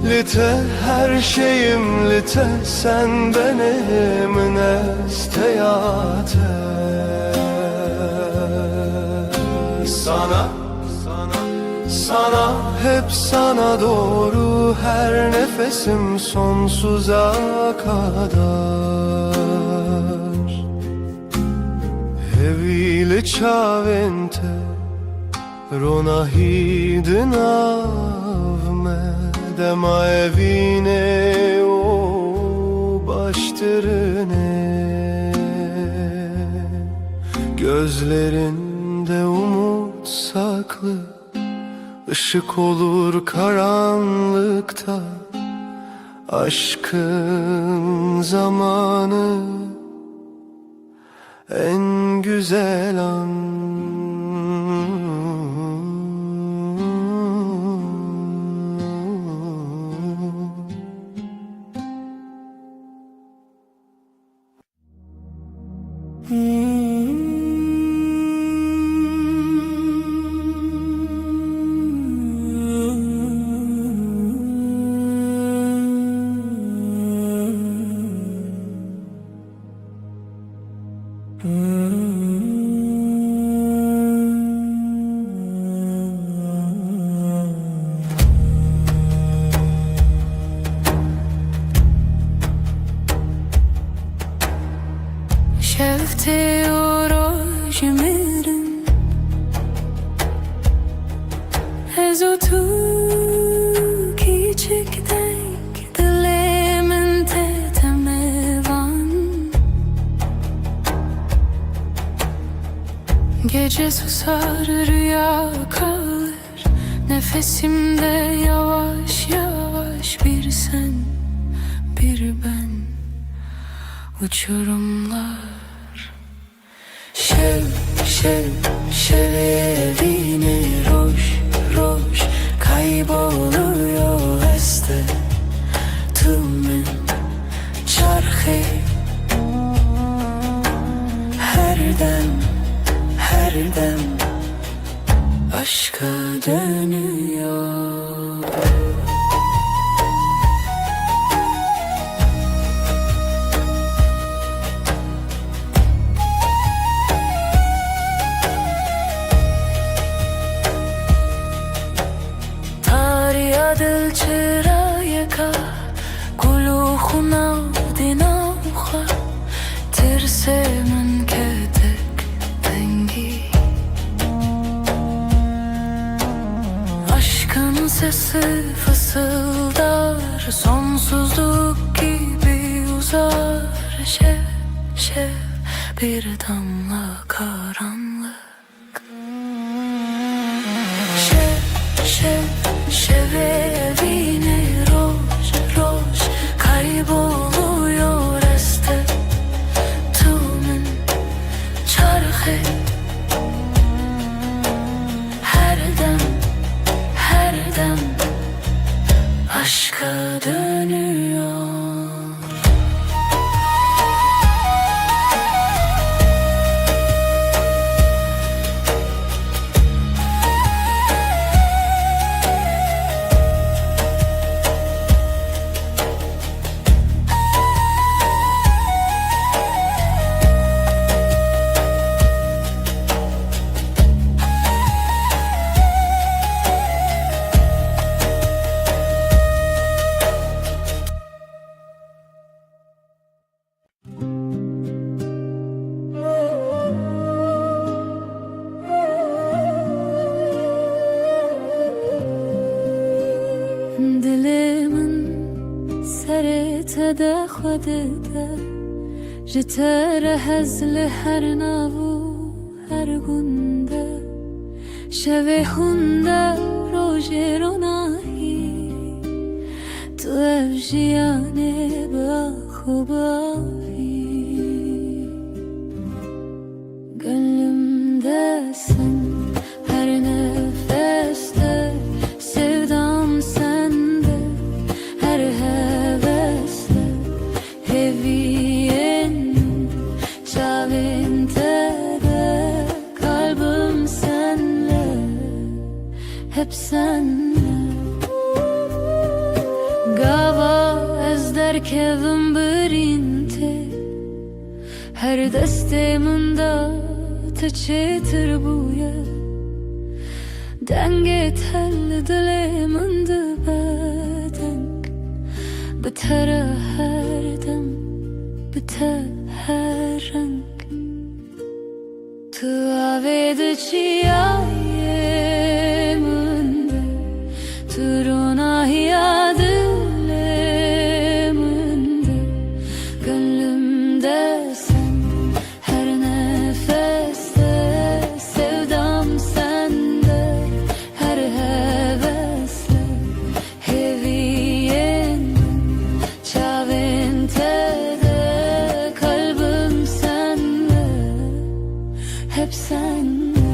lite her şeyim lite, sen benim nesteyate. Sana hep sana doğru her nefesim sonsuza kadar. Evile çavente rona hidin avme dema evine o baştırine. Gözlerinde umut saklı, Işık olur karanlıkta. Aşkın zamanı en güzel an. شفته اوراج میرم از o tu küçükten dilimin tetemevan. Gece susar rüya kalır, nefesimde yavaş yavaş bir sen bir ben. Uçurumlar şevine roş roş kayboluyor este tümün çarkı her dem aşka dönüyor. Dil çırayaka Kulu khuna dina ukha Tirse min ketek dengi Aşkın sesi fısıldar Sonsuzluk gibi uzar Şev şev bir damla karanlık Şev şev Şevevine roj roj kayboluyor este Tumun çarkı her dem aşka dönüyor. سرت خودت جتر هزل هر ناو هر گنده شوه هنده روژ روناهی تو افجیانه با خوبایی gönlümdesin her nefeste sevdam sende her hevesle heviyen çavinte de kalbim senle hep senle gava ez derkevim birinte her desteminde تچتر بویه دنگت هل دل من بدنگ بتر هر دم بتر هر رنگ تو آوید چیایه منده تو روناهی دل منده gönlümde sen her nefes sevdam sende her hevesle heviyen çavinte de kalbim senle hep senle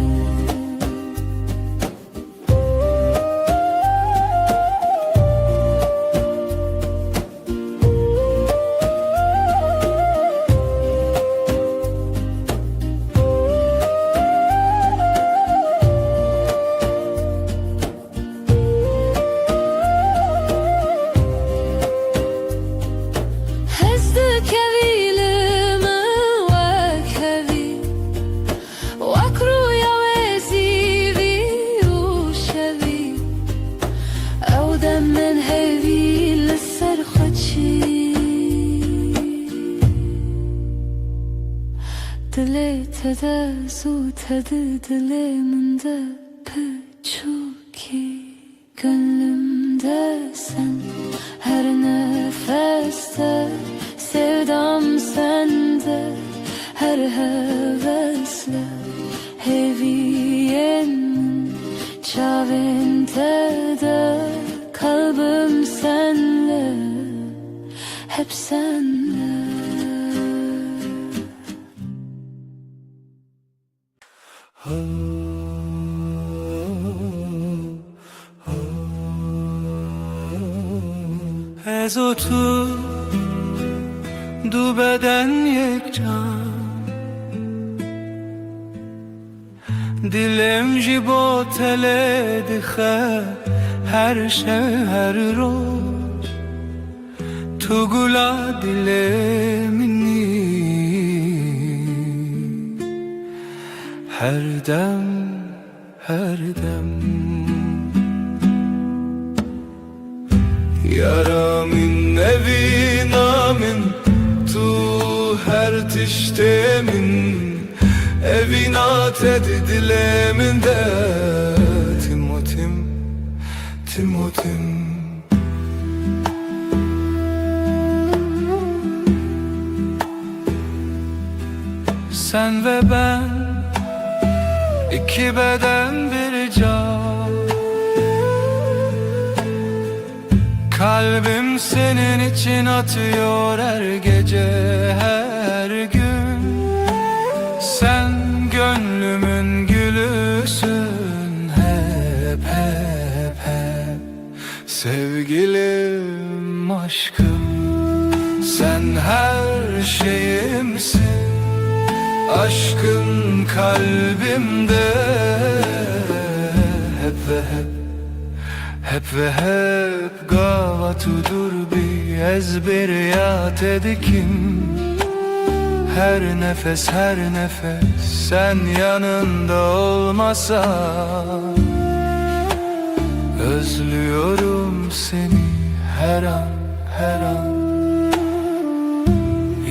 Dilete su tadı diliminde püçuki gönlümde sen her nefeste sevdam sende her hevesle heviyen çavinte de kalbim senle hep senle. از و تو دو بدن یک جان دلم جی با تله دخه هر شب هر روز تو گلا دلمنی هر دم هر دم Yaramın evinamın tu her tiştemin Evinat edilemin de Timotim, Timotim Sen ve ben iki beden bir can Kalbim senin için atıyor her gece her gün Sen gönlümün gülüsün hep hep hep Sevgilim aşkım sen her şeyimsin Aşkın kalbimde hep ve hep hep ve hep gavatudur bir ezberiyat edikim Her nefes sen yanında olmasan Özlüyorum seni her an her an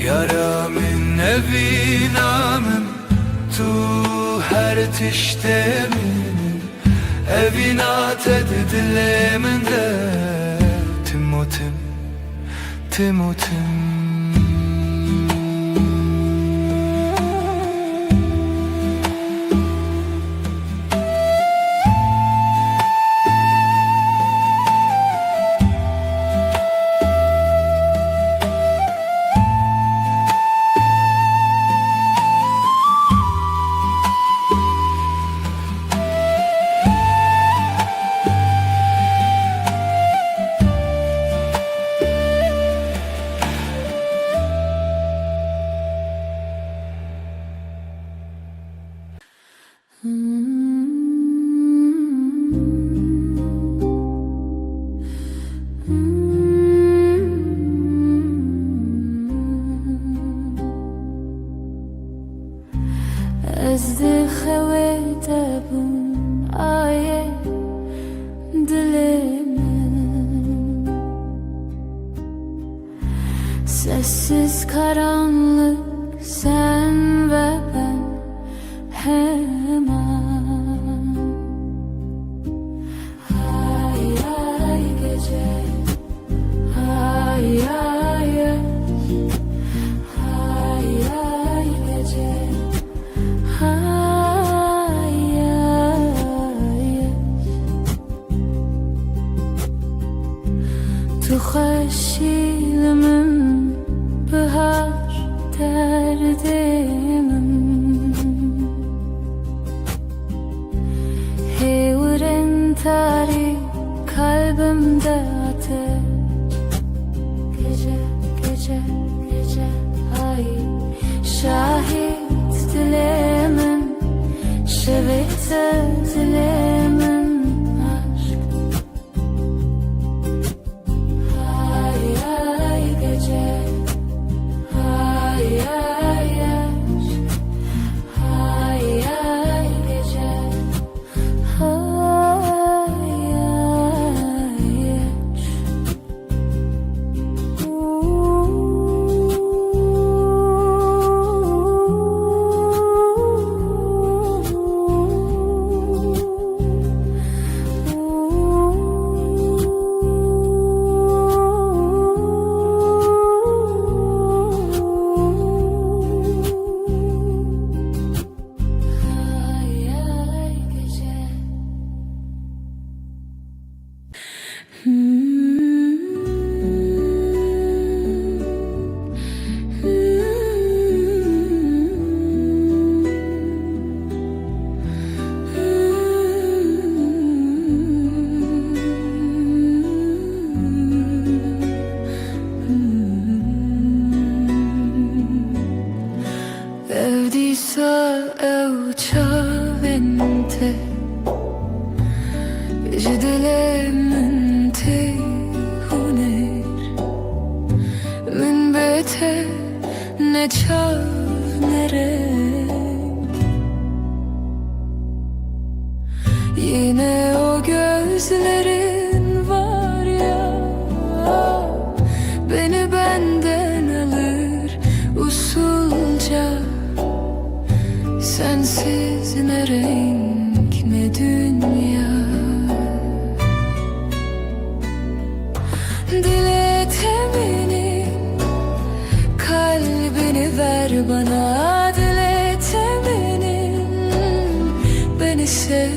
Yaramın evinamın tu her tiştemin Evinat edilemin de Timotim, Timotim Ezdi xewete bun aye dilimin Sessiz karanlık sen ve ben hemen Ay ay gece ay ay ay ay gece تو خشیلمم بهار derdimim Hevren tarih kalbimde ateş Gece gece gece ay Şahit dilemin şevete dilemin aşk Ay ay gece ay ay aşk Ay ay gece ay ay aşk ne çağ ne renk. Yine o gözlerin var ya, beni benden alır usulca. Sensiz ne renk ne dünya. Dile temenin kalbini ver bana, dile temenin beni sev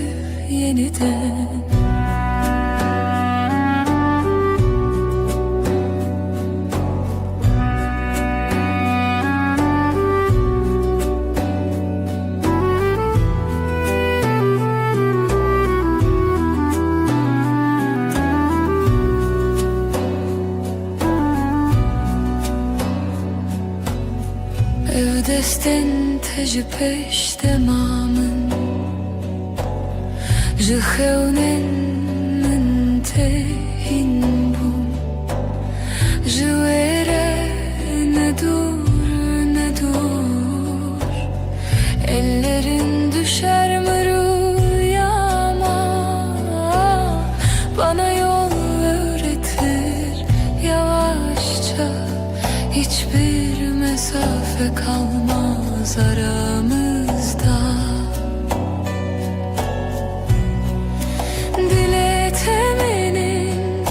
yeniden. Ev desten tejü peş demamın, ji xewnen min tehin bûm, ji wê re nedur, ellerin düşer mi rüyama, bana yol öğretir yavaşça. Hiçbir mesafe kalmaz aramızda. Dile temenin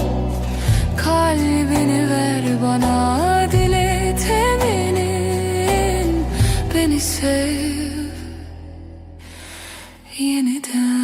kalbini ver bana, dile temenin beni sev yeniden.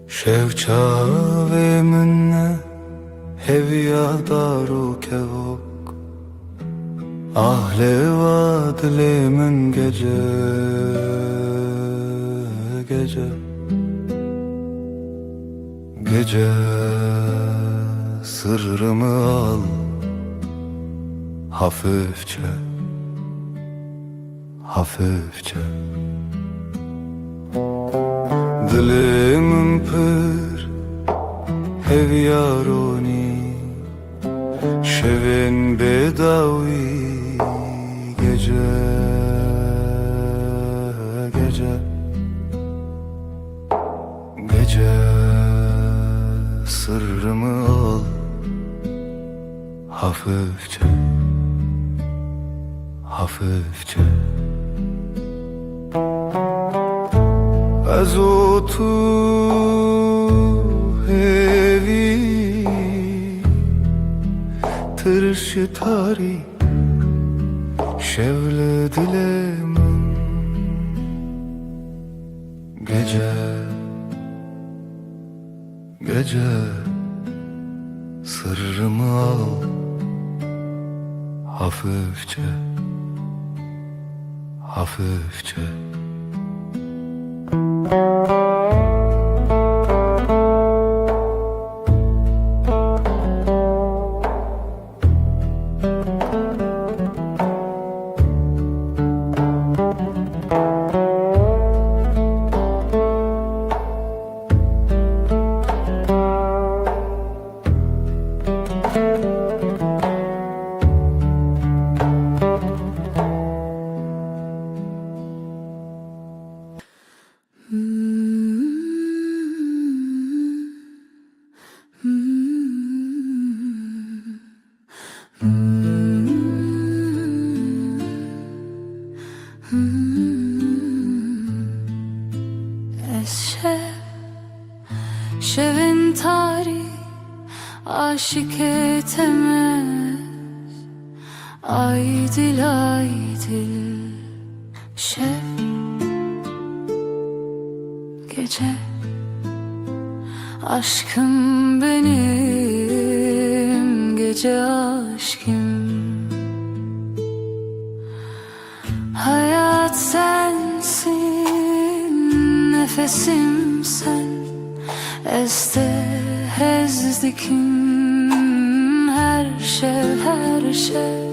شوچا و من هویا دارو کهوک ahli va dilimin gece gece gece sırrımı al hafifçe hafifçe. Dilimin pır hevyaroni şevin bedavi gece gece gece sırrımı al hafifçe hafifçe. از او تو هوی ترش تاری şevl dilimin gece gece sırrımı al hafifçe hafifçe. Şevin tarih aşık etemez. Aydil aydil şev gece. Aşkım benim gece aşkım. Hayat sensin, nefesim sen, este hezdikim, her şey, her şey.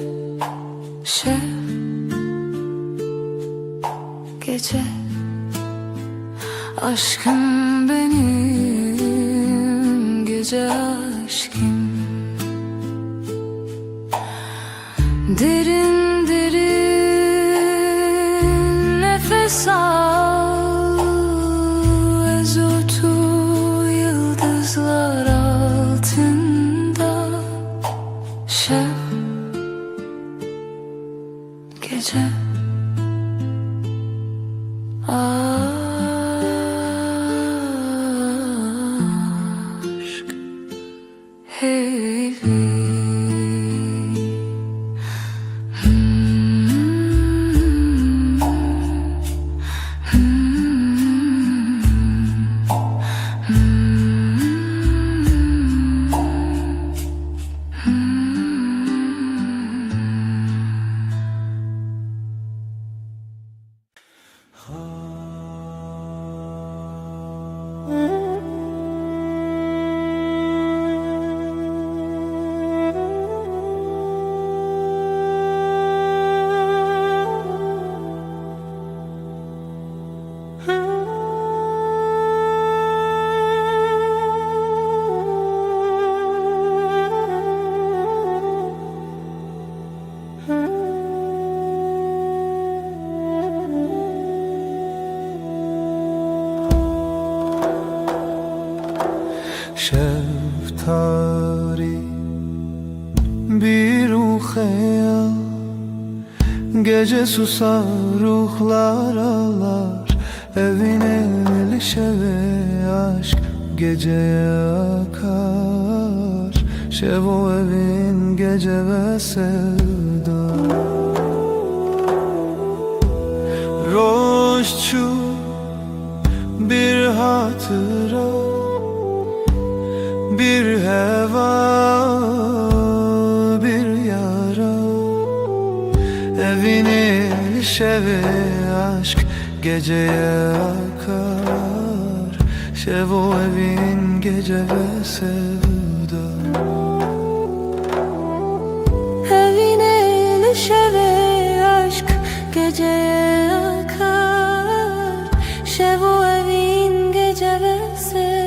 Şev, gece, aşkım benim, gece aşkım. Derin derin nefes al, ezotu yıldızlar altında. Şev, gece, aşk, heyli. Şeftali bir ruhaya, gece susar ruhlar ağlar, evine şeve aşk geceye akar. Şev o evin gece ve sevda. Roşçu bir hatıra, bir heva, bir yara, evini şeve aşk geceye akar. Şev o evin gece ve sevda. Evine şeve aşk geceye akar. Şev o evin gece ve sevda.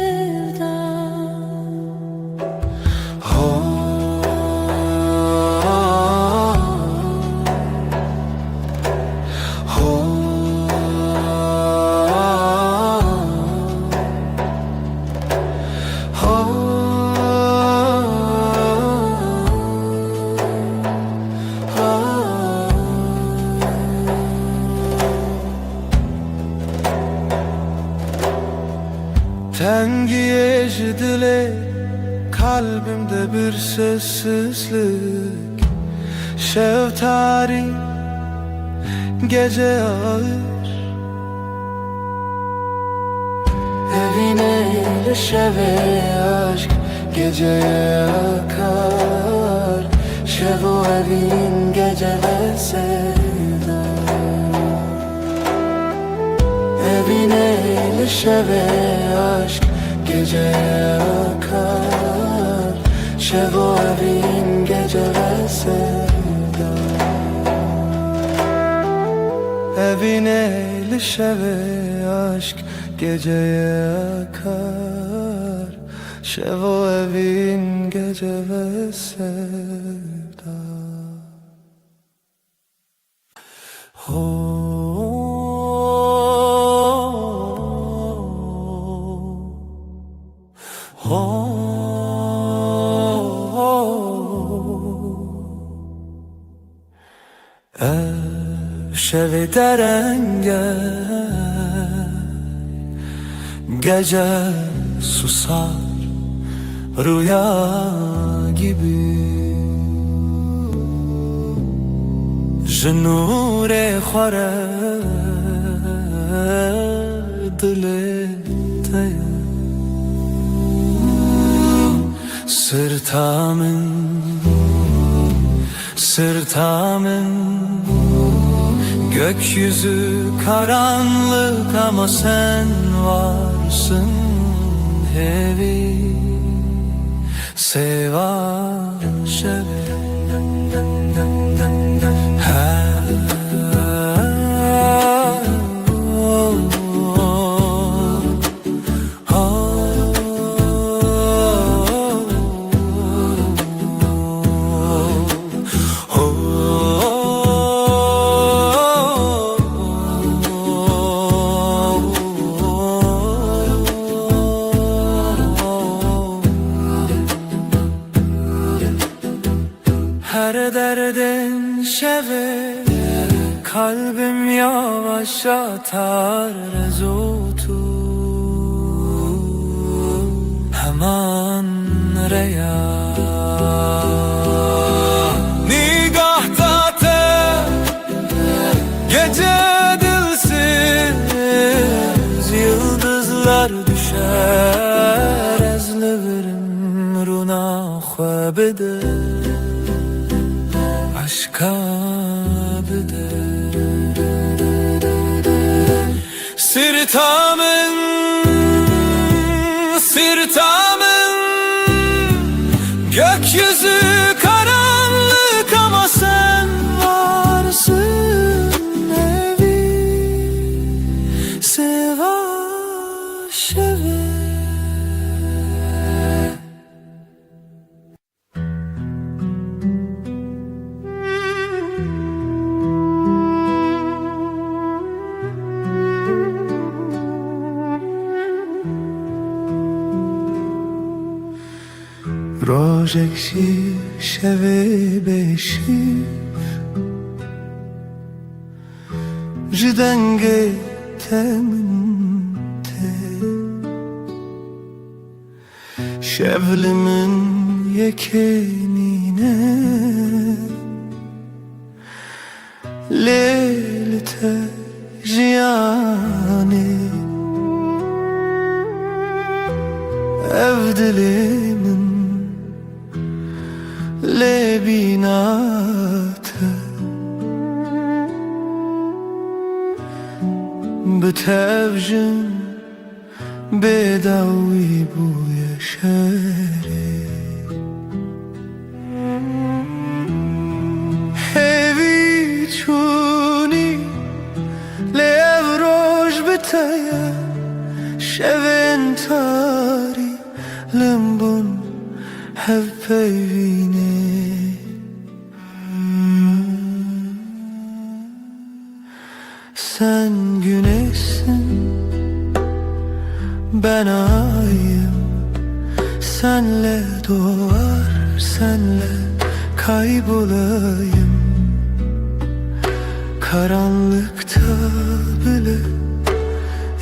Tengiye dile kalbimde bir sessizlik. Şeftari gece ağır, evine şeve aşk geceye akar. Şev o evin gece ve sevda. Evine şeve aşk geceye akar. Şev o evin gece ve sevda. Evine şeve aşk geceye akar. Şev o evin gece ve sevda. Şevi derenge gece susar rüya gibi. Jinure xware dilê te ye. Sirta min Gökyüzü karanlık ama sen varsın. Hevi seva şeve her derdin şeve, kalbim yavaş atar rezotu. Hemen reya nigahta te gece dilsiz yıldızlar düşer. Ezlerim runa khwabede aşka bide sirtamın gökyüzü karanlık ama sen varsın. Evi seva şeve روزکشی شب بشی جدنگ temte şevlimin yekenine lelte jiyani evdilimin lebinate betevjin bedawi bu yaşere hevi çuni levroj betaya şevin tari limbun hev peyvine sen güneşsin, ben ayım. Senle doğar, senle kaybolayım. Karanlıkta bile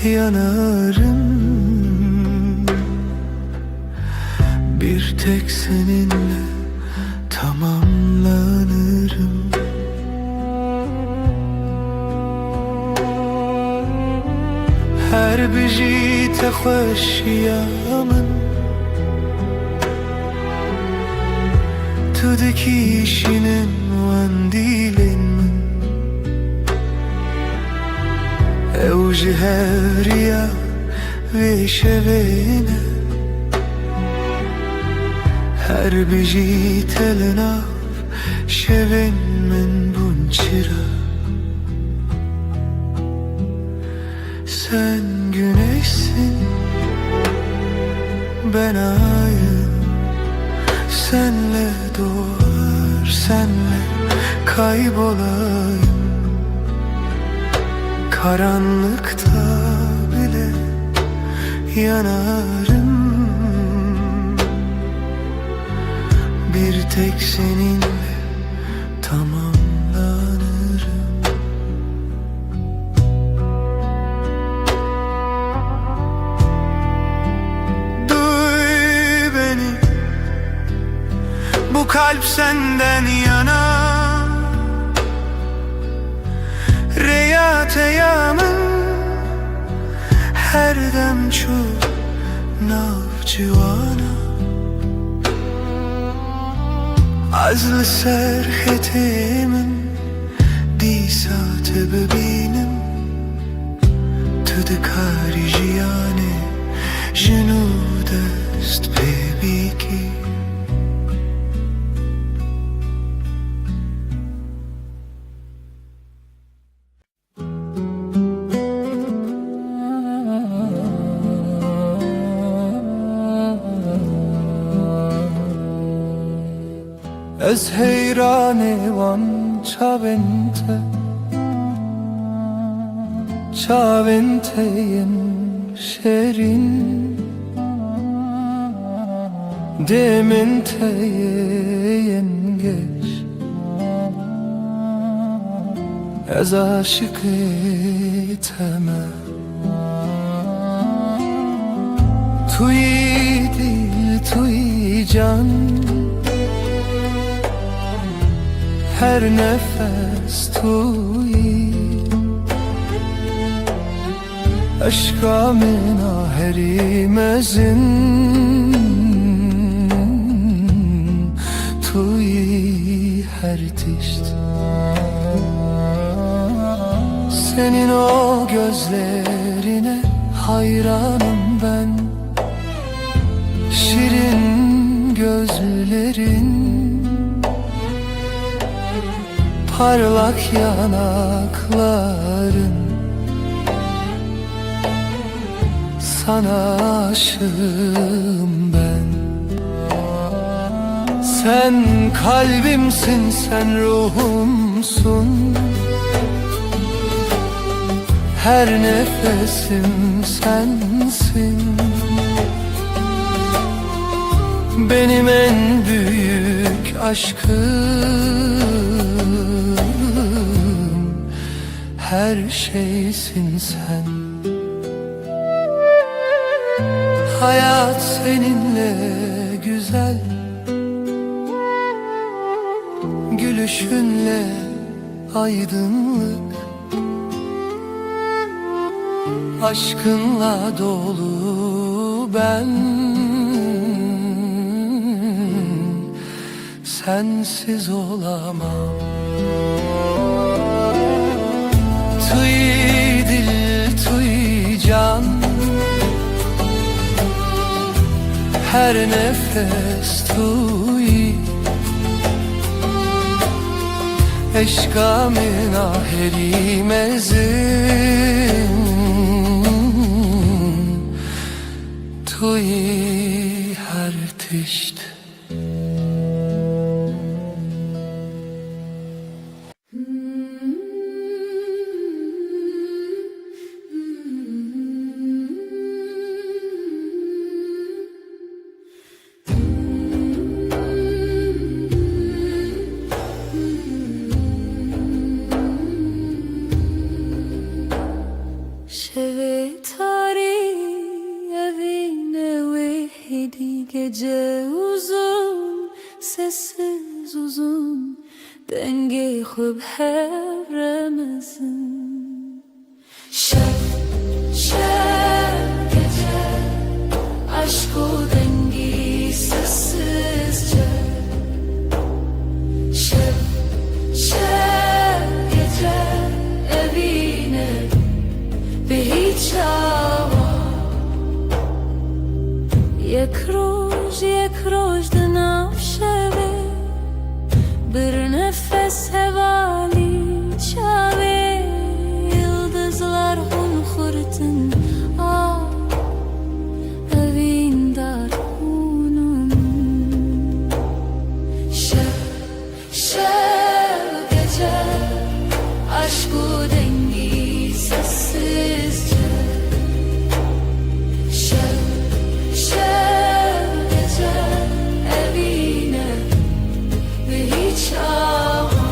yanarım. Bir tek seninle tamamlanırım. Her biji te xoşiyamın tu dikişinin wandilin min ew ji hevriya vê şevêne her biji te li nav şevên min bûn çira. Sen güneşsin, ben ayım. Senle doğar, senle kaybolayım. Karanlıkta bile yanarım. Bir tek seninle tamamlanırım. Bu kalp senden yana Reyat eyamın her dem çok navcivana Azlı serhetimin disat te bebînim tu dikarî jiyanê ji nû dest pê bîkî. Ez heyranê wan çavên te, çavên te yên şêrîn, demên te yên geş. Ez aşıkê te me, tu yî dil tu yî can. Her nefes tuyi aşka mena herimezin tuyi her tişt. Senin o gözlerine hayranım ben, şirin gözlerin, parlak yanakların, sana aşığım ben. Sen kalbimsin, sen ruhumsun, her nefesim sensin. Benim en büyük aşkım, her şeysin sen. Hayat seninle güzel, gülüşünle aydınlık, aşkınla dolu ben. Sensiz olamam. Tuy dil tuy can, her nefes tuy eşka min aheri mezin tuy her tişt. Gece uzun, sessiz uzun, denge khub hevremezin. Şef, şef gece, aşk o dengi sessizce. Şef, şef gece, evine bir hiç hava. یک روز دنافشه bir nefes hevali çave. Yıldızlar hun kurtun ah evin dar hunun. Şev şev gece aşkı dengi sessizce. Şev şev gece evine ve hiç ağla.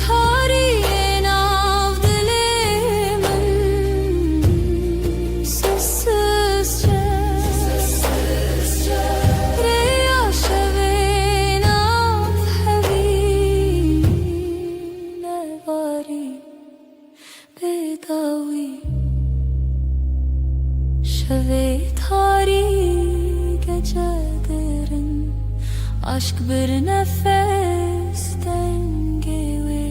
Tarihin av dilimin sessizce. Reya şevin av hevine vari bedavi. Şeve tari gece derin, aşk bir nefes denge ve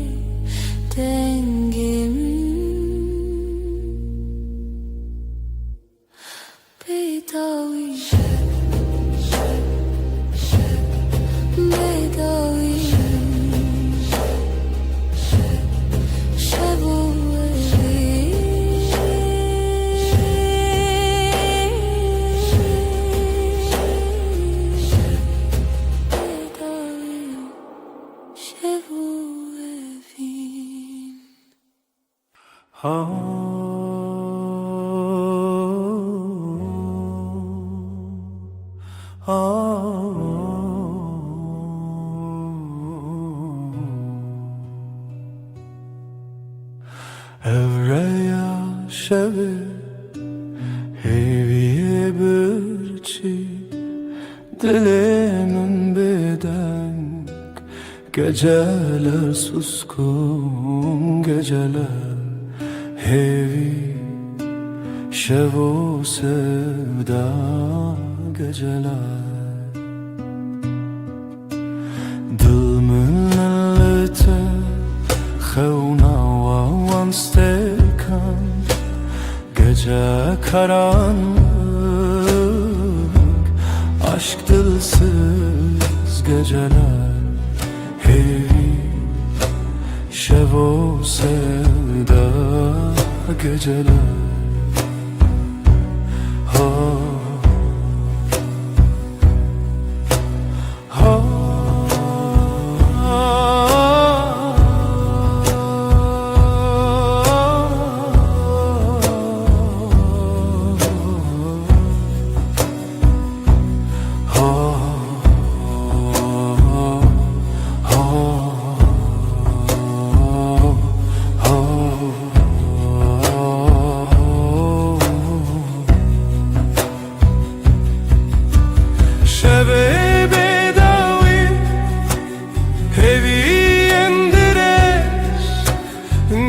Evreya şevi heviye birçi dilimin bedenk geceler suskun geceler hevi şevo sevda geceler dil millete خونه و استکان gece karanlık aşk dilsiz geceler hevi şevo sevda geceler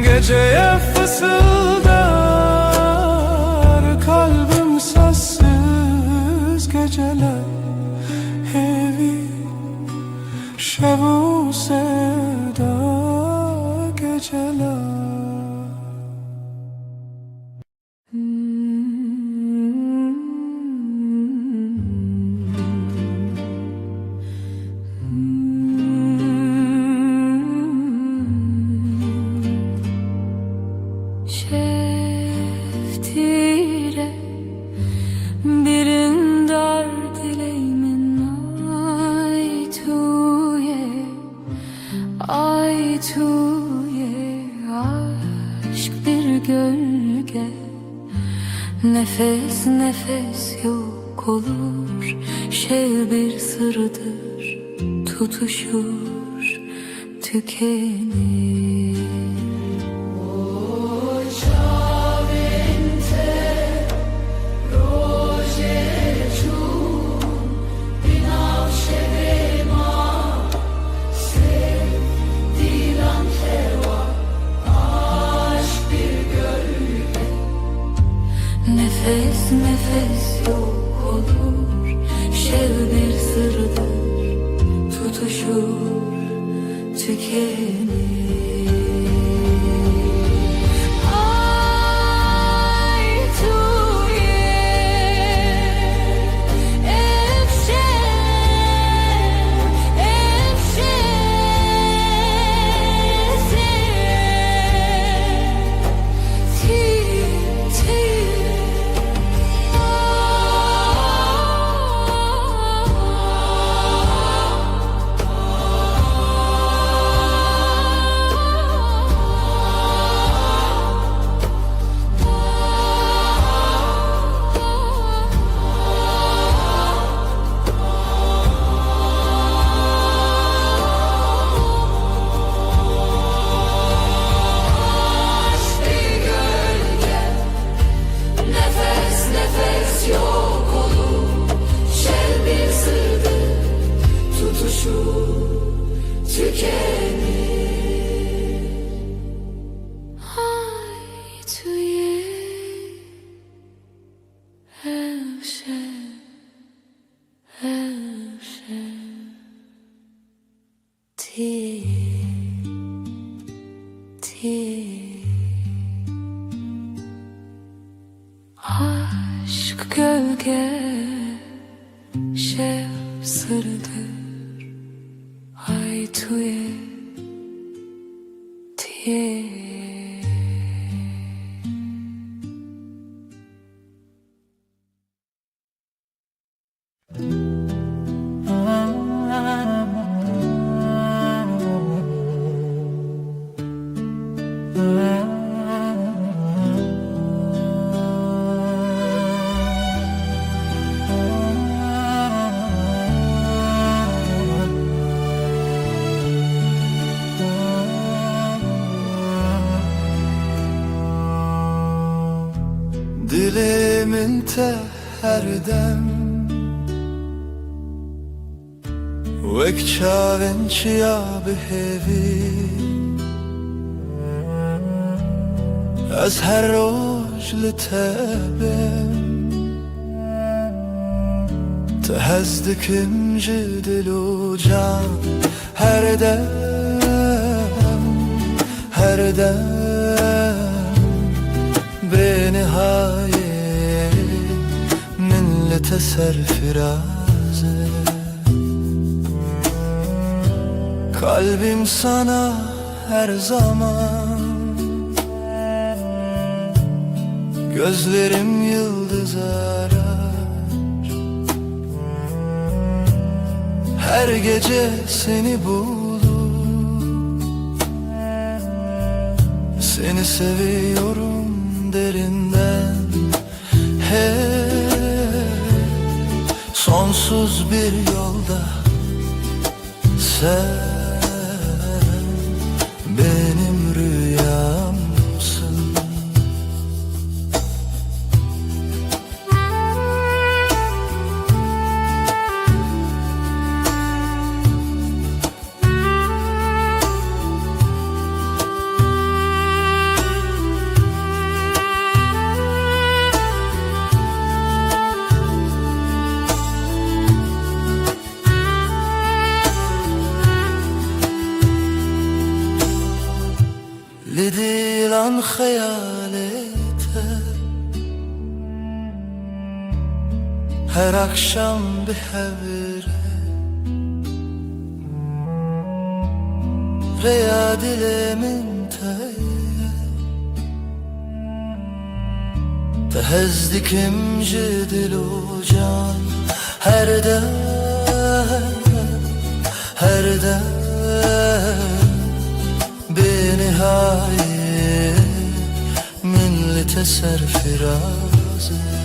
Geceye fısıldar kalbim sessiz geceler hevi şevu sevda geceler Şeftire birin dar dileğimin ay tuye aşk bir gölge nefes nefes yok olur şey bir sırdır tutuşur tükenir. Nefes nefes yok olur şev bir sırdır tutuşur tükenir. Aşk gölge şev sırdır ay tuye tiye. انت هر دم وک چاون چیا بهوی از هر روز لتبم تهزدكم جدل و جان هر دم هر دم به نهایه من لتسر فرازه kalbim sana her zaman gözlerim yıldız arar her gece seni bulur seni seviyorum derinden hep sonsuz bir yolda sen benim rüyamsın. لدل عن خيالته her akşam bir havre Reya dilimin تهزدكم جدل وجان her dem بنهاية من لتسر فرازه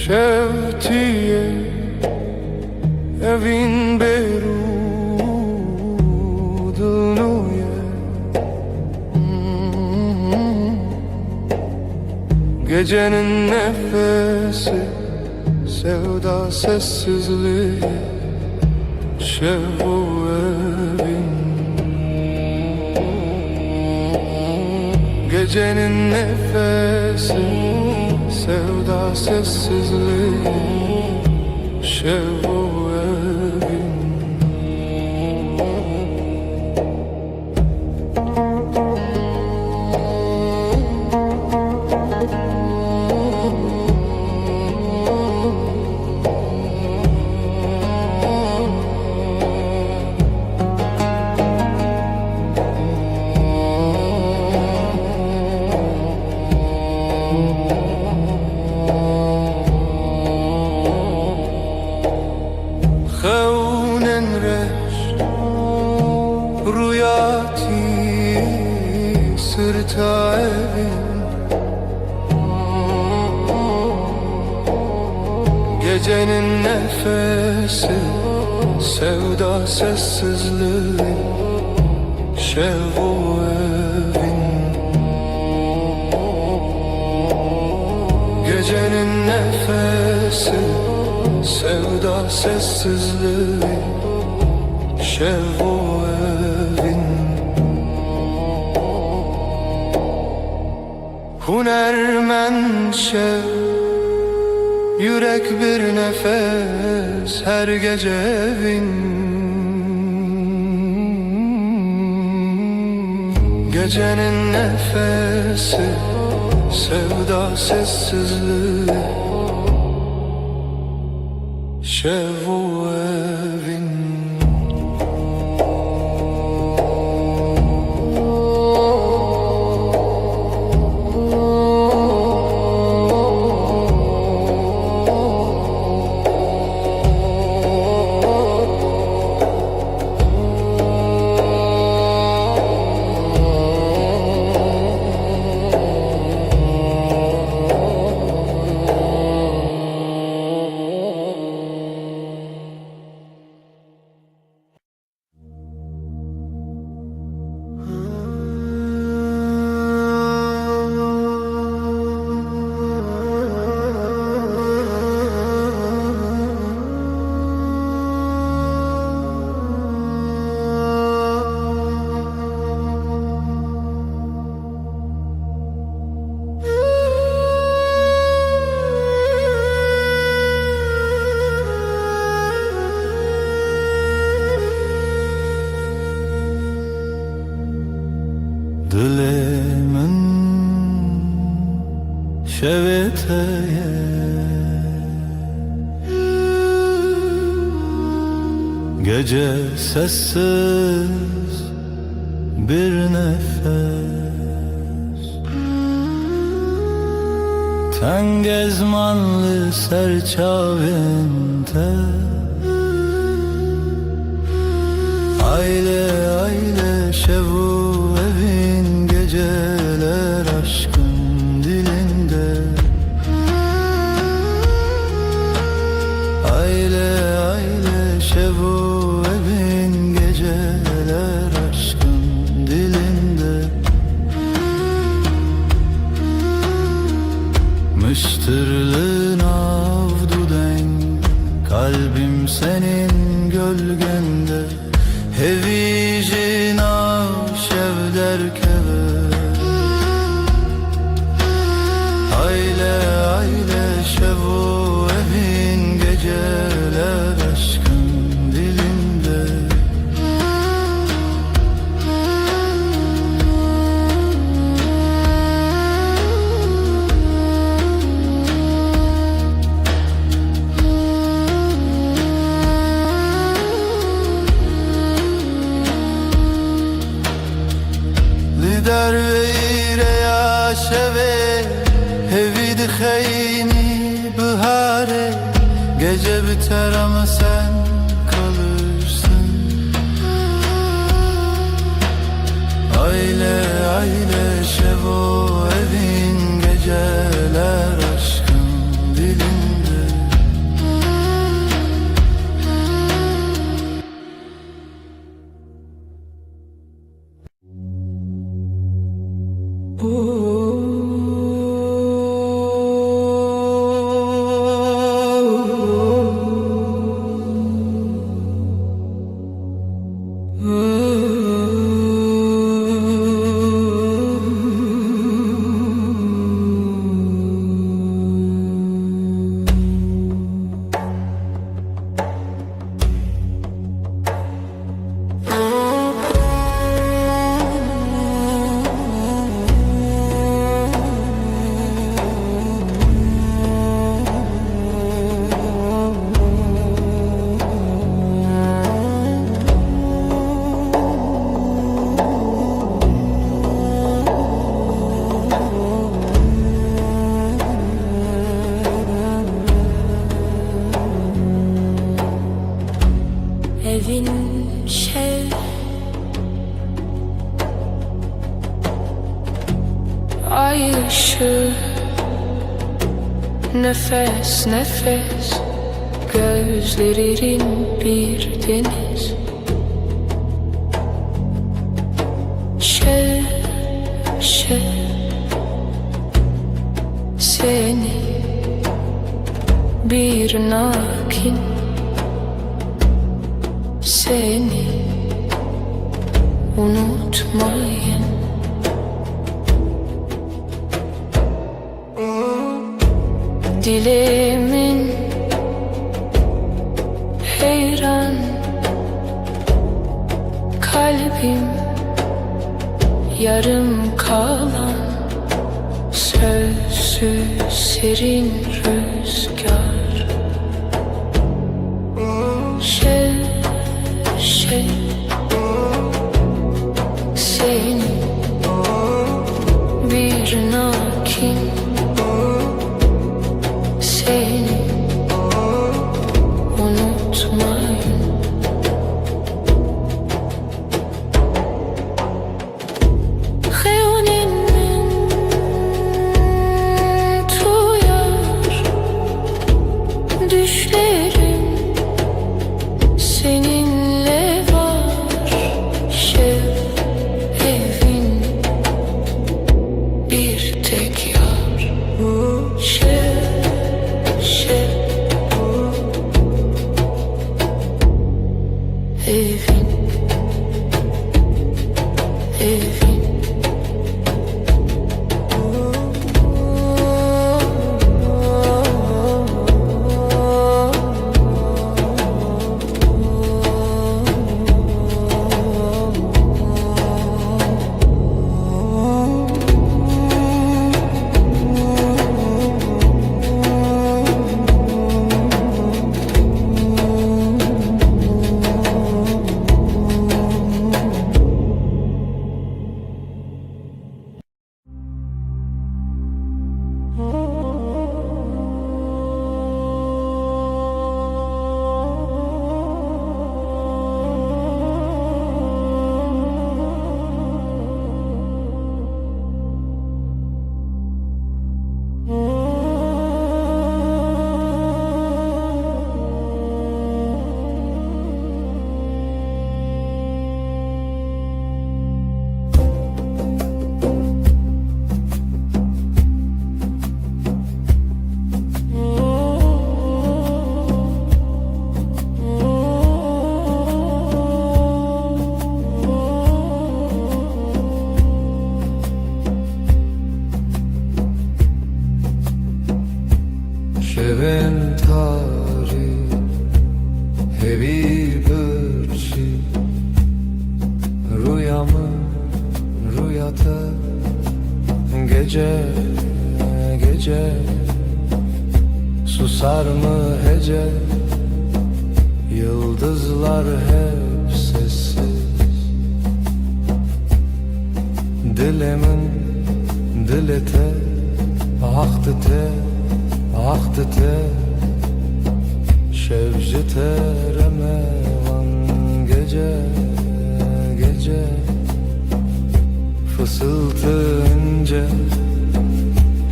شوتیه evin berudluye Gecenin nefesi sevda sessizliği Şevu evin Gecenin nefesi sevda sessizliği Şevu evin خونن رش رویاتی sırta evin Gecenin nefesi sevda sessizliği Şevu evin Gecenin nefesi sevda sessizliği, şev o evin. Hunermen şev, yürek bir nefes her gece evin. Gecenin nefesi, sevda sessizliği, şev o evin. Dilemin şeveteye gece sessiz bir nefes, ten gezmanlı serçavinde aile aile şevu evin, geceler aşkın dilinde. Aile aile şevu evin, geceler aşkın dilinde. Mıştırlığın avduden, kalbim senin gölgende. Hevicin şev derkeve, aile aile şevu evin, geceler aşkın dilinde. Lider ve ireya şeve, hevid kheyni bihare. Gece biter ama sen kalırsın. Aile aile şevo evin, geceler aşkın dilinde. Evin şev, ay ışığı, nefes nefes, gözlerin bir deniz. Şev şev, seni bir nakin seni unutmayın. Dilimin heyran, kalbim yarım kalan, sözsüz serin rüzgar. Seni bir nakin seni unutmayın. Xeyonimin tuyar düşlerim, seninle var evin bir tek yar. Evin Şevin tarih hevi bırçı, rüyamı rüyata, gece gece susar mı hece, yıldızlar hep sessiz. Dilimin dilete aktı te şevci teremevan, gece gece fısıltı ince,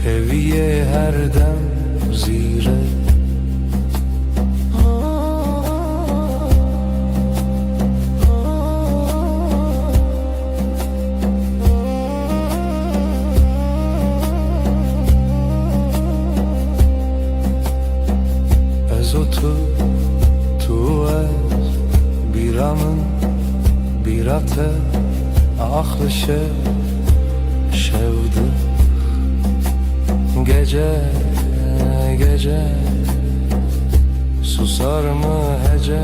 heviye her dem zire. Tu ez biramın birate ahlı şevdi, gece gece susar mı hece,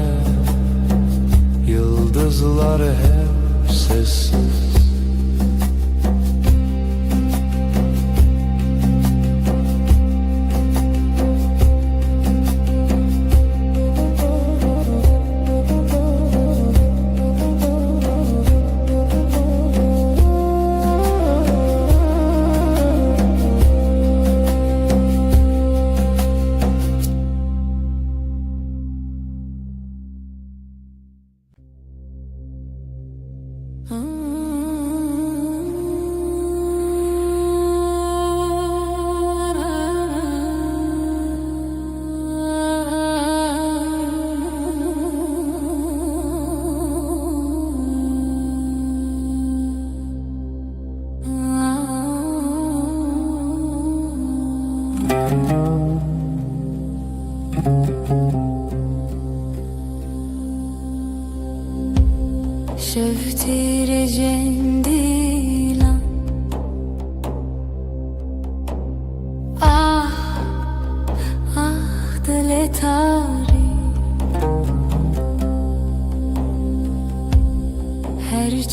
yıldızlar hep sessiz.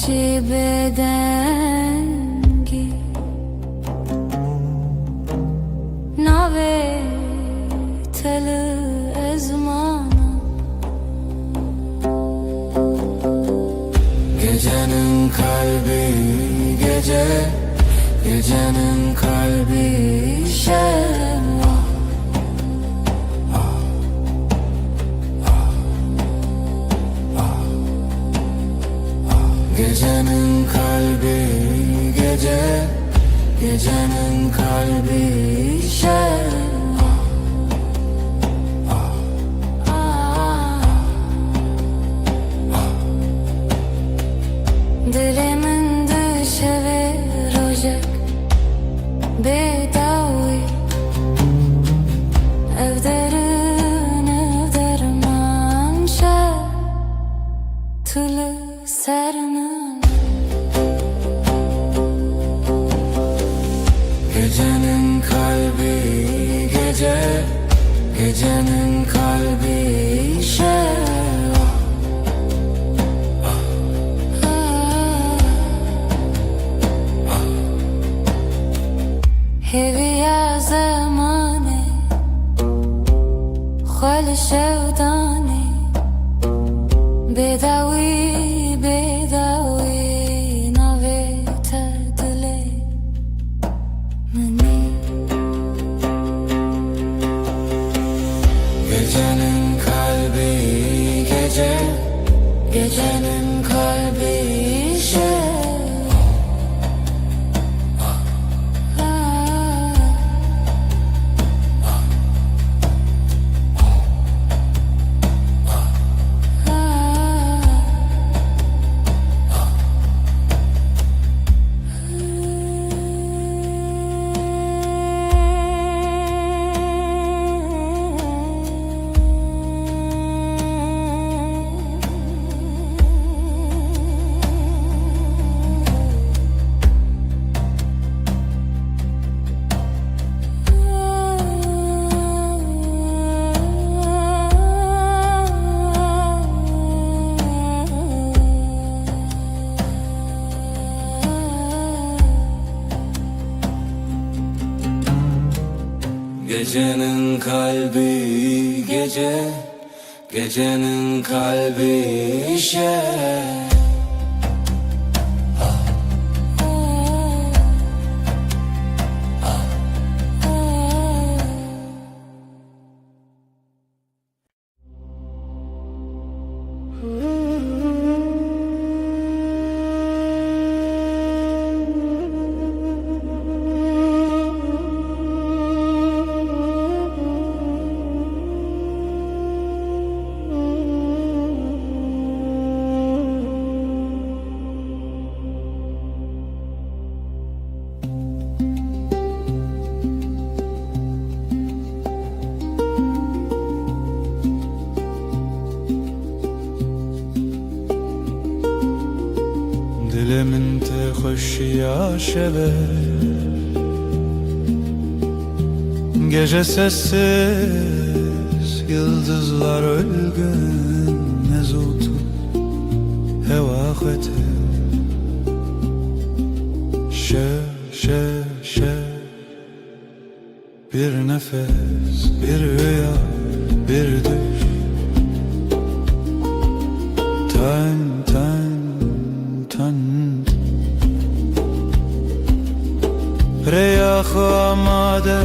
خوشی بدنگی ناوی تل ezmanım Gecenin kalbi gece, gecenin kalbi şevva. Gecenin kalbi gece, gecenin kalbi şevva. Dilimin düşevi rojek bedavi evderin evderman şe tülü sermin Gecenin kalbi gece, gecenin kalbi şevva. هوی زمانه خال شودانه بداوی بداوی ناوی تدله منی Gecenin kalbi gece, gecenin kalbi şevva. Gecenin kalbi gece, gecenin kalbi şevva. Dilimin te hoşya şeve, gece sessiz, yıldızlar ölgün, mezutu hevahete. Şe bir nefes, bir rüya, bir düş. Tan Reyah amade,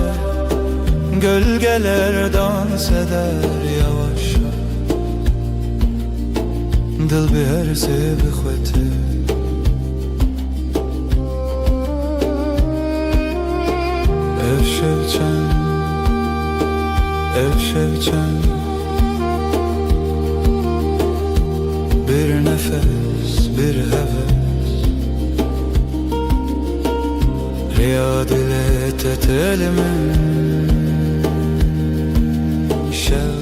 gölgeler dans eder yavaşça. Dil bir her sevi khwete. Ev şevçen bir nefes, bir heves. Riyad ile tetelimin şev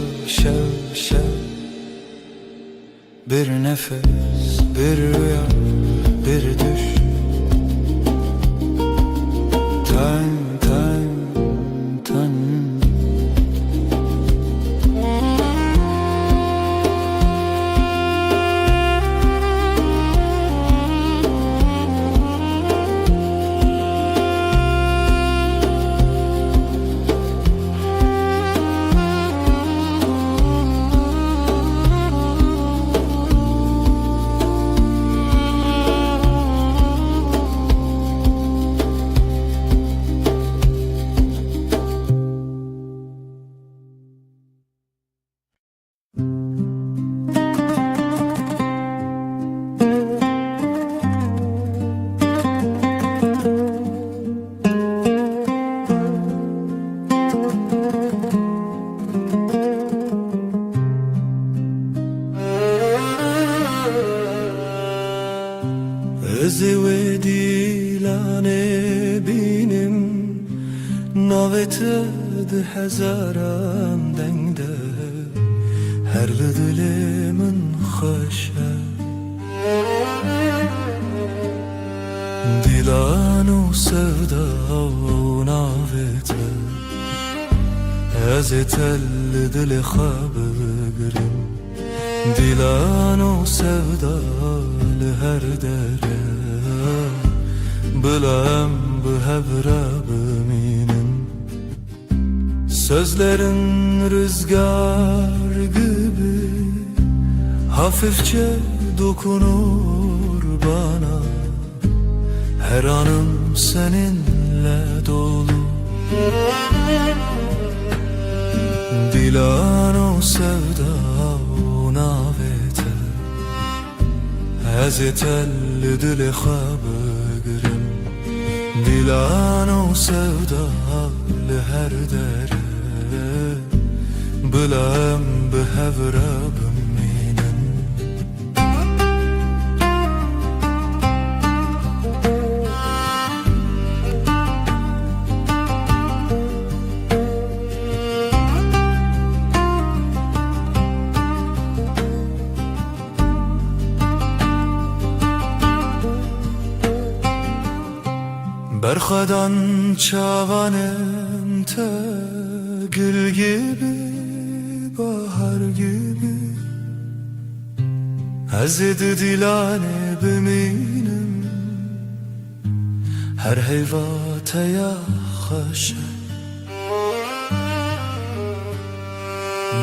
bir nefes, bir rüya, bir düş. Tan navete de hezaran dengde her dilimin hoşa dilanu sevda navete ezetel dil xabgrim dilanu sevda her dere bilem bu hebra biminin sözlerin rüzgar gibi hafifçe dokunur bana her anım seninle dolu dilano sevda navete ezetel dil xabgrim dilano sevda her dere bilem behevra biminin Berxadan çavanem te gül gibi bahar gibi Ezedi dilane biminim her heyvata ya haşa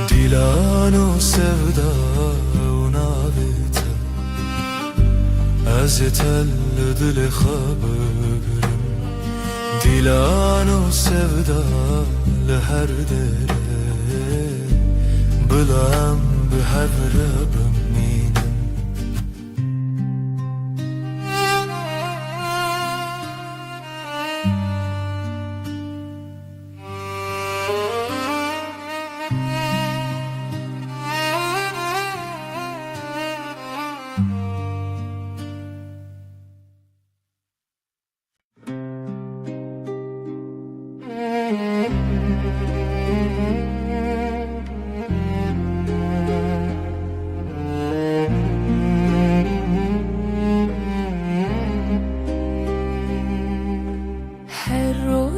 dilano sevda navita ezetel dil xabgrim dilano sevda her dere bilem behevra biminin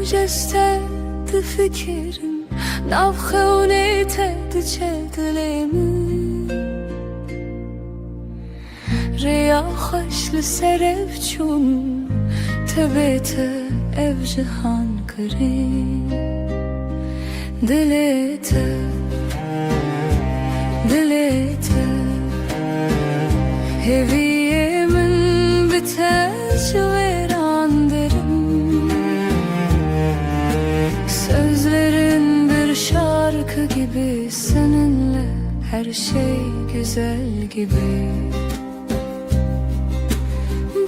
جستد فکرم ناف خونه تد چدلمی ریا خوش لسرف چون تبت ev cihan kırım dilete dilete heviyemin biter veranlarım sözlerin bir şarkı gibi seninle her şey güzel gibi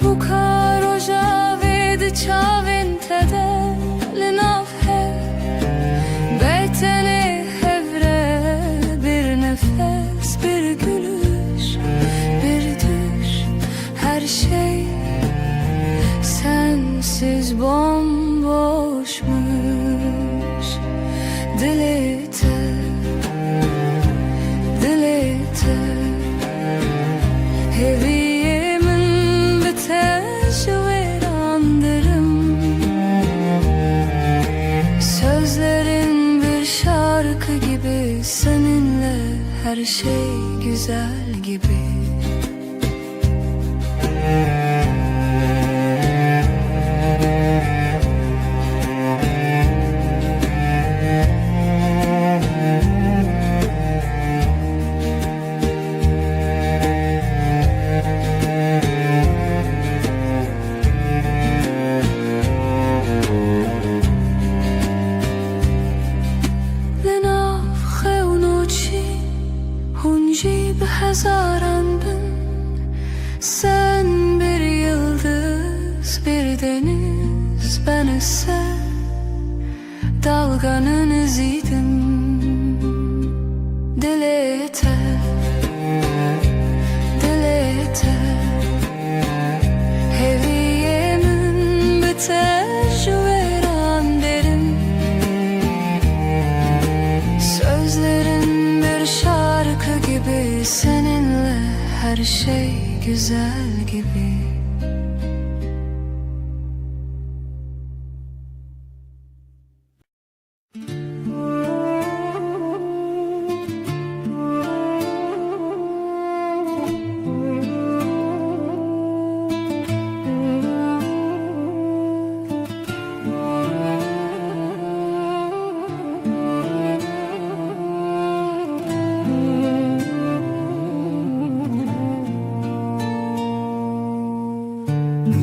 bu karoja Çavinte de linafhe Beytene hevre bir nefes bir gülüş bir düş her şey sensiz bomboşmuş dilete dilete heviyemin biter sözlerin bir şarkı gibi seninle her şey güzel gibi Hezaran bin sen bir yıldız bir deniz ben ise dalganın iziydim dilete dilete heviyemin biter veran derim şey güzel gibi.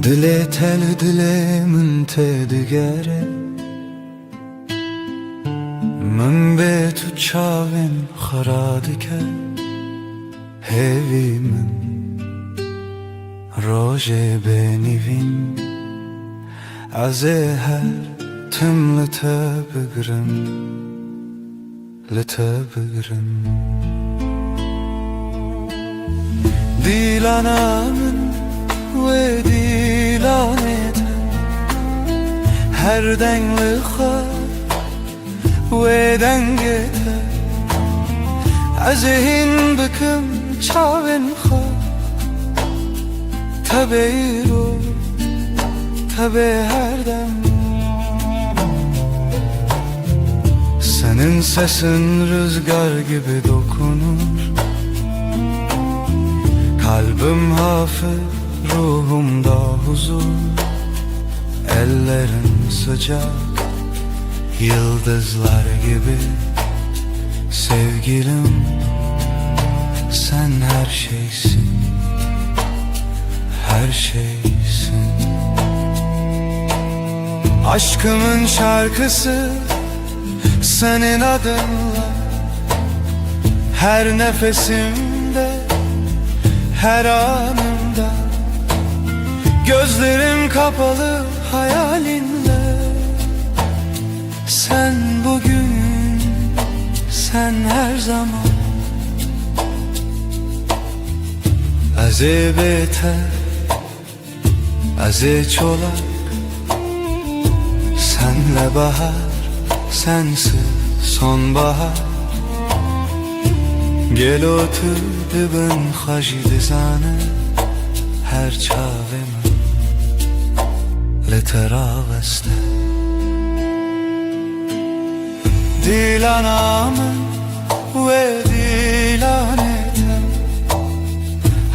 Dile tel dile من تدگره من به تو چاوین خراد که هیوی من روژه بنیوین از هر تم لتبگرم لتبگرم دیلانا من ve dilanete her denli khar ve dengete azihin bıkım çavin khar tabeiro tabe her dem senin sesin rüzgar gibi dokunur kalbim hafif ruhumda huzur, ellerin sıcak, yıldızlar gibi. Sevgilim, sen her şeysin, her şeysin. Aşkımın şarkısı senin adınla, her nefesimde, her anımda. Gözlerim kapalı hayalinle. Sen bugün, sen her zaman. Az beter, az çolak. Senle bahar, sensiz sonbahar. Gel otur dibin xajid zane her çavim لتراوسته دیلانامın ve dilanetem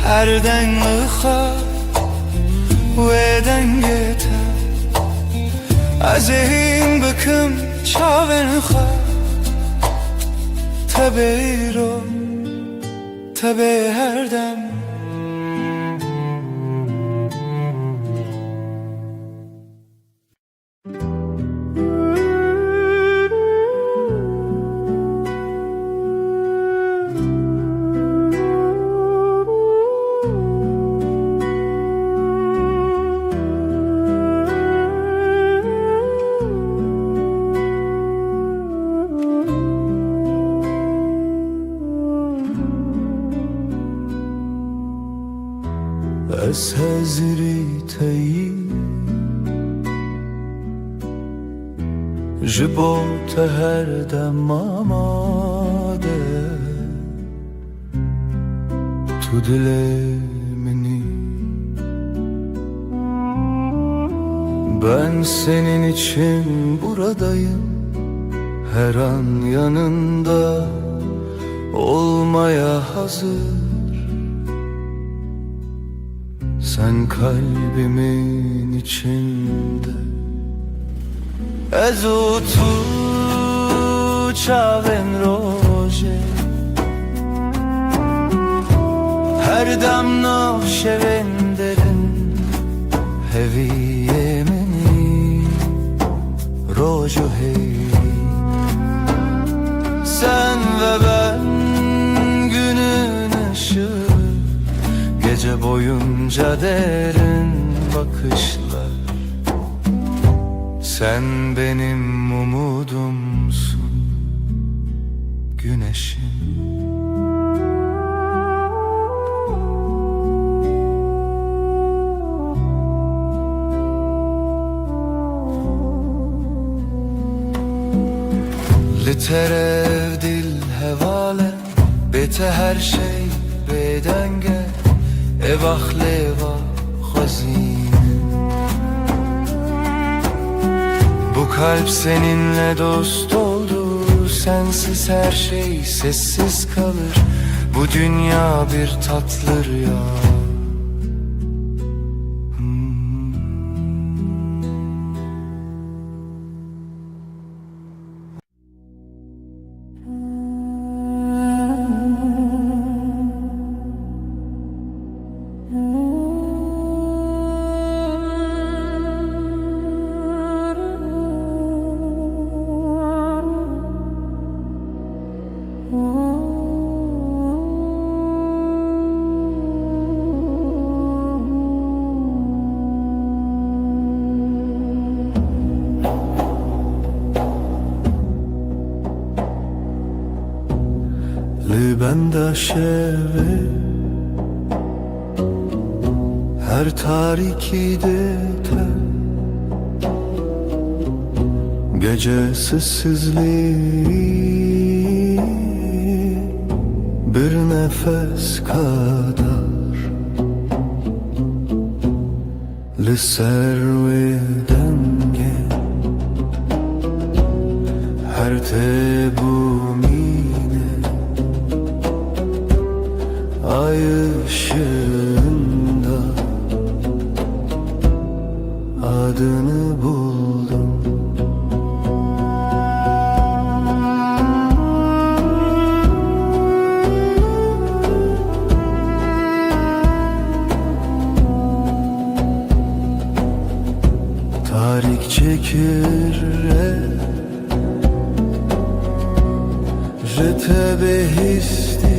her denli khar ve dengetem azihim bıkım çavin khar tabeiro tabe her dem. از هزری تایی جبوت هر دم آماده تو دل منی ben senin için buradayım her an yanında olmaya hazır. Sen kalbimin içinde Ez o tu çaven roje Her dam navşeven derin Heviye meni rojo hey Sen ve ben günün ışığı Gece boyunca derin bakışlar Sen benim umudumsun güneşim Literev dil hevale Bete her şey bedenge Evah leva hazin. Bu kalp seninle dost oldu, sensiz her şey sessiz kalır. Bu dünya bir tatlı rüya. Libenda şeve her tarikide te gece sessizliği bir nefes kadar li serve denge her tebumine ay ışığında adını buldum. Tarik çekir jete behisti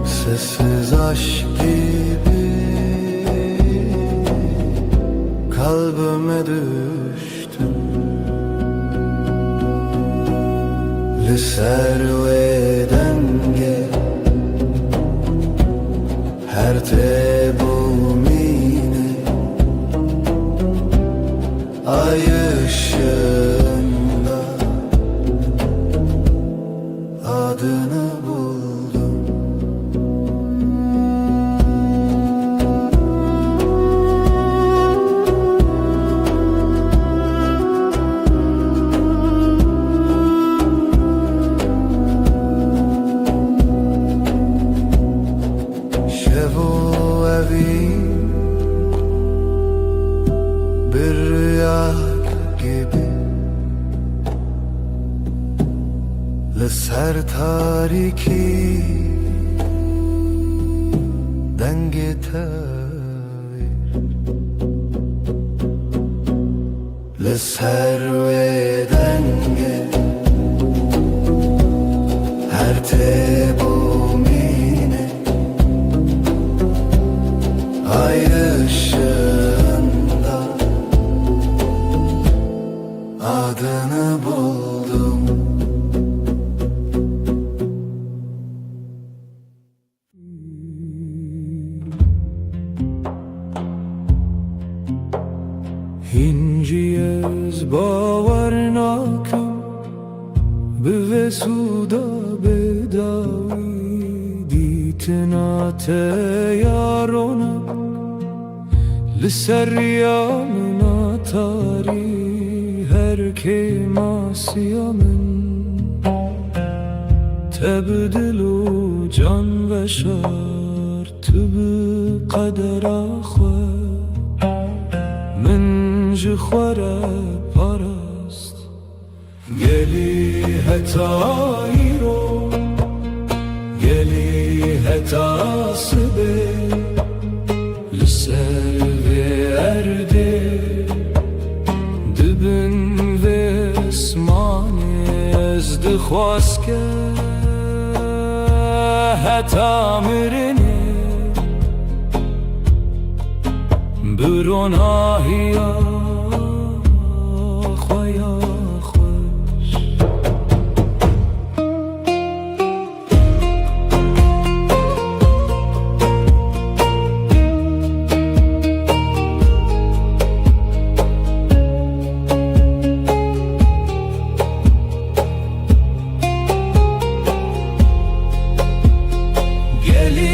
sessiz aşk gibi kalbime düştü. Li serve denge her tebumine ay ışığında adını buldum. Şevo evi bir rüya gibi Ser tariki denge tavir Le serve denge her tebumine ay ışığında adını buldum. Hinciez bavar nakim bevesuda bedavi ditnate yarona lisseriyamna tari her kemasiyamin tebdilu can ve şart bi kader akhwe من جخوره پرست گلی هتایی رو گلی هتاسبه لسر و ارده دبن و اسمانی از دخواست که هتا مرنه بروناهی خویا خوش گلی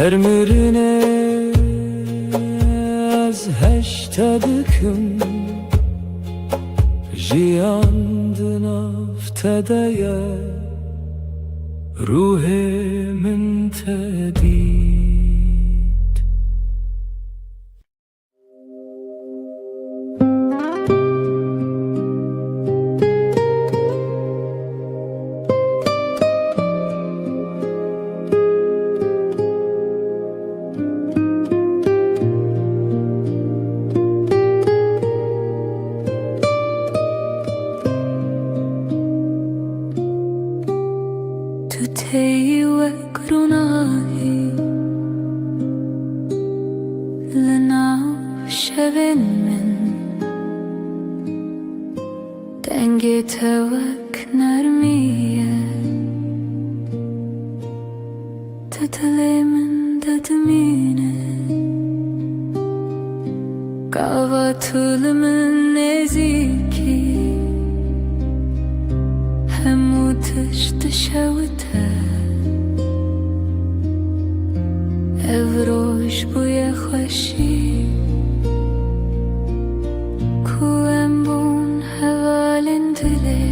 Dermirine az heşte büküm Jiyandın aftedeye Ruhimin tedid تتهي وكرناهي لنا شبن من دنگي توك نرمية تتلي من ددمينة قاوة طول من نزيكي هموتش تشوتها افروش بوی خوشی کوام بون حوالن دله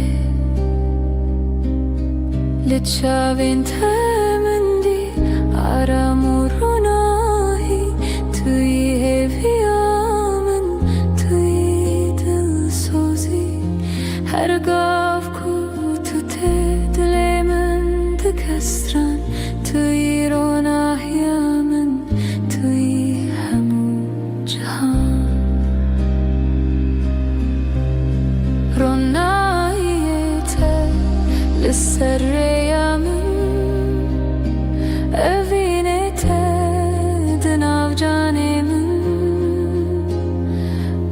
لچاوین تمندی آرام و روناهی توی هفیامن توی دل سوزی هر گاف کو تو دل من دکستران توی روناهیامن توی همو جهان روناهیت لسر ریامن اوینت دناو جانی من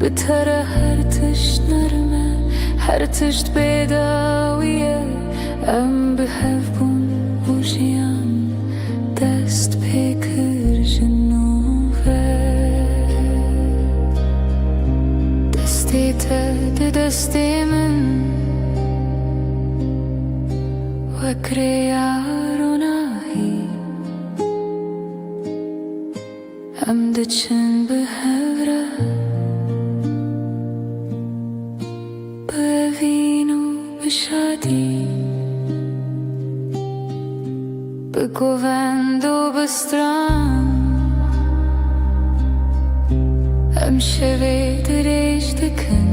بتر هر تشت نرمه هر تشت بداویه ام بهف بون وجیان دست پیکر جنوبه دستی تا دستی من وکری آروناهی ام دچن بهوره بوینو بشادی بگووند و بستران ام شوی دریج دکن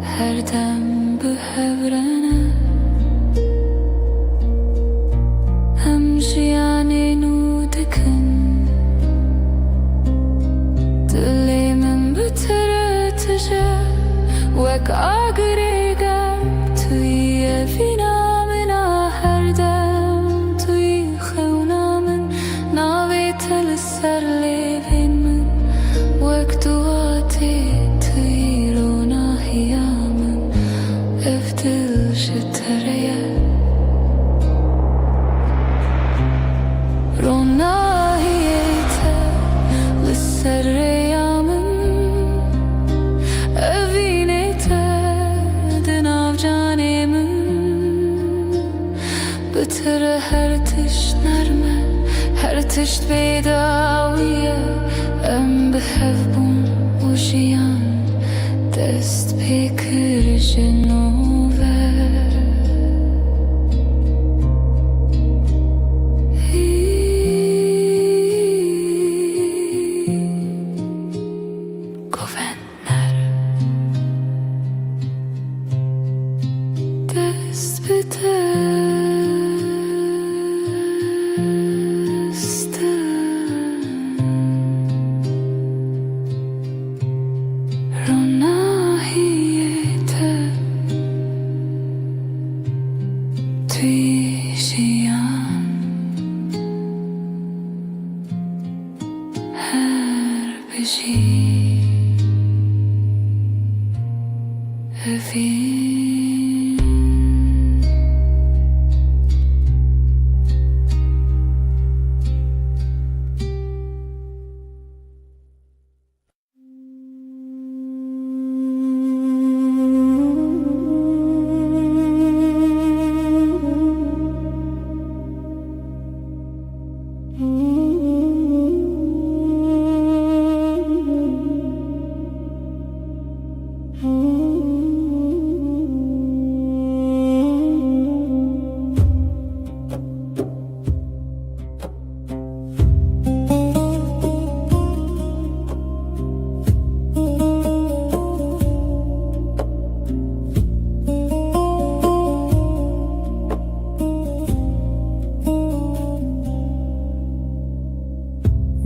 هر دم بهورنه ام جیانی نو دکن دلی من بتره تجه وک آگری گم توی فینا سر لیوین من وقت دواتي تيرونا هيامن افدل شتريا رونا هيتا لسر ريامن اوينيتا دناو جاني من بتر هر تش نرمه هر تشت بداویه ام بهف بون وجیان دست پیکر جنوبه گوونر دست بده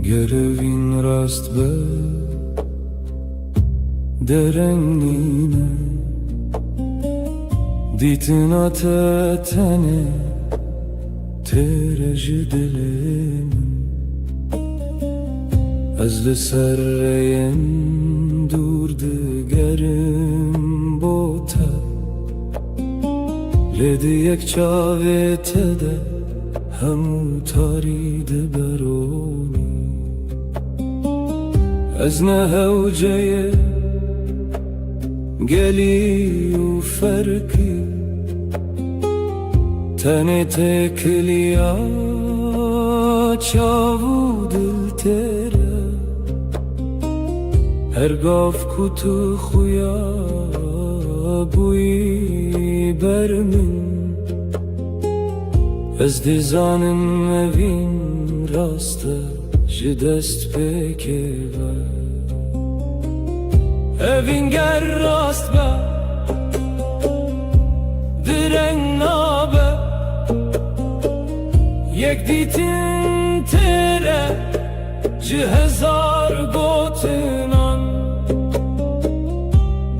Gerevin rast be derengine Ditin atetene tereci dilim Ez serreyen durdu gerim bota Ledi yek çavete de hemu taride beroni Ez ne hevceye geliyu ferki Tene tekliya çavu dil tere Her gav kutu xuya buyi bermin Ez dizanim evin rasta ji dest peke ver Evin ger rast be direng nabe Yek ditin tere ji hezar gotinan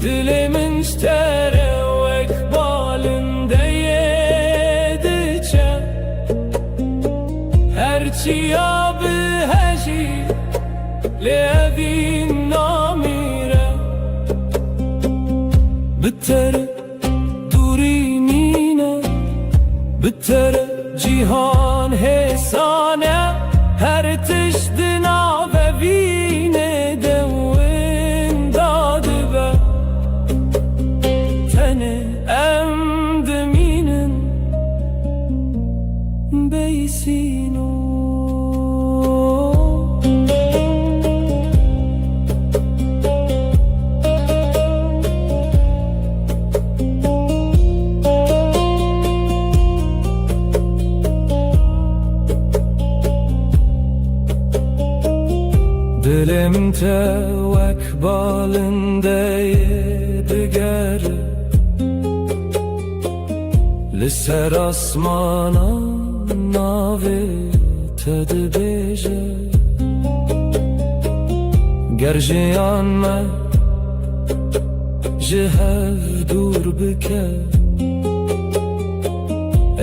Dilimin tere vek balinde yedice Herçiya biheji levin namire Bitere durinine Bitere cihan hesane Her tişdina ve vine devin dadı be Tene emdeminin beysino Dilim tevek balinde yediger Liser asmana nave tedbeje Gerjiyan me jihev dur bike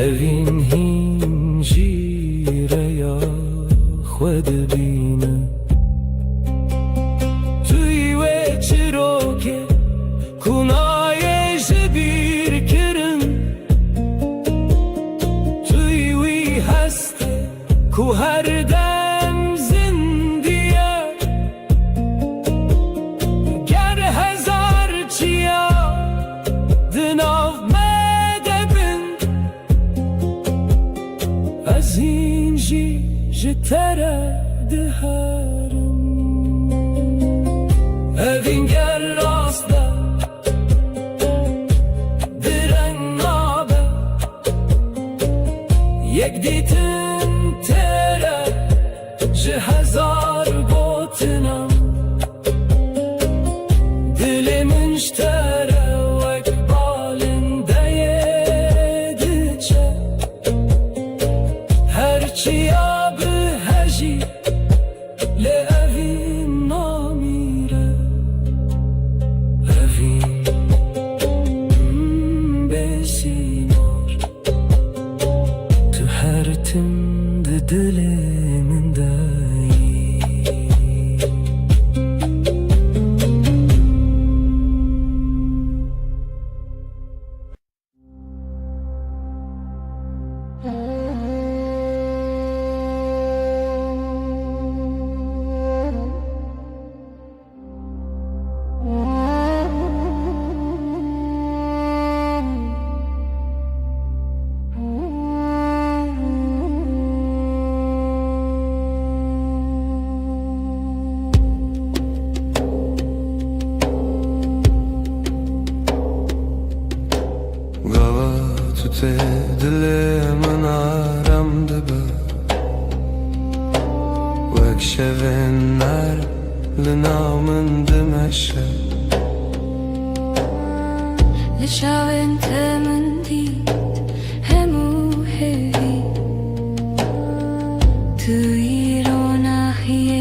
Evin hincire ya xwed bine Çiroke kunaye jibir kirin Tüyvi heste ku her dem zindiye Ger hezar çiya dinav medebin Azin jitere diherim Evin gel rastla direng nabe Yek ditin tere ji hezar gotinam Dilimin ştere vek balinde yedice Herçiya biheji le evin namire Besinor Tu her timde dilimin Tute dilimin aramda be Vek şevenler linamın dimeşe Lishaven temendit hemu hevi Tu irona hie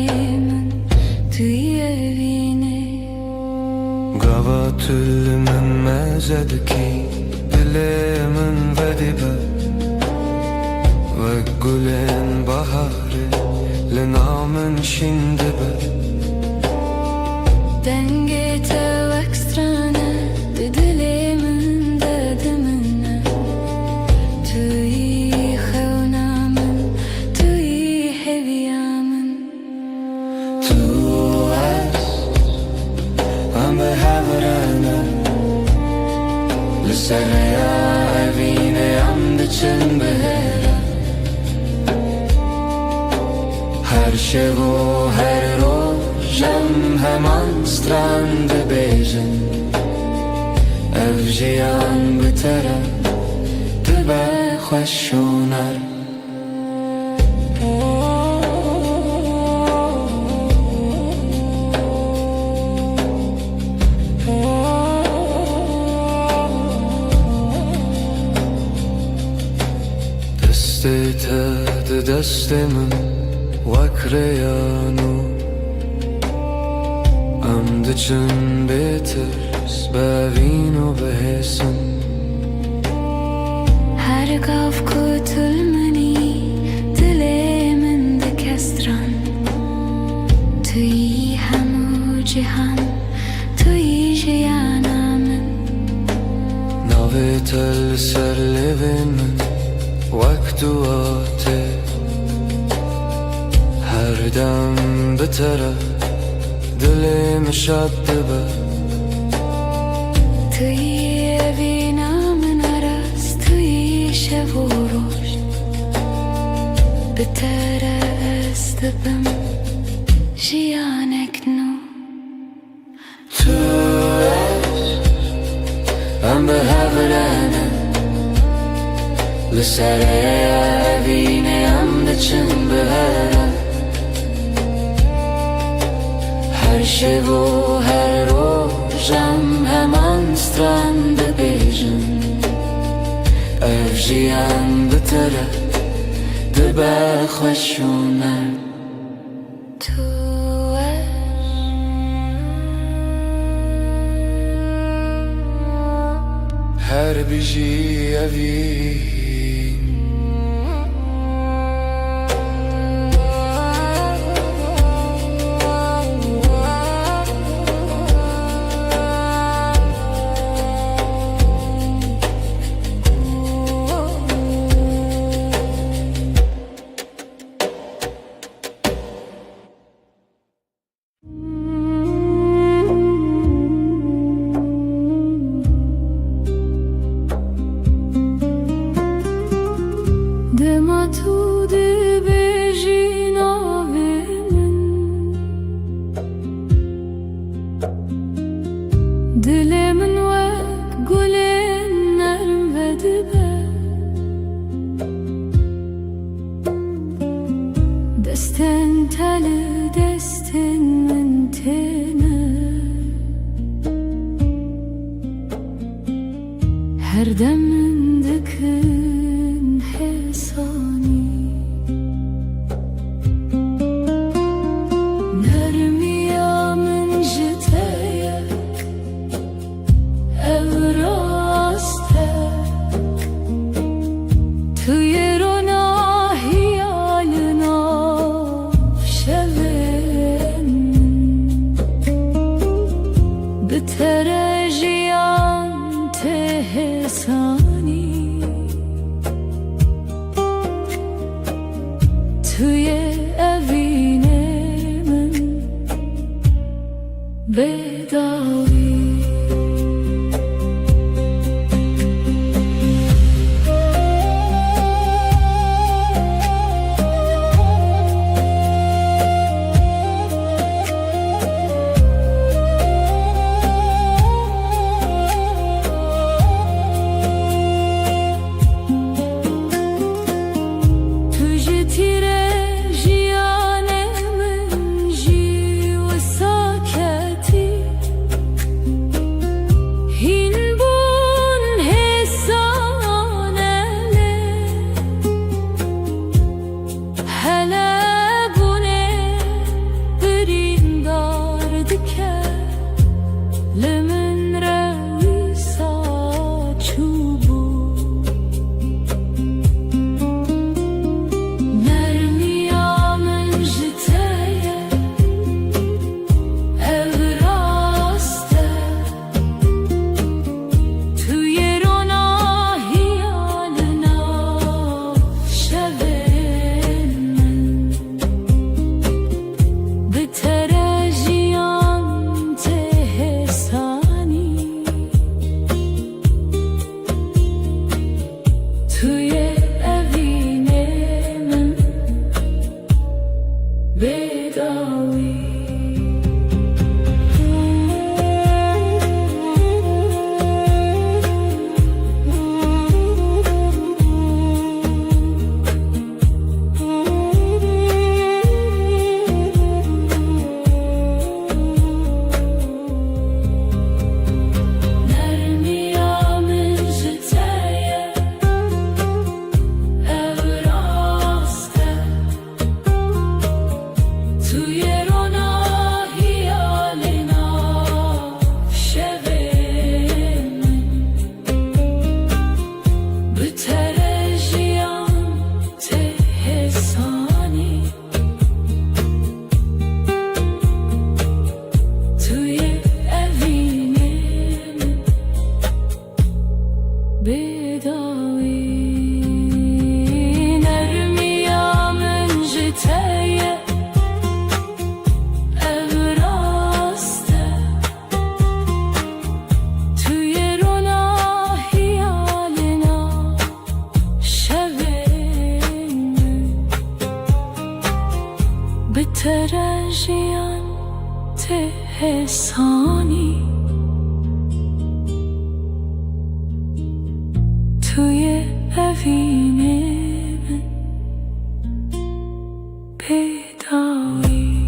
زدكي دلي من ودبه وقلن بهاري لنامن شندبه دنگت و اکسترانه دلی من دادمنه توی خونامن توی حویامن تو هست هم به هورانه لسر یا اوینه هم دچن بهره هر شب و هر روزم همان strand بیجن افجیان بتره دبه خوشونر دستی تا دست من وکریانو ام دچن بیترس بوین و بحسن هر گاف کتل منی دلی من دکستران توی همو جهان توی جیانامن ناوی تل سر لیوین من وقت و آته هر دم بتره دلی مشدبه توی وینامن عرص توی شب و روز بتره استبم جیانک نو تو هم به هورانه لسر اوینه هم دچن بهره هر شب و هر روزم همان strand بیجن افجیان بتره دبه خوشونر تو هر بیجی اوین دما تو دی بیجی ناوی من دل من وک گل نرم و دبه دستن تل دستن من تنه هر دم من دکن حسانی نرمیا من جتایک اوراسته توی رونا هیالنا شون بتره جیان ته حسانی توی اوین من بداوی تراجيان تحساني توی evine من پیدایی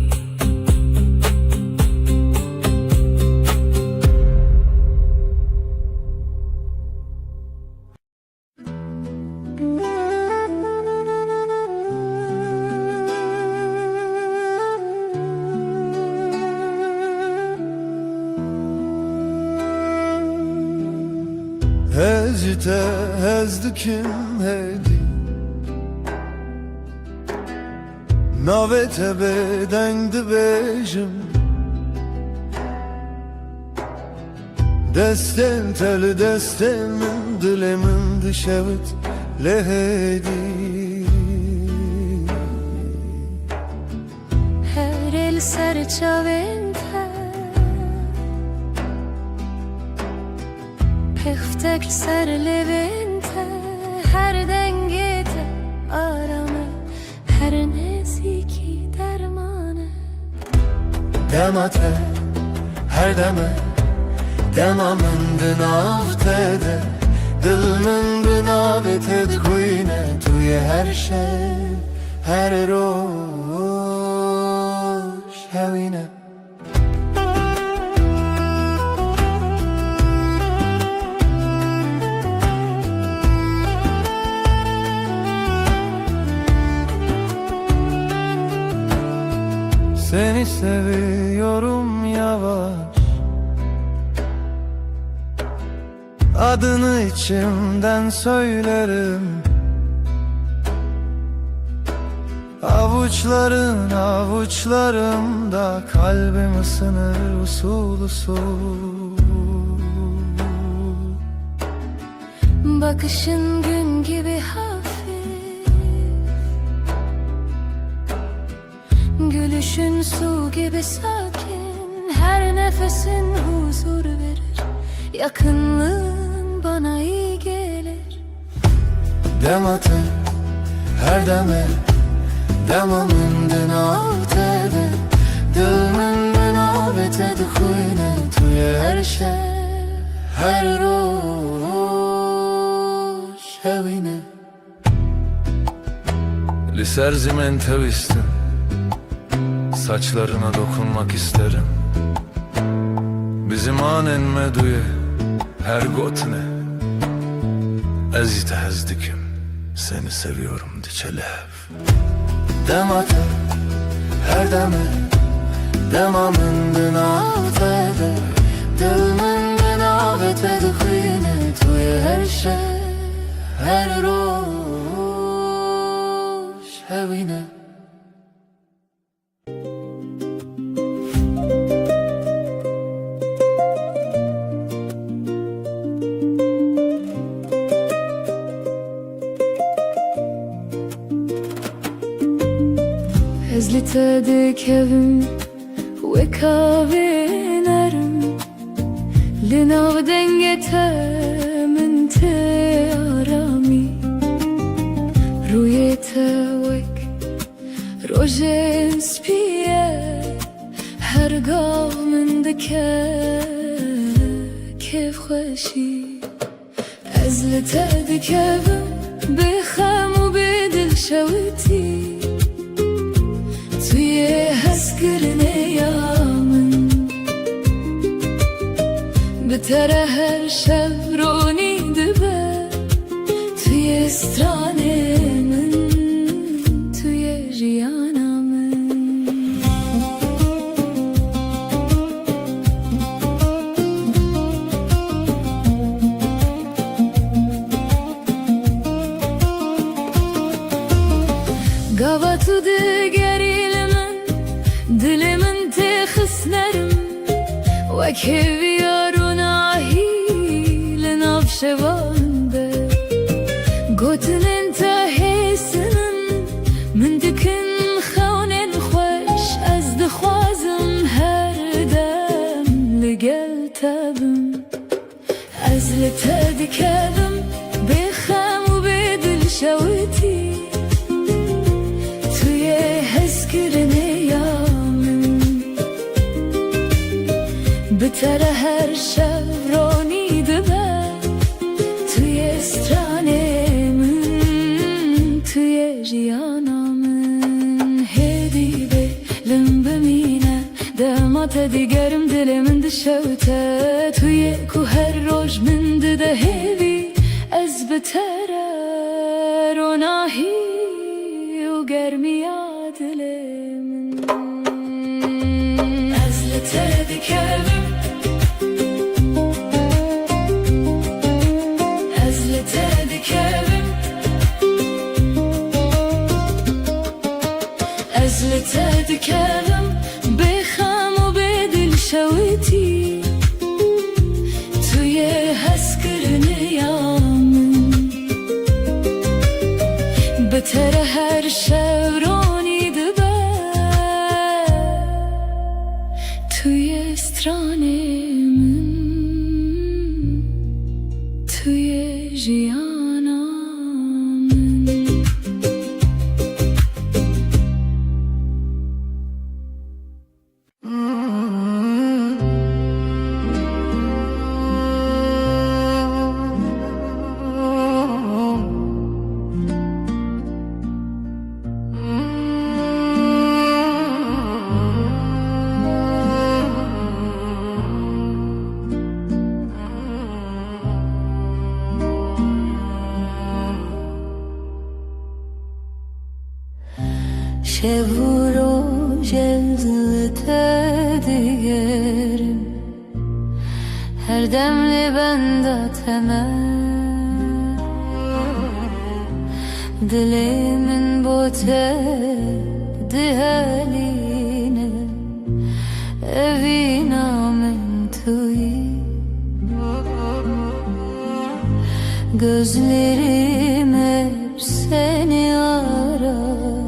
Hezite hezdikim hedi Navete bedengdi bejim Desten teli destemin dilemin dişevit lehedi Her el serçavente Peftek serlevente Her dengete arame Her neziki dermane Demate her deme Demamın dinavtede Dilmin binaveted kuyne Tuye her şey Her roş hevine Seni seviyorum yavaş Adını içimden söylerim Avuçlarımda kalbim ısınır usul usul Bakışın gün gibi hafif Gülüşün su gibi sakin Her nefesin huzur verir Yakınlığın bana iyi gelir Demate her deme Demamın dinavtede Dilmin binaveted kuyne Tuye her şey Her roş hevine Liserzimen tevistim Saçlarına dokunmak isterim Bizim anen meduye her gotne Ezite hezdikim Seni seviyorum diçelev Demate her deme Demamın dinavtede Dilmin binaveted kuyne Tuye her şey Her roş hevine Ezlite kevim ve kavinerim Linav dengete min te arami Ruyete vek rojen spiye هرگاه من دکه کیف خوشی از لته دکبم بخم و به دل شویتی توی حس کرنه یا من بتره هر شب رونی دبه توی استرانه من توی جیانا من گاوا تو دگریل من دل من تخس نرم وکه بیارون آهی لناف شوان به گوتن انتهی سنن من دکن خونن خوش از دخوازم هر دم لگل تبم از لته دکبم بخم و به دل شویتی توی حس کرنه یا من بتره هر شب رونی دبه توی استرانه من توی جیانا من هدی به لم بمینه دمات دیگرم دل من دشوته توی کو هر روز من ده هیوی از بتره روناهی و گرمی دل من از لته دکبم از لته دکبم از لته دکبم بخم و به دل شویتی توی حس کرنه یا من بتره هر شب رونی دبه توی استرانه من توی جیانا من شب و روز از لته دیگرم هر دم لبندتمه دل من بوته دهالینه evina من توی gözlerim hep seni arar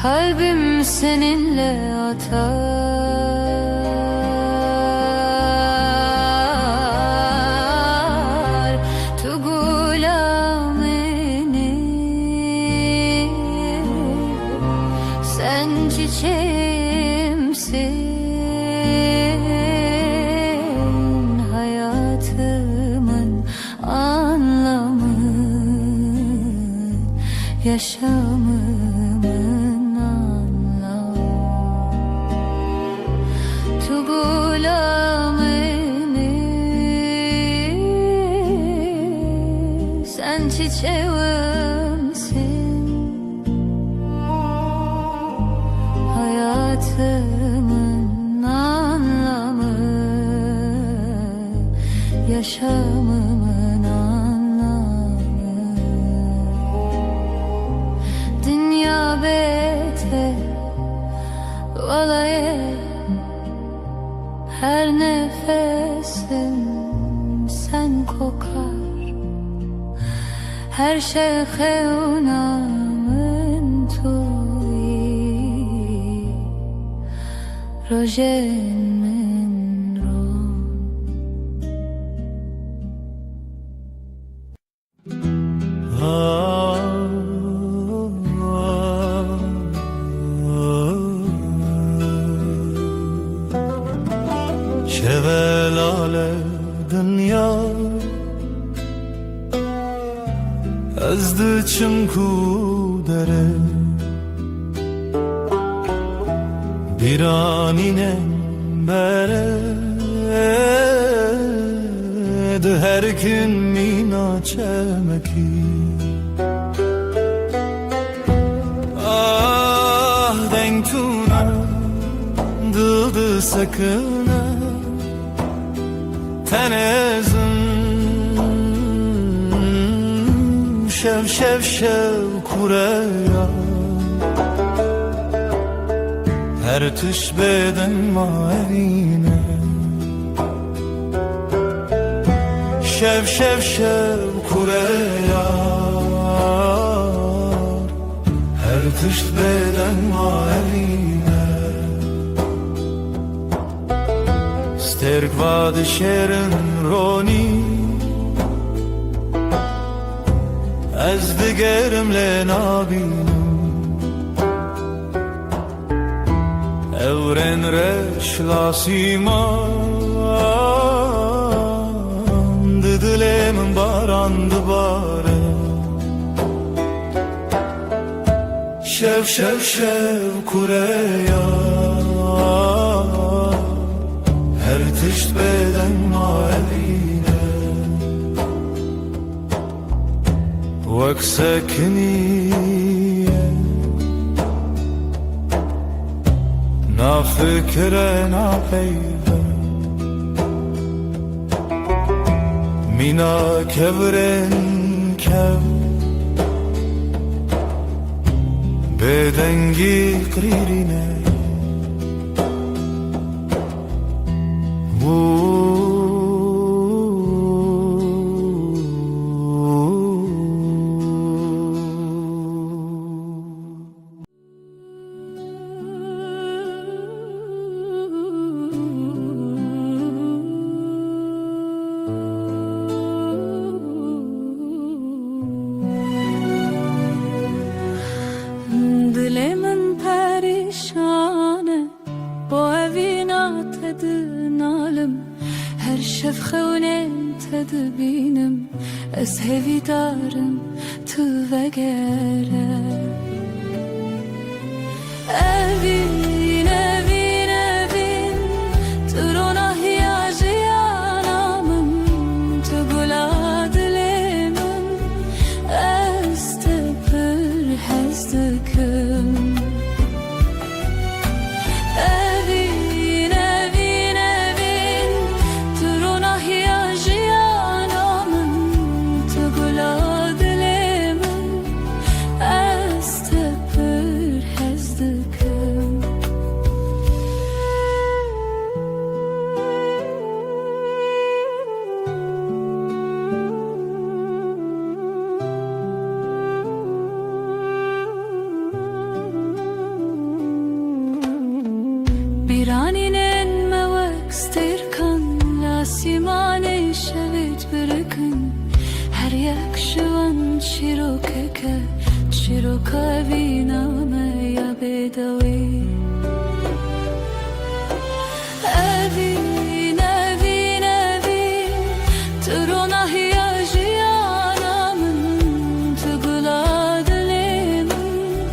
kalbim seninle atar tu gulameni sen çiçeğimsin hayatımın anlamı yaşamımın anlamı tu gulameni sen çiçeğimsin hayatımın anlamı yaşamımın anlamı dünya beter vallahi her nefesim sen kokar her şey namın tuyi rojen min rom kevelale dünya ezdi çimku dere biranine bere de her gün mina çemeki ah dengtuna dıldı sakına tenezim şev şev şev kureya her tüş beden maevine şev şev şev kureya her tüş beden maevine sterk vad şerin roni ez digerim le nabinim evren reş lasiman dilemin barandı bare şev şev şev kureya her tişt beden maevine vak sekniye na fikre na peyve mina kevren kev bedengi kririne Dilemin perişane bu evina tedinalim her şef xewnen tedbinim ez hevidarım tu vegere evin evin evin turona hiyajiyanamın tu gula dilemin ez tepir hezdikim evin evin evin turona hiyajiyanamın tu gula dilemin ez tepir hezdikim biraninen mevek stirkan lasimane şevit birikin her yak şivan şirokeke şiroka viname ya bedavi evin evin evin turona hiyajiyanamın tugula dilemin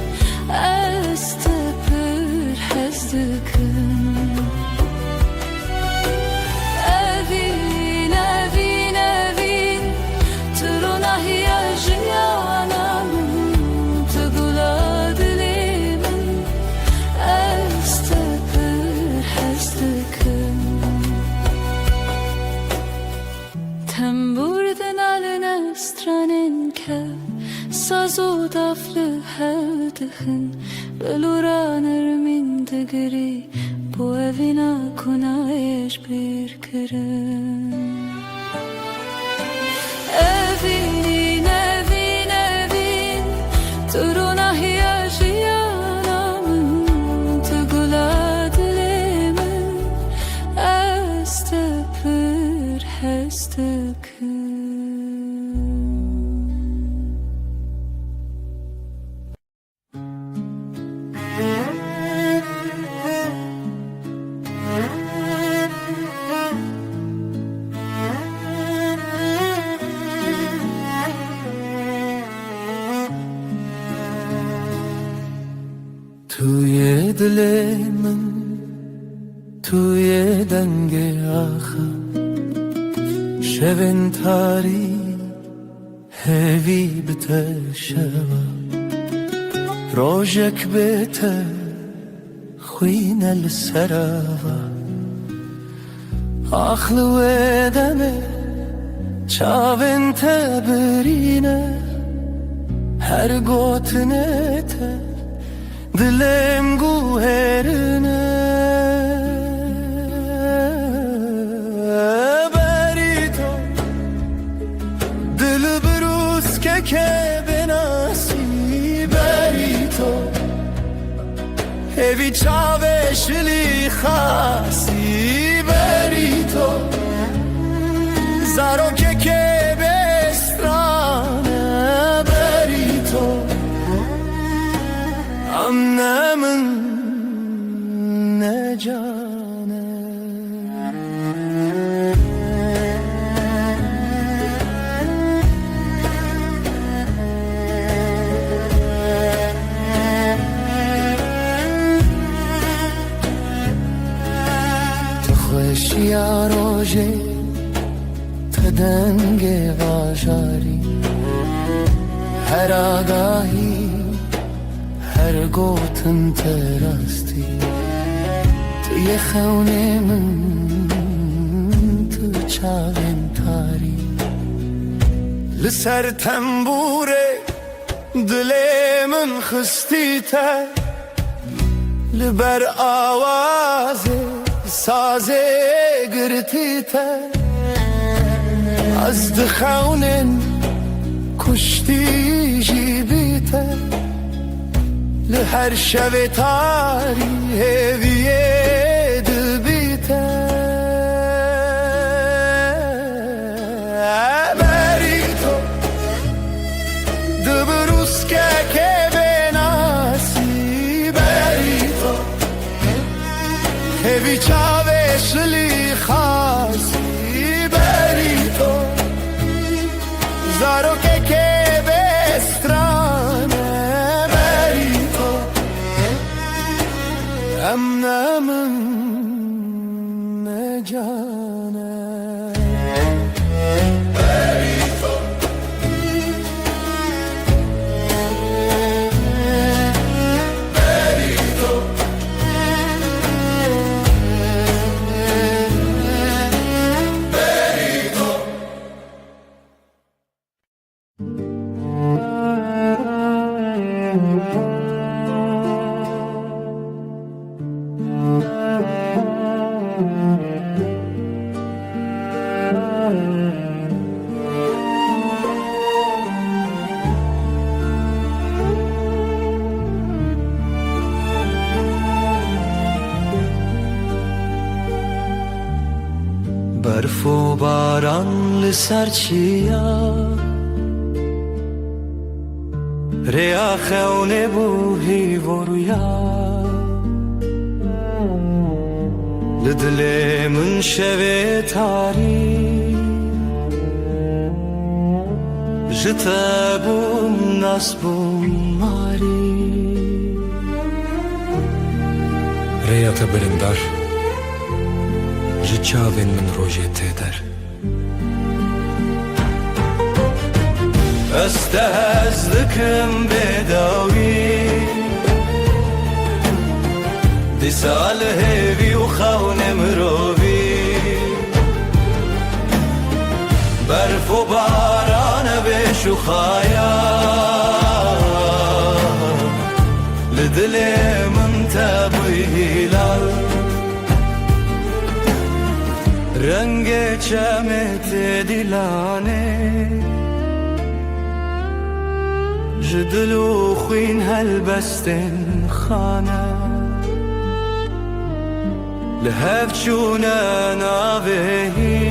ez tepir hezdikim evin evin evin turona hiyajiyanamın tugula dilemin ez tepir hezdikim Temburdin aline stranen kev Sazo daflı hevdihin Beluranır min digri Bu evina kunayeş bir kirin Evin evin evin Turuna hiyajiyanamın Tugula dilemin Ez tepir hezdikim دل من توی دنگ آخر شبن تاری هوی بتشوا روجك بيته خوين السراوة أخل ودمه چاوين تبرينه هر گوتنته دلم گوهرنه بری تو دل بروز که بناسی بری تو هوی چاوشلی خاصی بری تو زارو که بسترانه بری تو امنه من نجانه تو خوشی آروژه تدنگ واجاری هر آگاهی هر گوتن تراستی توی خونه من تو چاوین تاری لسر تنبوره دل من خستی تر لبر آوازه سازه گرتی تر از دخونن کشتی جیبی تر لهر شب تاری هویه دبی تر بری تو دبروز که بناسی بری تو هوی چاوشلی خاصی بری تو زارو که بسترانه بری تو امنه من نجانه بری تو بری تو بری تو برف و باران لسر چیا ریا خونه بوهی و رویا لدل من شوه تاری جتا بوم ناس بوم ماری ریا تبرندار جچاوین من روژه تیدر استهزدکم بداوی دی سال هیوی و خونم روی برف و باران بشو خایا لدل من تبهیلال رنگ چمت دیلانه جدلو خوین هلبستن خانه لهف چونه ناوهی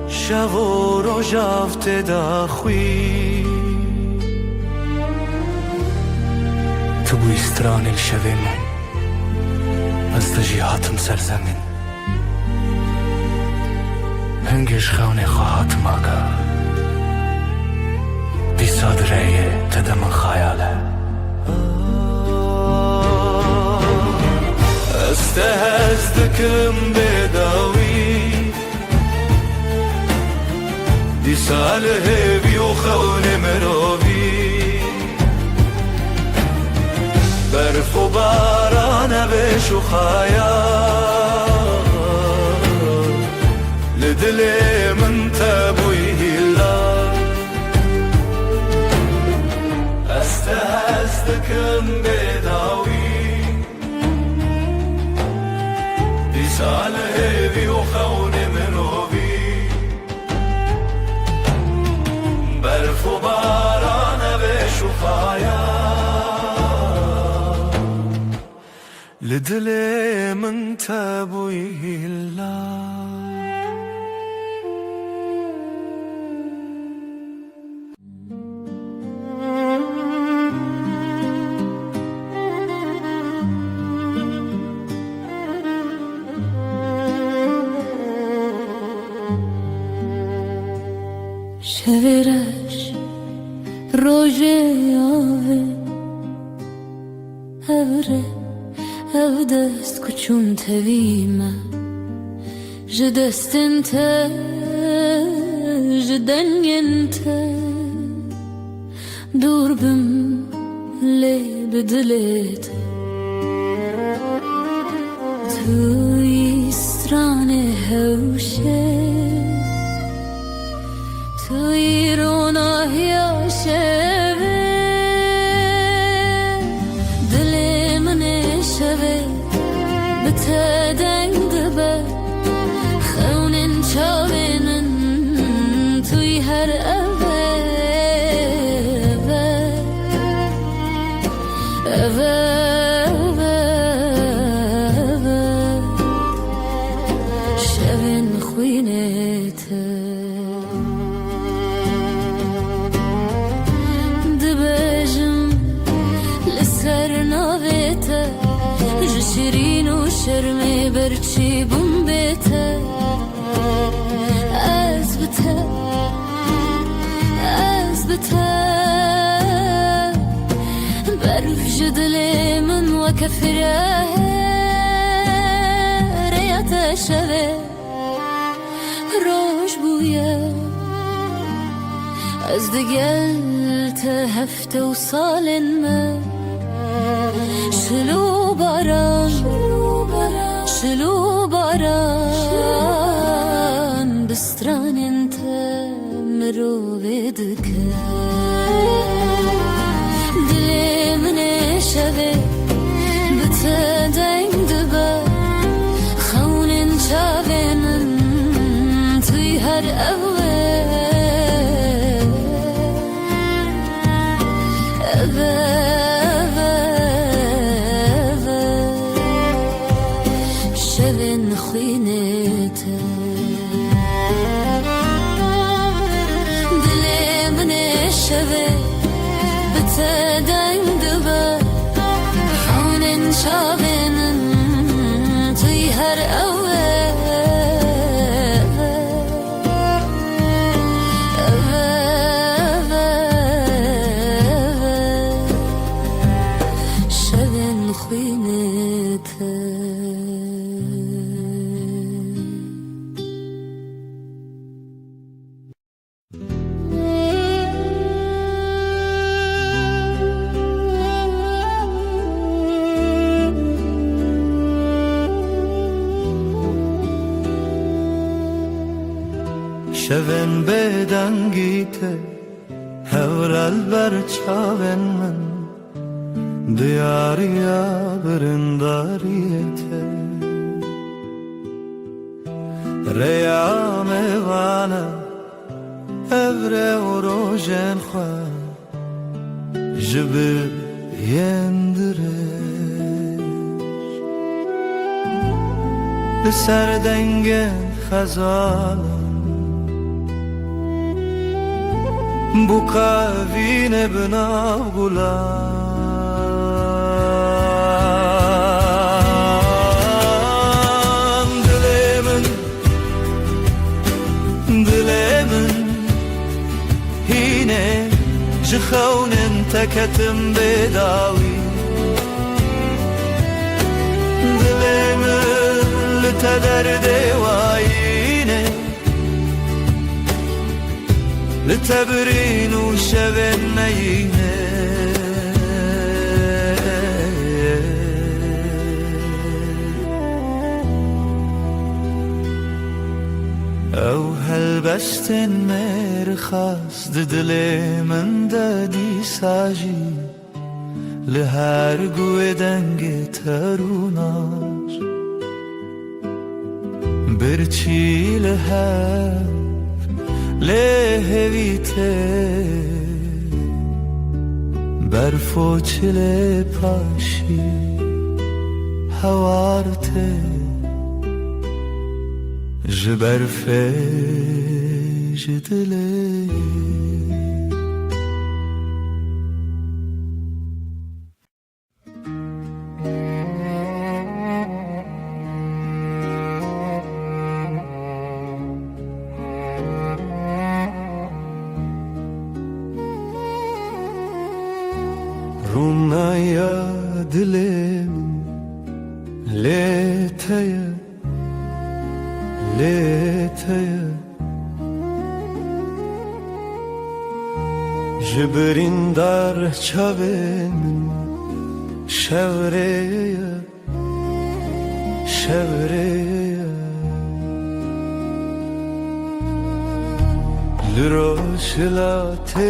شو و روژافت داخوی تو بوی استران الشوه من از تجیهاتم سرزمین هنگش خونه خواهاتم آگاه دی صادره تدم خیاله دکم بداوی دی سال هیوی و خون مروی برف و باران بش و خایا لدل من تبوی هلا استهزتكم بداوي دي سال هيبي وخون مروبي برف و باران بشفايا لدل من تبوي الله شویرش روژه آوه هوره او دست کچون تویمه جدستن تا جدنگن تا دور بم لی بدلیت توی استرانه هوشه توی روناهیا شوه دل من شوه بتدنگ دبه خونن چاوینن توی هر اوه اوه شوین خوینته شیرین و شرمی برچی بوم بیته از بته برف جدل من و کفره ریت شوه روش بویه از دگل هفته و سالن من شلو باران بستران انت مرو بدك دلی من شوه بتدنگ دبا خونن چاوینن توی هر شوین خوینته دلی من شوه بتدنگ دبا خونن چاوینن توی هر شوین خوینته شوین بدنگیته هورال برچاوین من دیاریا برنداریته ریام وانا evre و روژن خواه جبه یندرش بسر دنگن خزالم bu kavine bina bulan dilemin hine jkhaunen takatim bedawi dilemin تدرد وعينه لتبرين وشبن مينه او هلبستن مرخص دل من دادی ساجی لهر گوه دنگ تروناش برچی لهر لهویته برفو چله پاشی هوارته جبرفه جدله Rumaya dilim leteye leteye Jibrin dar çavin şevreye şevreye Liroşilatech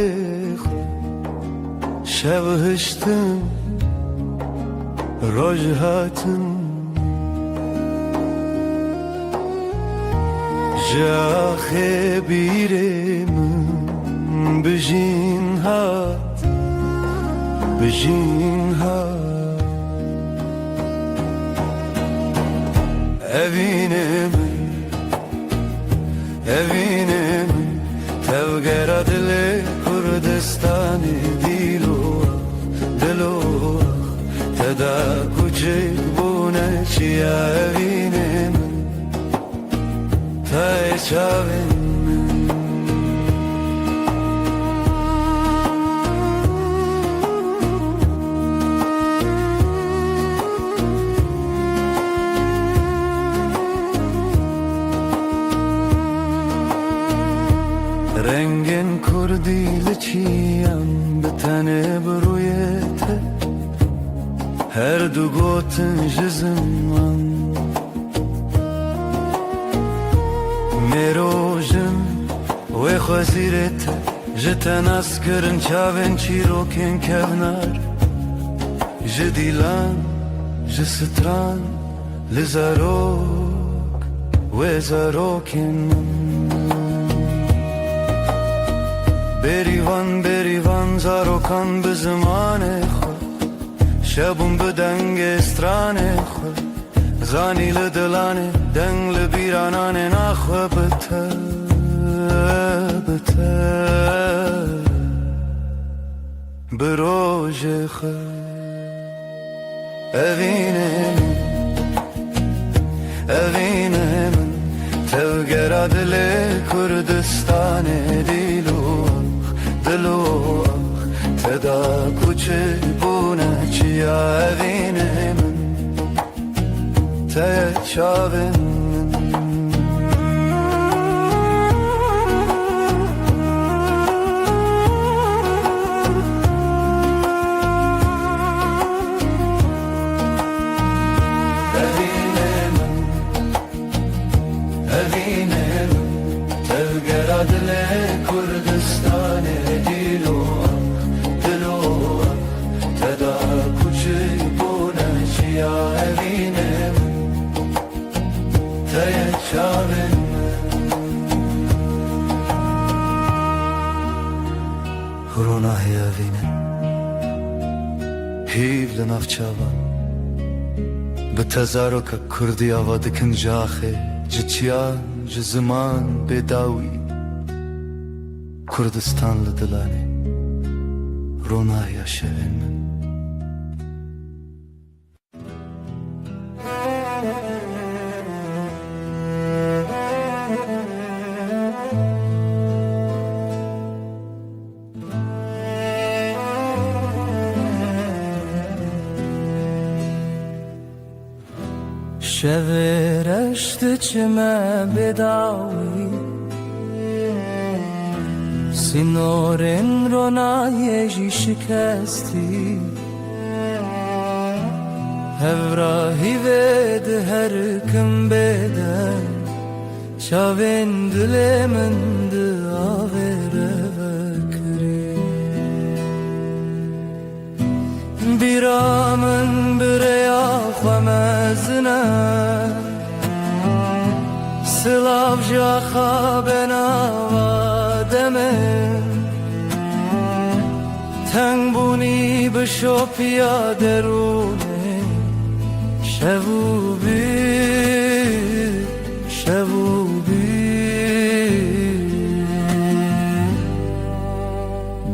شبهشتم رجهاتم جاخ بیرم بجین هات بجین هات evinem evinem tevgera dile Kurdistan'ı دلو تدا کوچک بونه چیا evinem تا çavin rengin kurdili çiyan bitene bruyete her du gotin jizman merojin ve khazirete jeten askerin çaven çirokin kevnar jdilan jstran lizarok ve zarokin berivan berivan zarokan be zamane khod şebun be deng strane khod zani le dilane deng le biranane nakhwe bete bete beroje khe evinem evinem tevgera dile Kurdistane dilo دلوخ تدا کوچه بونه چیا evinem te çavin evinem evinem tevgera dile Kurdistan'e evinem te çavin Hurunah evinem hiv lenavçavan بتزارك كردي avadikın jaxe Ciçyan zaman bedawi Kurdistanlı dilane Rona yaşayın min شورشت چمه بداوی سینورن رو نایجی شکستی هفراهی ود هر کم بدن شاوین دل من داوره بکری بیرامن بریا خمزنه سلاف جاخا بناوادمن تنگ بونی بشو پیادرونه شبوبی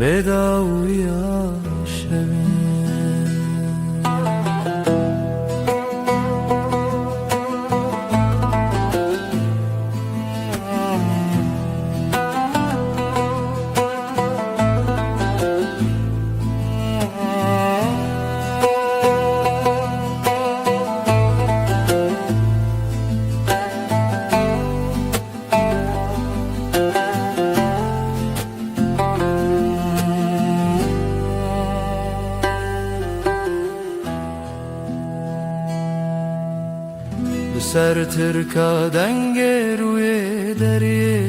بداوی شبی سر ترکا دنگ روی دریه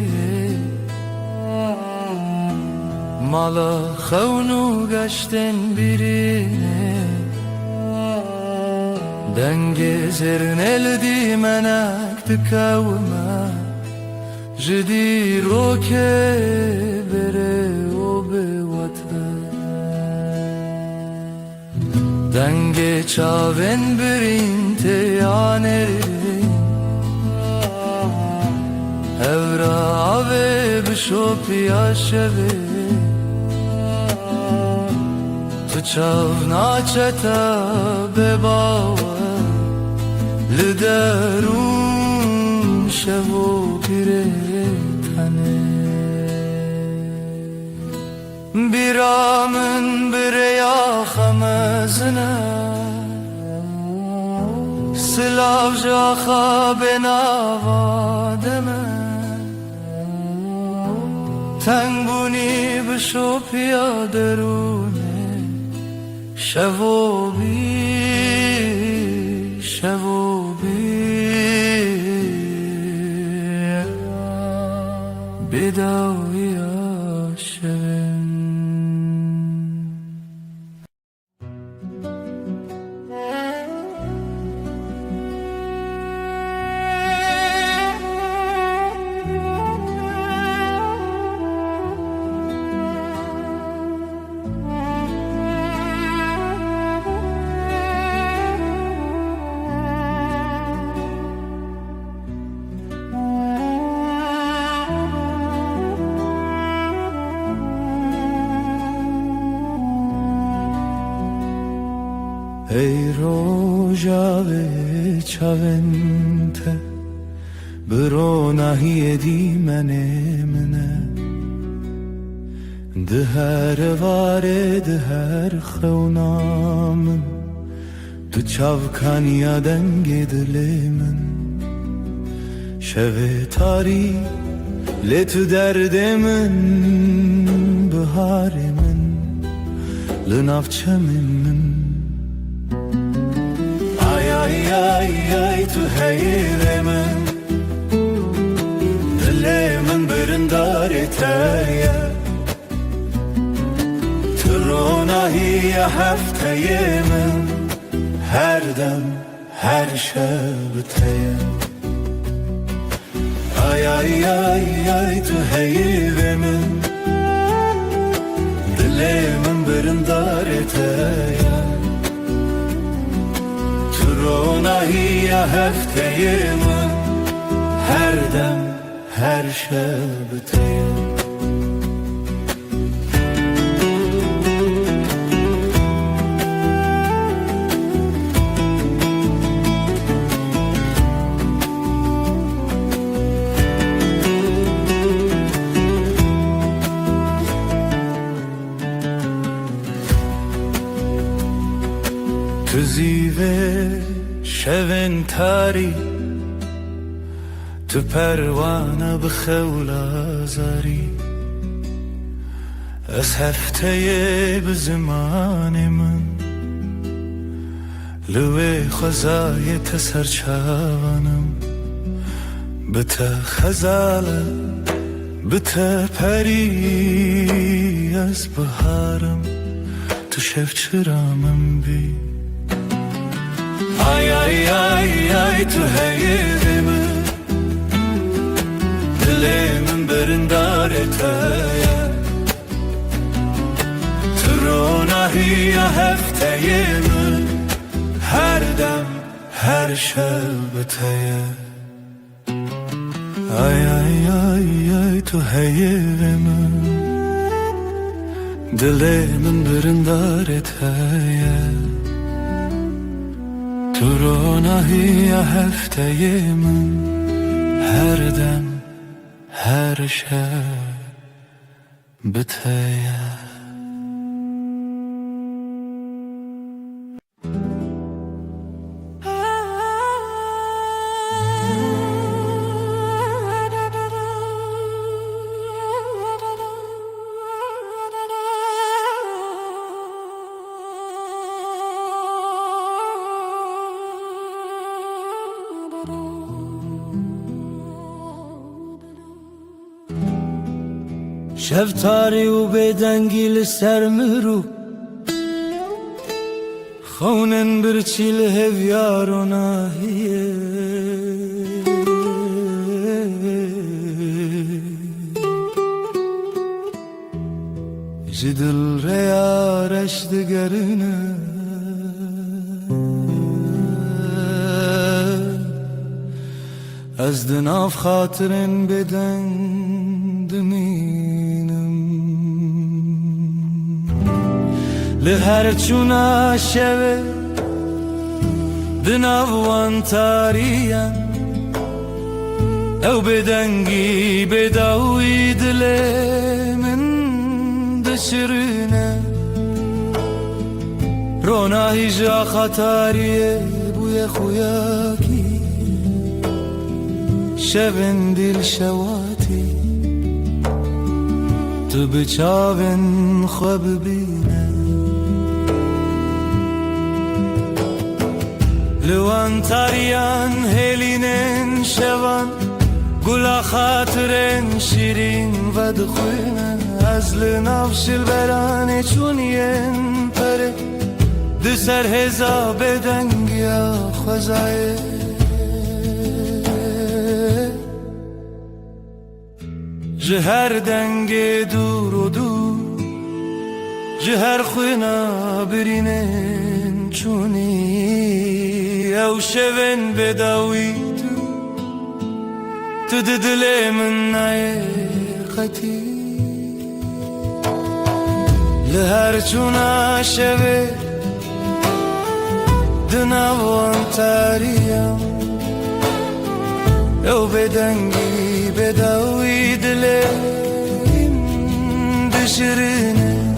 مالا خونو گشتن بیرینه دنگ زرنل دی منک دکاوما جدی رو که بره و به وطن دنگ چاون برین تیانه هورا آوه بشو پیا شوه تو چاو ناچتا بباوه لدرون شوو پیره تنه بیرامن بریا خمزنه سلاف جاخا بناوادمه تنگ بونی بشو پیادرونه شووبی بداوی شبن ای روژاوه چاونته برو نهی دیمنه منه ده هر واره ده هر خونامن تو چاوکان یادنگ دل من شوه تاری لتو درد من بهار من لنافچه من ay tu heyre min Dile min birindar eteye Tu ronahiye hefteye min Her dem her şebteye Ay tu heyre min Dile min birindar eteye Ronahiye hefteyimin her dem her şebteyim Tu zive شون تاری تو پروانه بخولا زاری از هفته به زمان من لوی خزای تسر چوانم بتا خزاله بتا پری از بهارم تو شف چرامم بی آی آی آی آی تو هیدم دلم برنداره تایه تو روناهی هفته من هر دم هر شب تایه آی آی آی آی تو هیدم دلم برنداره تایه تو روناهی هفته من هر دم هر شب بتایه شفتاری و بدنگی لسر مرو خونن برچی لهویار و ناهیه جدل ریارش دگرنه از دناف خاطرن بدن دمینم لهر چونا شوه دناوان تاریم او بدنگی بداوی دل من دشرنه روناهی جا خطاریه بوی خویاکی شبن دل شواتی تو بچاون خواب بینه لوان تاریان هلینن شوان گلا خاطرن شیرین و دخوینه از لناف شلبرانه چونین پره دسر هزا بدنگیا خوزایه جهر دنگ دور و دور جهر خوینا برینن چونی او شون بداوی تو دل من نای خطی لهر چونا شوه دناوان تاریم او بدنگی بداوی دلم دشرنه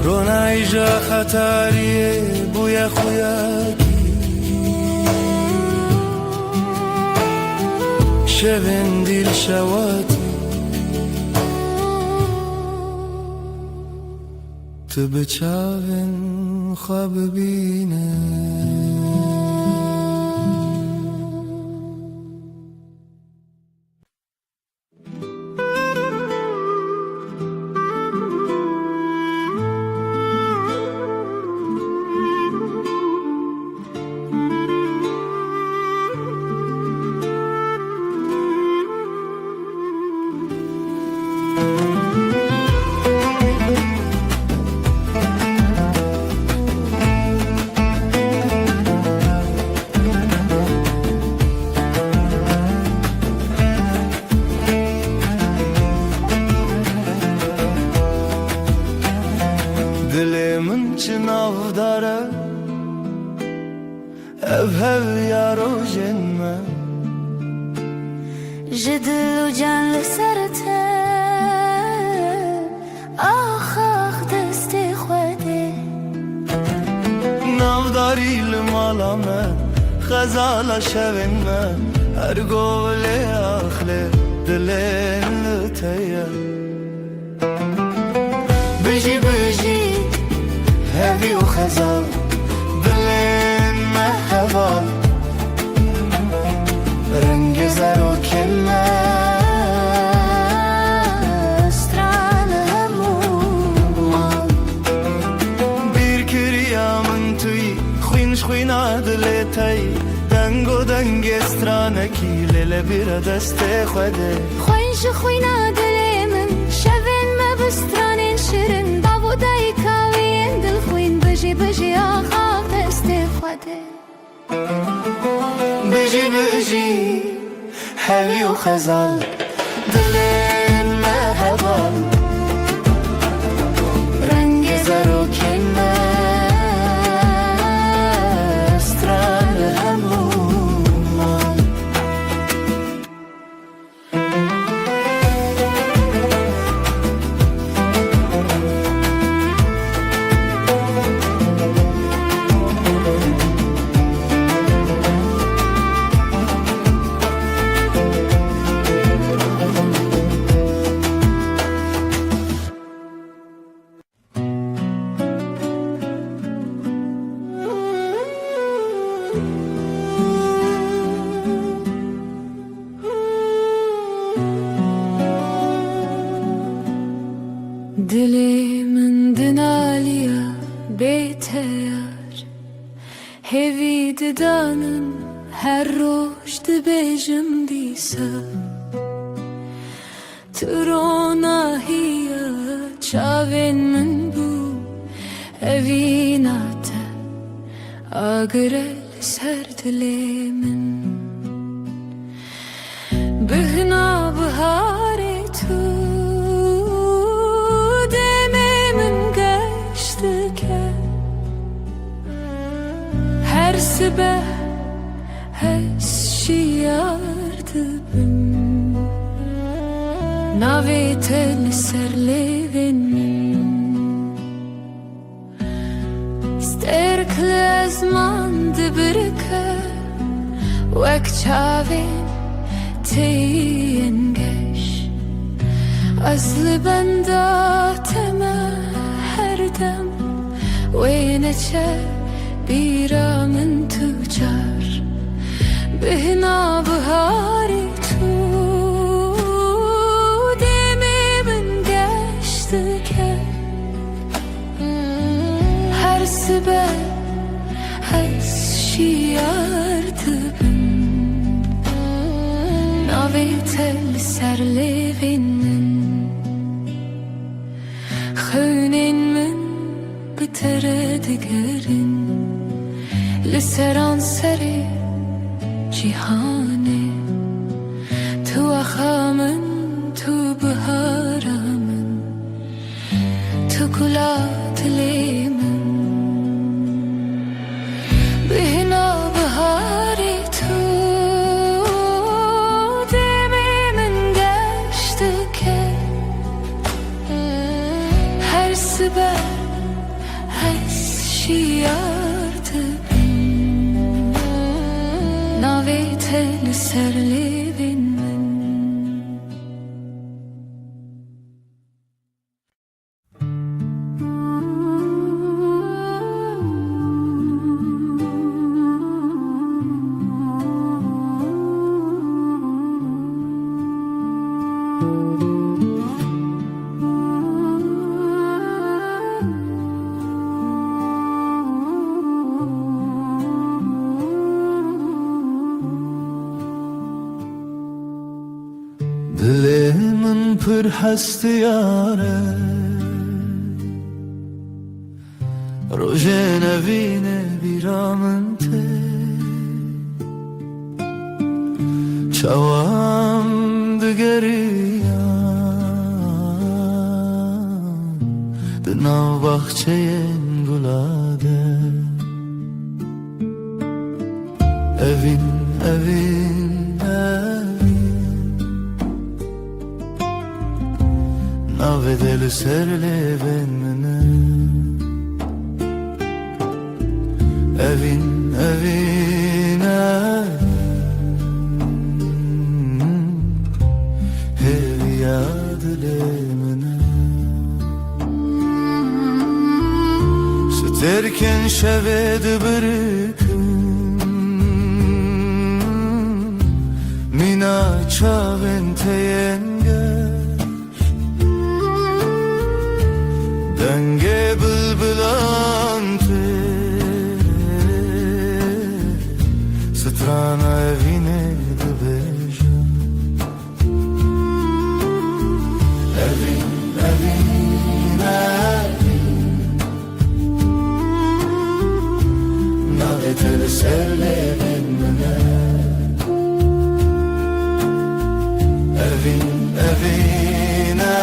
رونای جا خطاریه بوی خویاکی شبن دل شواتی تو بچاون خواب بینه دلمن چناو داره ev yaro jenme جدل و جان لسرته آخ آخ دست خوده ناو Yarilim alame Khazala şevinme Her gole ahle Dilin lüteye Biji biji Hevi u khazal Dilin meheval Rengi zer u kelle خوینا دلتای دنگو دنگ استرانکی لیله بیره دسته خوده خوینش خوینا دلمن شوین ما بسترانین شیرین داوودای کاوین دل خوین بجی بجی آخا دسته خوده بجی بجی هوی و خزال دلین مهبال رنگ زر و کنه Dilimin dinaliya beyteyar Hevi didanın her roş dibejim disa Trona hiya çavin min bu Evinata agrel ser dilimin Bihna bahare tu Sibah hesşiyardı bim Navetel serlevin Sterkle azman dibirke Vek çavin teyin geş Azlı benda tema her dem Ve neçe Bira min tüccar Bihna bahari tu Demimin geçti ke Her sibel hesşiyardı bim Navetel serlevin min Khönin min bitere digerin لسران سری جهانه تو آخامن تو بهارمن تو گلات لیمن بهنا بهاری تو دمی من گشته که هر سبر هشیارده Navetel serlevin min Dilimin pür hestiyare Rojen evine biramın te Çavam digeriyan Dinav bahçeyen gulade Evin evin Navedeli serleven mene evin evine Hev ya dilemine Sterken şeved bırkın Mina çağın teyenge Denge bülbülante Strana evine de beja Evin evine Navetel sevlerimine Evin evine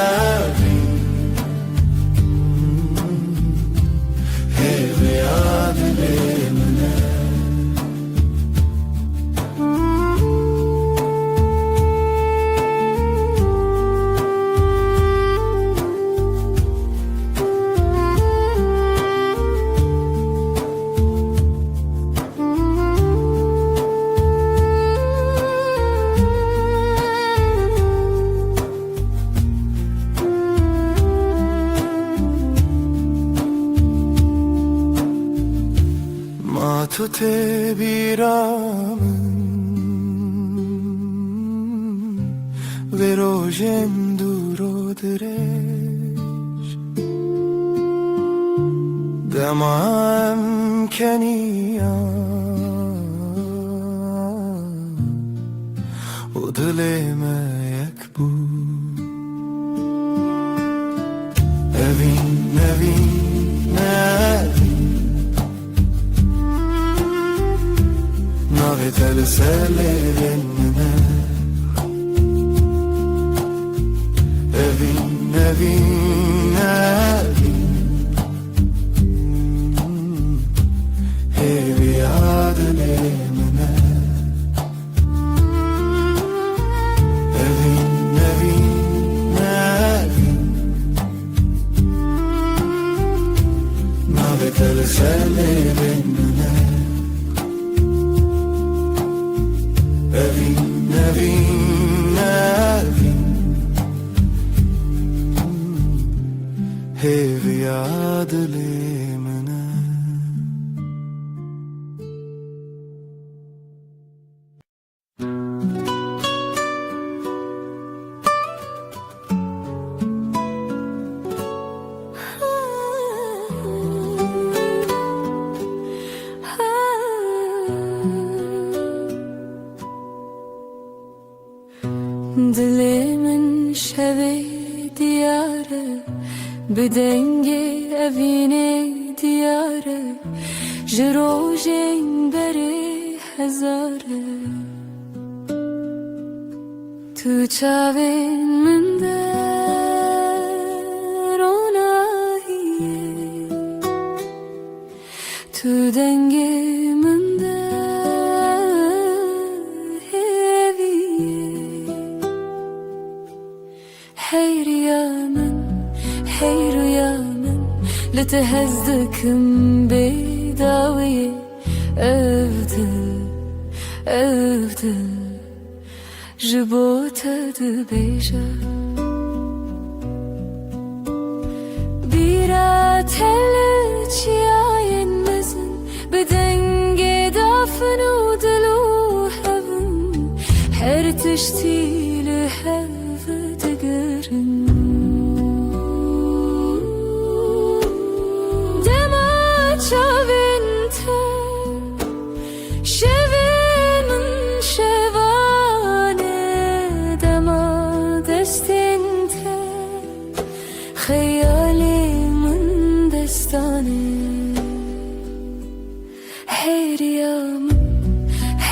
Hev ya dilemine Matute biramın Ve rojem duro direş Demam keniya O dileme yek bu Evin evin evin Navetel sevlerimine Evin evin evin Hev ya dilemine Evin evin evin Navetel sevlerimine Evin evin evin Hev ya dilemine Dilimin şevi diyarı Bedenge evine diyarı Jirojeng beri hezarı Tu çavin min der onahiye Tu denge min der heviye Hey rüyamın لتهزكم بيداوي أفضل جبوت دبيجا بيرا تلج ياين مزن بدنج دافن ودلو هفن حرتشتي لحف تقرن شاوینته شوینن شوانه دما دستینته خیالی من دستانه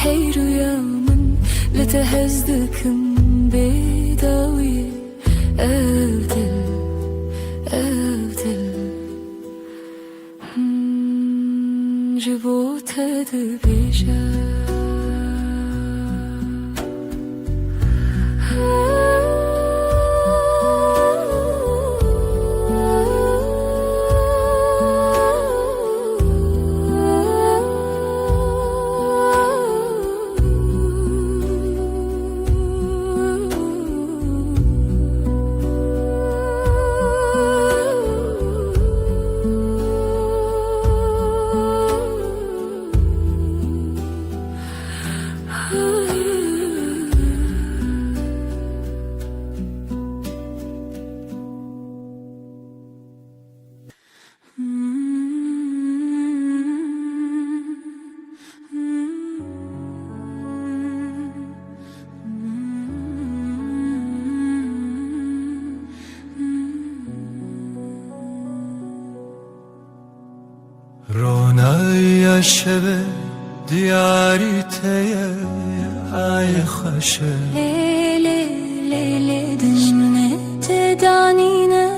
هی رویامن لتهزدكم بیداوی أفضل جبوت دبيجا شب دیاری تیه ای خوشه لیلی لیلی دجمنه تدانینه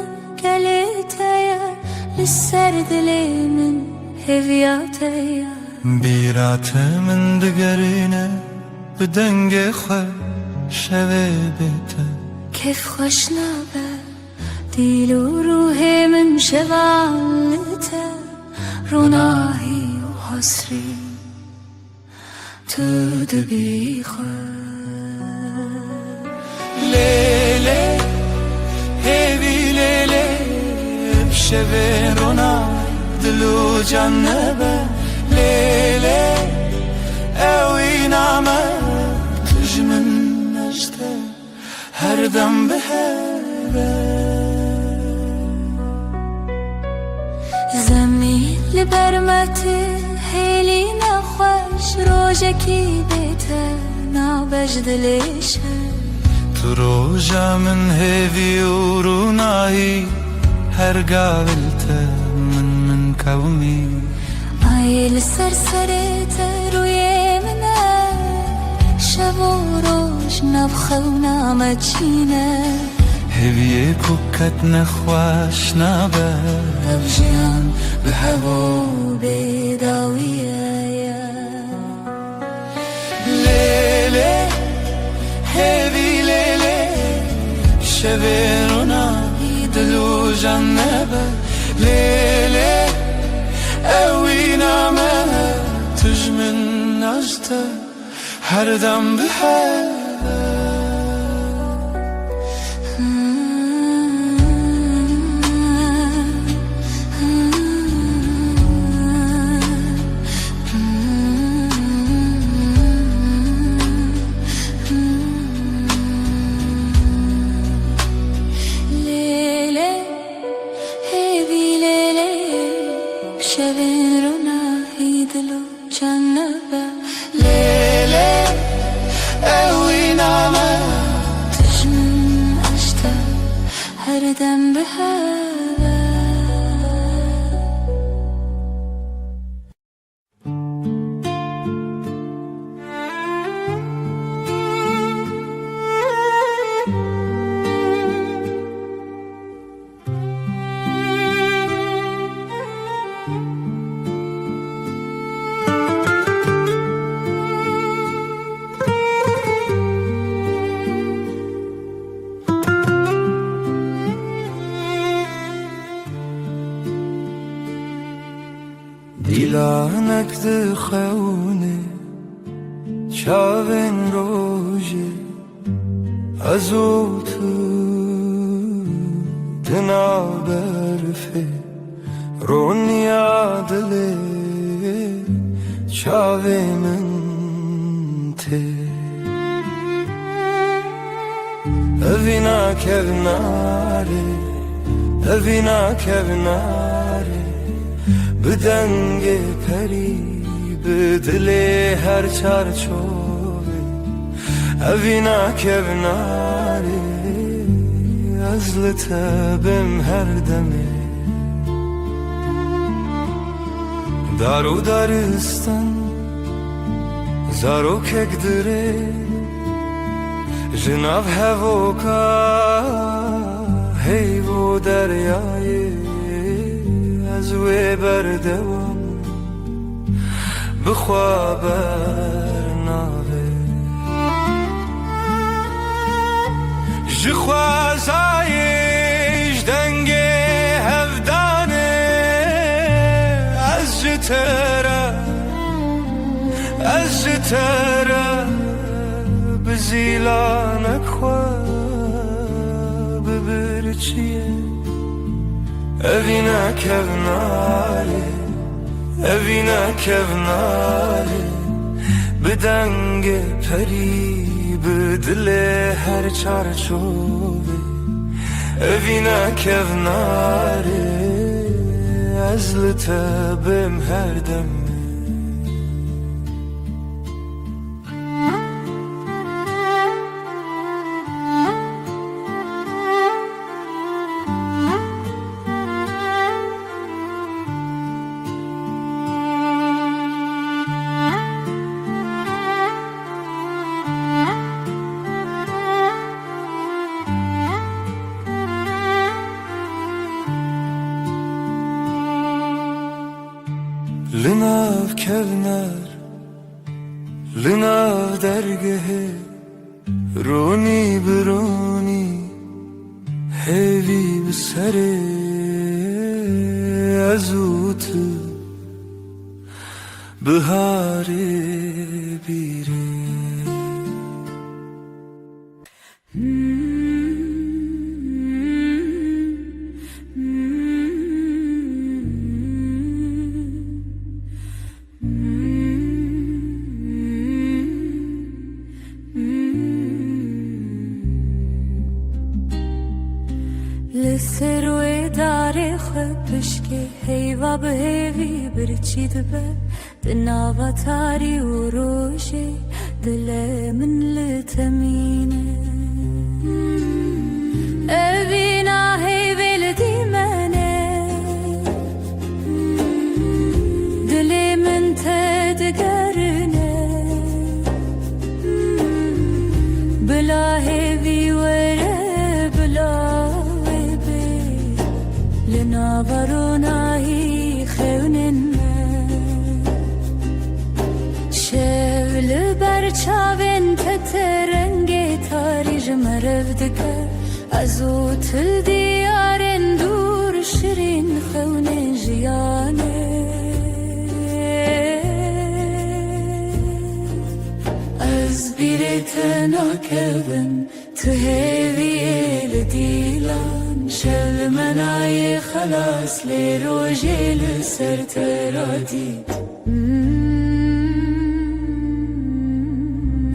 گلیتیه لسر دلی من هویاتیه بیرات من دگرینه بدنگ خواه شوه بیته كيف خوش نابه ديل وروحي من شغالته روناهي وحسري تدبي لیلی هیوی لیلی بشب رونا دلو جنبه لیلی اوی نامه تجمن نجده هر دم به زمین لبرمتي هيلي نخوش روجكي بيته نابجد ليشه تو روژا من هیوی و رونایی هر قابلته من کومی عيل سرسرته روی منه شب و روش نبخه و نامچینه هیوی کوکت نخواش نبه نبجیم به هوا و بیداویه لیلی هیوی لیلی شب رونا دلو جنبه لیلی اوی نامه تجمن نجده هر دم به لیلی هیوی لیلی شبین رو نهی دلو جنبه لیلی اوی نامه تجمن اشته هر دم به هوا دیلانک دخونه چاوین روژه ازو تو دنا برفه رونیا دله چاوی من ته اوینا کبناره اوینا کبناره بدنگ پری بدل هر چارچوبه اوینا کبناره از لطبم هر دمه دارو دارستان زارو کک دره جناب هوکا هیو دریای از وی بردوام بخوا برناوه جخوازایش دنگ هفدانه از جتره بزیلانک خواه ببرچیه اوینا کوناره بدنگ پری بدل هر چارچوبه اوینا کوناره از لطبم هر دمه kevner Linav dergehe Roni bironi Hevi bisere Azut Bihare bire لسروی داره خبشکه هیوا به هیوی برچید به دناوا تاری و روشه دل من لتمینه اوینا هیویل دیمنه دل من تدگرنه بلا هیوی وره بلا لنابروناهی خونن شول برچاوین تترنگ تاری جمرف دکر ازو تل دیارن دور شرین خونن جیانه از بیرت ناکبن تو هیوی لدیلان شل منای خلاص لی روژی لسر ترادی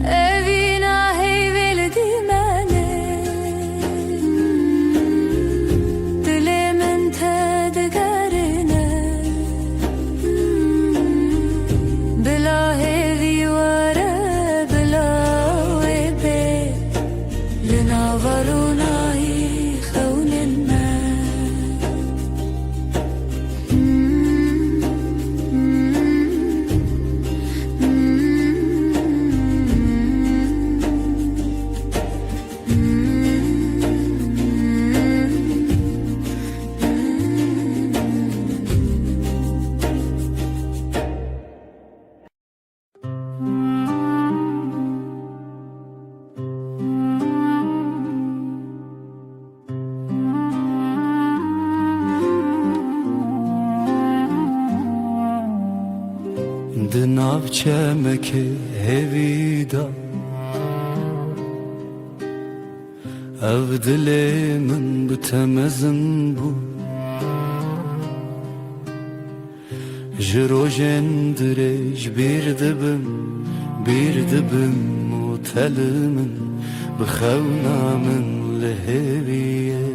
اوینا هیویل دی منه دل من تدگرنه بلا هیوی وره بلا وی بی لناورونایی Dinav çemeke hevida Ev dilimin bitemezin bu Jirojen direj bir dibim Mutelimin bixevnamin leheviye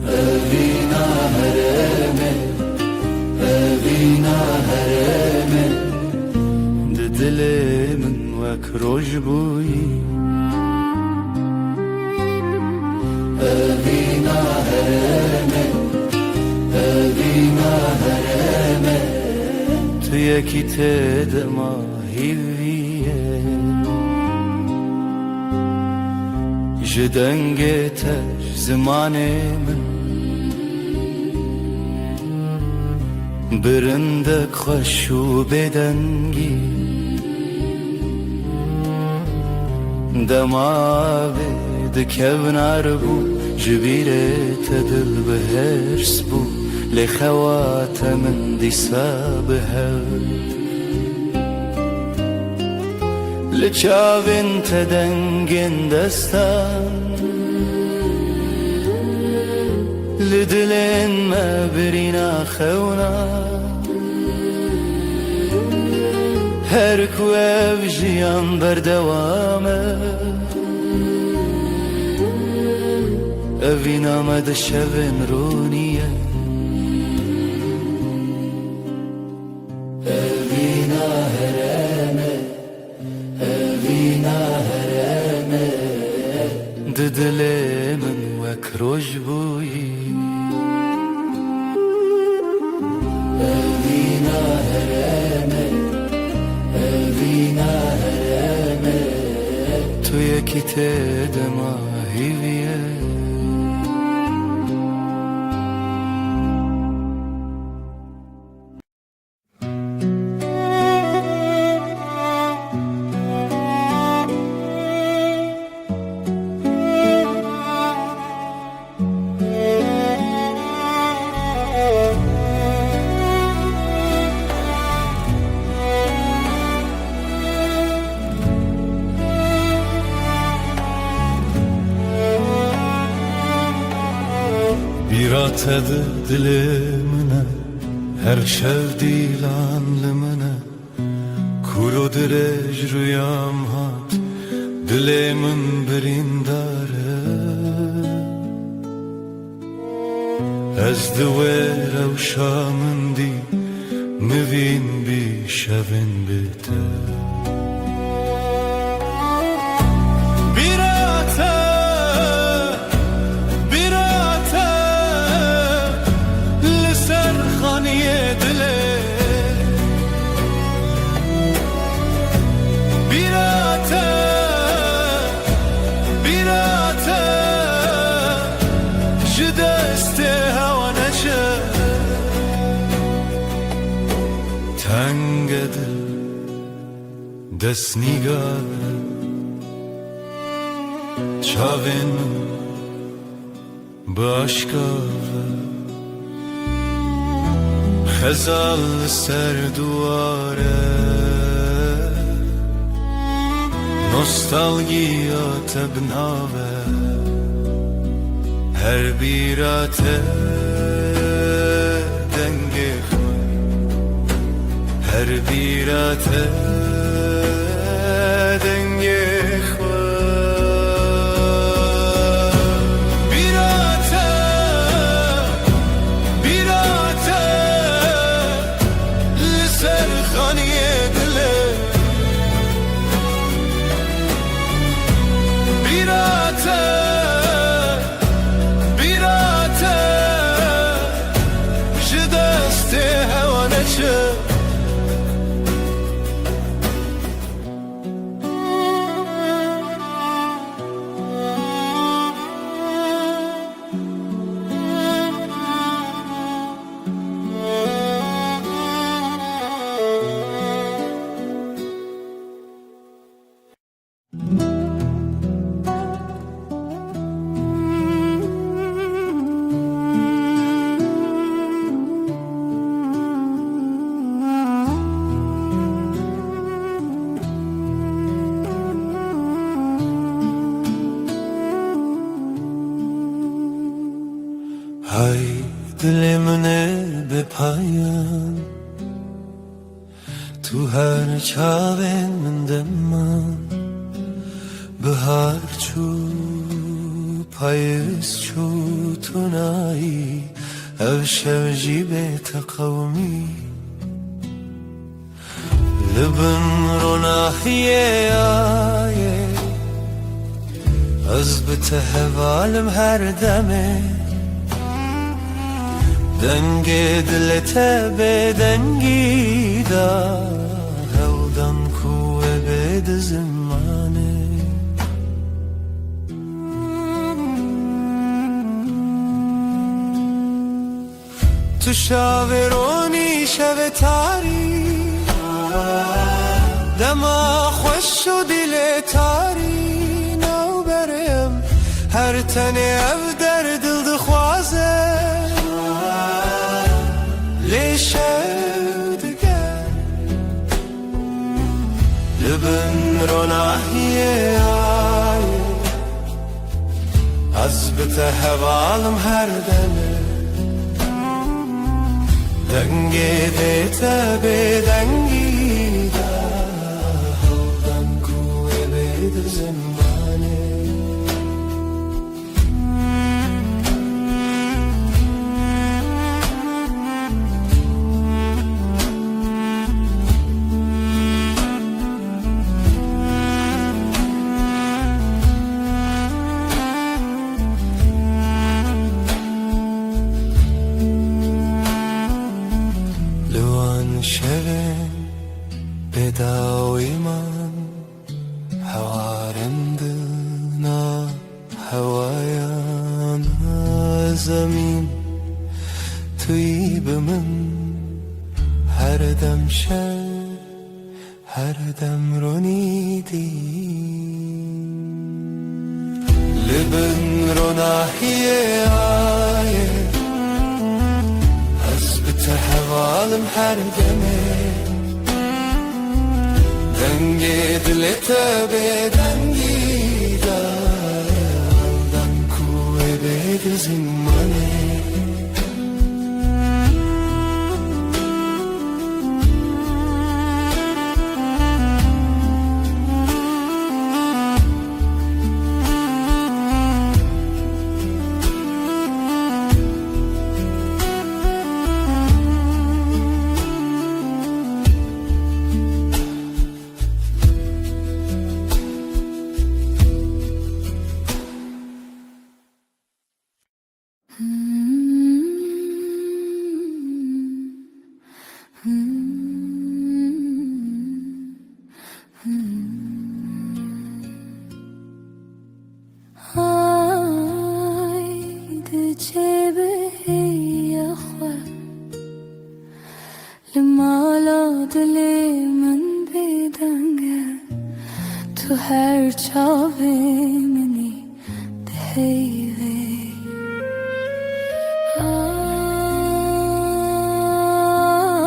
Evina hereme Evina hereme Dilimin vek roj buyi Evina hereme Evina hereme Tu yeki tedema hiviye Jidenge tej zemanemin Birindek xoşu bedengi Demavi dikevnar bu Jibire tedil behers bu Li xewatemin disa beher Li çavin tedengin destan Li dilin me birina xewna Her ku ev jiyan berdewame Evina me de şevin roniye Evina hereme Evina hereme Didilimin vek roj buyi Evina hereme Evina hereme Tu yeki tedema hiviye لسروی tadı dilimine, her şev dilanlımına, kuru direj rüyam hat, dilimin birindare. Ez دوێرە و شامندی مڤین بی شەڤن بێتە بیراتە بیراتە لەسەر خانیێ دلێ بیراتە بیراتە ji destê hewa neçe tenge dil dest nîgare çavên min bi aşkare xezal li ser duware nostalgiya te binave her birate denge xwe her birate denge xwe birate birate li ser xaniyê dilê birate Hay dilimine be payan tu her çavên min deman bihar çû payız çû tu nayî ev şev jî bê teqewmî li bin ronahiyê ayê ez bi te hevalim her demê dengê dilê te bêdengî da hewdan ku we bê di zimanê tu şavê ronî şevê tarî dema xweş û dilê tarî navberê em her tenê ev derdil dixwaze lê şev diger li bin ronahiyê ayê ez bi te hevalim her demê dengê dê te bêdengî da hewdan ku wê bê di zimanê şevên bêdawî man hewarên dina hewayan zemîn tuyî bi min her dem şev her dem ronî dî li bin ronahiyê ayê te hevalim her demê dengê dilê te bêdengî da hewdan ku wê bê di zimanê Haydi cebe ya khwat Limala dilimin bedenge Tu her çave meni deheyve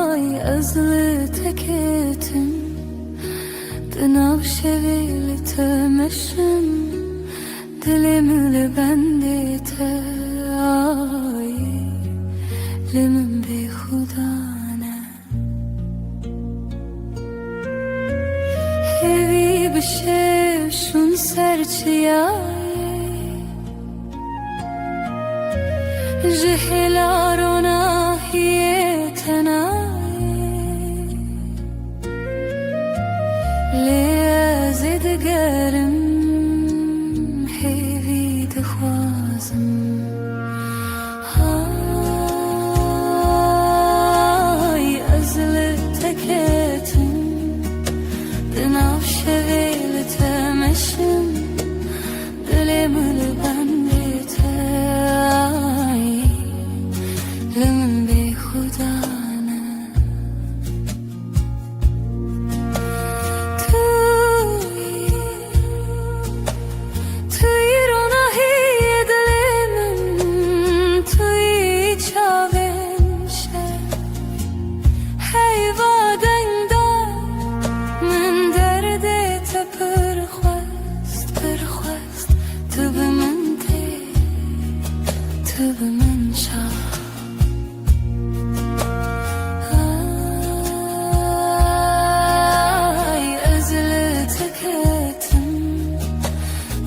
Ay azlı teketim Dınav şevili temeşim Dilimle bende te ay Limin be khudane Hevi bişev şun serçiyaye Jihilarona hiye tenaye Lezid gerim Hevi dixwazim Ay ezli teketim Dınav şevili temeşim Dilimli bende te ay Limin be khudane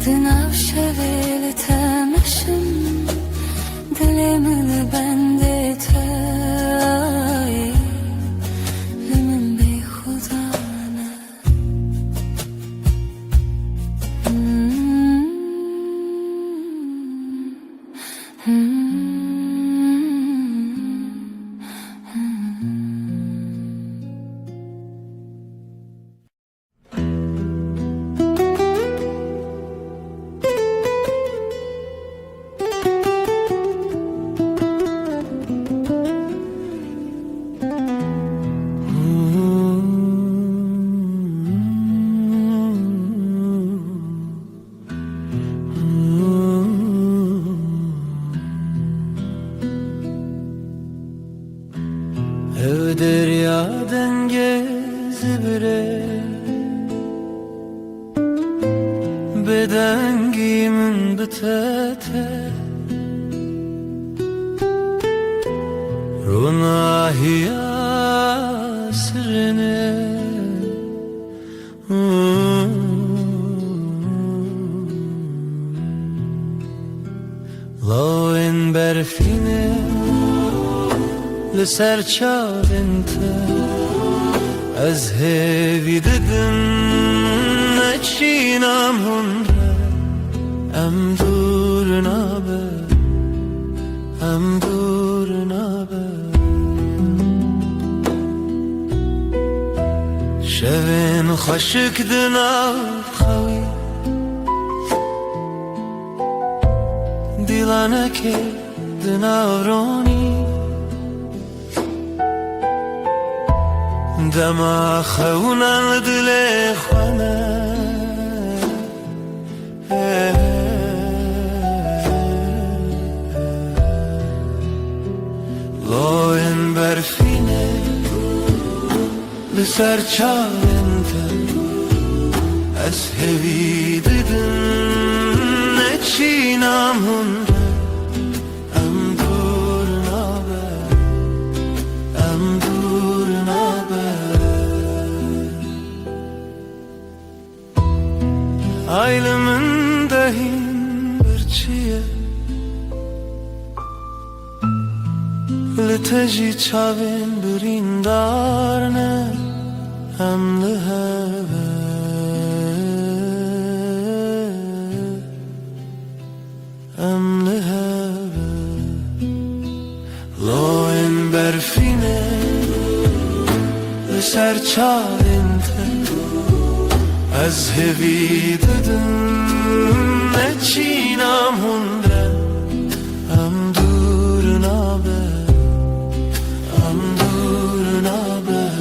Dınav şevili temeşim Dilimli bende te ay Limin be khudane Ev deryadan gezibire Beden giyimin bitete Runahiya sirine Lawen berfine لسر چاوینت از هیوی ددم نچینم هنره ام دور نابه ام دور نابه شوین خشک دناو خوی دیلانه که دناو رونی دما خونن دل خانه لاین برفینه لسر چاوینته از هوی دیدن نچینم هنره ام دور نابه ام دور نابه Aylımın dahin bir çiye Liteji çavin birin darne Hem liheve Hem liheve Loin berfine لسر چاوینته از هوی ددم نچینم هندره ام دور نابه ام دور نابه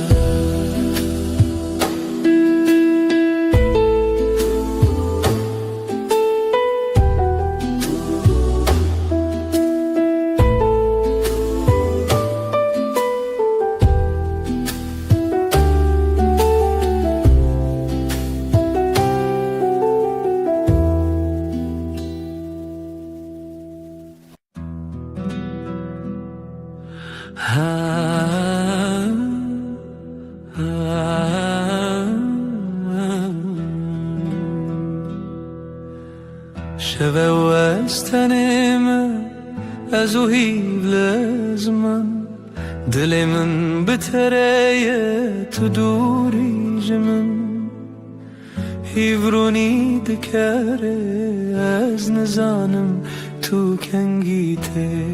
شوه و از تنم از او هیل از من دل من بتره تو دوری جمن هیورونی دکره از نزانم تو کنگیته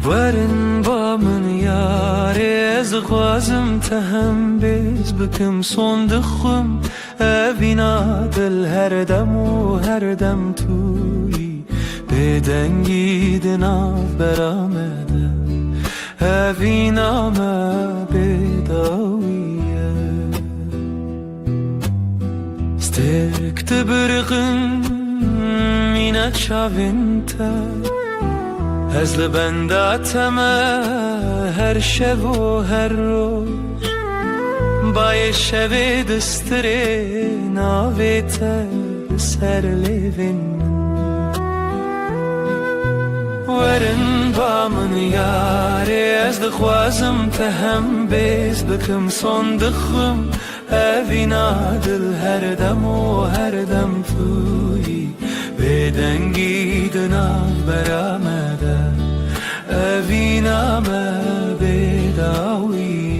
ورن با من یاره از خوازم تهم بیز بکم صندخم اوینا دل هر دم و هر دم توی بدنگی دناف برامده اوینا ما بداویه سترکت برقم مینا چاوینته از لبنداتم هر شب و هر روز بای شب دستره ناویت سر لیوین ورن با من یاره از دخوازم تهم بیز بکم صندخم اوینا دل هر دم و هر دم توی بدنگی دناف برامده اوینا ما بداویه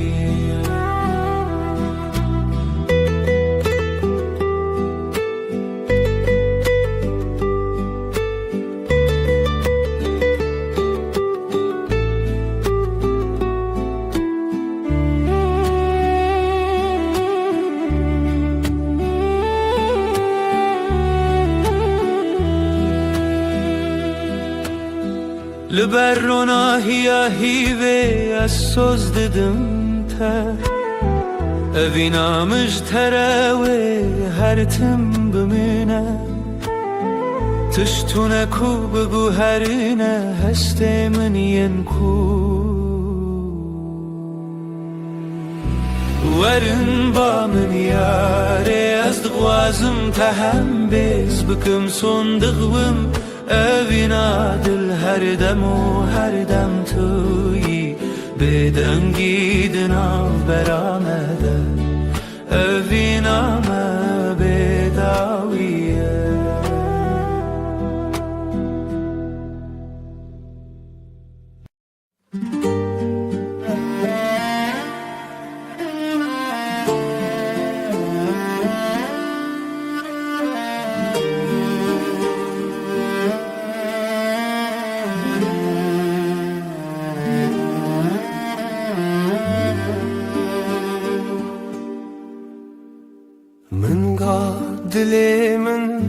لبرنا هیا هیوه از سوز ددم تر اوینا مجتره هر تم بمینه تشتونه کو بگو هرینه هسته من ین کو ورن با من یاره از دغوازم تهم بیز بکم صندقوم اوینا دل هر دم و هر دم توی بدنگی دناف برامده اوینا ما بداویه من قاد دلي من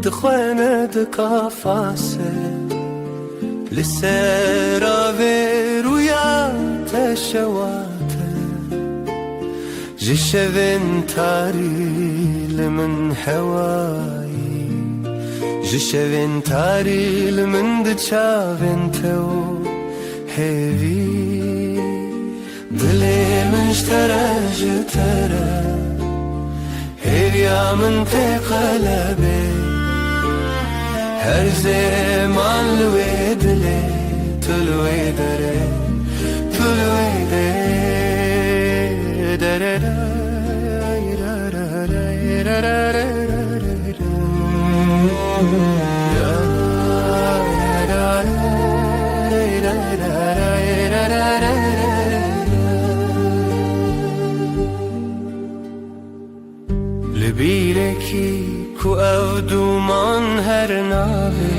دخوانة دقافاسة لسيرا ويا تشواته جشفن تاري لمن حواي جشفن تاري لمن دشافن تو هيفي دلي من اشترى جترى هيريا من في قلبي هر زمان الويدلي تلويدري لبيركي كو أودو من هر نابي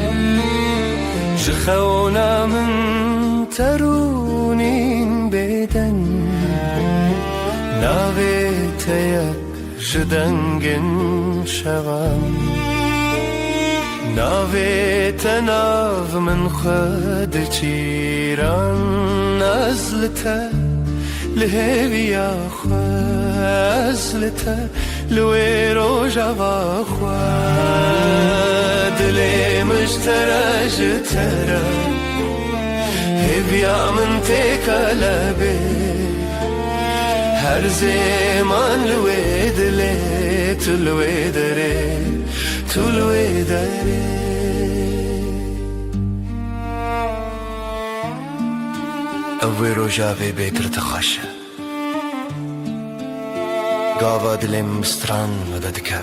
جخونا من ترونين بدن جدنگن شوم ناویت ناو من خود چیران نزلته لهویا خزلته لوی روژا و خواه دلی مشترج تره هویا من تکلبه هر زمان لوی دلی تلوی دره تلوی دره اوی روژاوی بیتر تخاشه گاوا دلیم مستران مدد که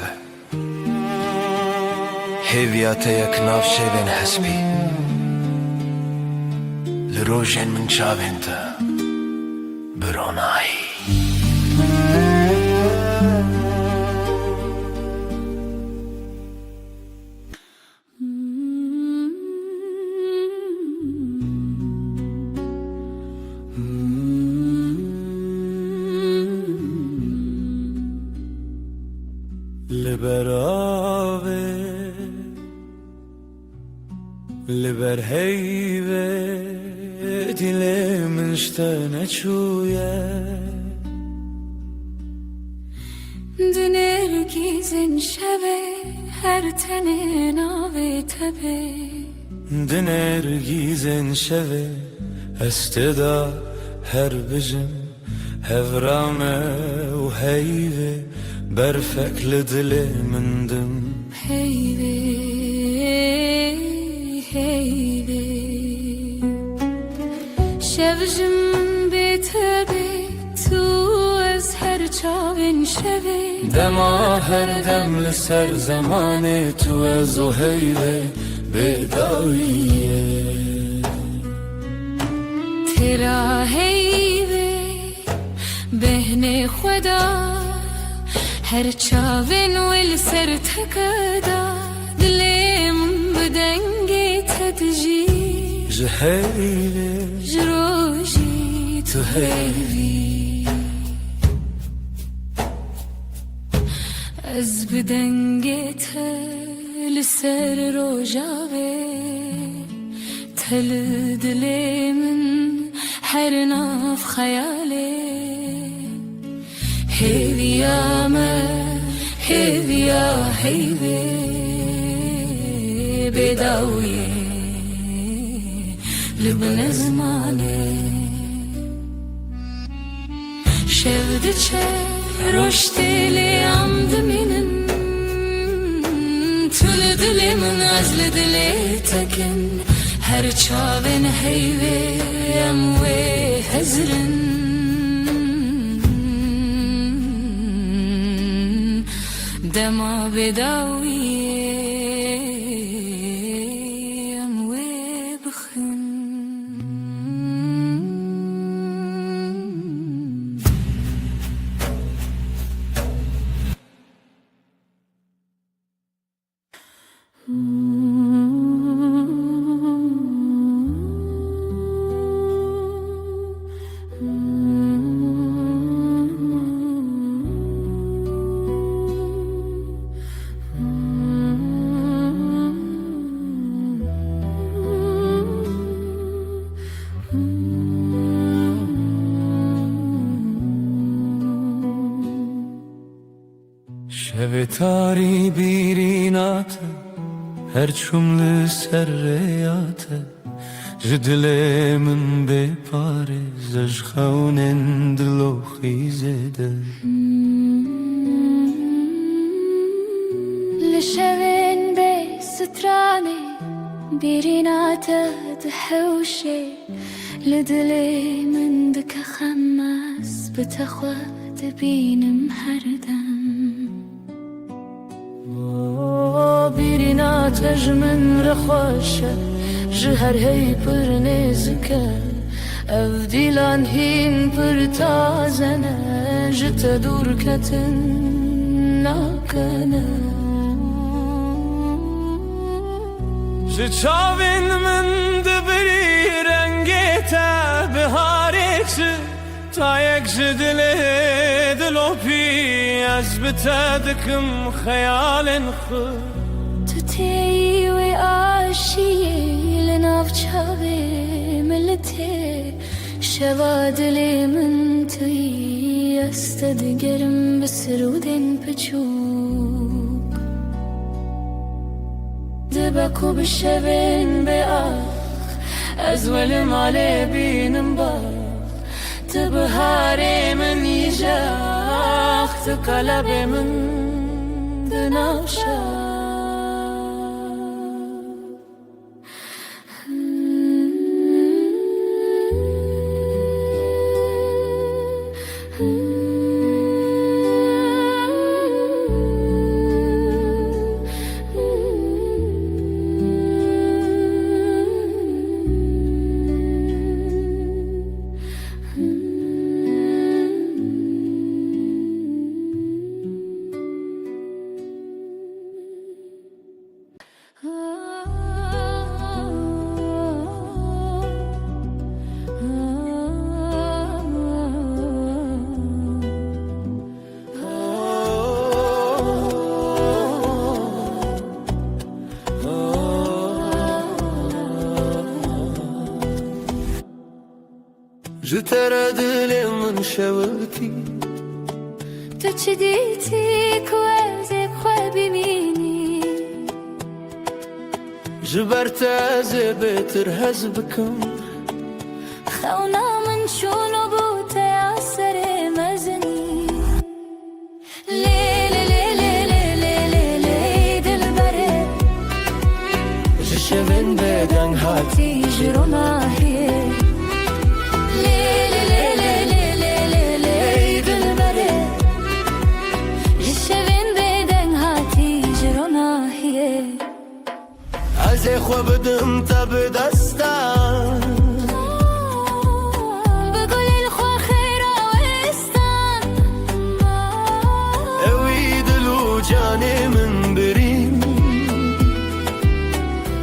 هیویات یک ناف شوین حسبی لروژین من چاوین تا برونایی لبر هیوه دل من شتنه چویه دنرگیزن شبه هر تنه ناوه تبه دنرگیزن شوه استدا هر بجم هفرامه و هیوه برفک لدل مندم هیوه هیوه شبجم بتبه تو از هر چاوین شوه دما هر دم لسر زمان تو از و هیوه بداییه ترا هیوه بهن خدا هر چاوین ول سر تکدا دلیم بدنگی تدجی جهیوه جروجی تو هیوی از بدنگی تل سر روجاوه تل دلیم هر ناف خیاله هیویا ما هیویا هیوی بداویه لبن زمانه شفت چه رشتیلی عمد منن تل دلی من از دلی تکن هر چاوین هیوی اموی هزرن دما بداویه اموی بخن شب تاری بیرینات هر چوم لسر ریات جدل من بپاره زج خونن دلو خیزده لشوين بي ستراني بيرينات دحوشي لدلي من دك خماس بتخوات بين محردم بيرينات من رخوشة جهر هي پر نزكه افديلان هين پر تازنه جت دور كتن ناكنه چاوین من دبری رنگی تا بهارکش تا یک جدله دلو پی از بتدکم خیال خود تو تی و عاشی لناف چاوی ملتی شوا دلی من توی استدگرم بسرودن پچوب دبکو بشبن بآخ از ول ماله بینم باخ تبهاري من يجاخ تقلبي من دناشا جتر دل من شوكي تشديتي كوازي بخوابي ميني جبرت زبتر هزبكم خونا من شونو بوتا عسر مزني ليلي ليلي ليلي ليلي دلبري جشبن بدن هاتي جرونا هي از خو بدم تا به دستان بقول الخو خير وستان اوی دلو جاني من برين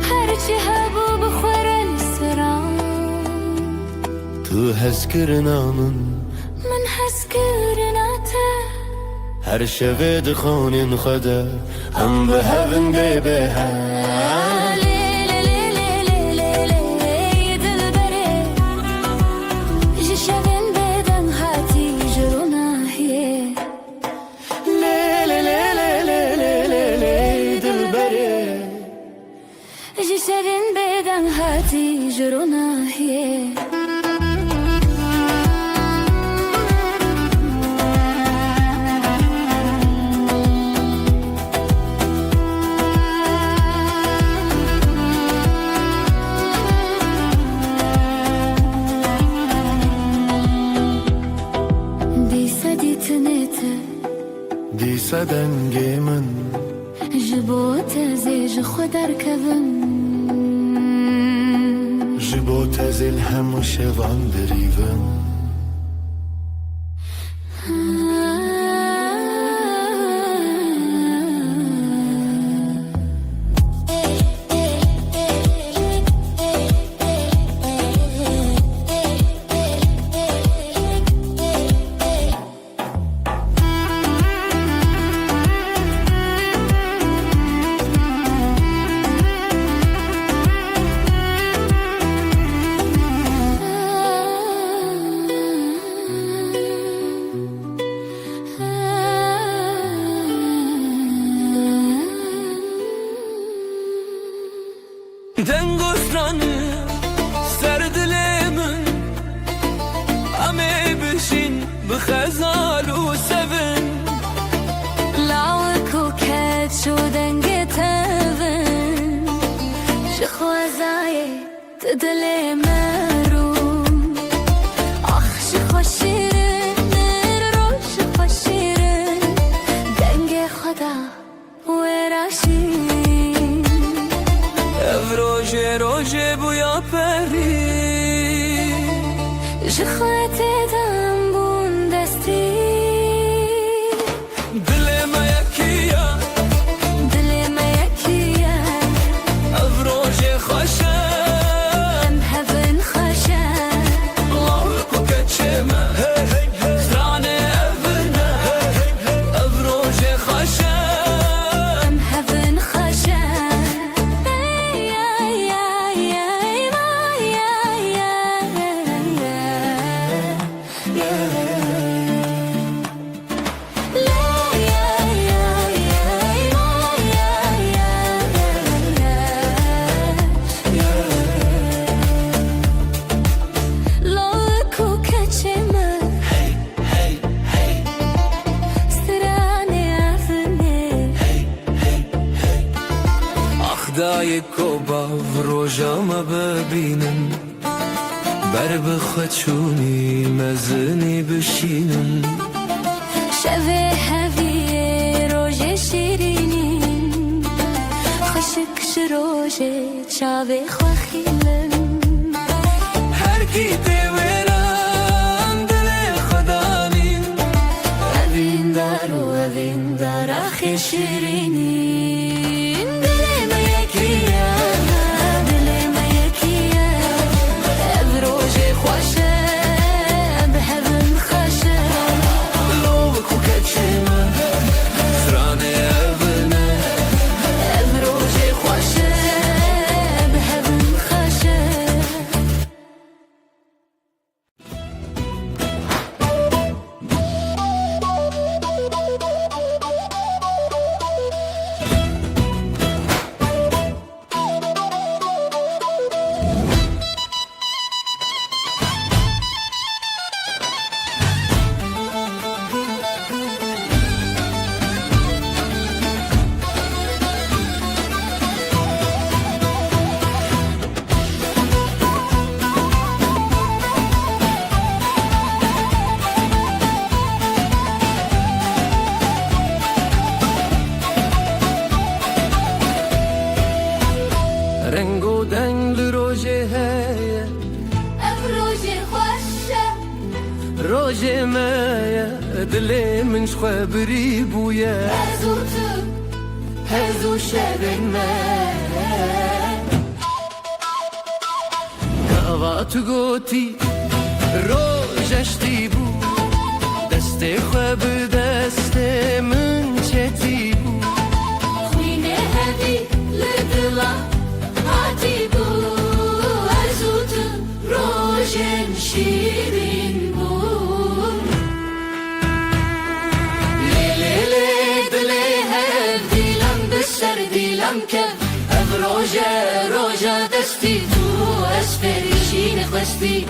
هرچی هبو بخور السران تو هزكرنا من هزكرناته هر شب دخون خدا هم بهبن ببها جسدن بدن هاتي جرونا هي دیسا دنگی من جبوت زیج خودر کبن جبو تزل هم شوان دریون دای کوبا و روژاما ببینم بر بخوچونی مزنی بشینم شوه هویه روژه شیرینین خشک شروژه چاوه خواخیلم هر کی دیوران دل خدانین اوین دار آخی شیرینین دلم یکیه دلم یکیه ev روژه خوشه به هون خوشه لو کو کچما فرانه اونه ev روژه خوشه به هون خوشه رنگ و دنگ روژه هیه ev روژه خوشه روژه مایه دل من شخوا بری بویه هزو تو هزو شبن من کاوا تو گوتی روژشتی بو دست خوا به دست من چتی بو خوینه هدی لدلا هاتی بو هزو تو روژن شیرین بو لیلی دلی هف دیلم بسر دیلم که ev روژه دستی تو اسفریشین خواستی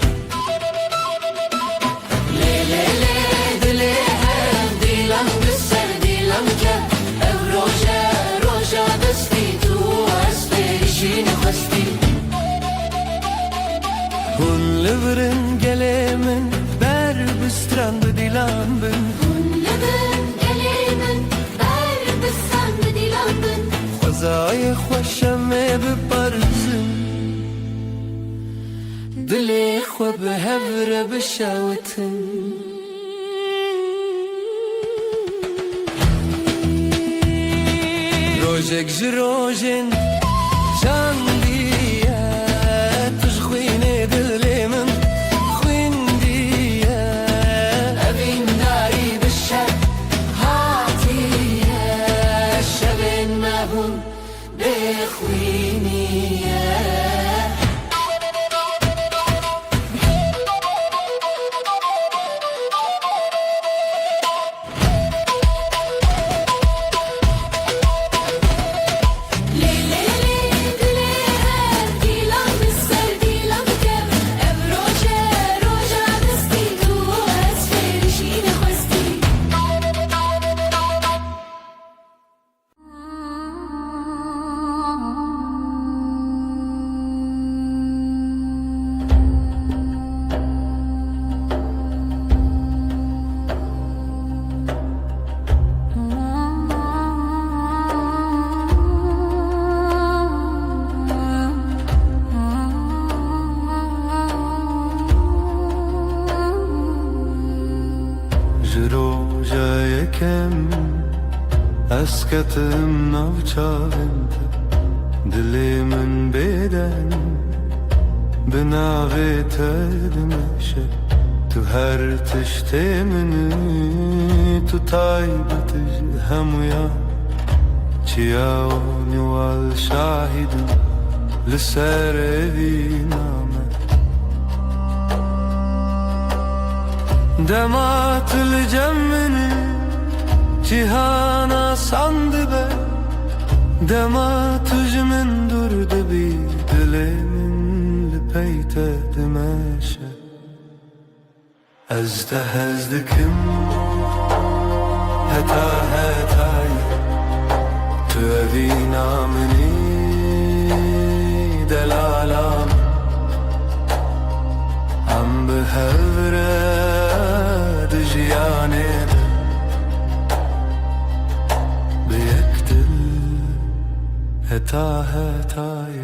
لیلی دلی هف دیلم بسر دیلم که ev روژه دستی تو اسفریشین خواستی Hun leveren gelemen ber bestrand dilan ben لبن گلیمن بر بسان دیلم بن خزای خوشم بپرزن دلی خو به هفر بشاوتن روژک جروژن جان دیه تشخوینه دلی من خوین دیه اوین داری بشه هاتیه شبن مبون بخوینیه اسکتم نوچاوند دلی من بدن به ناوی تدمشه تو هر تشت منی تو تایبتش همویا چیاونی والشاهدم لسر وی نامه دمات الجمني cihana sandı be Dema tücümün durdu bir Dilimin lipeyte dimeşe Ez de hezdikim Heta hetay Tu evi namini Delalam Am behevre Dijyanede هتا هتای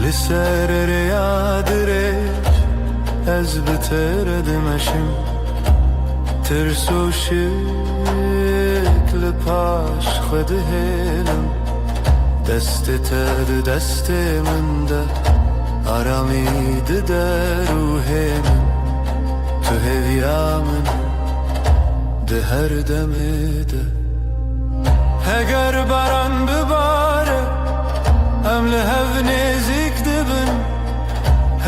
لسر ریاد ریش از بتر دمشم ترسو شکل پاش خود هلم دست تد دست من ده آرامید در روحه من تو هویا من ده هر دمه ده Eğer baran bibare Emli hev nezik dibin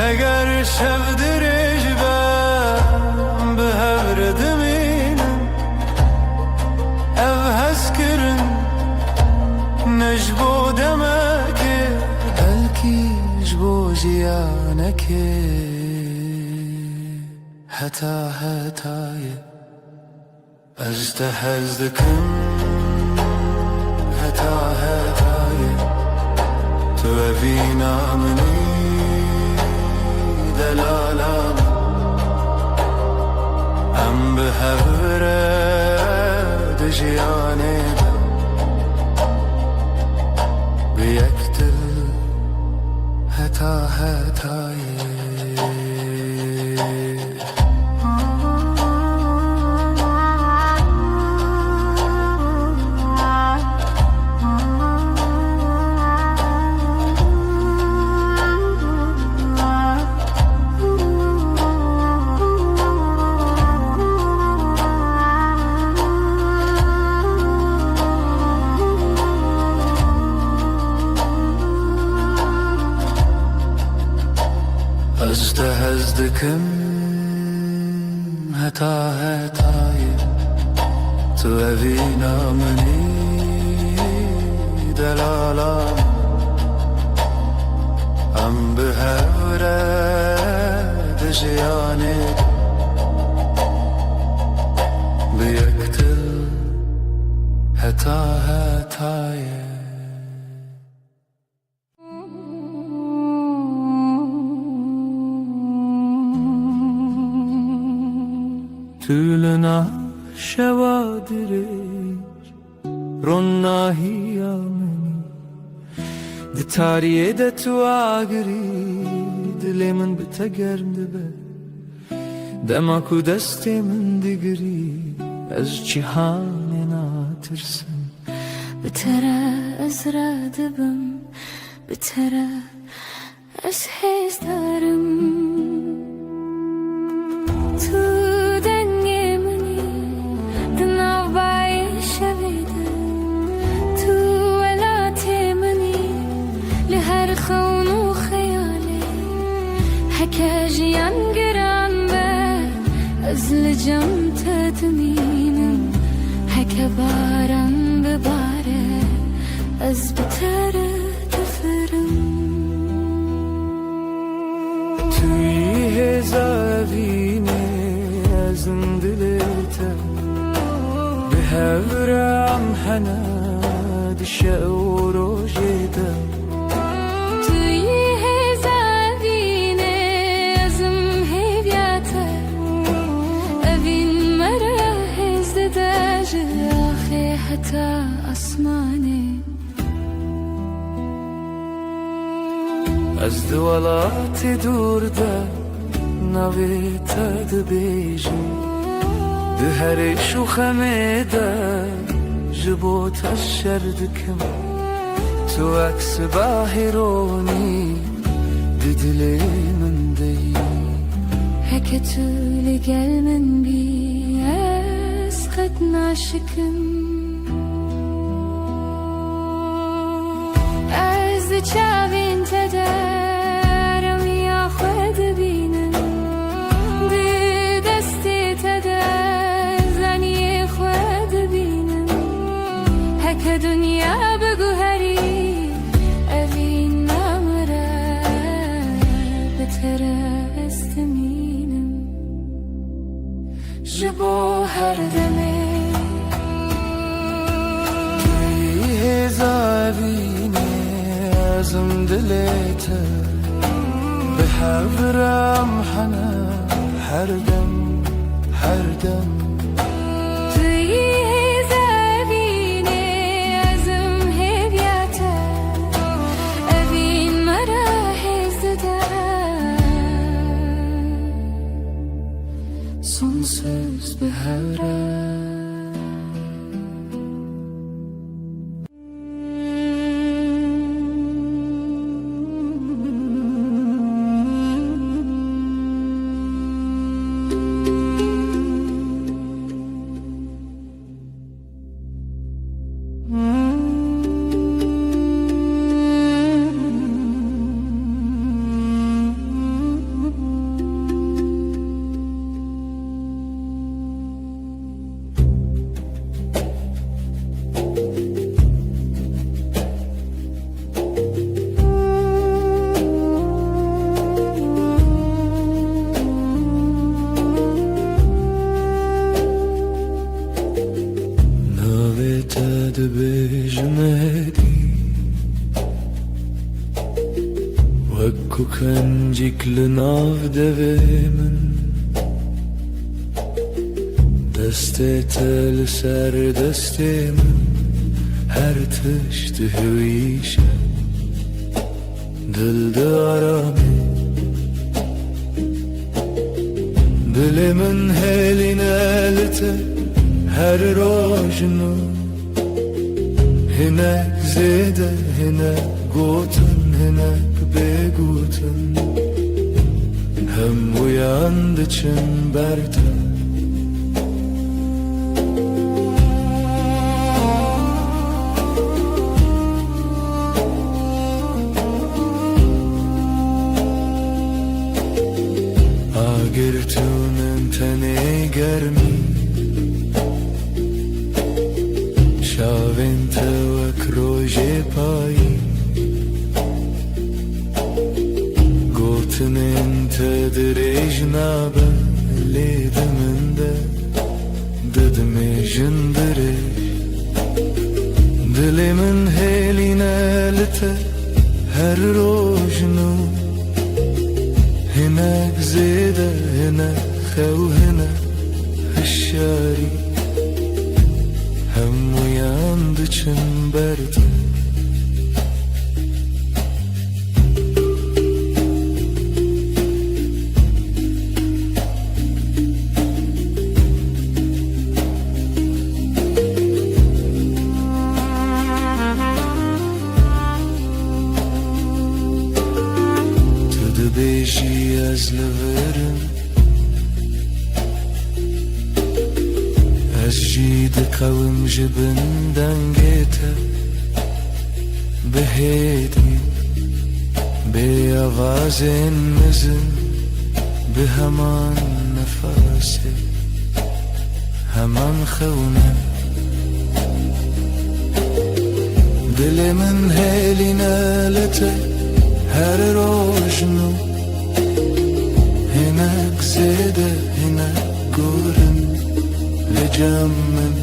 Eğer şevdiriş ben Bihevredim inin Ev heskirin Necbo demeki Belki jbo ziyaneki Heta hetayı Ez de hezdikim هتا هتای تو وینا منی دلالم ام به هوره دجیانه بیکتل هتا هتای هزدكم هتا هتاي تو أبينا مني دلالا أم بهورة دجياني بيقتل هتا هتاي Tülüna şevadirej Ronna hiyameni Di tariye de tu agri Dilimin bitegerndi be Dema ku destimin digri Ez cihanena tirsin بترى أزرع دبم بترى أسحيز دارم تو دنگی منی دناو بای شویده تو ولاتی منی لهر خون و خیالی حکا جیان گران به از لجم تدمینم حکا باران بباره از بتره تفرم توی هزارینه ازم دلته به هورم حنا دشه و روجده توی هزارینه ازم هیبیاته اوین مره هزده جراخی حتی اسمانه از دولتی دورده نویت دبیجی ده هر شوخمه ده جبوت شردکم تو عکس باهرونی ددلی من دی هکتولی گل من بی از قد ناشکم از چاوین تدارم یا خود بینم ji bo her demê hêza evînê ezim dilê te bi hevram hene her dem her dem Tu yî hêzevînê ezim hêviya te evîn me re hêz dide sonsuz bi hevre dibêjimedî wekku kencîk li nav devê min destê te li ser destê min her tişt dihewîşe dil di aramê dilê min hêlîne li te her roj nû hinek zêde hinek gotin hinek bêgotin hem uyan diçin ber te agirtunin tenê germî şavên te wek rojê payî gotinên te dirêj nabe lê di min de didimêjin dirêj dilê min hêlîne li te her roj nû hinek zêde hinek xew hinek hişyarî hem uyan diçin ber te tu dibêjî ez li virim ez jî diqewim ji bin dengê te bihêdî bê evazên mizin bi heman nefasê heman xewne dilê min hêlîne li te her roj nû hinek zêde hinek gorin li cem min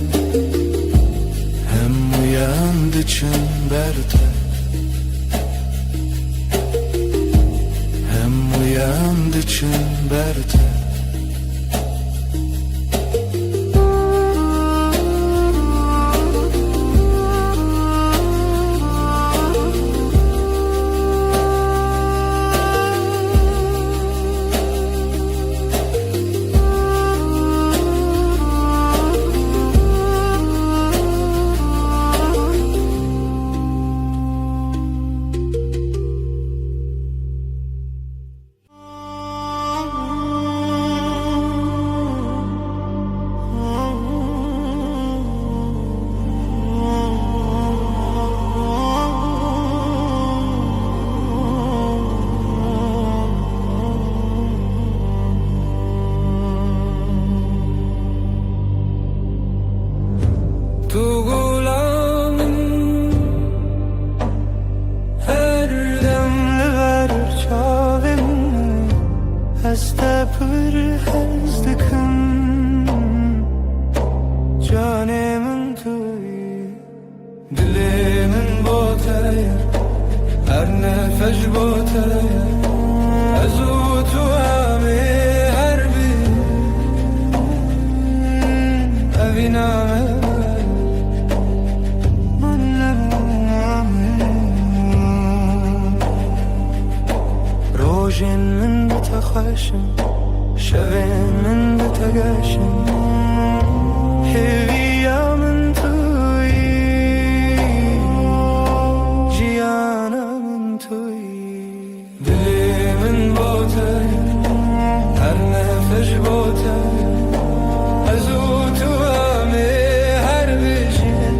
hem uyan diçin ber te hem uyan diçin ber te تگشم شوین من ده تگشم هویا من توی جیانا من توی دلی من باته هر نفش باته از او تو همه هر بشین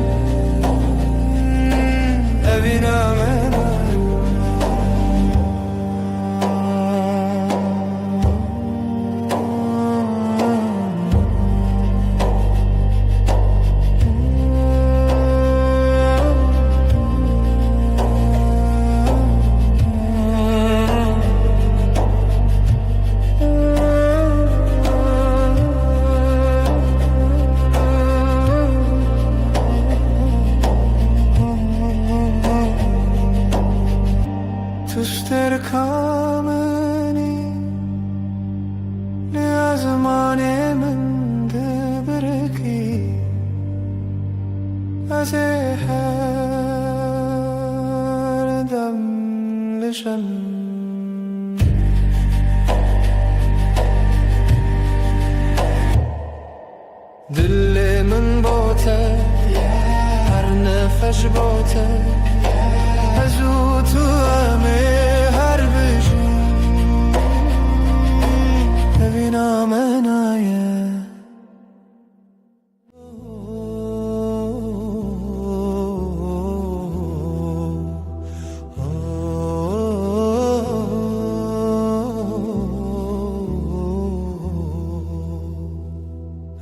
ببینم تشتر کامنی نه از مانه من ده برکی از هر دم لشم دل من باته هر نفش باته از او تو همه هر بشین ببینم انایه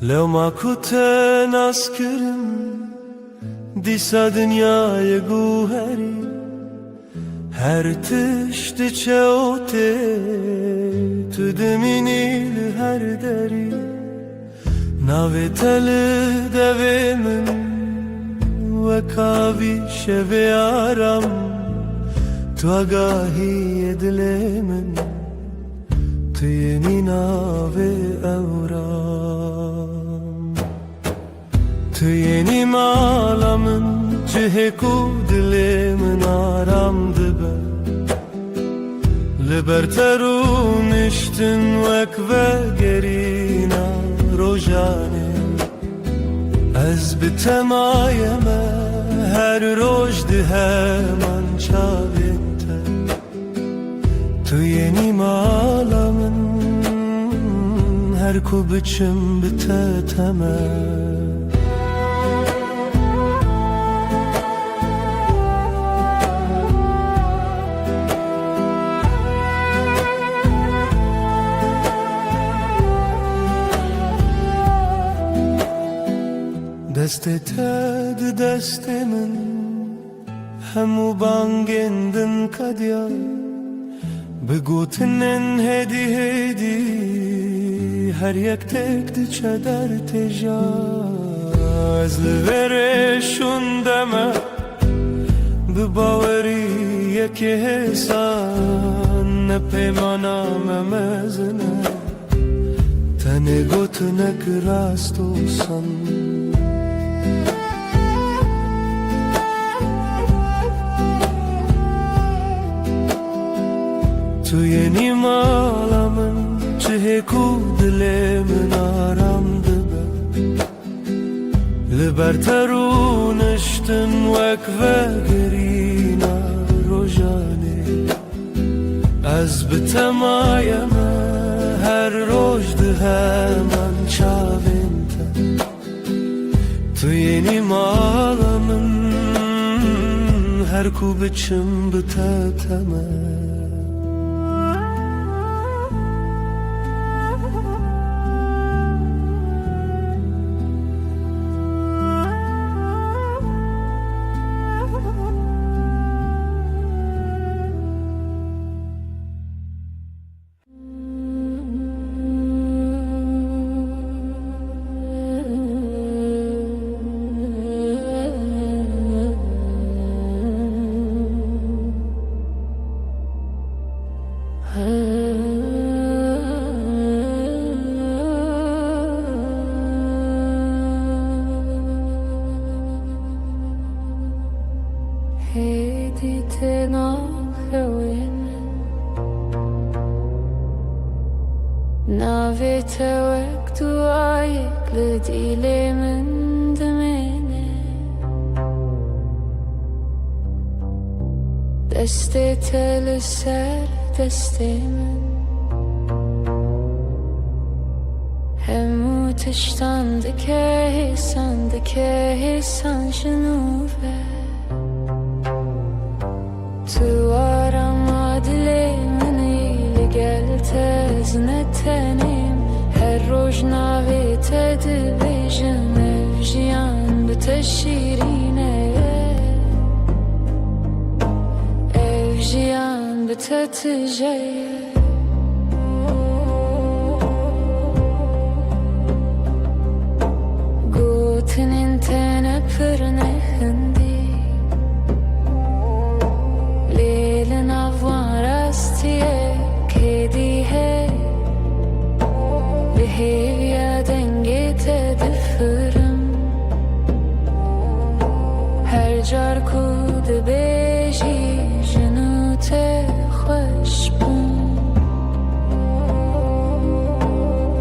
لو ما كنت ناسكرم دیسا دنیای گوهری هر تشت چوته تو دمینی هر دری ناوی تل دوی من و کاوی شب آرام تو آگاهی دل من تو یعنی ناوی اورام تو یعنی مالامن جه کو دل من آرام دبه لبرترون اشتن وک و گرینا روژانه از بتمایم هر روش ده من چاوینته تو یعنی مالامن هر کو بچم بتتمه دست تد دست من همو بانگندن کدیا بگوتنن هدی هدی هر یک تک دچه در تجا از لورشون دمه بباوری یک حسان نپیمانم مزنه تنه گوتنک راستو سن تو یعنی مالامن چه کو دل من آرام دبه لبرترون اشتن وک و گرینا روژانه از بتمایم هر روش ده من چاوینته تو یعنی مالامن هر کو بچم بتتمه ناویته وقت دعایک لدیل من دمینه دسته تل سر دسته من همو تشتان دکه حسان جنوبه تو آرام عدل منی لگل تزنتنیم هر روز ناوی تدل بیجم افجیان بتشیرینه افجیان بتتجیه گوتنین تنه پرنه هندی لیل نوان راستیه که دیه به هیویا دنگی تدفرم هر جار کود بیجی جنوت خوش بون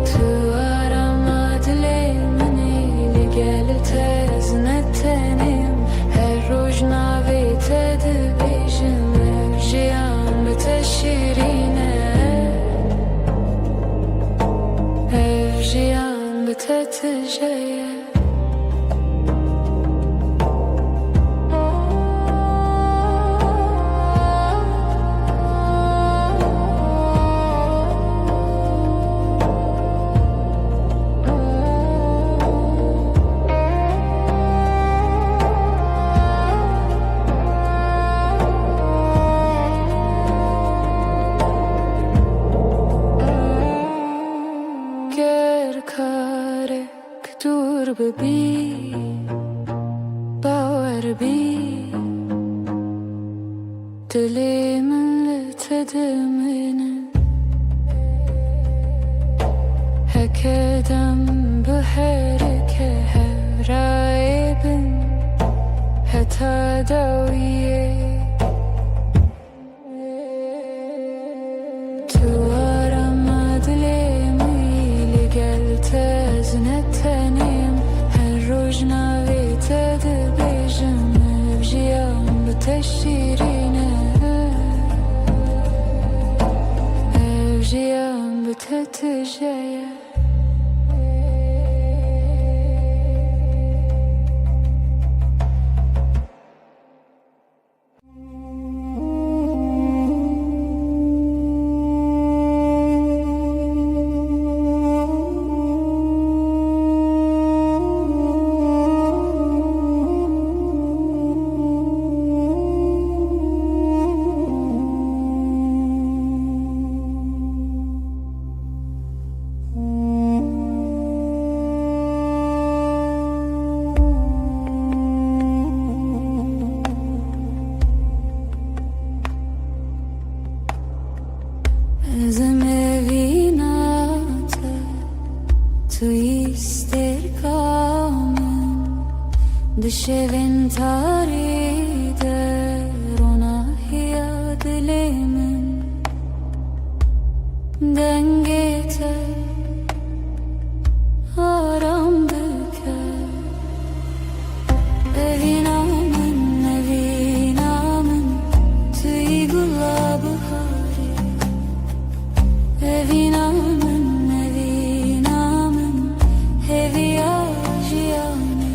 تو آرام عدل منی لگل تزنتنیم هر روز ناوی تدبیجم افجیان بتشیرینه افجیان بتتجیه دور ببی باور بی دلی من لتدمینه هکدم به حرکه هرای بن حتی داویه تو آرام عدلی میلی گل تزنتنیم هر روز ناوی تدبیجم افجیان بتشیرینه افجیان بتتجیه دشوین تاری در ona دل من دنگت آرام بکن evina من توی گلاب هاری evina من هویا جیانه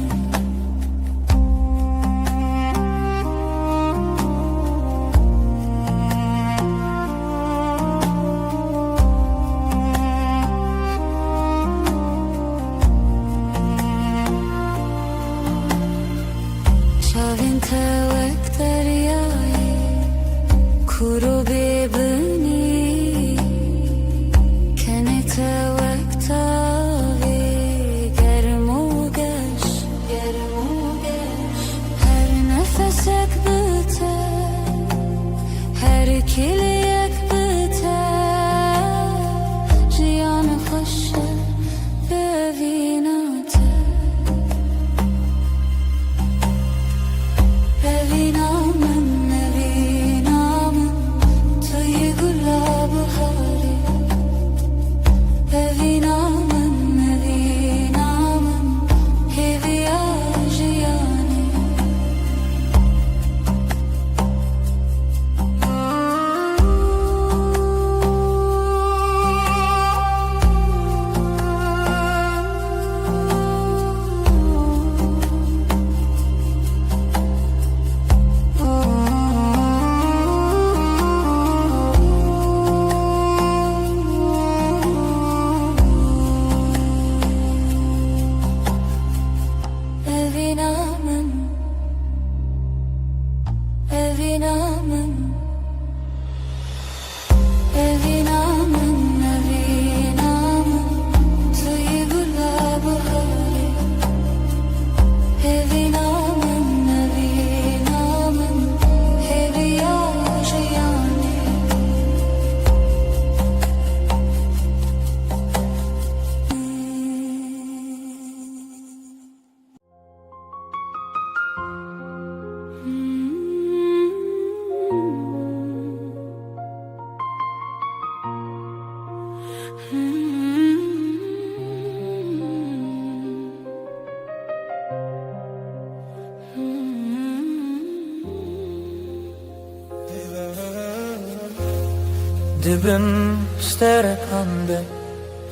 دبم سترکم به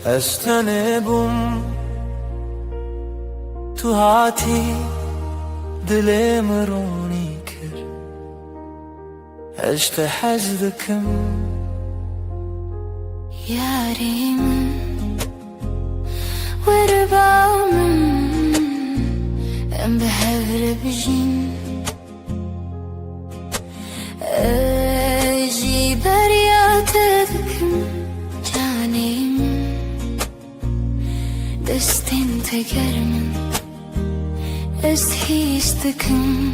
استن بوم تو هاتی دلم رونی کر اشت حزدکم یاریم وربامم ام به هفر بجین اجی بریات دکم جانیم دستین تگرمم است هیستکم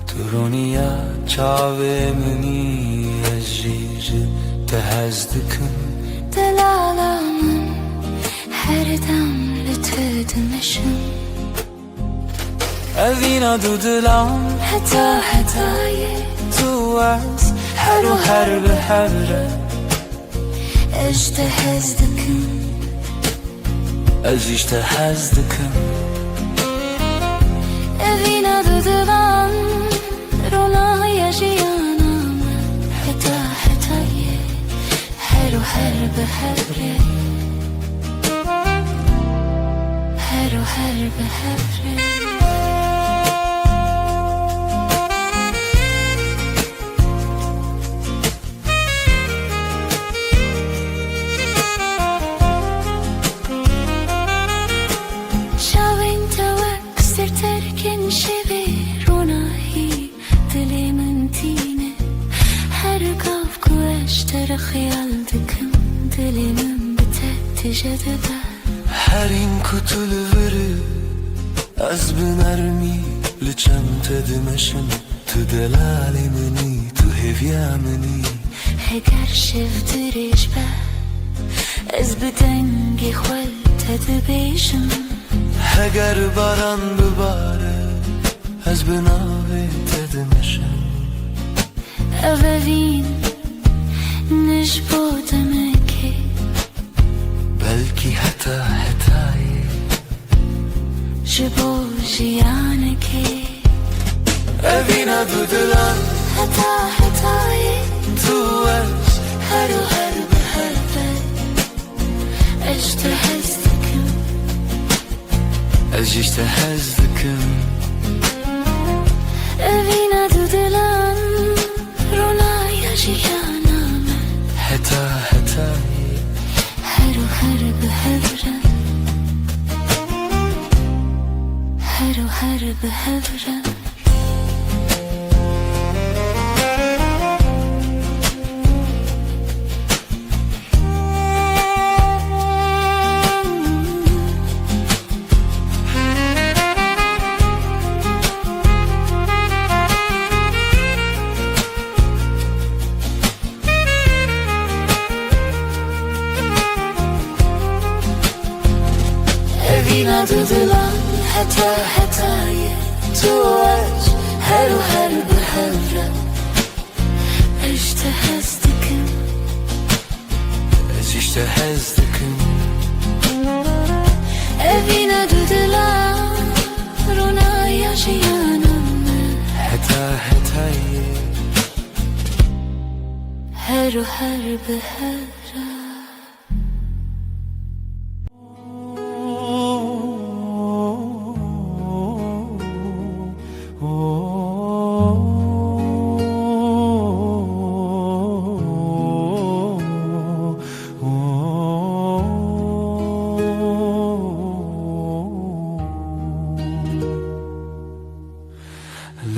ترونیا چاوه منی اجیج تهزدکم دلالامن هر دم لتدمشم اوینا دو دلام حتای تو از هر به هره اجتهزدکم ازیشت حزدکم اوینا دو دلم رونای جیانم حتای هر به هره هر به هره خیال دکم دلی من بتت جدده هرین کتل وره از بنرمی لچم تدمشم تو دلالی منی تو هفیا منی هگر شف دریش با از بدنگی خوال تدبیشم هگر باران بباره از بناوی تدمشم اوین نش بودم که بلکی حتای جبو جیانه که اوینا دو دلان حتای تو از هر به هر اجتهزدکم ازیشت حزدکم اوینا دو دلم رونای جیانم حتای هر به هر به هر اوینا دو دلم حتای تو از هر به هر اجتهزدکم ازیشت حزدکم اوینا دو دلم رونای جیانم حتای هر به هر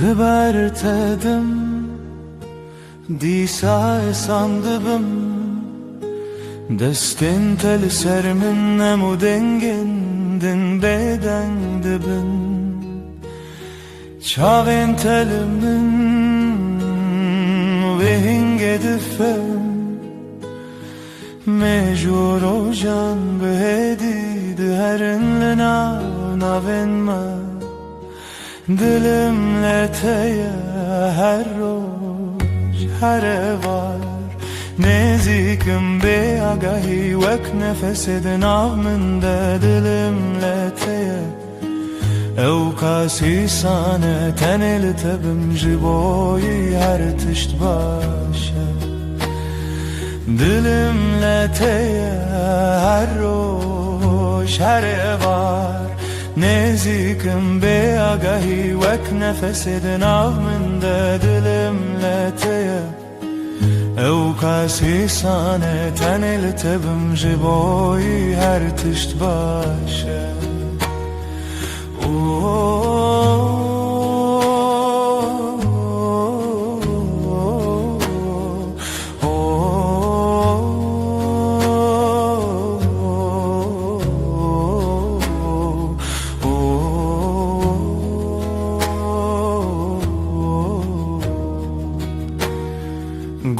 لبرتدم دیسا ساندبم دستن تل سر من نمودنگندن بدن دبن چاوین تل من وهنگ دفم مجور و جان بهدید هرن لنا ناوین ما دلم لتیه هر روز هر وار نزیکم به آگاهی وک نفس دناو من ده دلم لتیه او کاسی سانه تنل تبم جبوی هر تشت باشه Dilimle teye her roş her evar Nezikim be agahi vek nefesidin avminde Dilimle teye ev kasi sane tenil tebim jiboyi her tişt başı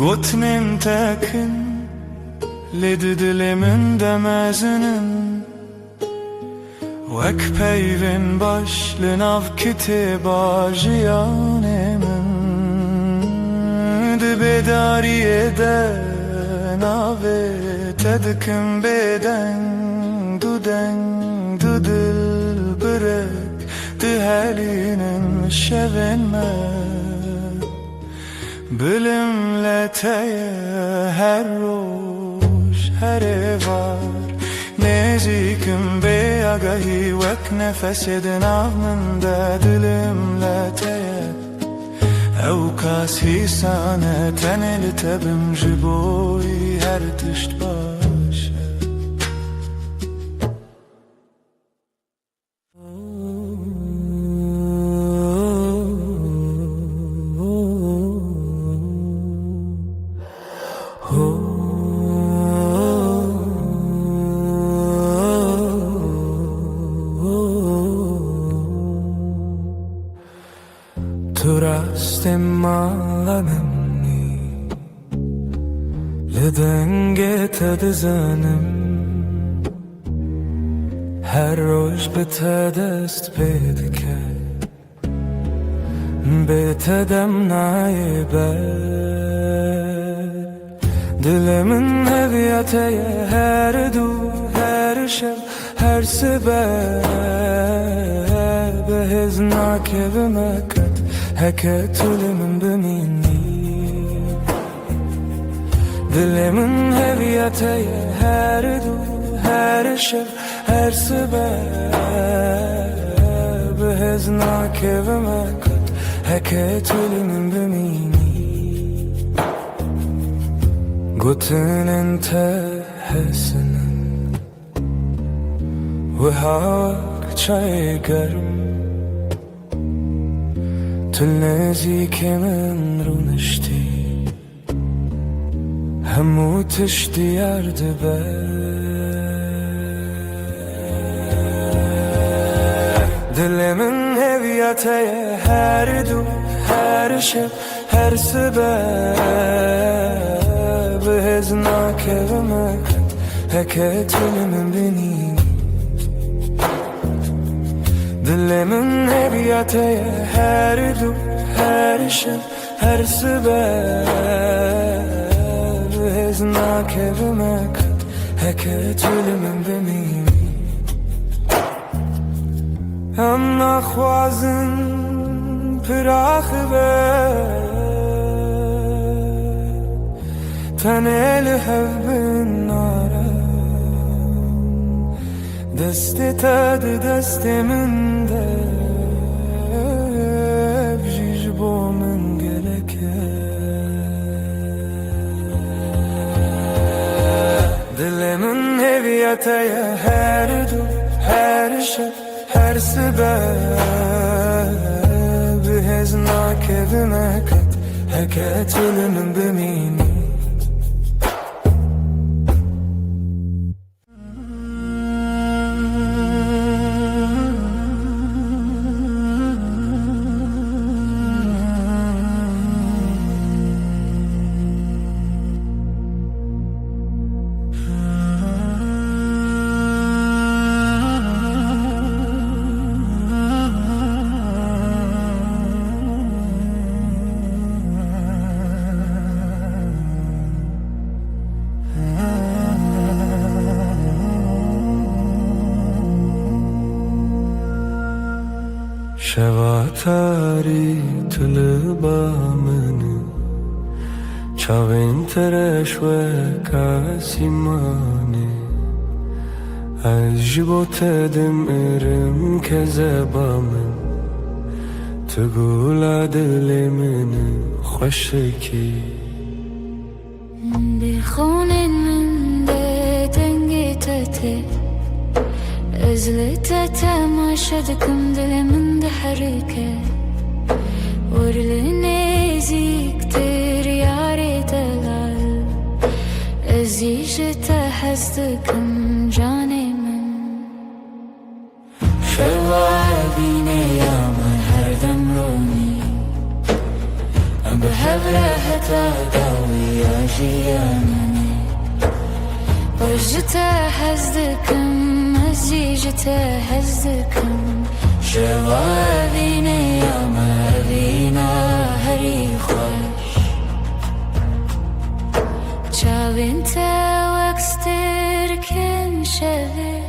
Gotnin tekin ledi dilimin demezinin Vek peyvin başlı nav kitiba jiyanemin Di bedariye de nave tedikim beden du dil bırek di helinin şevenme Bilimle teye her roş her evar Nezikim be agahi vek nefesidin avminde Dilimle teye ev kasi sane tenil tebim jiboyi her tişt başı Turastimalanımni Lidenge tedizanim Her roş bitedest bedike Bitedem naibe Dilimin heviyateye her du her şev her sebep Behiznak evime kat Heket ölümün bemini Dilimin heviyateye her du her şev her sebep Behiznak evime kat Heket ölümün bemini Gotinin tehesinin Ve hak çay garım تلنازيك من رونشتي هموت اشتيار دبال دلي من هويتي her du her şev her sebep Heznak evime kat heket ölümün beni Dilimin heviyateye her du her şev her sebep Heznak evime kat heket ölümün benim Hem nakhwazin pirakh be Tenel hevbin nara Desti tad desti min de Bjiş bo min geleke Dilimin heviyateye her du her şev her sebep Heznak evime kat heket ölümün bemini شواتاری تلبامن چاوین ترش و کاسیمانه از جبوت دم ارم که زبامن تقول دل من خوشکی بخون من ده دنگی تته ازلت تماشا دكم دل من ده حركة ورلنيزي كتير ياري دلال ازيش تحسدكم جاني من شوابيني يا من هردم روني ام بحبره حتى داوي يا جيانني وجت حسدكم ازيش تحسدكم شوابيني يا مهدينا هري خوش چاوين توكستر كن شوه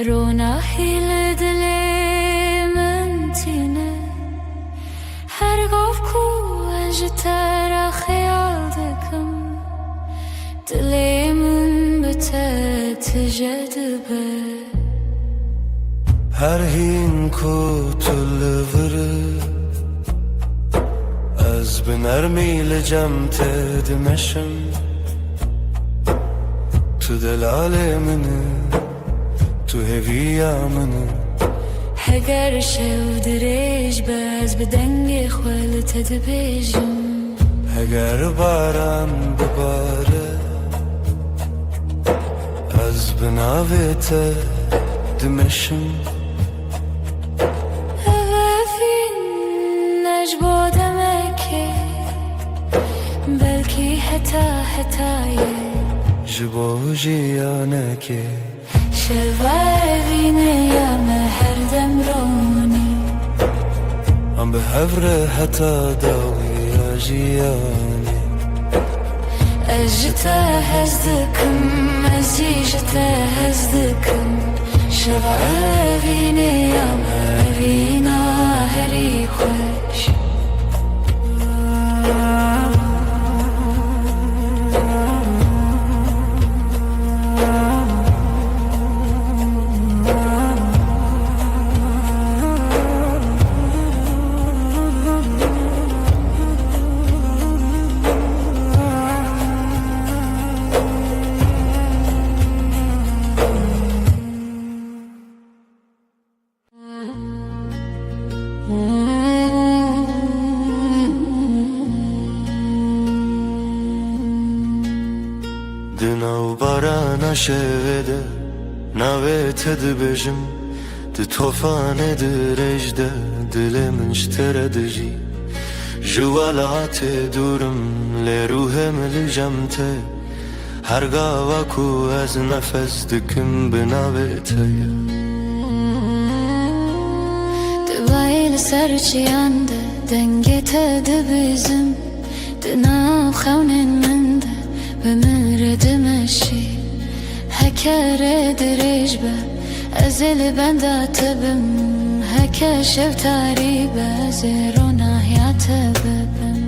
روناحي لدلي من تينه هر قف كو اجتر خيال دكم دلي من بتتجدبه هر هین کو تلوره از بنرمی لجم تدمشم تو دلال منه تو هویا منه هگر شو دریج باز بدنگ خوال تدبیجم اگر باران بباره از بناوت دمشم هوافین نجبو دمکی بلکی حتایه جبو جیانکی شوابین یا مهر دم رونی ام به هفره حتا داوی یا جیانی اجتا هزدکم ازیجتا هزدکم شوابین یا مهرینا هری خوش دناو باران شوده نویت دبجم د توفان درجده دل من اشتردجی جوالات دورم لروهم لجمته هرگاه وکو از نفس دکم بناویته دبایل سرچیانده دنگی تدبیزم دناو خونن منده بمرد مشي هكا دريج به ازل بندات بم هكا شفت عريبه زيرونا هيات ببم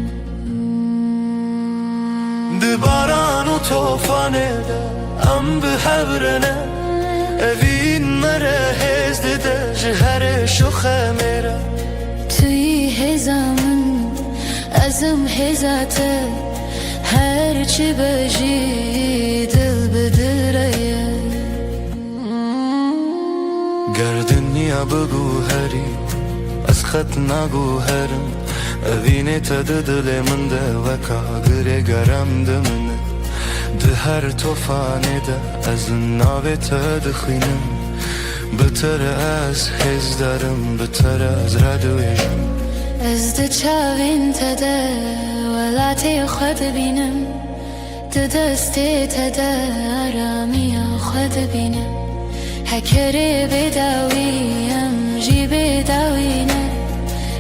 دباران و توفانه ده ام به حبرنه اوین مره هزده ده جهر شخه میره توی هزامن ازم هزاته هر چی بجی دل بدره گردنیا بگو هری از خط نگو هرم اوینه تا دل من ده وکا گره گرم ده منه ده هر توفانه ده از ناوه تا دخینم بتر از حز دارم بتر از ردویشم از ده چاوین تده ولاتی خود بینم ده دستی تده آرامی خود بینم هکری بداویم جی بداوینه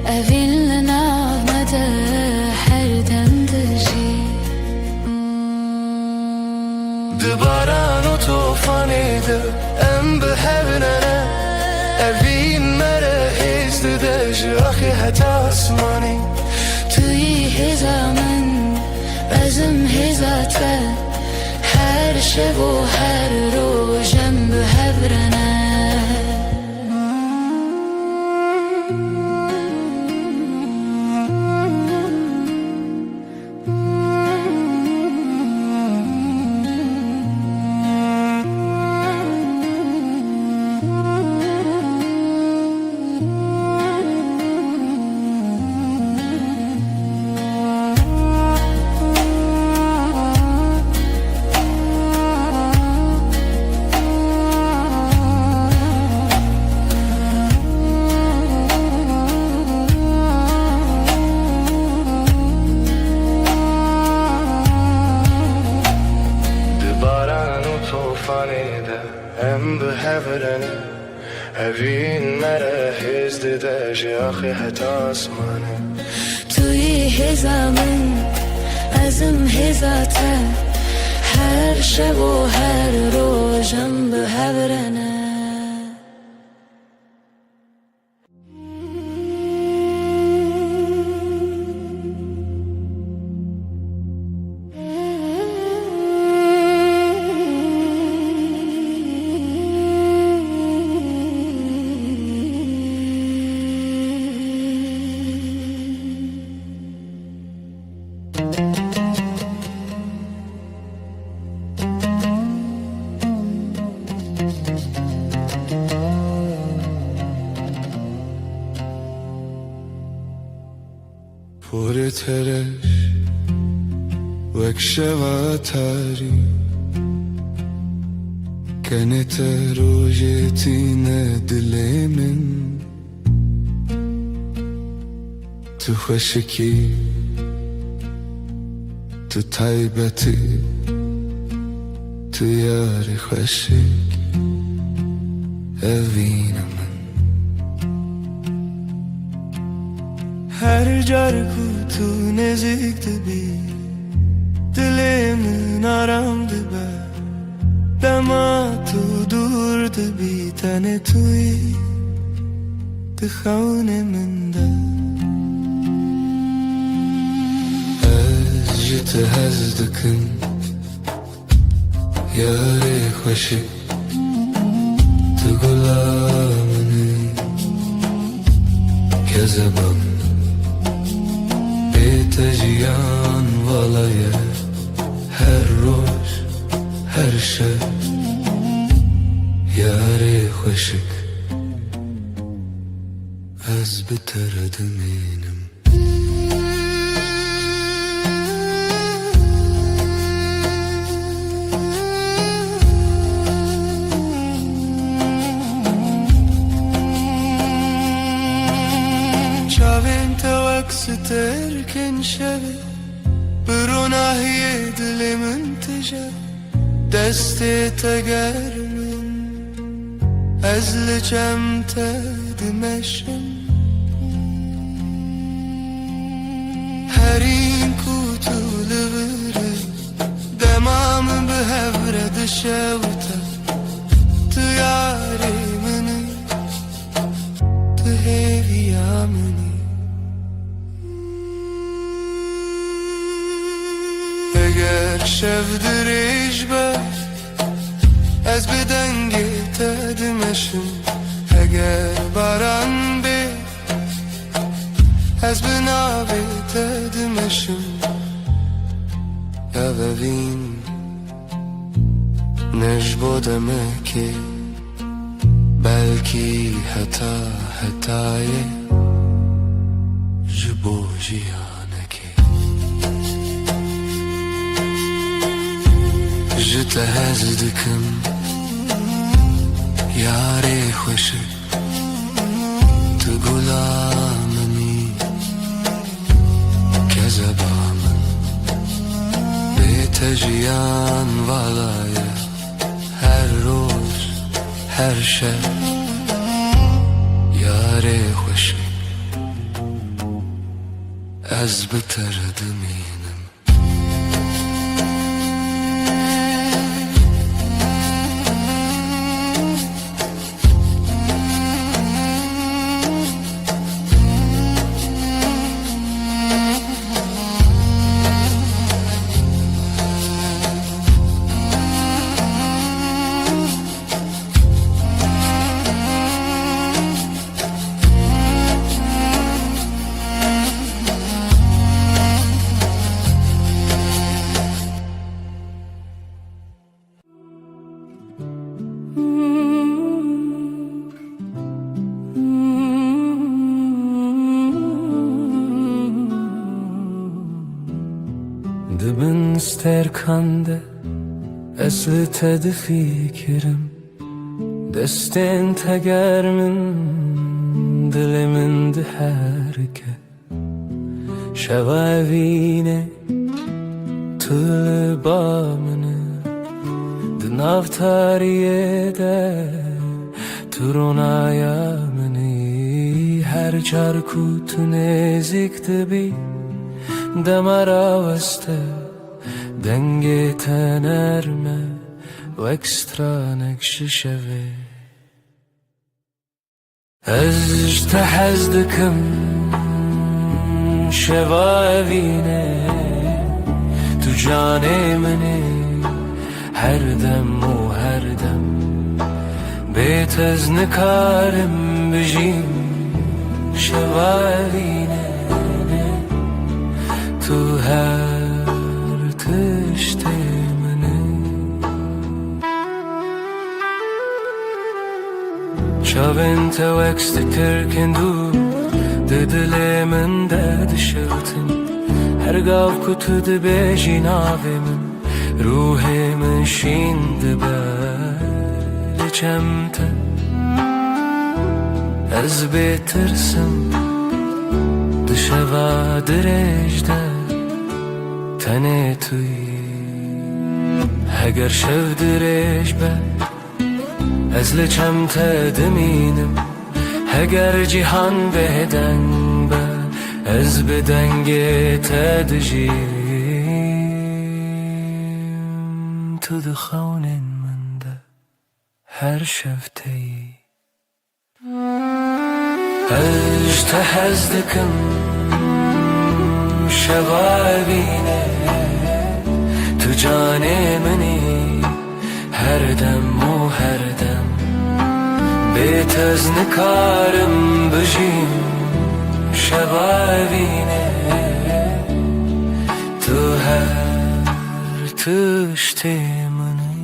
اوین لناو مده هر دم دجی دباران و توفانی ده ام به هبنه اوین مره هزده ده جاخی حتی اسمانی توی هزامن ezim hezate her şev و her rojem bi hevrene ام به هورنه هوین مره هزد دجی آخی حتی آسمانه توی هزامن ازم هزاته her şev و her rojem bi hevrene پر ترش وک شواتاری کنت روژتین دل من تو خشکی تو تایبتی تو یار خشک اوینم هر جار کو تو نزدیک دبی دلم آرام دبه دما تو دور دبی تن توی دخون من ده از جت هز دکن یار خوشی تو گلامنی که زبان تجیان والایه her روز her شب یاری خوشک از بتر دمینم چاوین ترکن شبه بروناهی دل من تجه دست تگر من از لجم تدمشم هرین کوتو لبره دمام به هفرد شوته تو یاری منی تو هیویا منی اگر شب دریج بر از بدنگی تدمشم اگر باران بی از بنابی تدمشم یا ببین نجبودمه که بلکی حتای جبو جیانکی جت هز دکم یاری خوشی تو گلامنی که زبامن بیت جیان والایه her روز her شب یاری خوشی از بتر دمینم terkande Esli tedi fikrim Destin tegermin Dilimin di herke Şevavine Tülü bamını Dınav tariyede Turunaya mini Her çarku tünezikti bi Demara veste Denge tenerme و ekstra nekşi şevi Ez tehez dikim şeva evine Tu canê minî her dem û her dem Bêtez nikarim bijîm şeva evine Tu her tiştê Çavên te wekst tirkendû Di dilê min de dişewtin Her gav ku tu dibêjî navê min Ruhê min şîn dibe Li çem te Ez bêtirsim Di şeva dirêj de Tenê tu yî Heger şev dirêj be Ez li çem te dimînim Heger cîhan bêdeng be Ez bi dengê te dijîm Tu di xewnên min de her şev te yî Ez te hez dikim şeva evîne Tu canê minî her dem û her dem Bêtez nikarim bijîm şeva evîne Tu her tiştê minî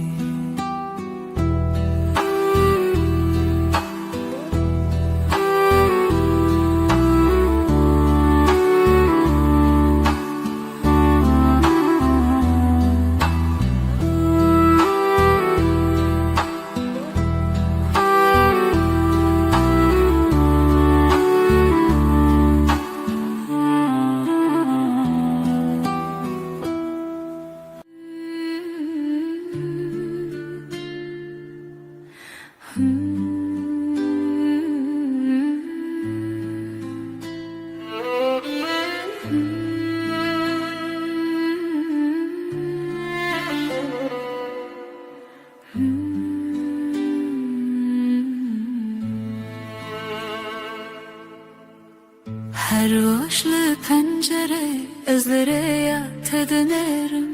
Her hoşlu pencere ezlere te dinerim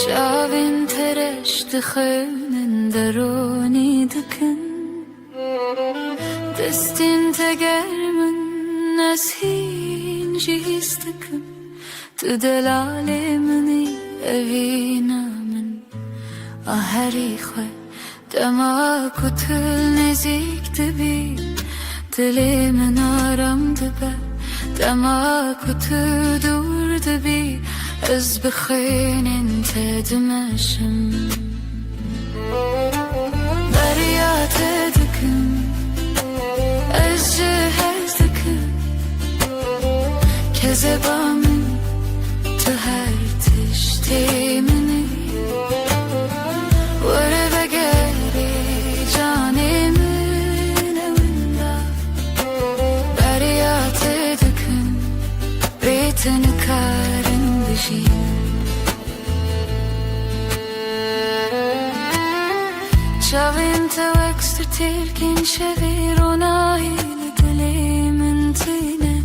Şavên tereş dixewnin deronî dikin Destên te germin ez hîn jî hîs dikim Tu delalê minî evîna min A herî xwe dema ku tu nêzik dibî Dilê min aram dibe Dema ku tu dûr dibî Ez bi xênên te dimeşim Derya te dikim Ez ji hez dikim Kezeba min Tu her tiştê minî Were vegerî canê min ewinda Derya te dikim Bête nikarim bijîm Çavên te wekst tirkên şevê ronahî li dilê min tîne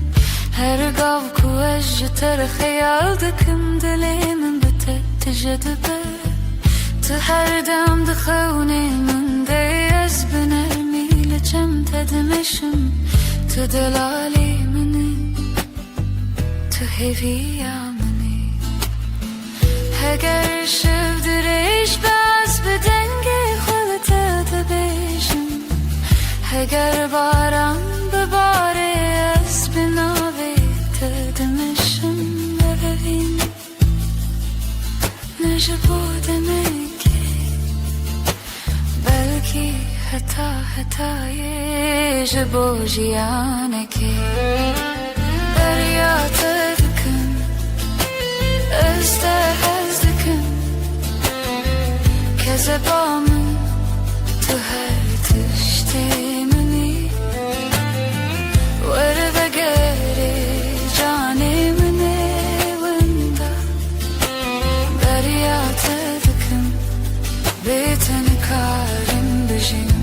Her gav ku ez ji te re xeyal dikim Dilê min bi te tije dibe Tu her dem di xewnê min de Ez bi nermî li çem te dimeşim Tu delalê minî Tu hêviya minî Heger şev dirêj be Ez bi dengê xwe li te dibêjim Heger baran bibare Ez bi navê te dimeşim Evevîn جبو دمکی بلکی حتای جبو جیانکی دریات دکن از دکن که زبامن تو هر تشتی منی ورده گری جانی منی ونده دریات دکن بیتن کارم بجیم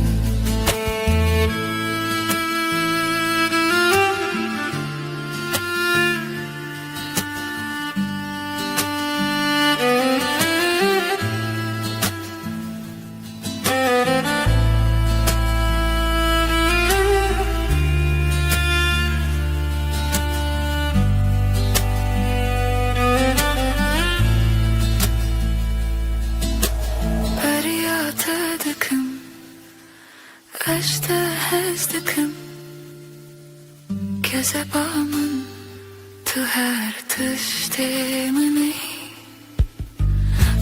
هزدکم که زبامن تو هر تشتی منی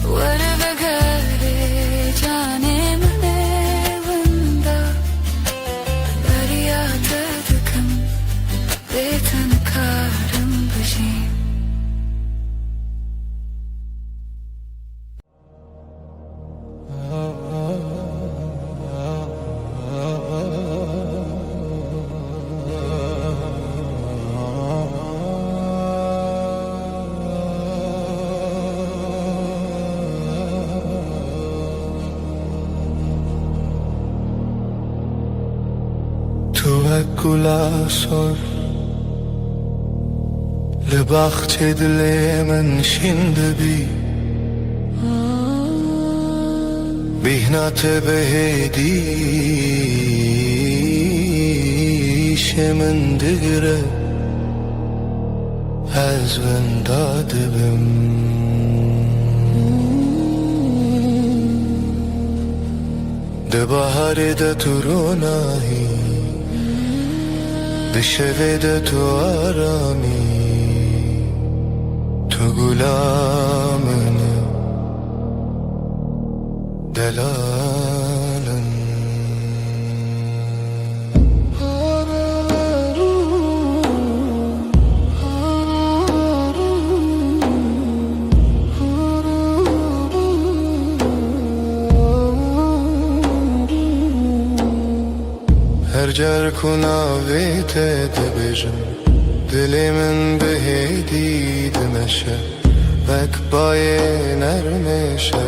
ور بگری جانی منی ونده دریات دکم بیتن کارم بجیم گلا سر لباخچه دل من شنده بیهنات بهدیش من دگره از من داده بم ده بحر ده تو روناهی ده شوه ده تو آرامی تو گلامنه دلالن هر جر کناویت دبیجم دلی من بهیدی دمشه وک بای نرم شوه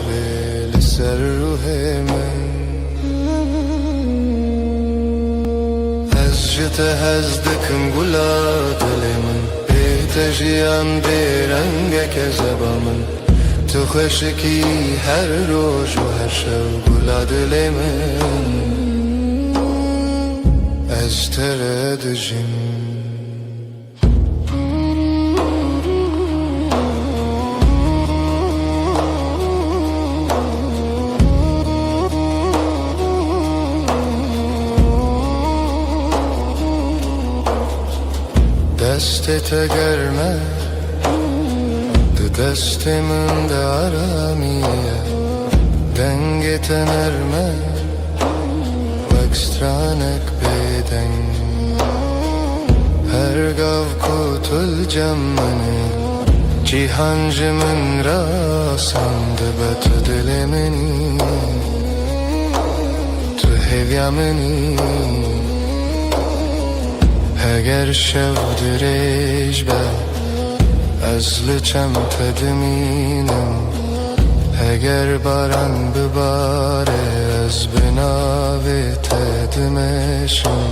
لسر روح من از جت هزدکم گلا دلی من بیت جیان بیرنگ که زبا من تو خوشکی هر روز و هر شب گلا دلی من از تردجیم دستت گرمه ده دست من ده آرامیه دنگت نرمه وکسترانک بیدن هر گاو کتل جمعنه جیهان من را سنده به تو دل منی تو هویا منی اگر شب دریج به از لچم تدمینم اگر باران بباره از بناوی تدمشم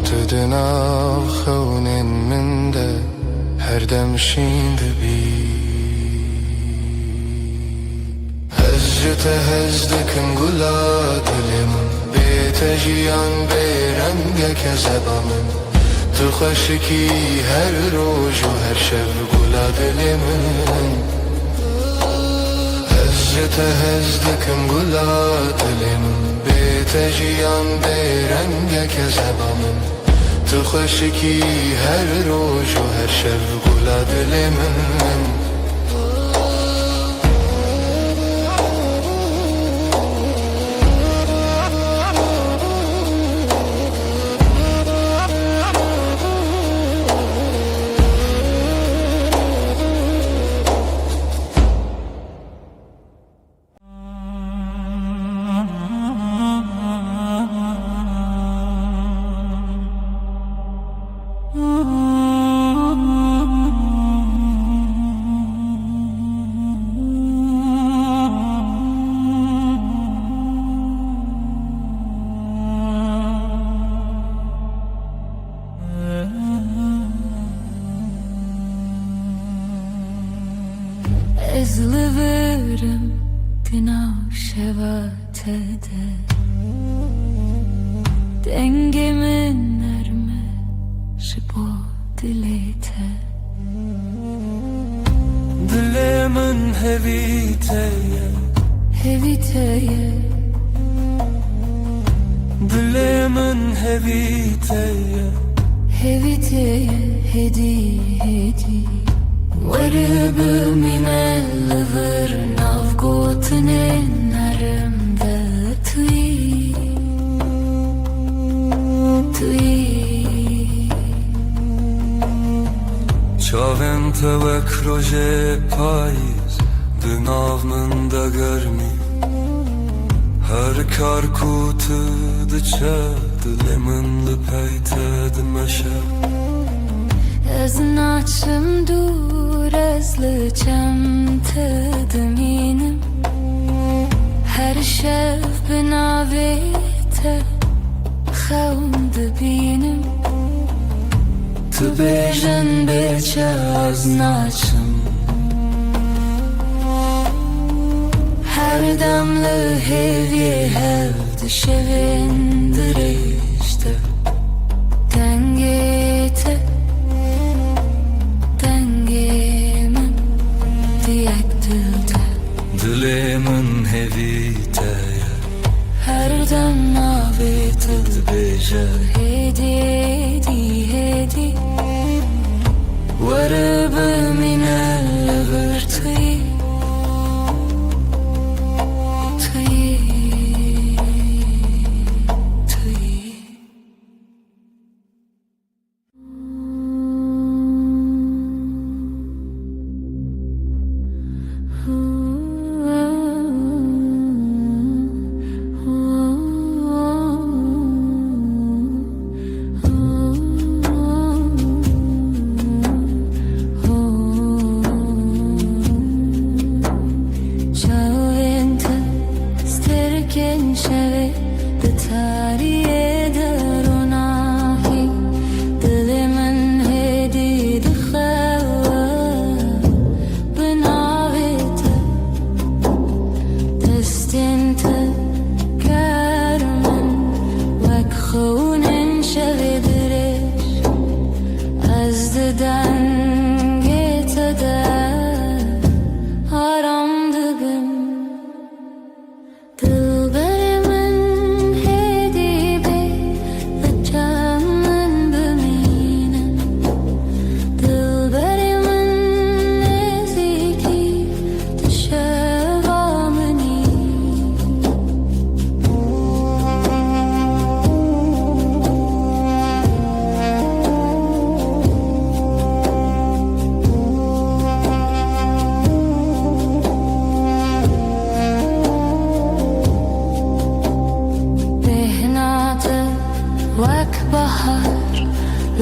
تو دناو خونین من ده هر دم شینده بی از جت هزدکم گلا دلم بیت جیان بیرنگ که زبا من تو خوشکی هر روز و هر شب گلا دل من از جت هزدکم گلا دل من بیت جیان بیرنگ که زبا من تو خوشکی هر روز و هر شب گلا دل من tede dengemin erme şipo dilete Dilemin heviteye heviteye Dilemin heviteye heviteye hedi hedi Varıbı minel vır navgotine narımda tui Çavên te wek rojê payîz Di nav min de germî Her kar ku tu diçe Dilê min li pey te dimeşe Ez naçım dur ez li çem te dimînim Her şev bi navê te xewn dibînim Tu bêjin bêçe ez naçım Her dem li hêviyê hev dişevên dirêj te Dengê te dengê min diyek dil te Dilê min hevîteye Her dem navê te dibêje Hêdî hêdî hêdî Weribı minel li vir tî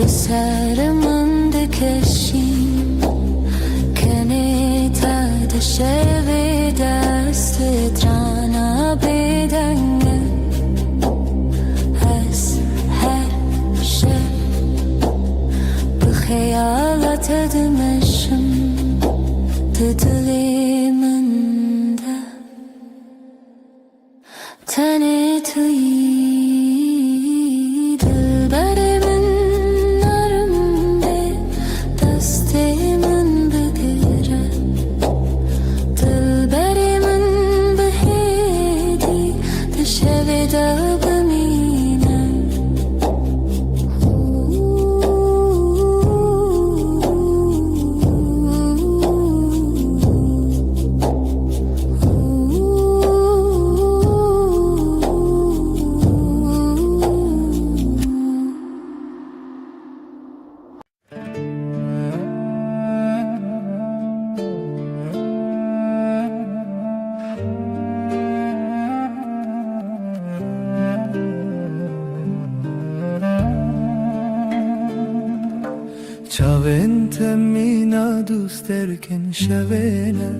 Sarımın dikeşim Keneta de şevi deste trana bedenge Ez her şey Bu hayalat edmeşim Diliminde Tane tüy Çavên te mîna dûst derkin şevêne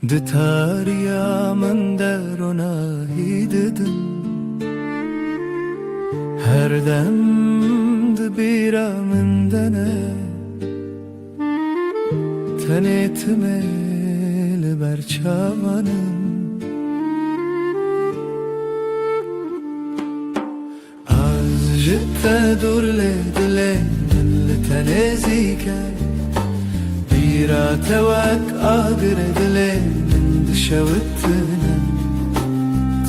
Di tariya min de ronahî didin Her dem di bîra min de ne Tenê timê li ber çawanim dur le dile من تنزيك بيرا توك آقر دile من دشوتنا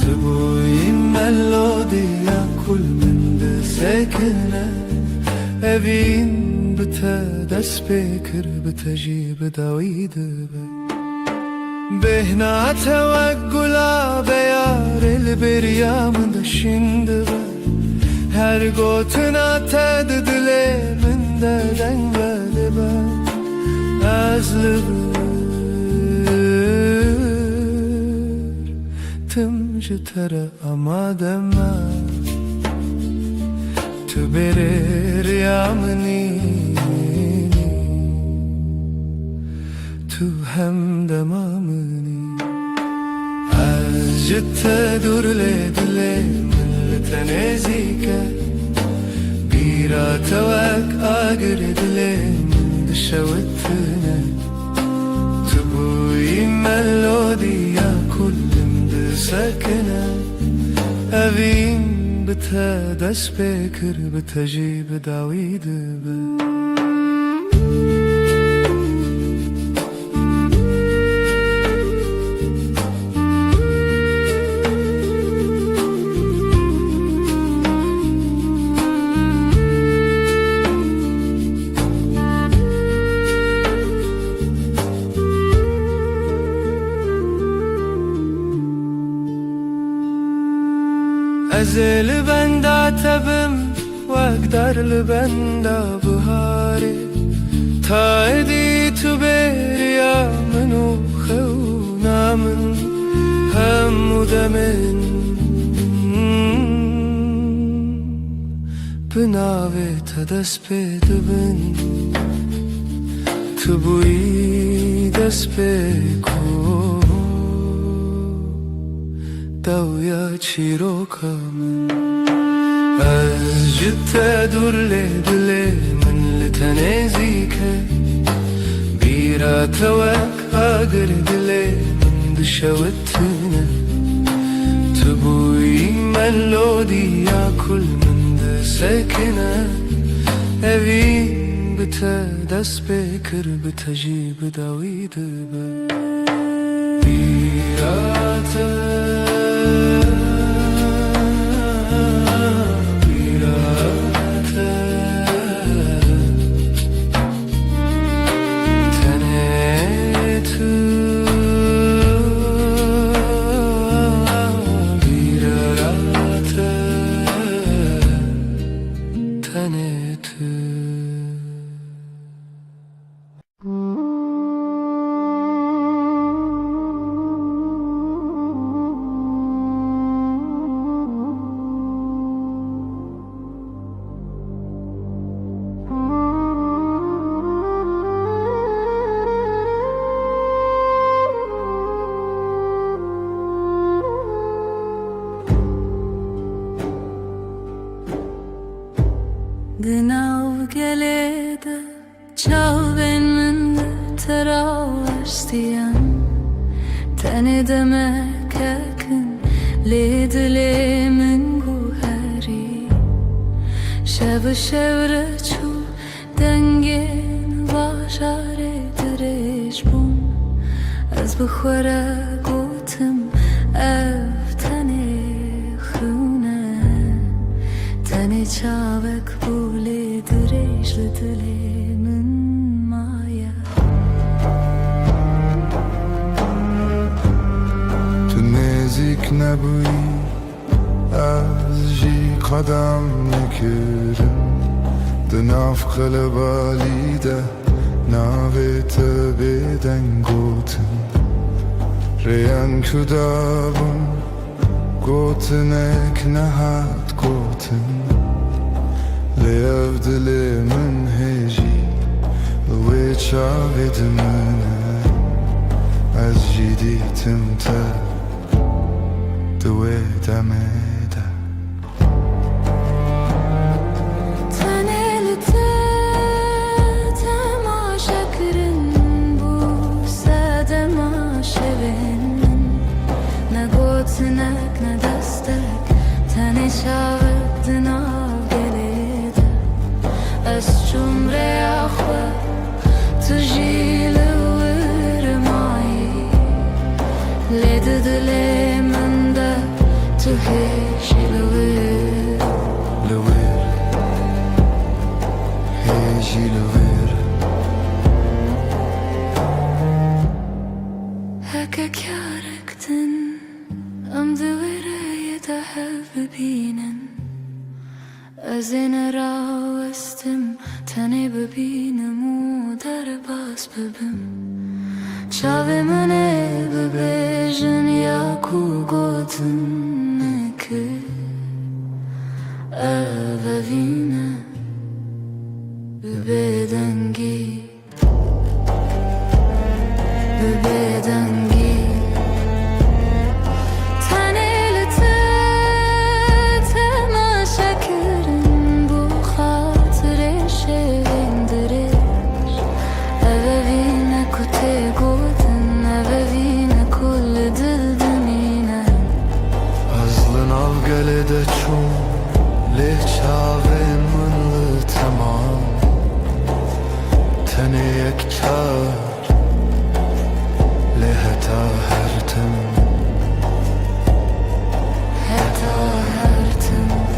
تبوي ملوديا كل من دسكنا evin bite dest bekir bitejib david behna teveggula beyar el beryam da şimdi her gotuna ted dile min de dengeli ben azlıdır timci tere amadema tu berer yamni tu hem demamni azjte dur le dile millete nezike bira tevek agir dile dışavutne tu bu melodiya kullim de sakene evin bite dest bekir bitejib david be Ezel benda tebim Vekdar benda buhari Ta edi tu beriya minu khevna min Hamuda min Binave ta dest bedibin Tu bui dest beko Davya çiroka Az jitte dur le dile min litanezike Bira tevek agir dile min dışavutne Tubuyi melodiya kul min de sekine Evin bite dest bekir bitejib david be Bira Genau gelede çaven min teravestiyan Tene demek ekin ledile min guheri Şev şevre çu dengin başare direş bum Az bixwara gotim ev tene xune Tene çavek bule direş lidile min maya Tu nezik nebuyi az jî qedem nekirim Di nav qelebalî de navê te bêdeng gotin Rêyên ku dabûn gotinek nehat gotin Lê ev dilê min hêjî li wê çavê dimene Ez jî dîtim te di wê demê de Teneli te temaşa kirin bu sedemaşevin Ne gotinek ne destek tene çavek dinav gelê تجي لور معي لدد لي من ده تهيش لور لوير هيجي لوير هكا كاركتن ام دويرة يتحب بينن ازين راوستم تني ببينم و در باس ببم چاوی منه ببیجن یا کو گوتن که اوینه ببیدنگی ببیدنگی گلده چون له چاوه من تمام تنه یک چار له تا هرتم حتی هرتم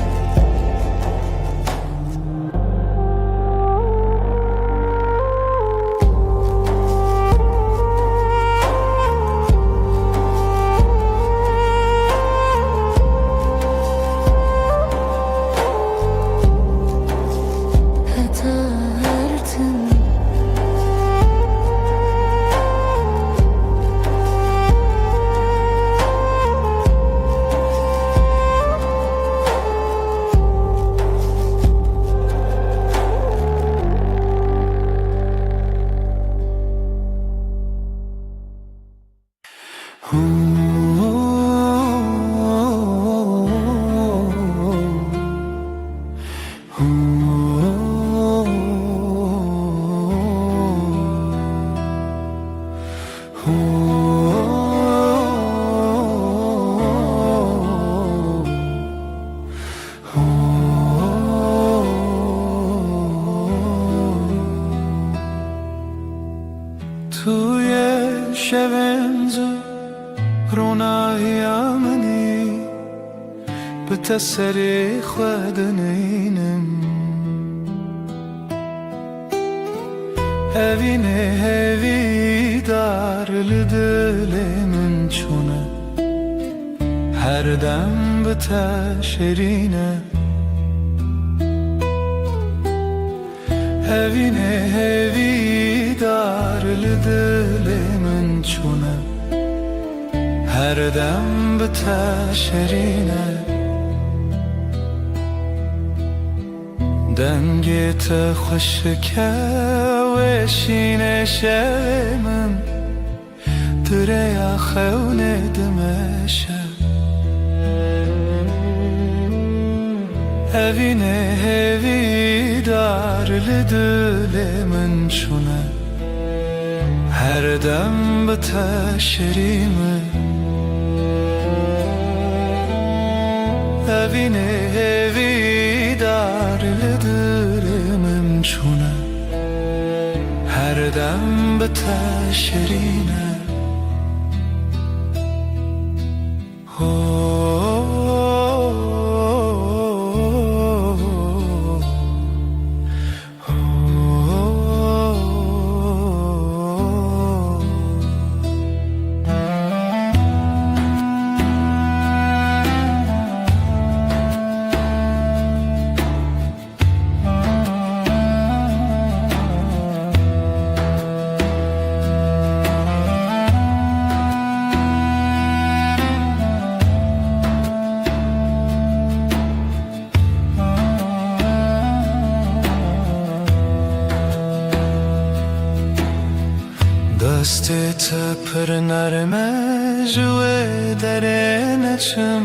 توی شبنز روناهی منی به تسری خودنینم هوینه هوی دار لدل من چونه هر دم به تشرینه هوینه هوی دار لدل من چونه هر دم به تشرینه دنگت خوشکه و شینه شمم دریا خونه دمشه هوینه هوی دار لدل من چونه هر دم به تشریمه هوینه هوی دار لدل من چونه هر دم به تشرینه دستت پر نرمه جوه در نچم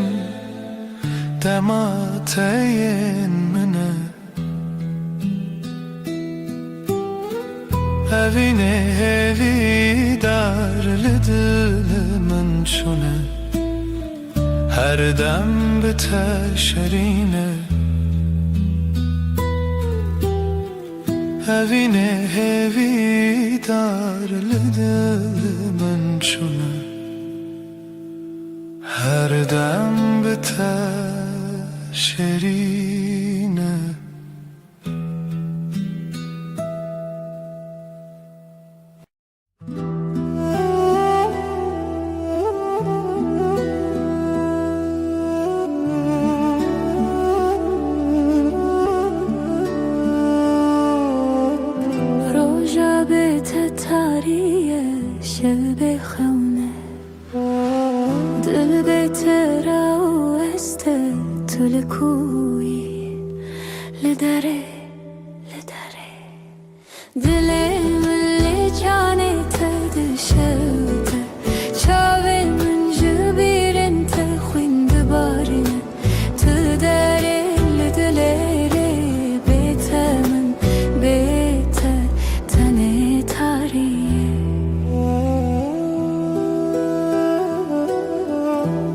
دمات این منه هوینه هوی دار لدل من چونه هر دم به تشرینه evine hevi dar من شونه her dem biter şerine روژا به تتاریه شب خونه دل به ترا و استه طول کوی لدره دل من لجانه تدشوته چاوه من جبیر انت خویند بارینه تدره لدلره بیت من بیت تنه تاریه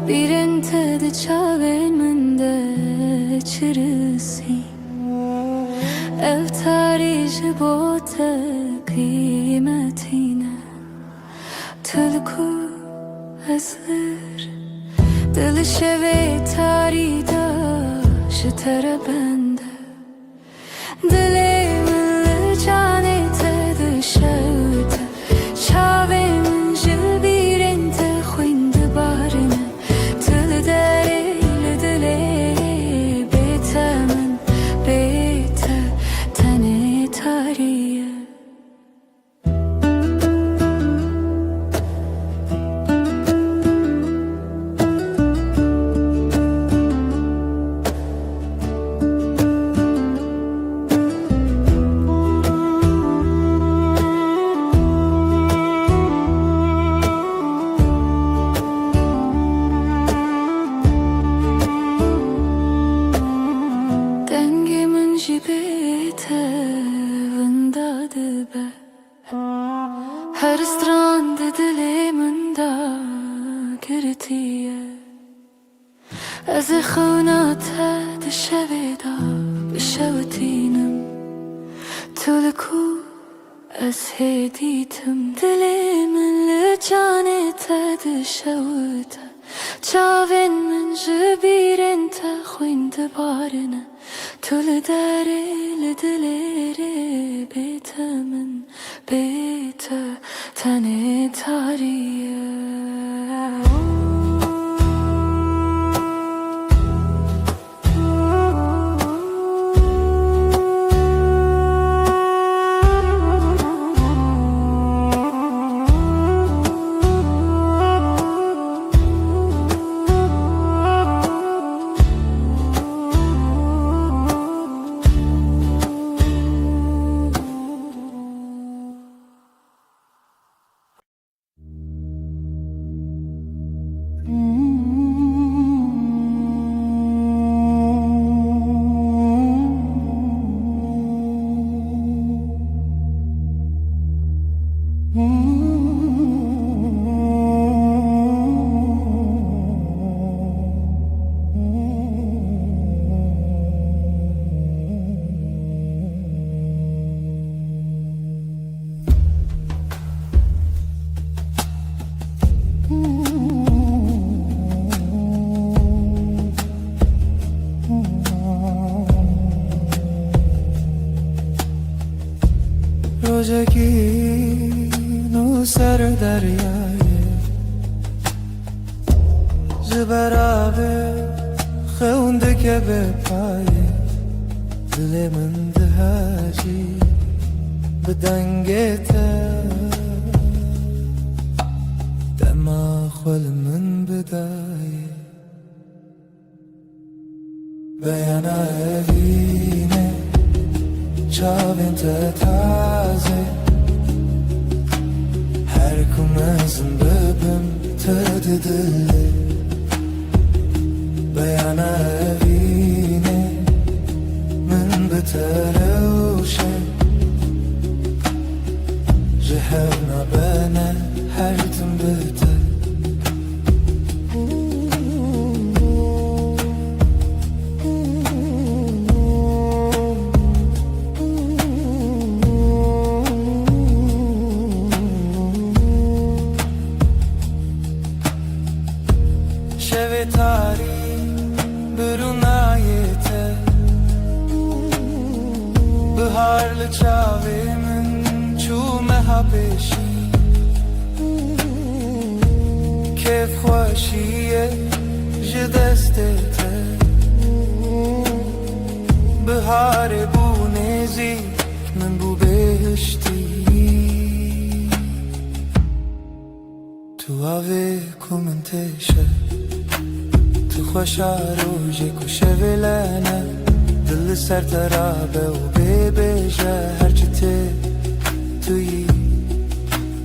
bir ente de çaven mende çırısi ev tarihi bote kıymetine tülku hazır dil şeve tarida şıtara bende dilemin canete dışarıda çavemin bir ente خویند بارینه تل دره دله بیت من بیت تنه تاریه dengimin jibete vındadı be her stranda dilimin da girtiye از خوناته دشویدا بشوتینم طول کو از هدیتم دلی من لجانه تدشوته چاوین من جبیرن تا خویند بارنه طول داره لدلره بیت من بیت تنه تاریه روزگین و سر دریای زبرابه خونده که به پای دل من دهاجی به دنگته دماغ من بدای بیانا evine çavinte taze her kumazın bebim tadı dili بیانا evine من بتروشه جهرنا بنا her tüm biter برونایته بهار لچاوی من چومه ها پیشی کیف خوشیه جدستته بهار بو نزیک من بو بهشتی تو آوه کو من تشه تو خوشا روژه کو شویلانه دل سر ترابه و ببیجه هرچی توی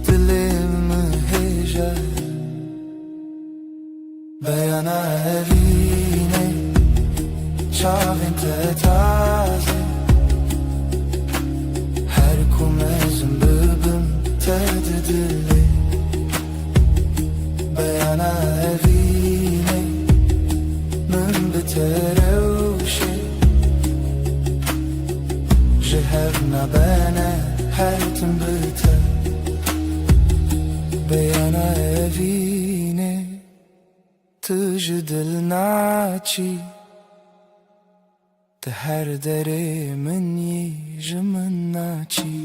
دلم هیجه بیانا evine çavin te taze her kumezim bıbım te dili بیانا evine من بتروشی جهر نبانه حتم بته بیانا evine تجدل ناچی ده هر دره من یجمن ناچی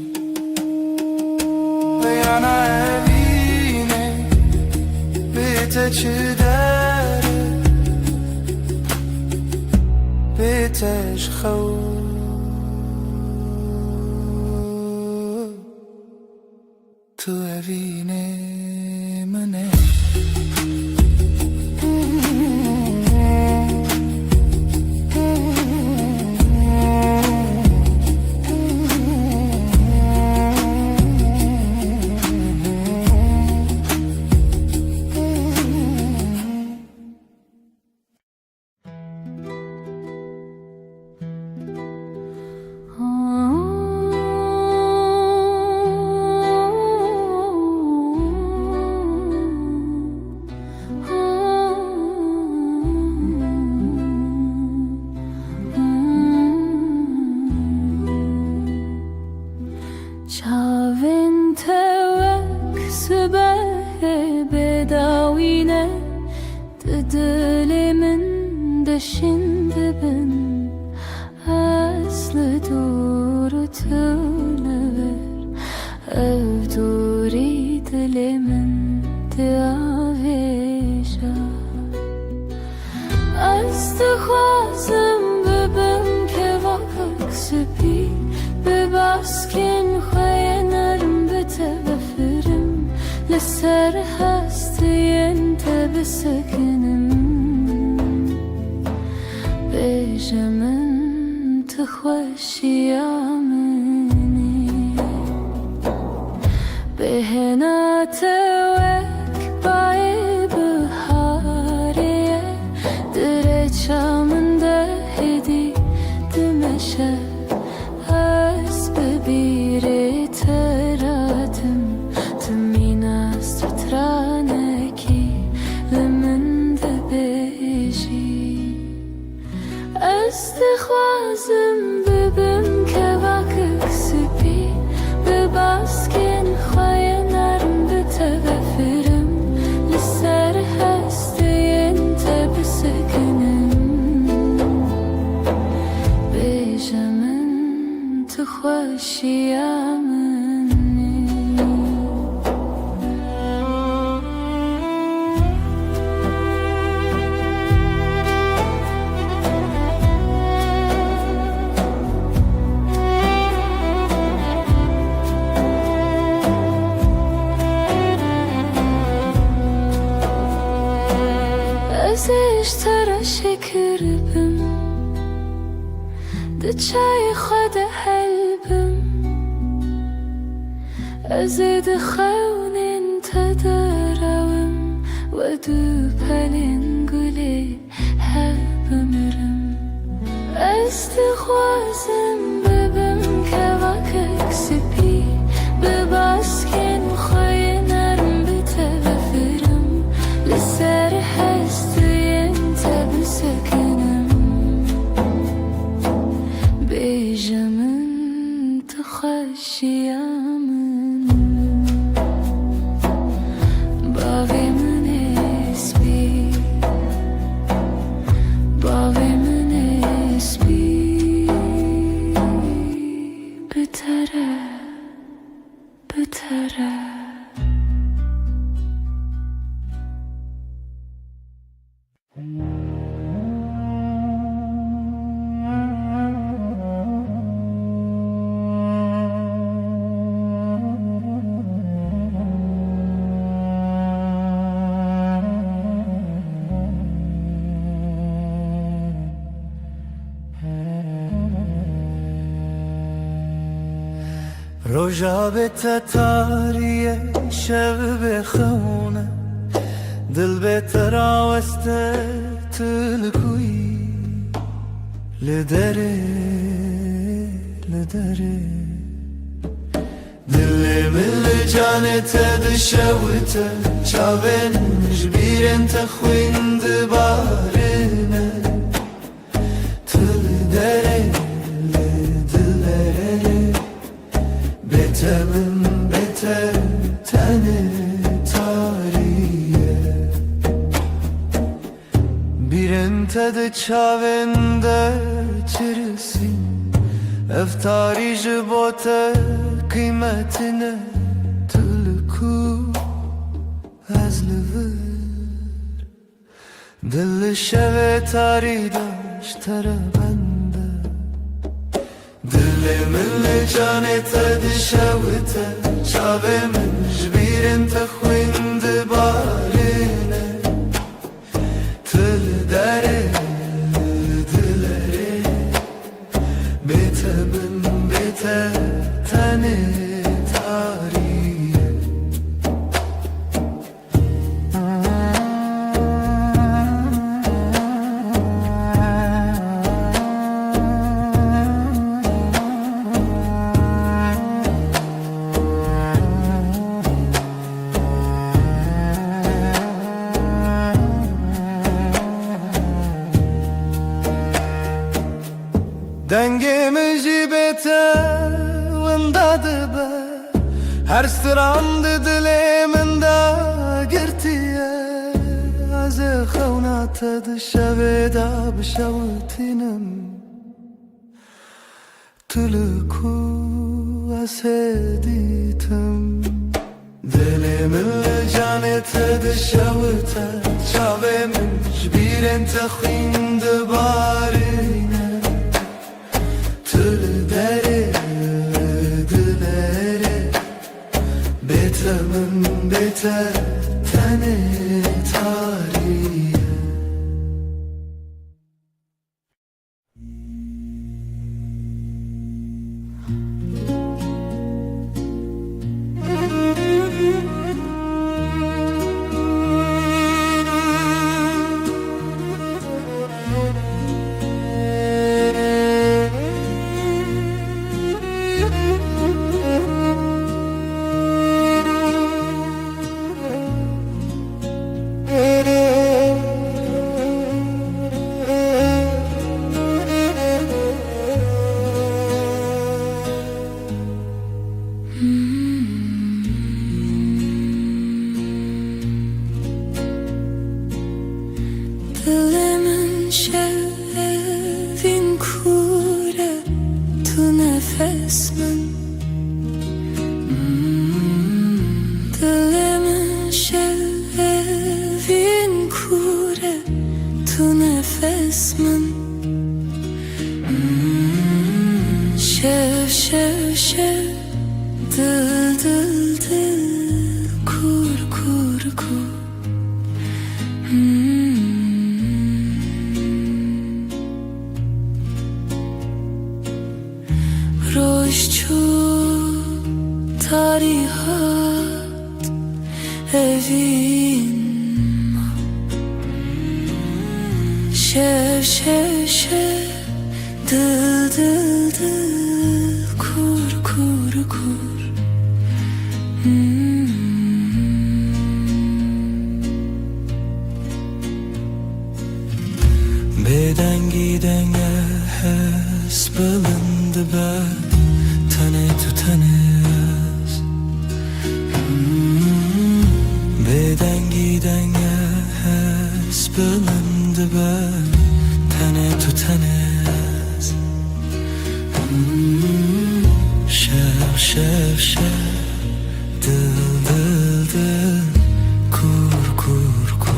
بیانا evine bite چه داره بيتش خو تو evine منه Çavin tevek sübehe bedavine Dilimin de şimdi ben Aslı doğru tülever Ev duri dilimin de aveşa Astı-khwazım bibim ke vakık süpi بباسكن خينرم بتبفرم لسر هستي انت بسكنم بجمن تخوشي عمني بهنا توك باي بحارية دريتشا من دهدي دمشق ببیره تراتم تمینا سترانکی لمن دبیجی استخوازم ببم که واقع سپی بباسکن خواینارم بتغفرم لسر هستی انت بسکنم بیجمن تخوشی عمنی ازش ترا شکربم ده چای خود حلبم ازد خون انت دارم و دو پلن گلی هر بمرم استخوازم ببم که واقع سپی بباسکن خوی نرم بتغفرم لسر هستی انت بسکنم بیجمن تخشی باوی من اسبی باوی روژا به تتاریه شب بخونه دل به تراوسته تلکوی لدره لدره دل مل جانت دشوته چاوین جبیرن تخوین دبارنه تل دره لدلره بته من بته تنه tariye Birin tadı çavende çirsin Eftari jibote kıymetine Tülku ezliver Dil şeve tari daştara bende Dilimin canete dişevite Çavemin jbirin tekhwin dibarine Tıl dere dilere Bete bin bete tane tariye Dengimizi bete vındadı be Her sırandı diliminde girtiye Az xevnata dışaveda bişavutinim Tülku aseditim Dilimin canete dışavita Çavemin jbiren tekhwin dibarine Tül dere dilere Bete min bete tane tariye Dilimin şevin kure tu nefes min Dilimin şevin kure tu nefes min Şev şev şev dil dil dil kur kur kur Rojçu tarihat evin Şev şev şev dil dil dil kur kur kur Bedengi denge hes bilindi be Tane tu tanes Bedengi denge hes bilindi be Tane tu tanes Şev şev şev Dil dil dil Kur kur kur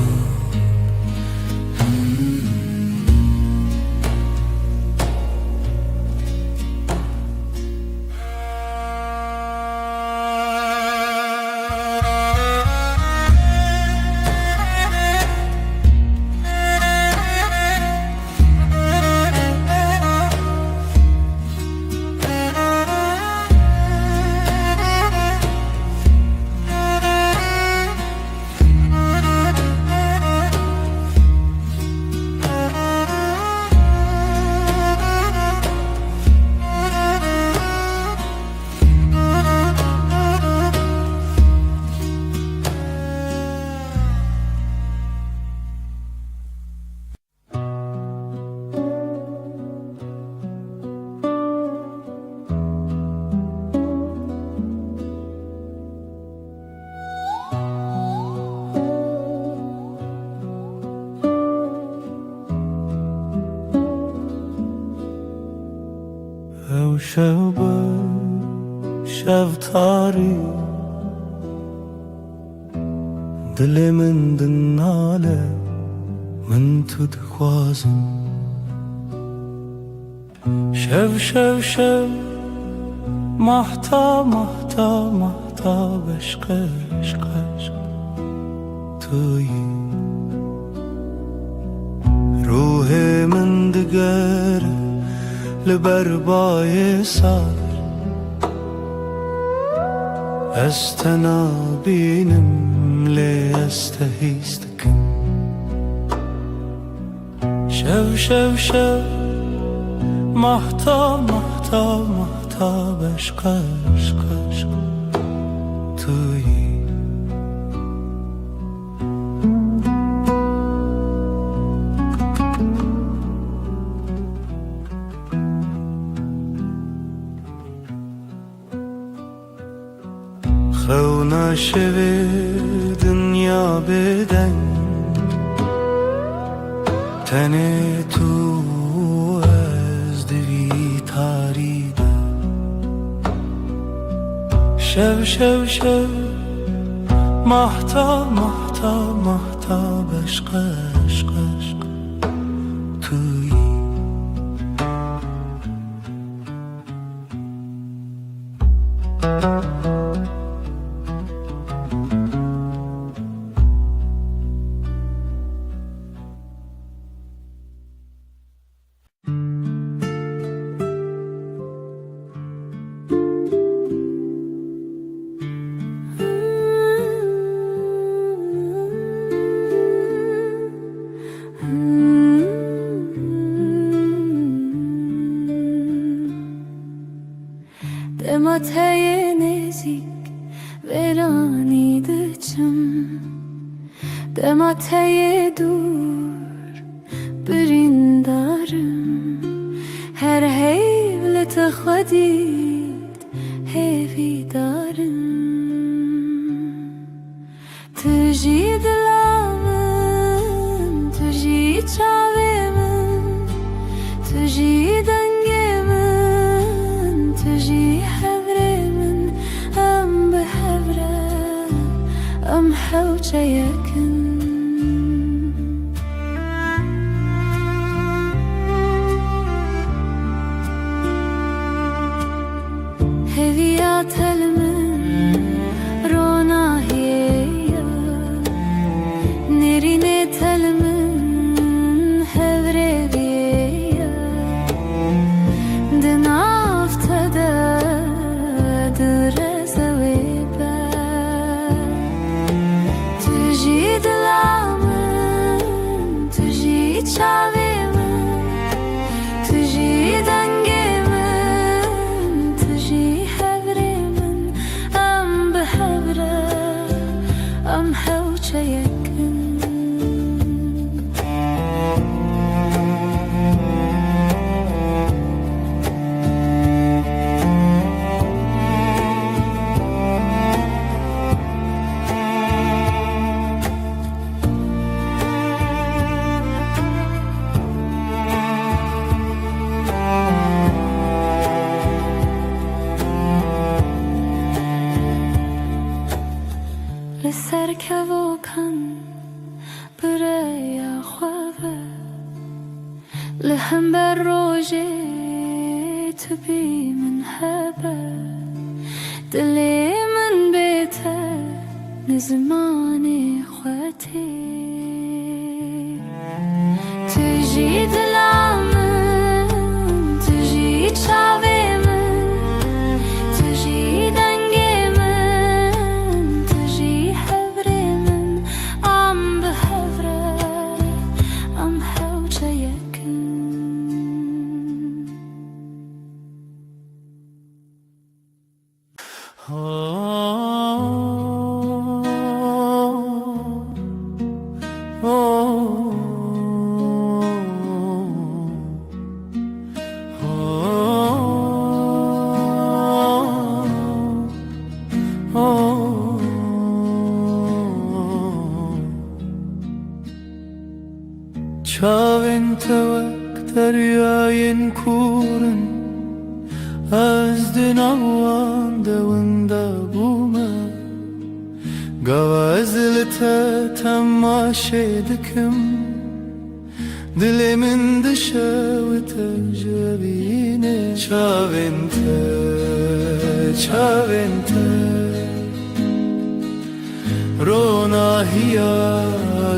شفتاری دل من دناله من تو دخوازم شو محتا عشق توی روح من دگر لبربای سار استنابینم لی استهیستکم شو محتا عشق توی خو نشوی دنیا بدن تن تو از دوی تاریده شو محتا عشق توی Demateye nezik veranide çım Demateye dur birindarım Her hevlet xwadid hevidarım Tujî dilamın, tujî çavemin Tujî dengemin, tujî hevremin Em bi hevre, em hewçe yekin Heviya telmin, ronahiye Nerine telmin, hevreviye Dinaftada direzwe ber Tujî dilamın, tujî çavemin Tujî dengemin, tujî hevremin Em bi hevre, em hewçe yekin لسر کواکن برای خوابه لهم بر روژه تو بی من هبه دلی من بیته نزمان خواته تجی دلامن تجی چاویمن تجی دنگیمن تجی هوریمن ام به هوره ام هوچه یکن Çavên te wek deryayên kûr in از دنوان دونده بومه Gavazlıta tamaşe dikim Dilimin dışavıta cebine Çavente, çavente Ronahiya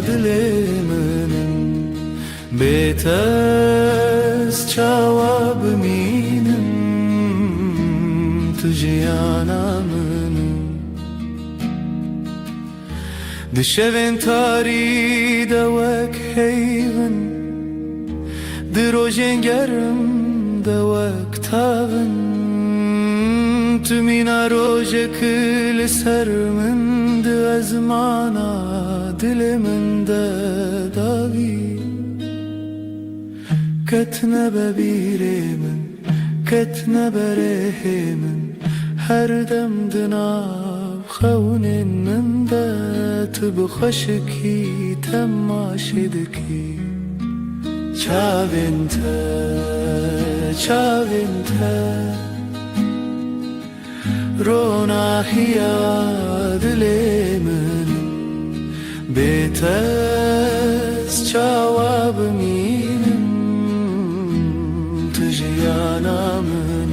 dilimin Betes çavabıminin Tücyanamın دشوین تاری دوک هیون دروژن گرم دوک تاون تو مینا روژ کل سر من دو از مانا دل من داوی کتنه ببیره من کتنه بره من هر دم دناو خونین من ده بخشکی تماشدکی چاوینته چاوینته روناهیا دلیمن بیتس چاوابمینم تجیانامن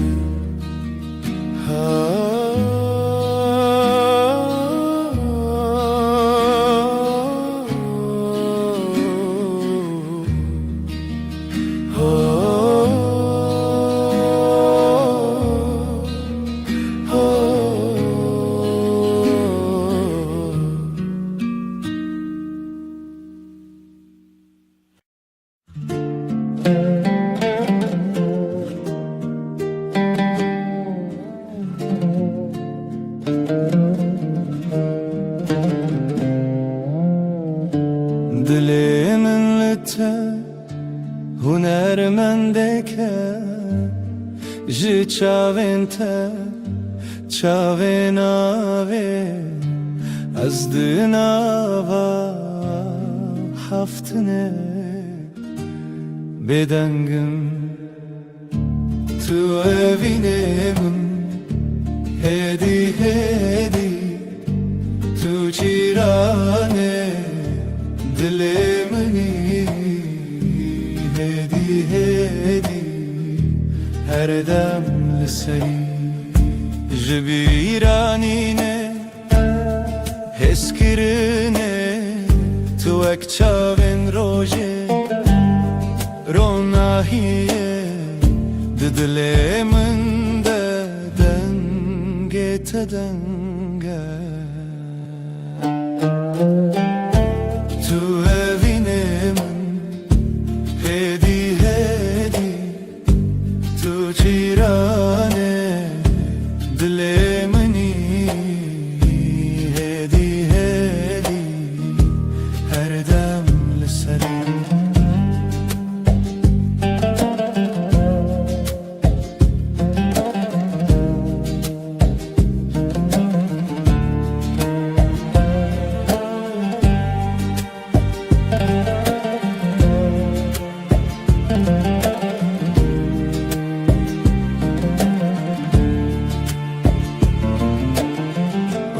Dilimin lite hunermendeke Ji çavente çavenave Az dinava haftine Bedengim tu evinemin Hedi hedi tu çirane Dilimini hedi hedi her dem liseri Jibiranine heskirine tu ek çavin roje Ronahiye dilimin de denge tedenge Tu evinemin hedi hedi Tu çirane dilimini hedi hedi her dem liseri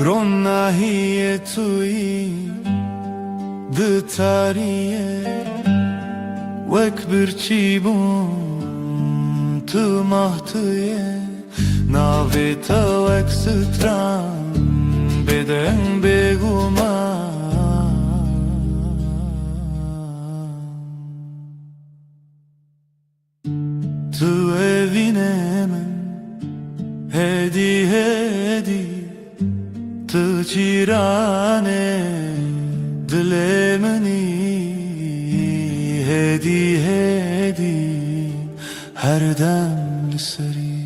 Ronahiye tui de tariye Wek birçibun tu mahtiye Naveta wek stran beden beguma Tu evinemin hedi hedi Tu çirane dilimini hedi hedi her dem liseri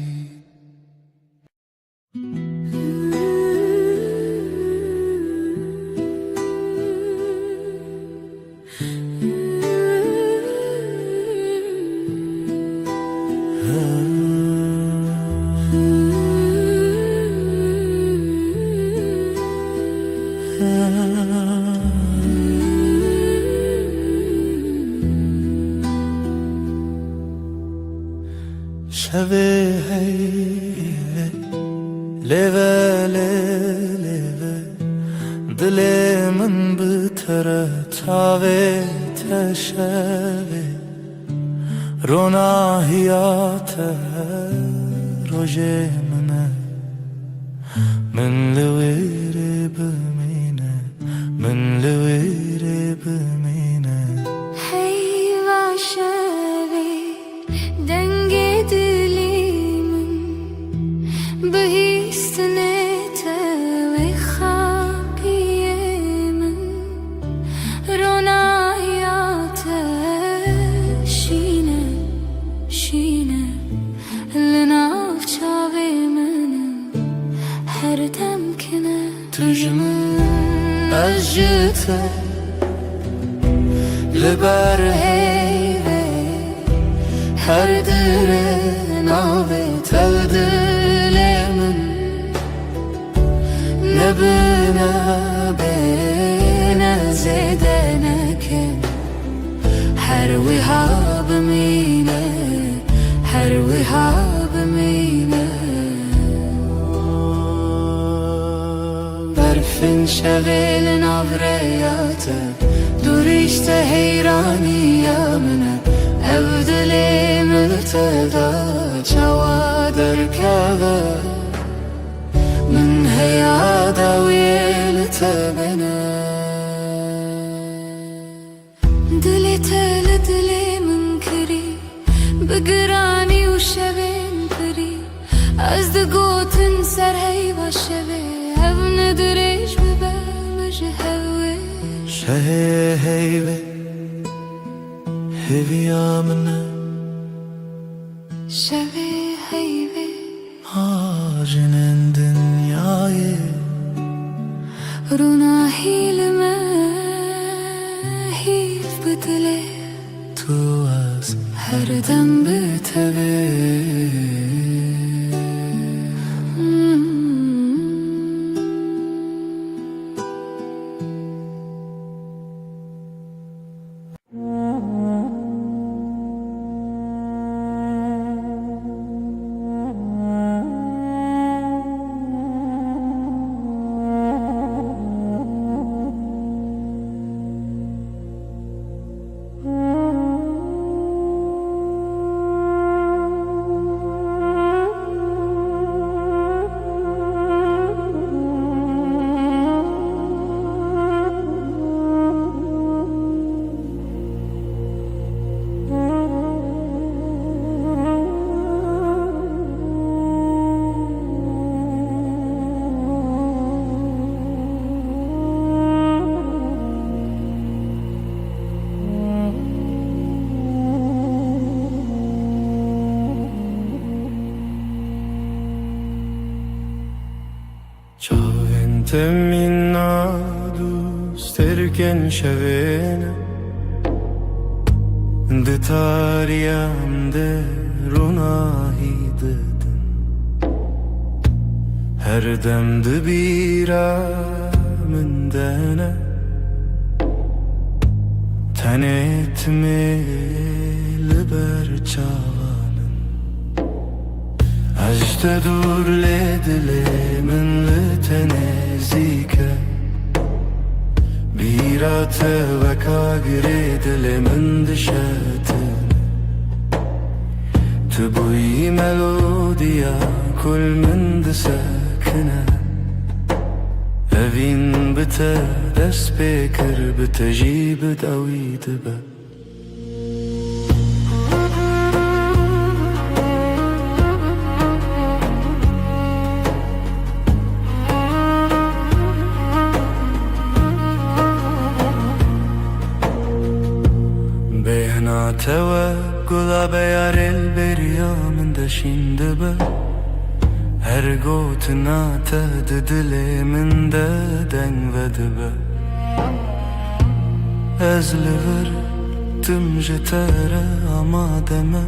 شوه هیوه لوه لوه دل من بتره تاوه تشوه روناهیات روژه منه من لویره بمینه من لویره بمینه هی واشوی دنگ دلیمن بهیستنه توی خاقیمن روناهیات شینه شینه لناف چاوی منم هر دم کنه تجمن أجته لبر هيبه هر دره ناوه تلدله من نبنا بينا زيدنك هر وهاب مينه هر وهاب مينه برفن شغل نظرياته دوريشته هيراني يا منه أبدلي ملتدا شوادر كذا من هيادا ويلتبنا دلي تل دلي منكري بقراني وشبين بري از دقوتن سر هي وشبي هب ندريش ببامج هوي شهي هيبه هيبي آمنه شبي هيبي هاجنن دنياي رونا هيل ما هيف بدلي تو از هر دم بتبي Çavente minna dusterken şevene De tariyam de runahi dedin Her demde biramın dene Ten etmeli ber çavanın Ajde dur ledile من لتنزيك بيرات وكاغريد لمن دشاتن تبوي ملوديا كل من دساكنه أفين بتا دس بكر بتجيب داوي دبا توكل بيار البريا من دشين دبا هر قوتنا تهددلي من دادن ودبا أزلفر تمجتارا أما دما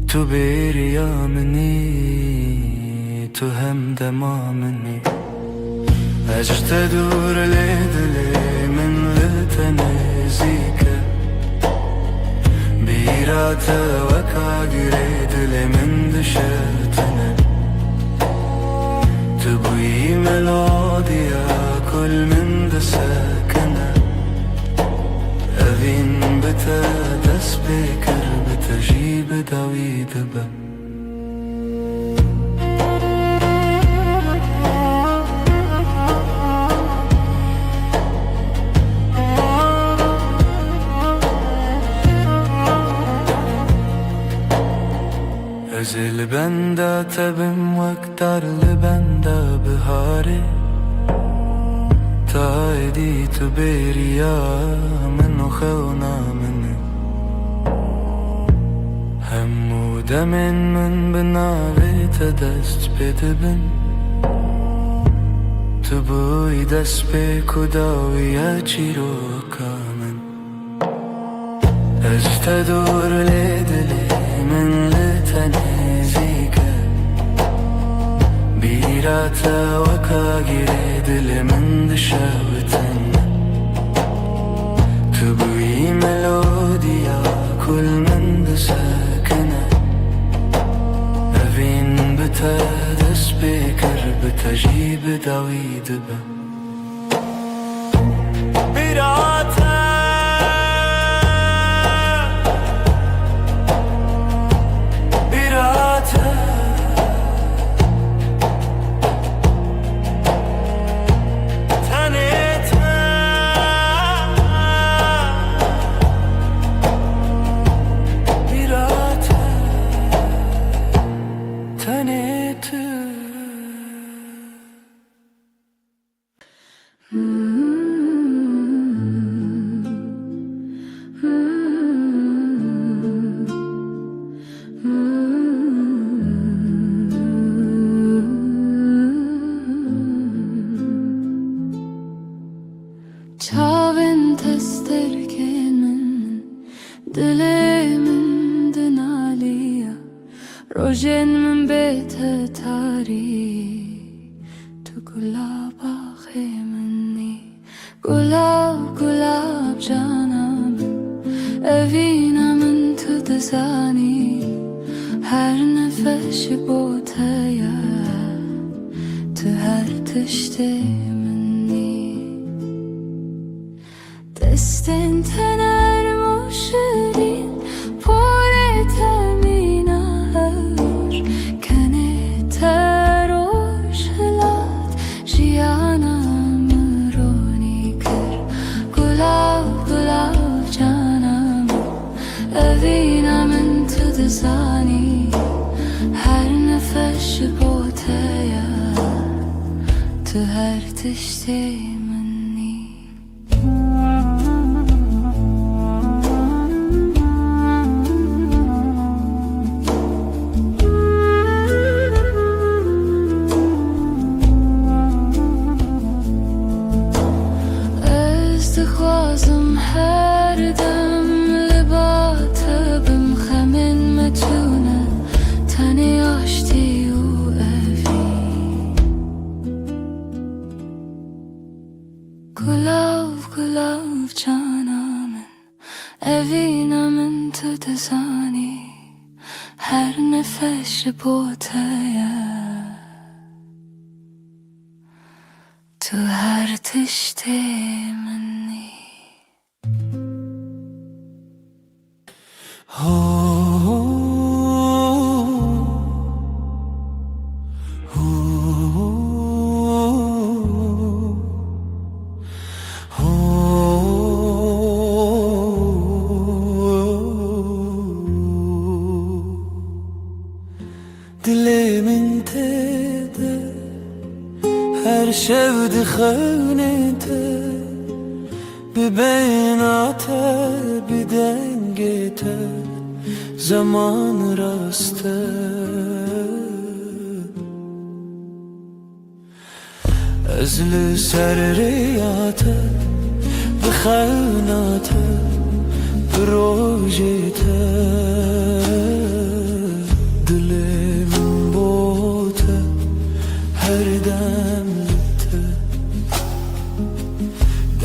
تو بريا مني تو هم دما مني أجتدور لدلي من لتنزيك بیراته وکا گره دل من دشتنه تبوی ملودیا کل من دسکنه اوین بتا دست بکر بتا جیب داوی دبه Ezil bende tebim vaktar li bende bihare Ta edi tu beriya min u xewna min Hemû demên min bi navê te dest pê dibin Tu bûyî dest pê ku dawiya çîroka min Ez te dûr lê dilê min li tenêzîke Bîrate weka girê dilê min dişewitin Tu bûyî melodiya kul min disekine Evîn bi te dest pê kir bi te jî bi dawî dibe Bîrate Çavên testerkên min dilê min dinaliya Rojên min bê te tarî Tu gulaba xê minî Gulab gulab cana min Evîna min tu dizanî Her nefeşi bo te ye Tu her tiştê Destên tener moşerin Pore temina hevr Kene te rojhilat Jiyana mironi kir Gulav gulav canam Evîna min tu dizanî Her nefeş bo te ye Tu her tiştê دخوازم هر دم لباته بم خمن متونه تنی آشتی و اوی گلاو گلاو جانامن اوینا من تو دزانی هر نفش بوته تو هر تشتی منی Dilemin tede her şevdi xewnete Bi beynate bi dengete Zaman raste Ez li ser riyate bi xewnate bi rojete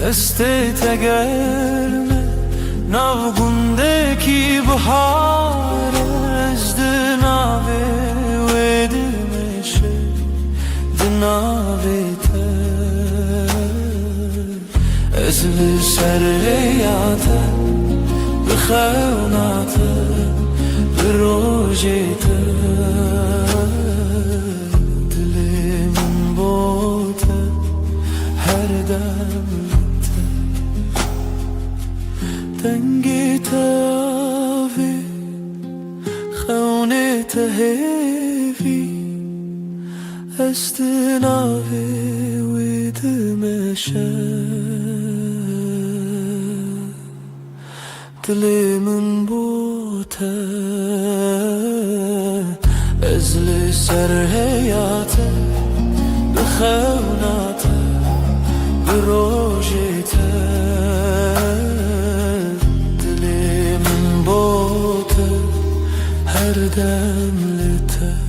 دست تگرمه ناوگونده کی بها ازل سرياته بخوناته بروجيته دلي من بوته her demte دنگيته آوي خونته هيفي استناوي ودمشه دلي من بوته ازلي سر هياته بخوناته بروجيته دلي من بوته her demlete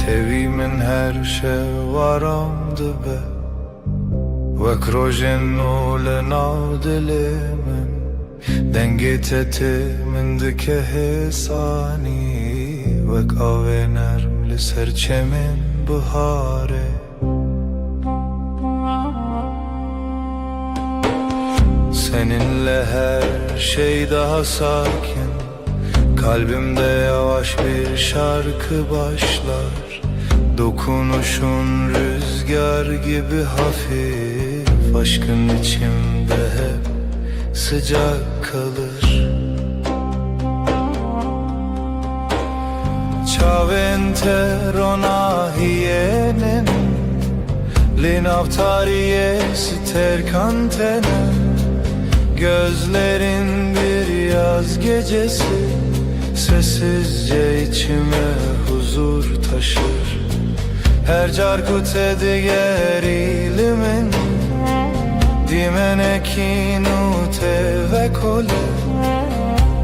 Tevimin her şey varamdı be Vek rojen ule navdilimin Dengete min dike hesani Vek avenermli serçemin bahare Seninle her şey daha sakin Kalbimde yavaş bir şarkı başlar Dokunuşun rüzgar gibi hafif Aşkın içimde hep sıcak kalır Çaventer hiyenin Linavtariye siter kantene Gözlerin bir yaz gecesi Sessizce içime huzur taşır Her carkut ediger ilimin Dimenekinu ve kole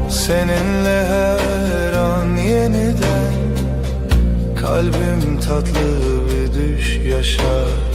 Seninle her an yeniden Kalbim tatlı bir düş yaşar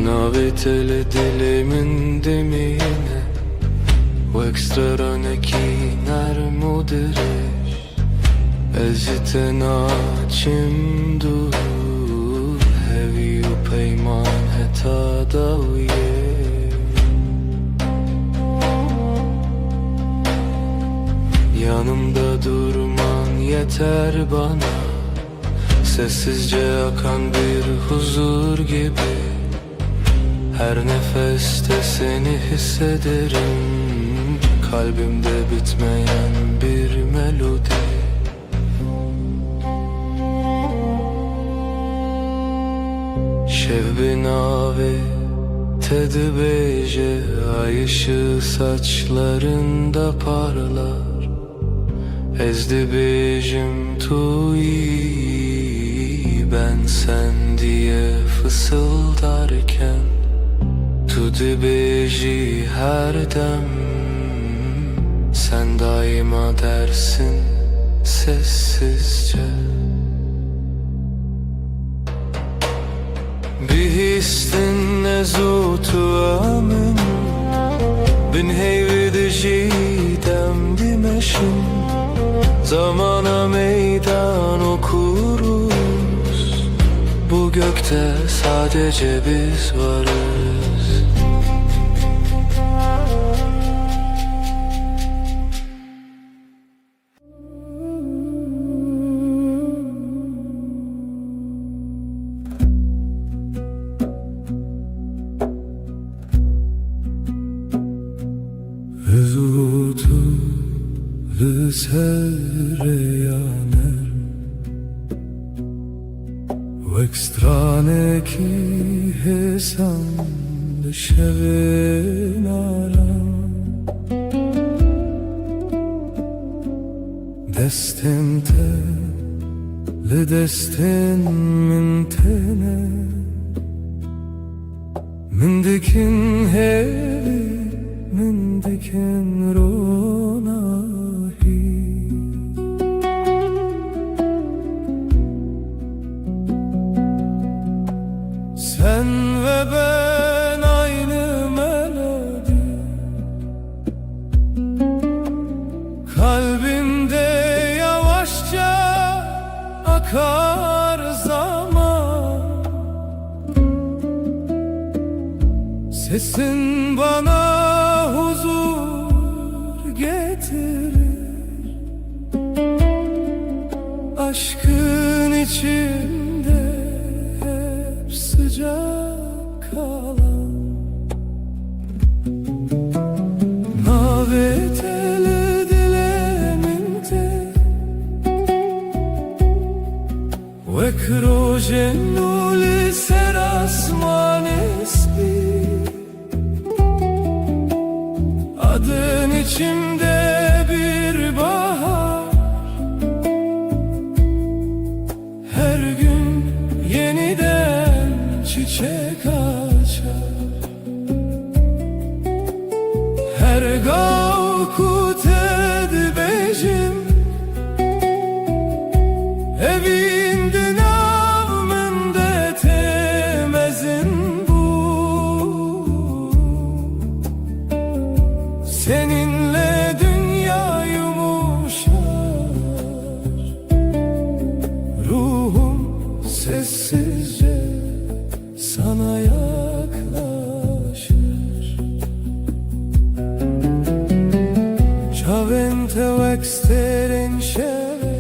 Navetele dilimin demine Vekstraneki nermudireş Ezite naçim du Hevi u peyman heta daviye Yanımda durman yeter bana Sessizce akan bir huzur gibi Her nefeste seni hissederim Kalbimde bitmeyen bir melodi Şevbinavi tedbeje Ay ışığı saçlarında parlar Ezdi bejim tuyi Ben sen diye fısıldarken Tu dibeji her dem Sen daima dersin sessizce Bir histin nezutu amin Bin heyvi dijidem dimeşin Zamana meydan okuruz Bu gökte sadece biz varız Zutu sereyaner Ve ekstrane ki hesam dışarı naram Destin te le destin min tene min dikin hevi min dikin ronahi Sen ve ben aynı melodi Kalbimde yavaşça akar zaman Sesin bana huzur getirir Aşkın içinde hep sıcak kalan Naveteli dileminde Ve krojenuli serasman esbi Adın içimde bir bahar Her gün yeniden çiçek açar Her gavkut edbejim Evinde navmende temezin bu Seninle dünya yumuşar Ruhum sessizce sana yaklaşır Çavente veksterin şeve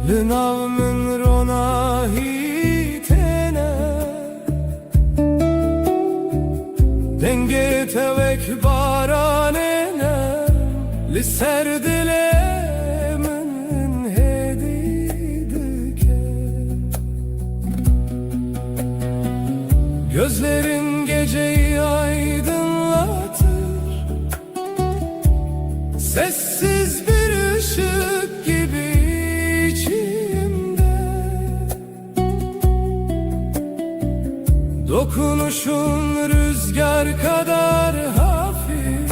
Lınavmın ronahi tene Denge tevek baranene Li serdilemin hedidike Gözlerin geceyi aydınlatır Sessiz bir ışık gibi içimde Dokunuşun rüzgar kadar hafif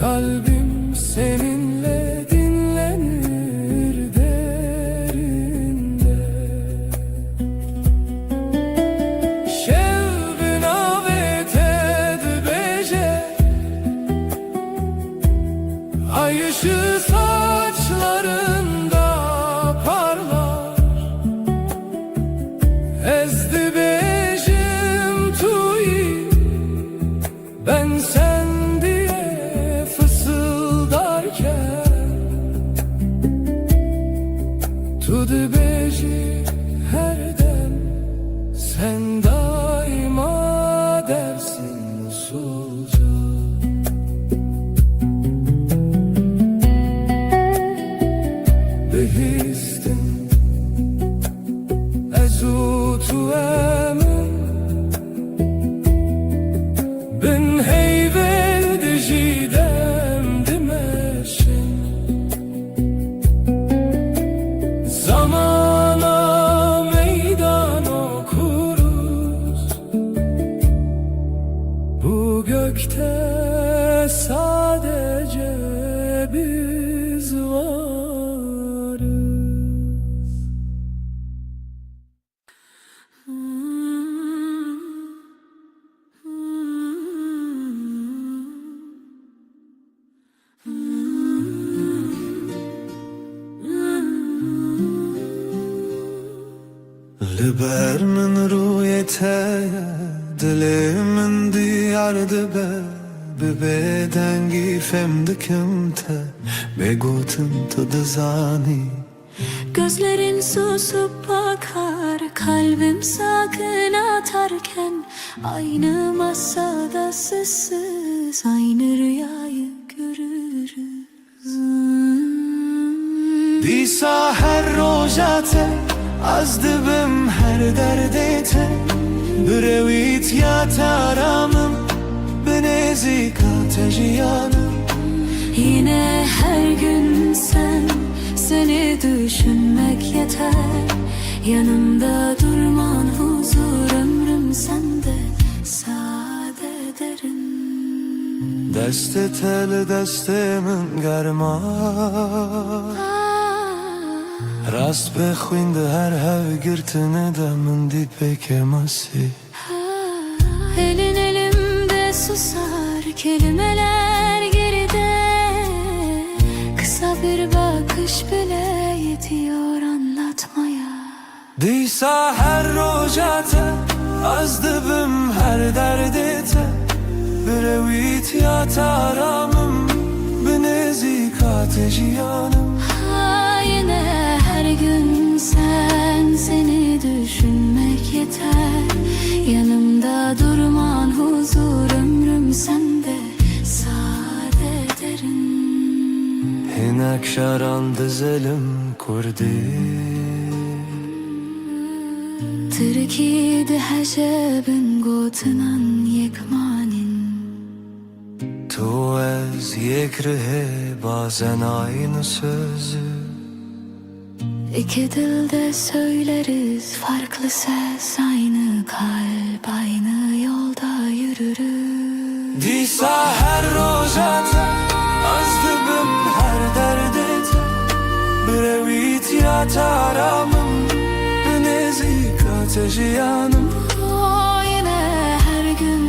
Kalbim seninle dinlenir derinde Şevbin avet edbece Ay ışığı saçlarında parlar Ezdi bejim tuyi Ben sen diye fısıldarken Tudu beji her dem Sen daima dersin usulca Behistin ezutu emin Bin heyvel dijidem dimeşin Zamana meydan okuruz Bu gökte sadece biz varız Liber min ruyete Dilimin diyardı be Bedengi femdikim te Begotin tadı zani Gözlerin susup akar Kalbim sakın atarken Aynı masada sessiz Aynı rüyayı görürüz Disa her rojate از دبم هر دردت برویت یا ترامم بنزیکات jiyanım. Yine her gün seni düşünmek yeter. Yanımda durman huzur ömrüm sende sade derin. دست تل دست من گرما راست بخوینده هر هفگirtine de من دی pekemasi. Elin elimde susar, kelimeler geride. Kısa bir bakış bile yetiyor anlatmaya. Diysa her rojate az dibim her derdete برewit ya taramım بنزیکات jiyanım. Yine her gün seni düşünmek yeter. Yanımda durman huzur ömrüm sende sade derin. Hinek şaran dizelim kurdi Türkiye'de hecebin gotunan yekmanin. Tu ez yekrihe bazen aynı sözü. İki dilde söyleriz farklı ses, aynı kalp aynı yolda yürürüz. Diysa her rojate az dibim her derdete برewit ya taramım بنزیکات jiyanım. Yine her gün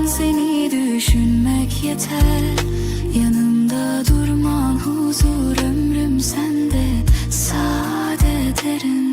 seni düşünmek yeter. Yanımda durman huzur ömrüm sende sade derin.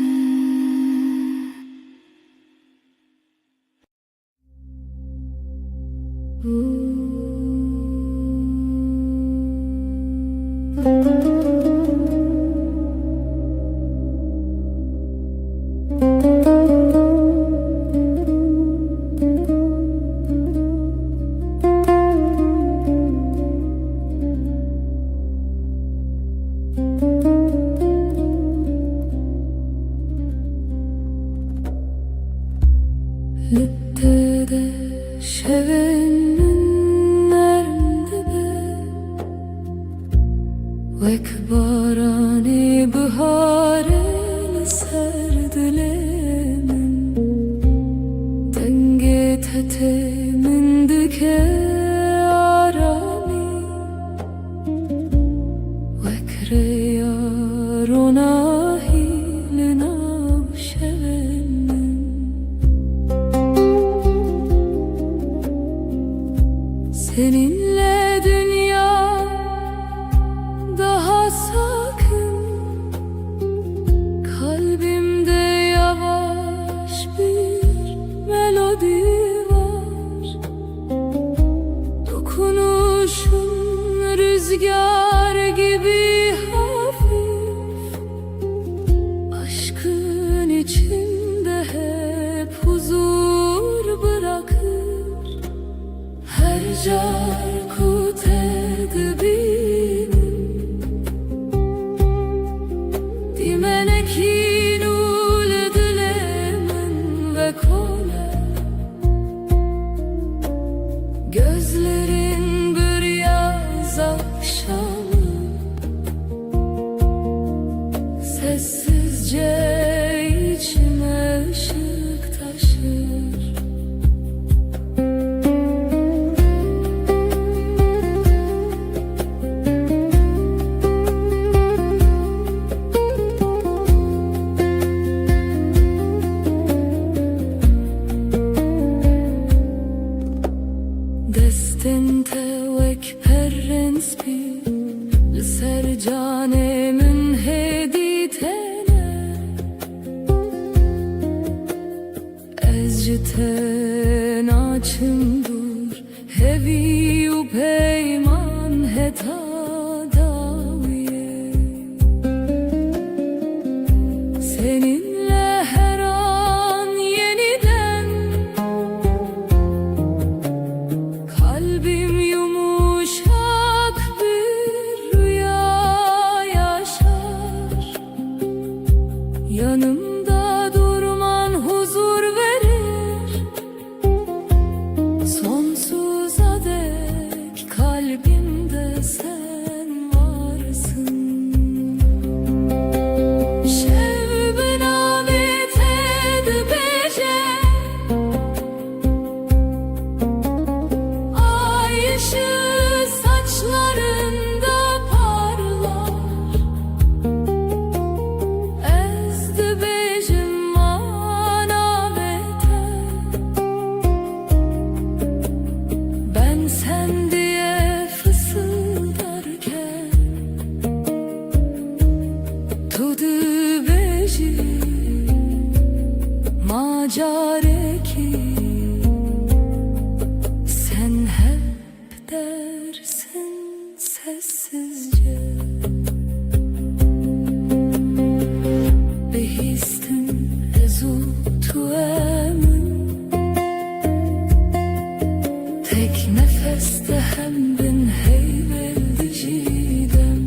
Lüttede şevenin nerede Vek barani buharel serdilemin Denge tetemin dike arami Vek reyarona hilina şevenin Seninle dünya daha sakın. Kalbimde yavaş bir melodi var. Dokunuşun rüzgar gibi hafif. Aşkın içinde hep huzur bırakır. Her carkut edibinin Dimenekin ul dilemin ve kole Gözlerin bir yaz akşamı Sessizce içime ışık taşır Destente vek perrens pi Ser canemin heditene Ezciten açımdur Hevi u peyman heta daviye Seninle her an yeniden Kalbim yumuşak bir rüya yaşar sen diye fısıldarken tudu beji macare ki sen hep dersin sessizce behistin ezu tuemin tek nefeste hem bin heyveldi cidem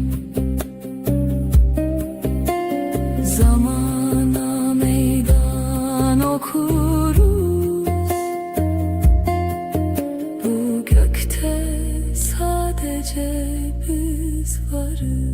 zamana meydan okuruz bu gökte sadece biz varız.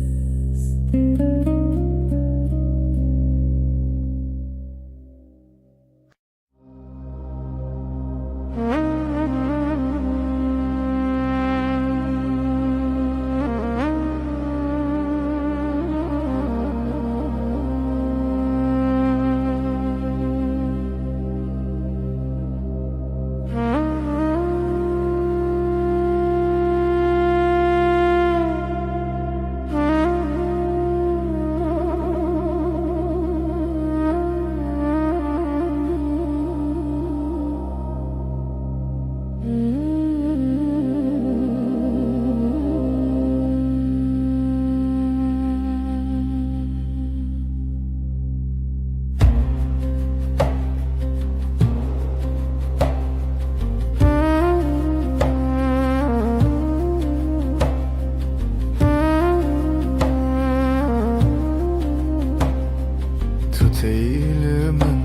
Eğilimin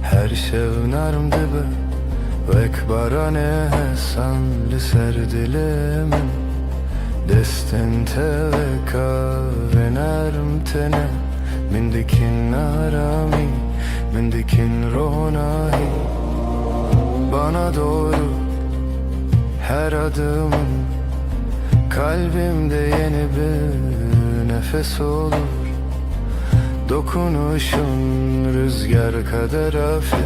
her şevnarm dibe vek barane sanlı serdilimin destin teveka ve narm tene min dikin arami min dikin ronahi bana doğru her adımın kalbimde yeni bir nefes olur. Dokunuşun rüzgar kadar hafif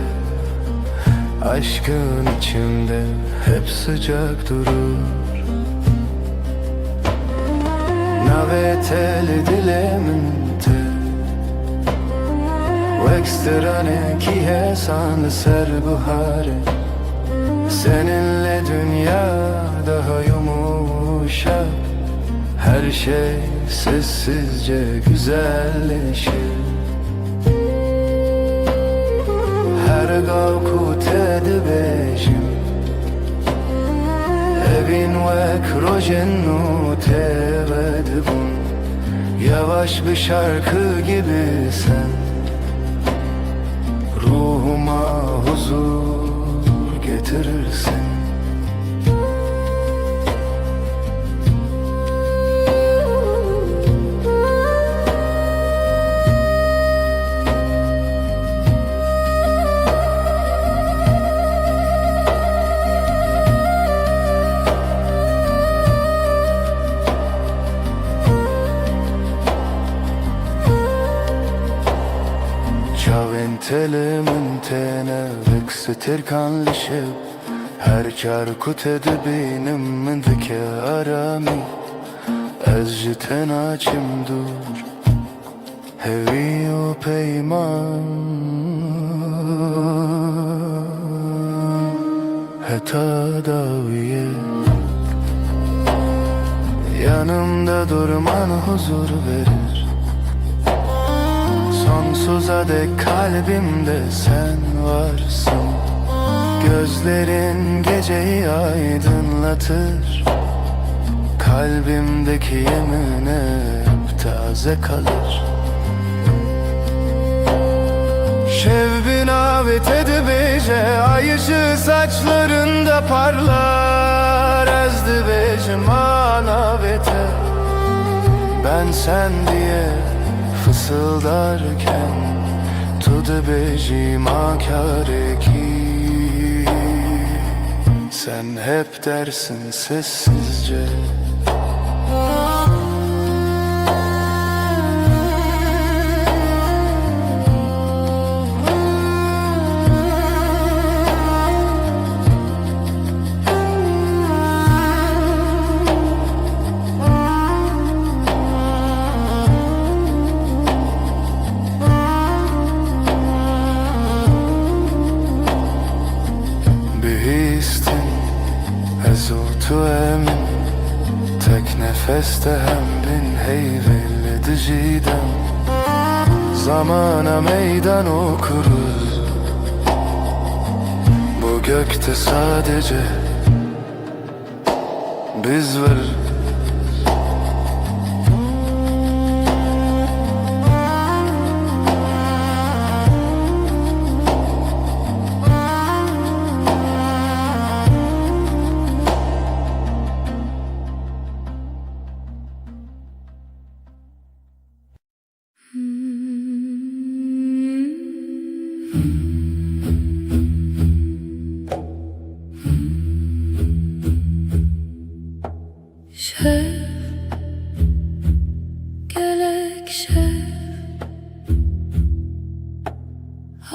aşkın içimde hep sıcak durur. Naveteli dilemente Vekstrane ki hesan ser buhare seninle dünya daha yumuşak. Her şey sessizce güzelleşir. Her gavkut edibejim evin vek rojennu tevedbun yavaş bir şarkı gibi sen ruhuma huzur getirirsin. Telimin tene vıksıtır kanlışıp her çarkut edibinin mındike arami ezci tenaçim dur hevi o peyman heta daviye yanımda durman huzur verir. Sonsuza dek kalbimde sen varsın. Gözlerin geceyi aydınlatır. Kalbimdeki yemin hep taze kalır. Şevbin avet edibece ay ışığı saçlarında parlar. Ezdi becim anavete ben sen diye fısıldarken tudu becim akare ki sen hep dersin sessizce. tek nefeste hem bin heyvelli diciden Zamana meydan okuruz. Bu gökte sadece biz varız. Şev, gelek şev,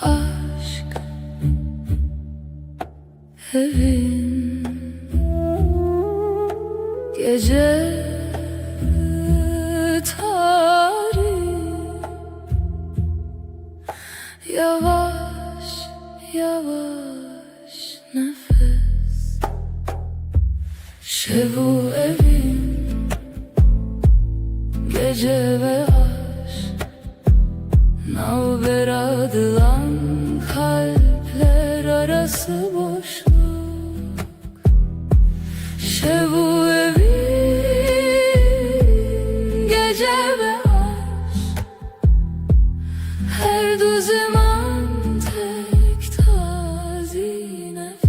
aşk evin gece tarih yavaş yavaş nefes şevu evin gece ve aşk navber adılan kalpler arası boşluk şevu evin gece ve aşk her du zaman tek tazi nefes.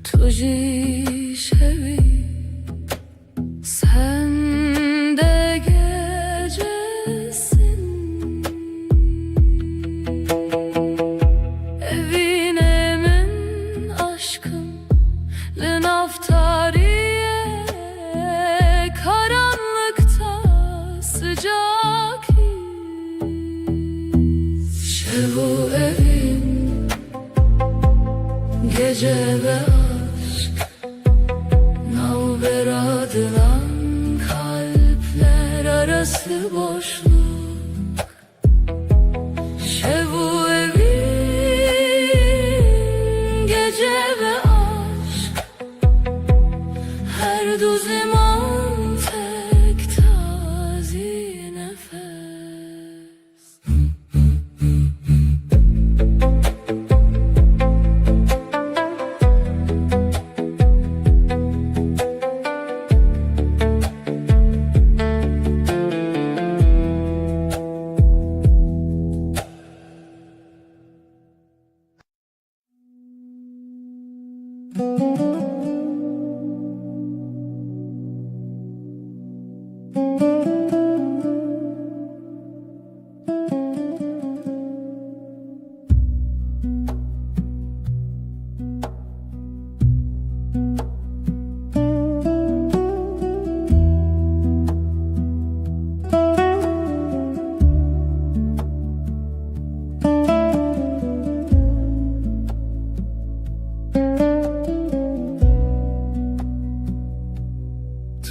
Tuji şevi sen de gecesin evin emin aşkım lenaftariye karanlıkta sıcak his şevu evin gece ve navber adılan kalpler arası boşluk şevu evin gece ve aşk her du zaman tek tazi nefes.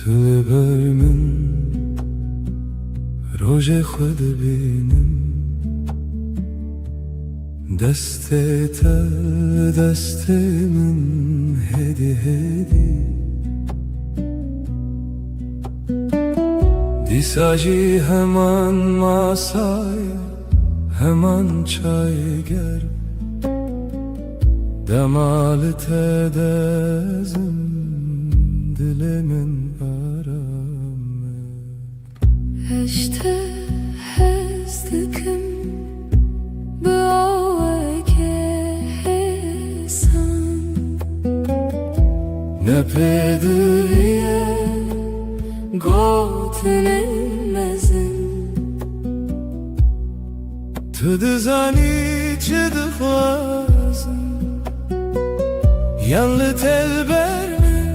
Tılber min roje xud bînim destê te destê min hêdî hêdî dîsa jî heman masaya heman çayger demal te dezim dilê min arame Eşte hez dikim bi aweke hesan ne pêdiriye gotinên mezin tu dizanî çi dixwazim yan li telber min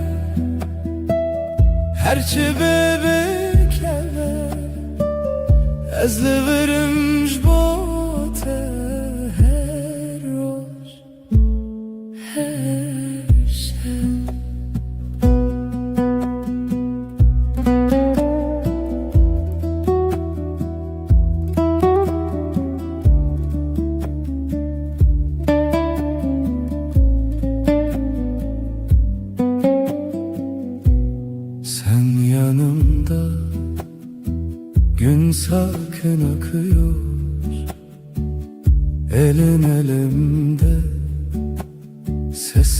herçi bêbikeve ez li virim ji bo te her roj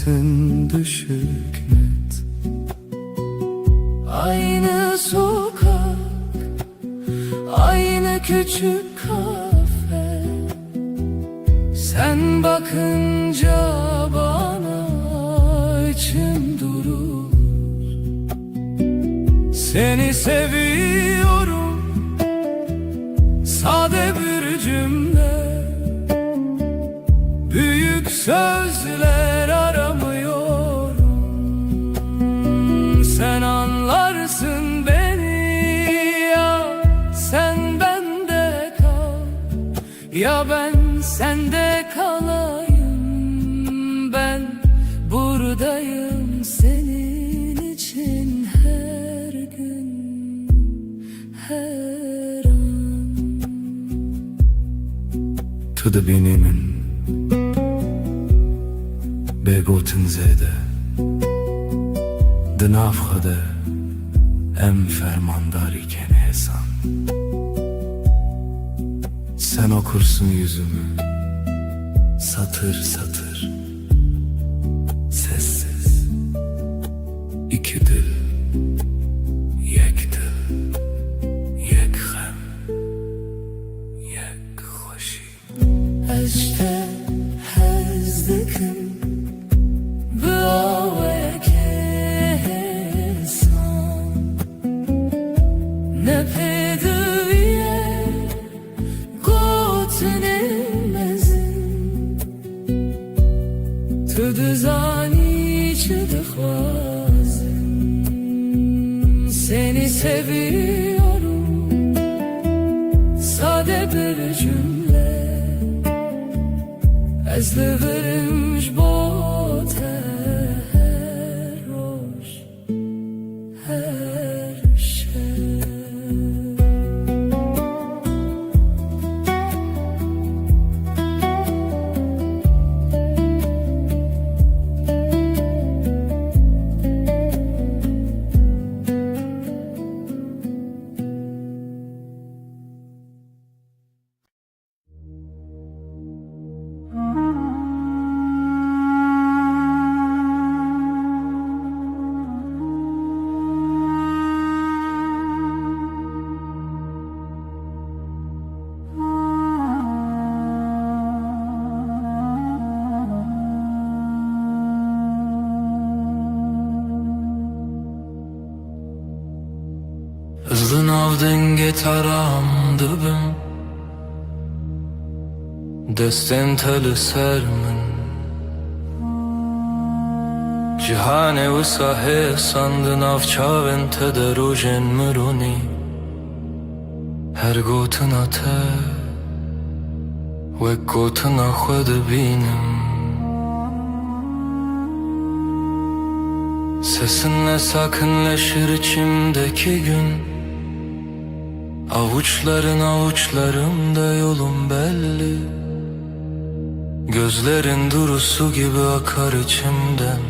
sesin düşük net. Aynı sokak, aynı küçük kafe. Sen bakınca bana içim durur. Seni seviyorum, sade bir cümle. Büyük sözler aramıyorum. Sen anlarsın beni, ya sen bende kal, ya ben sende kalayım. Ben buradayım senin için her gün, her an. To the beginning بگوتن زده دناف خده ام fermandari ken hesan. Sen okursun yüzümü satır satır, sessiz. İki dil, yek dil, yek gem, yek hoşi. Eşte hezdekim ne pedviye gotnemezim tu düzani çıdıkvazım. Seni seviyorum, sade bir cümle. Ez liverimş bote her roş, her şey. Hızlı navdenge taram dibim Destin teli sermin Cihane u sahe sandın avçavin tederujen müruni Her gotuna te ve gotuna xwed bînim Sesinle sakinleşir içimdeki gün Avuçların avuçlarımda yolum belli Gözlerin durusu gibi akar içimden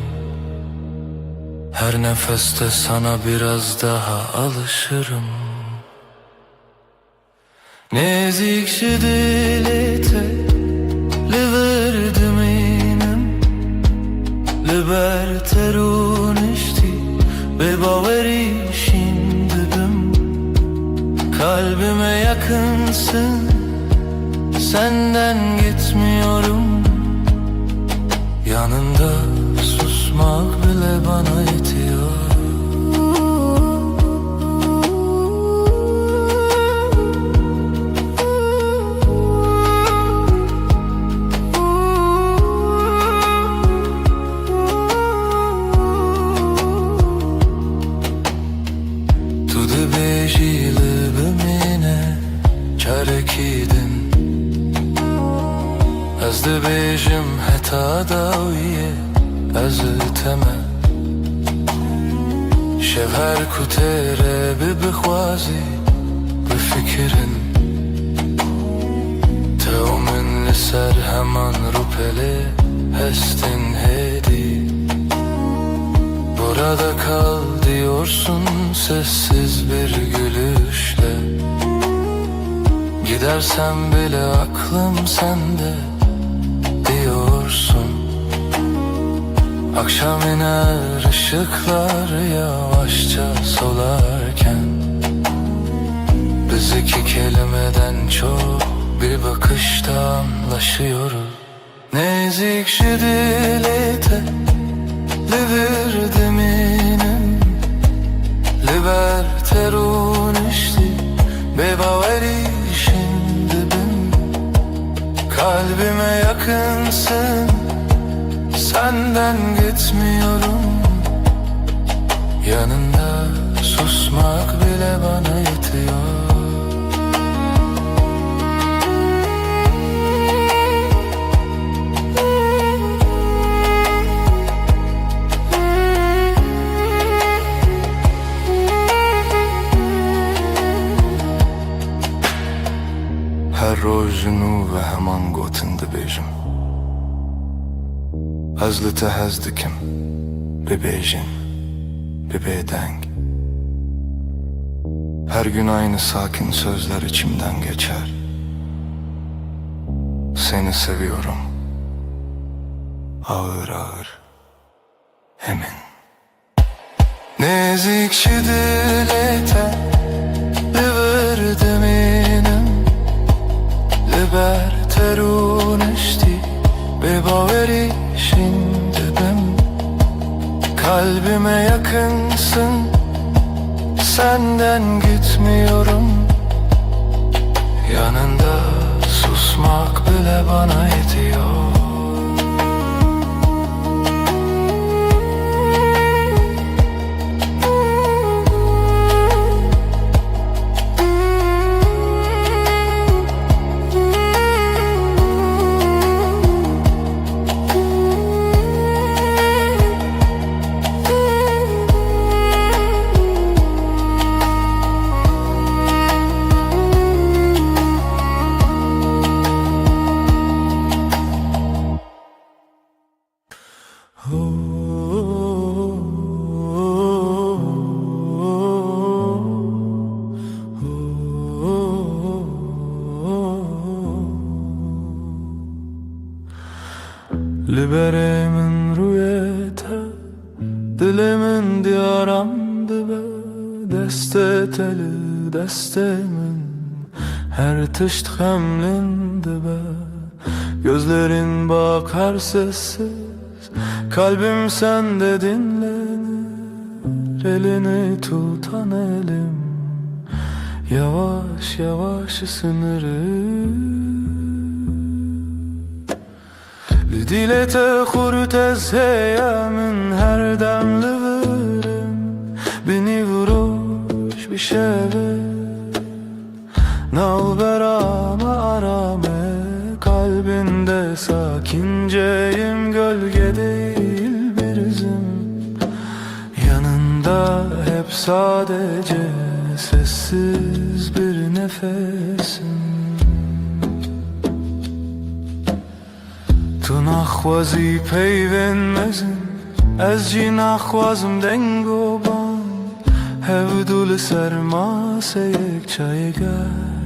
Her nefeste sana biraz daha alışırım Nezikşi dilete Liverdim inem Liber terun işti Ve baveri şindibim Kalbime yakınsın Senden gitmiyorum Yanında susmak bile bana yetiyor Ez dibêjim heta dawiye ez teme Şev her ku têre bibixwazî bifikirin Te û min li ser heman rûpelê hestin hêdî Burada kal diyorsun sessiz bir gülüşle Gidersem bile aklım sende diyorsun Akşam iner ışıklar yavaşça solarken, biz iki kelimeden çok bir bakışta anlaşıyoruz. Nezik dilete liver minim Liber terunişti bebaveri şimdi ben. Kalbime yakınsın, senden gitmiyorum. Yanında susmak bile bana yetiyor. هر روز نو و همان گوتن دبیجم از لته هز دکم ببیجin bebedeng. Her gün aynı sakin sözler içimden geçer. Seni seviyorum, ağır ağır, emin. Nezikçi dilete liver minim Liber terunişti bebaveri şimdi ben. Kalbime yakınsın, senden gitmiyorum. Yanında susmak bile bana yetiyor. Liberemin rüyete dilimin diyaramdı be. Deste teli destemin her tışt hemlindi be. Gözlerin bakar sessiz, kalbim sende dinlenir. Elini tutan elim yavaş yavaş ısınır. Dilete hurtez heyemin her demli verim. Beni vuruş bir şeve nalberama arame. Kalbinde sakinceyim, gölge değil bir izim. Yanında hep sadece sessiz bir nefesim. تو نخوازی پیوندمزم از جی نخوازم دنگ و بان هفدول سرماسه یک çay گرم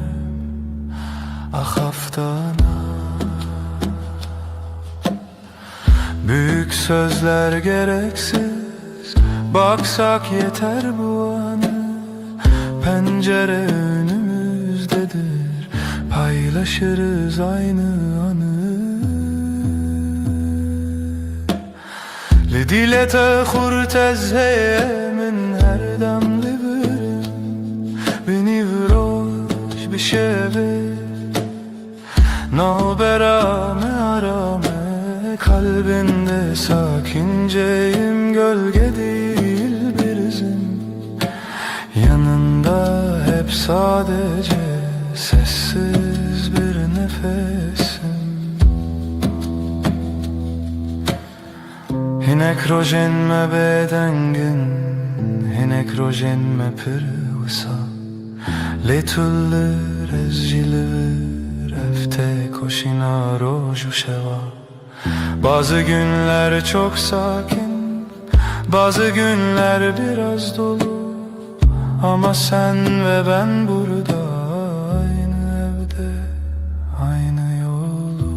ahaftana. Büyük sözler gereksiz, baksak yeter bu anı. Pencere önümüzdedir, paylaşırız aynı anı. Lidilete hurtez heyemin her demli birim. Beni vuruş bir şeve nalberame arame. Kalbinde sakinceyim, gölge değil bir izim. Yanında hep sadece sessiz bir nefesim. Hinek rojen me bedengin, hinek rojen me pırvısa. Letullir ezcilir, efte koşina roju şeva. Bazı günler çok sakin, bazı günler biraz dolu. Ama sen ve ben burada, aynı evde, aynı yolu.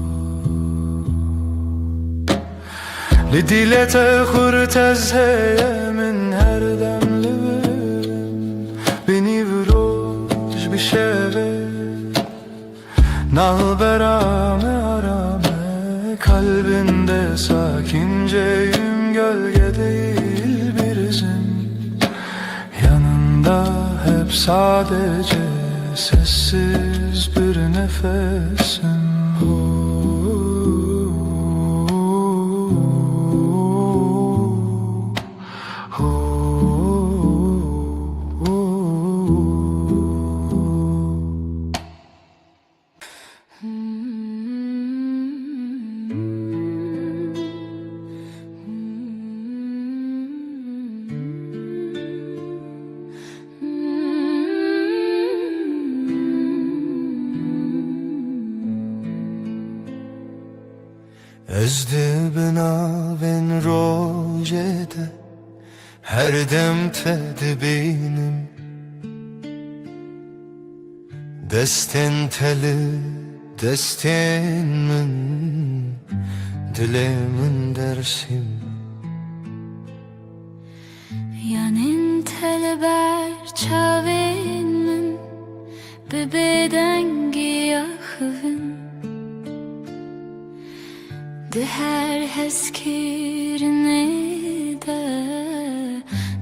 لديلة خورت از من هر دم لبرم بینی بروش بشeve Nalberame arame kalbinde sakinceyim gölge değil bir izim Yanında hep sadece sessiz bir nefesim Ezdi bina ben rojede her dem tedbinim Destin teli destin min dilemin dersim Yanin telber çavin min bebeden giyahvin De her heskirine de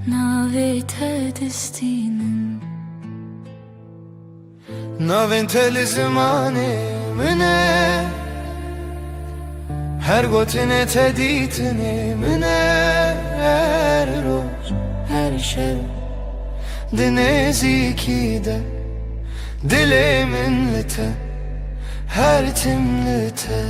navete destinin Navin teli zimani mine Her gotine teditini mine Her roz her şey Dinezi de Dilimin lite Her timlite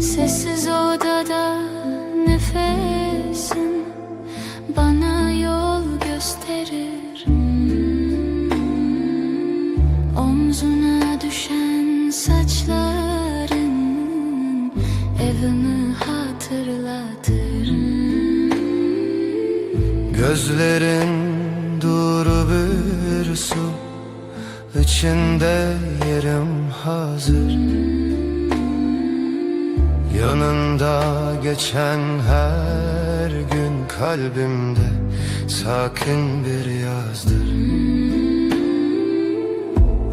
Sessiz odada nefesin bana yol gösterir Omzuna düşen saçların evimi hatırlatır Gözlerin duru bir su içinde yerim hazır Yanında geçen her gün kalbimde sakin bir yazdır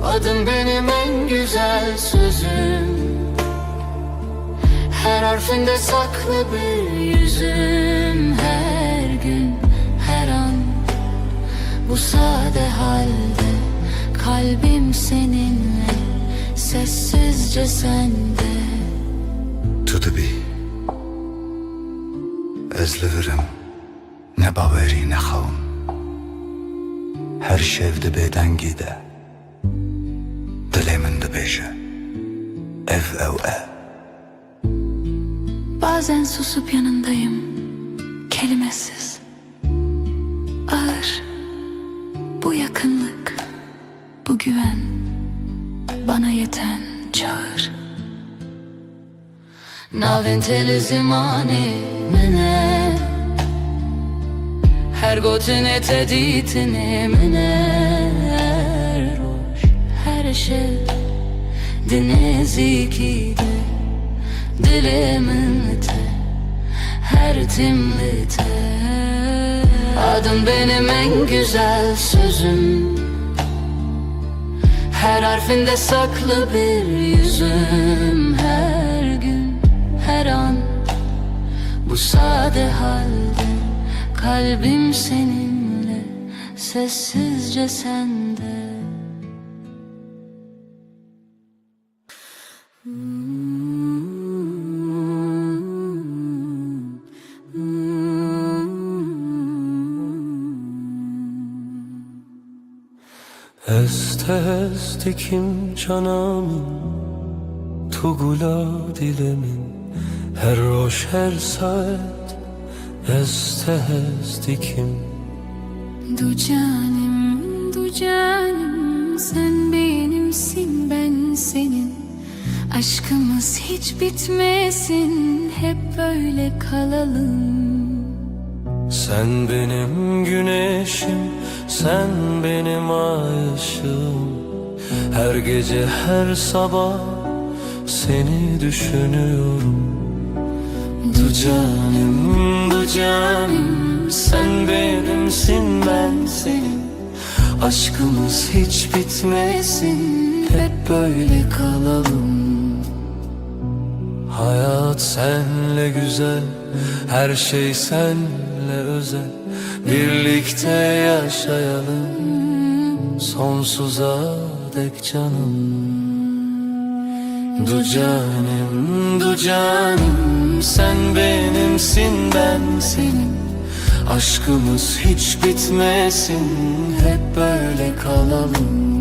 Adın benim en güzel sözüm Her harfinde saklı bir yüzüm Her gün, her an bu sade halde Kalbim seninle, sessizce sende تو بی از لورم نه باوری نخوام Her şevde bedengi de Dilimin de beşe Ev ev ev Bazen susup yanındayım, kelimesiz. Ağır, bu yakınlık, bu güven, bana yeten çağır. Navin teli zimani mine Her gotine teditini mine Roş her şey dinezi de Dilimin te her timlite Adım benim en güzel sözüm Her harfinde saklı bir yüzüm Her gün, her an bu sade halde Kalbim seninle, sessizce sende Heste hestekim canamın Tugula dilemin Her roş her saat Heste hestekim Du canım sen benimsin ben senin Aşkımız hiç bitmesin hep böyle kalalım Sen benim güneşim, sen benim ay ışığım Her gece her sabah seni düşünüyorum. Du canım, du canım, sen benimsin, ben senin. Aşkımız hiç bitmesin, hep böyle kalalım. Hayat senle güzel, her şey senle özel. Birlikte yaşayalım sonsuza dek canım. Du canım, du canım, sen benimsin, ben senin. Aşkımız hiç bitmesin, hep böyle kalalım.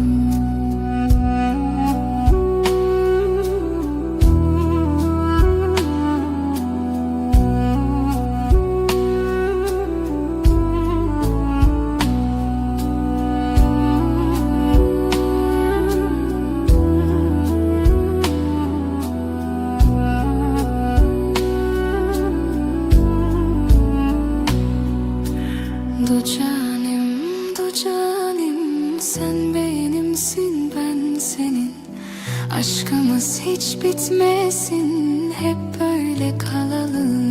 Du canım, du canım, sen benimsin, ben senin. Aşkımız hiç bitmesin, hep böyle kalalım.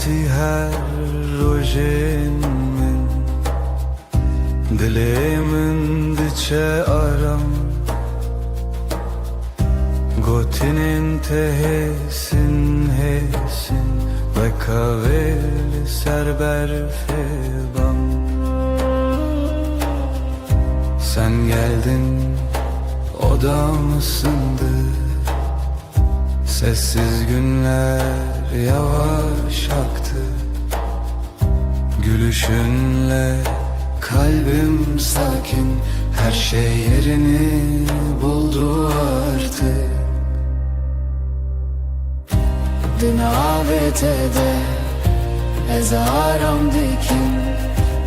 आती है rojenin Dilemin diçe aram Gotinin tehesin hesin Ve kaveli serber feban Sen geldin odam ısındı Sessiz günler yavaş aktı Gülüşünle kalbim sakin Her şey yerini buldu artık Dün AVT'de ezaram dikim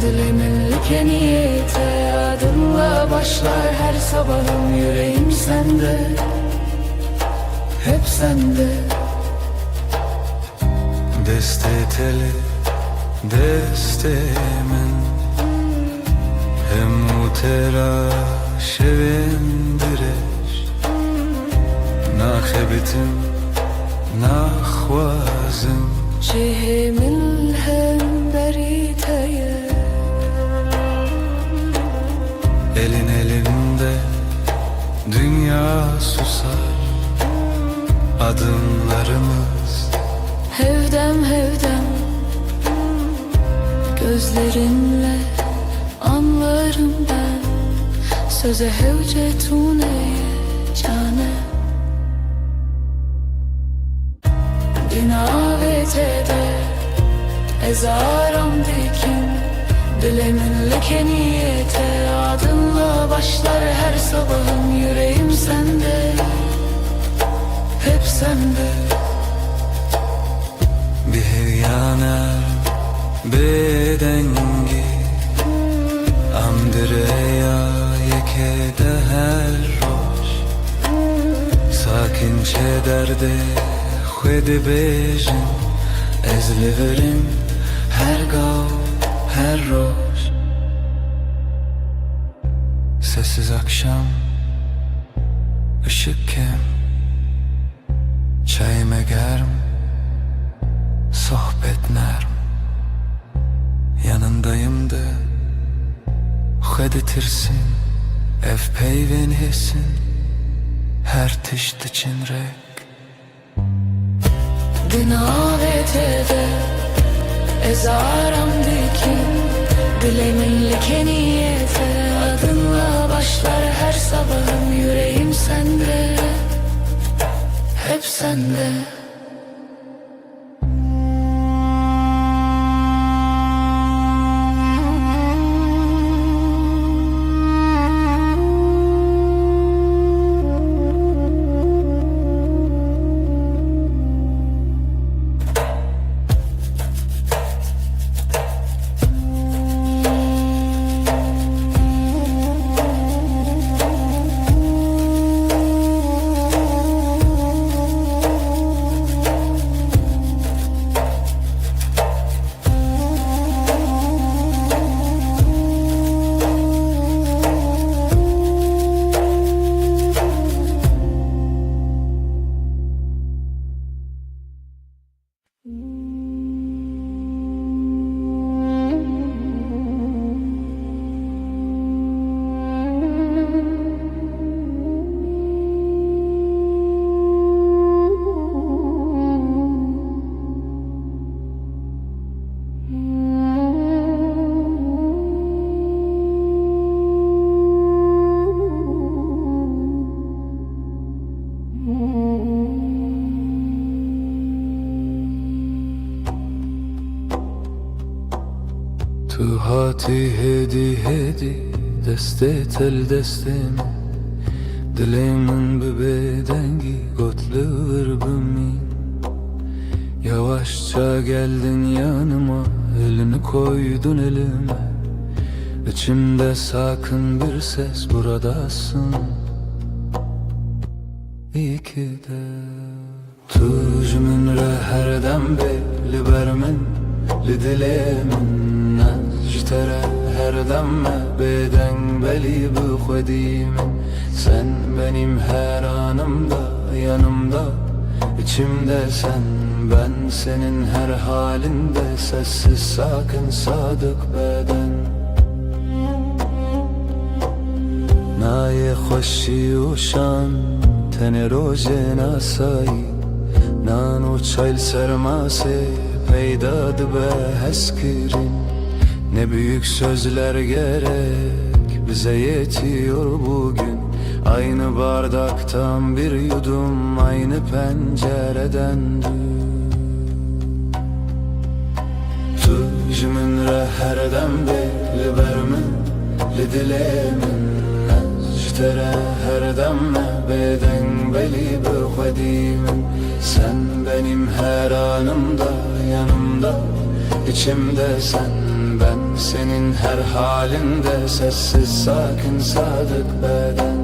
Dilimin like niyete adımla başlar her sabahım Yüreğim sende, hep sende Deste teli, deste men Hem utera şevindireş Naxebitim, naxvazım Cihimin hem beriteye Elin elimde dünya susar Adımlarımız Hevdem hevdem Gözlerinle anlarım ben Söze hevce tuneye cane Dün AVT'de ezaram dikim Dilimin like niyete adınla başlar her sabahım Yüreğim sende, hep sende Bir hevyaner bedengi Amdireya yekede her roş Sakinçe derde Xwedi bejin Ez liverim her gav her roş Sessiz akşam ışık kem Çayime germ Sohbet nerm Yanındayım da Xwedi tirsin Ev peyvên hesin Her tişt için rek Dün AVT'de ezaram dikim Dilimin like niyete adınla başlar her sabahım Yüreğim sende, sende. تو هاتی هدی هدی دسته تل destemi Dileğimin bir bedengi Gotluğur bümmin Yavaşça geldin yanıma Elini koydun elime İçimde sakın bir ses buradasın İyi ki de Tujmin re herdem beli bermin Li dilemin Nectere herdem me beden beli bu khodimin Sen benim her anımda yanımda İçimde sen ben senin her halinde Sessiz sakin sadık beden Naye خوشی و شان تن روزه ناسایی نانو çayl sermase peydadı be heskirin Ne büyük sözler gerek bize yetiyor bugün Aynı bardaktan bir yudum aynı pencereden Tujmin re herdem beli bermin li dilemin Nectere herdem me beden beli bu khodimin Sen benim her anımda yanımda İçimde sen ben senin her halinde Sessiz sakin sadık beden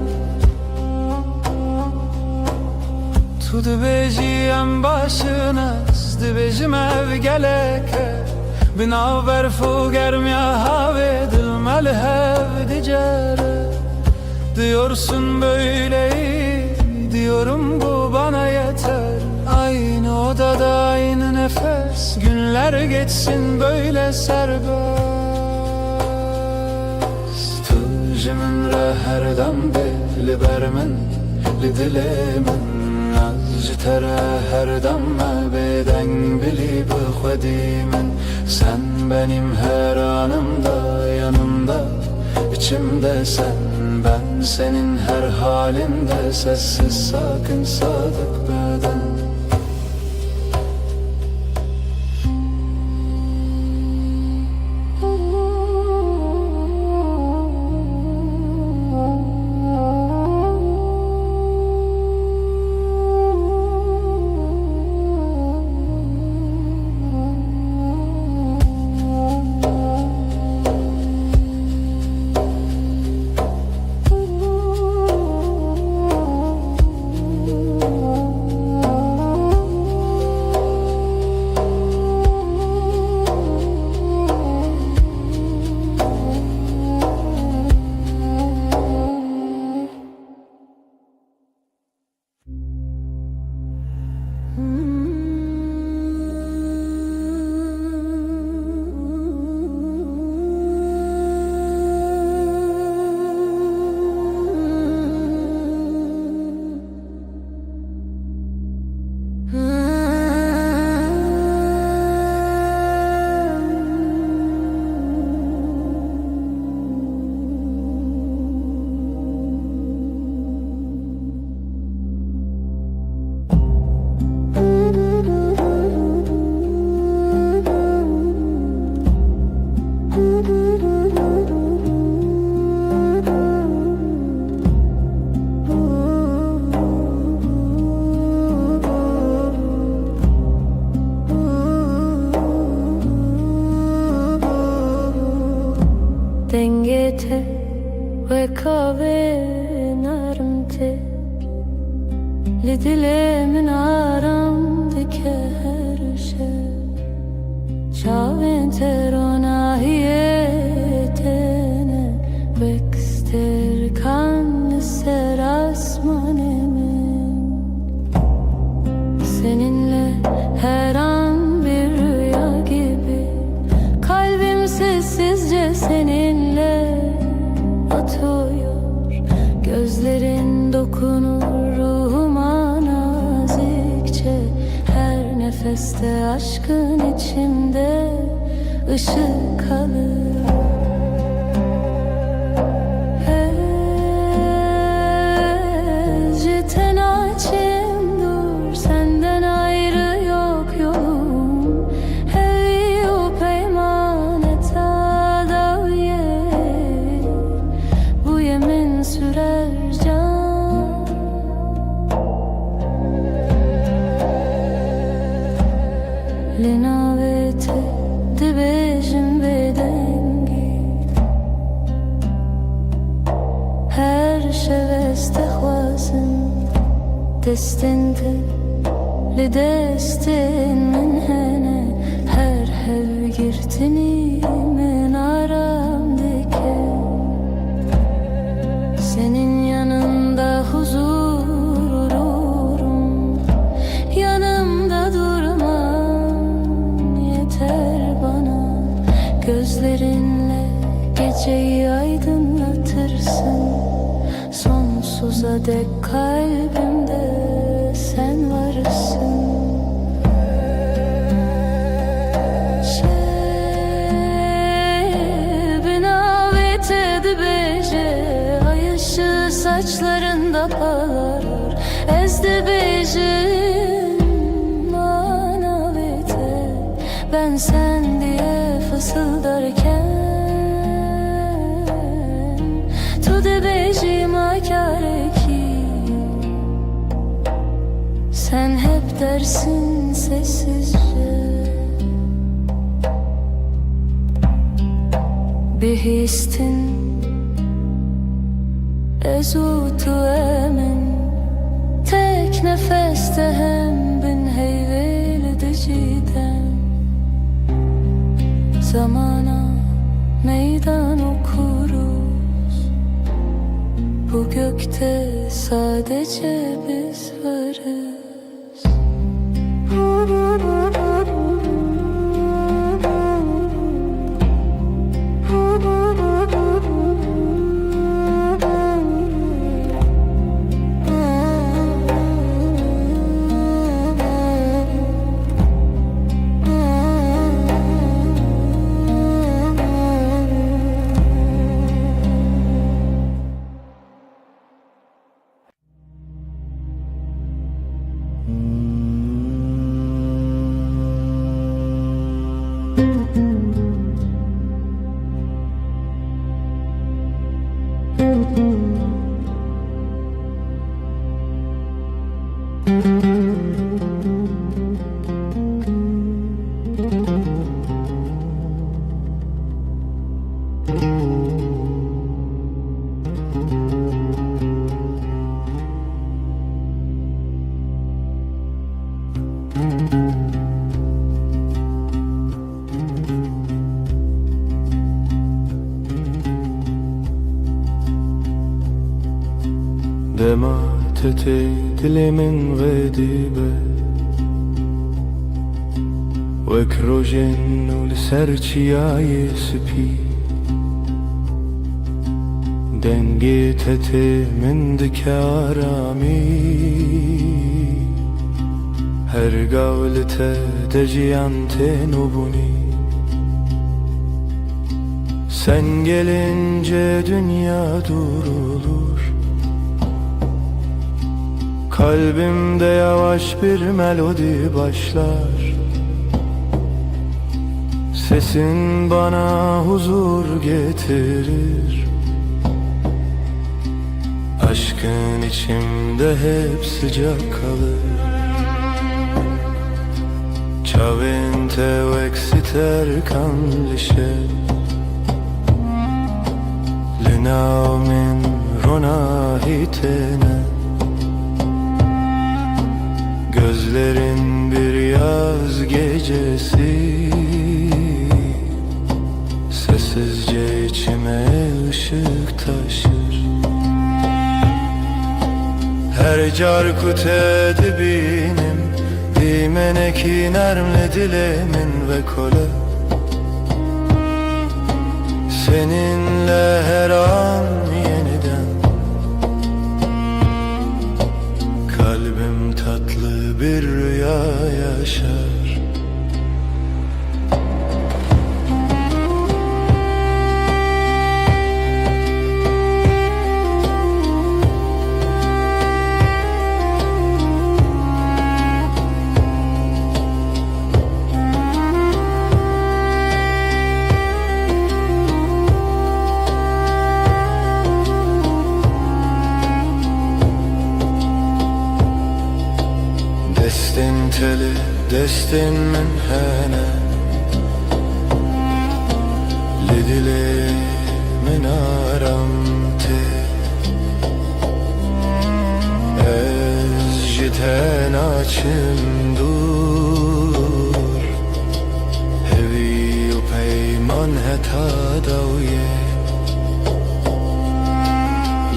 Tu dibeciyem başına Dibecim ev geleke Bina verfu germya have Dilmel hev dicere Diyorsun böyle diyorum bu bana yeter Aynı odada aynı nefes Günler geçsin böyle serbest Tujmin re herdem beli bermin Li dilemin Nectere herdem me beden beli bu khodimin Sen benim her anımda yanımda İçimde sen ben senin her halinde Sessiz sakin sadık beden kahve narmte Lidile min aram dike her şey Çavin terona hiyetene Bekster kan ser asmanemin Seninle her an bir rüya gibi Kalbim sessizce seninle atıyor Gözlerin dokunur ruhuma nazikçe Her nefeste aşkın içimde ışık kalır Eciten açım dur senden ayrı yok yolum Hevi o peymaneta daviye Bu yemin sürer can Linavete dibejim bedengi Her şeveste xwazim Destinde li destin min hene Her hev girtini min aram dike Senin yanında huzur olurum Yanımda durman yeter bana Gözlerinle geceyi aydınlatırsın Sonsuza dek kalbimde sen varsın Binavete dibeje Ay ışığı saçlarında parlar Ezde bejin manavete Ben sen diye fısıldarken Tu de beji makare ki Sen hep dersin sessizce Bihistin ezutu emin Tek nefeste hem bin heyveli diciden Zamana meydan okuruz Bu gökte sadece biz varız دمعت دل من غديبة وكروجن ولسرچياي سبي دنگيتت من دكارامي Her gavlete deciyante nubuni Sen gelince dünya durulur Kalbimde yavaş bir melodi başlar Sesin bana huzur getirir Aşkın içimde hep sıcak kalır Çavinte veksiter kan lishe Linav min ronahitene. Gözlerin bir yaz gecesi, sessizce içime ışık taşır. Her carkut edibinim, dimeneki nermle dilemin ve kole. Seninle her an yeniden, kalbim tatlı bir rüya yaşar. Destin teli, destin min hene, lidili min aramte. Ez jiten açım dur, hevi u peyman heta daviye.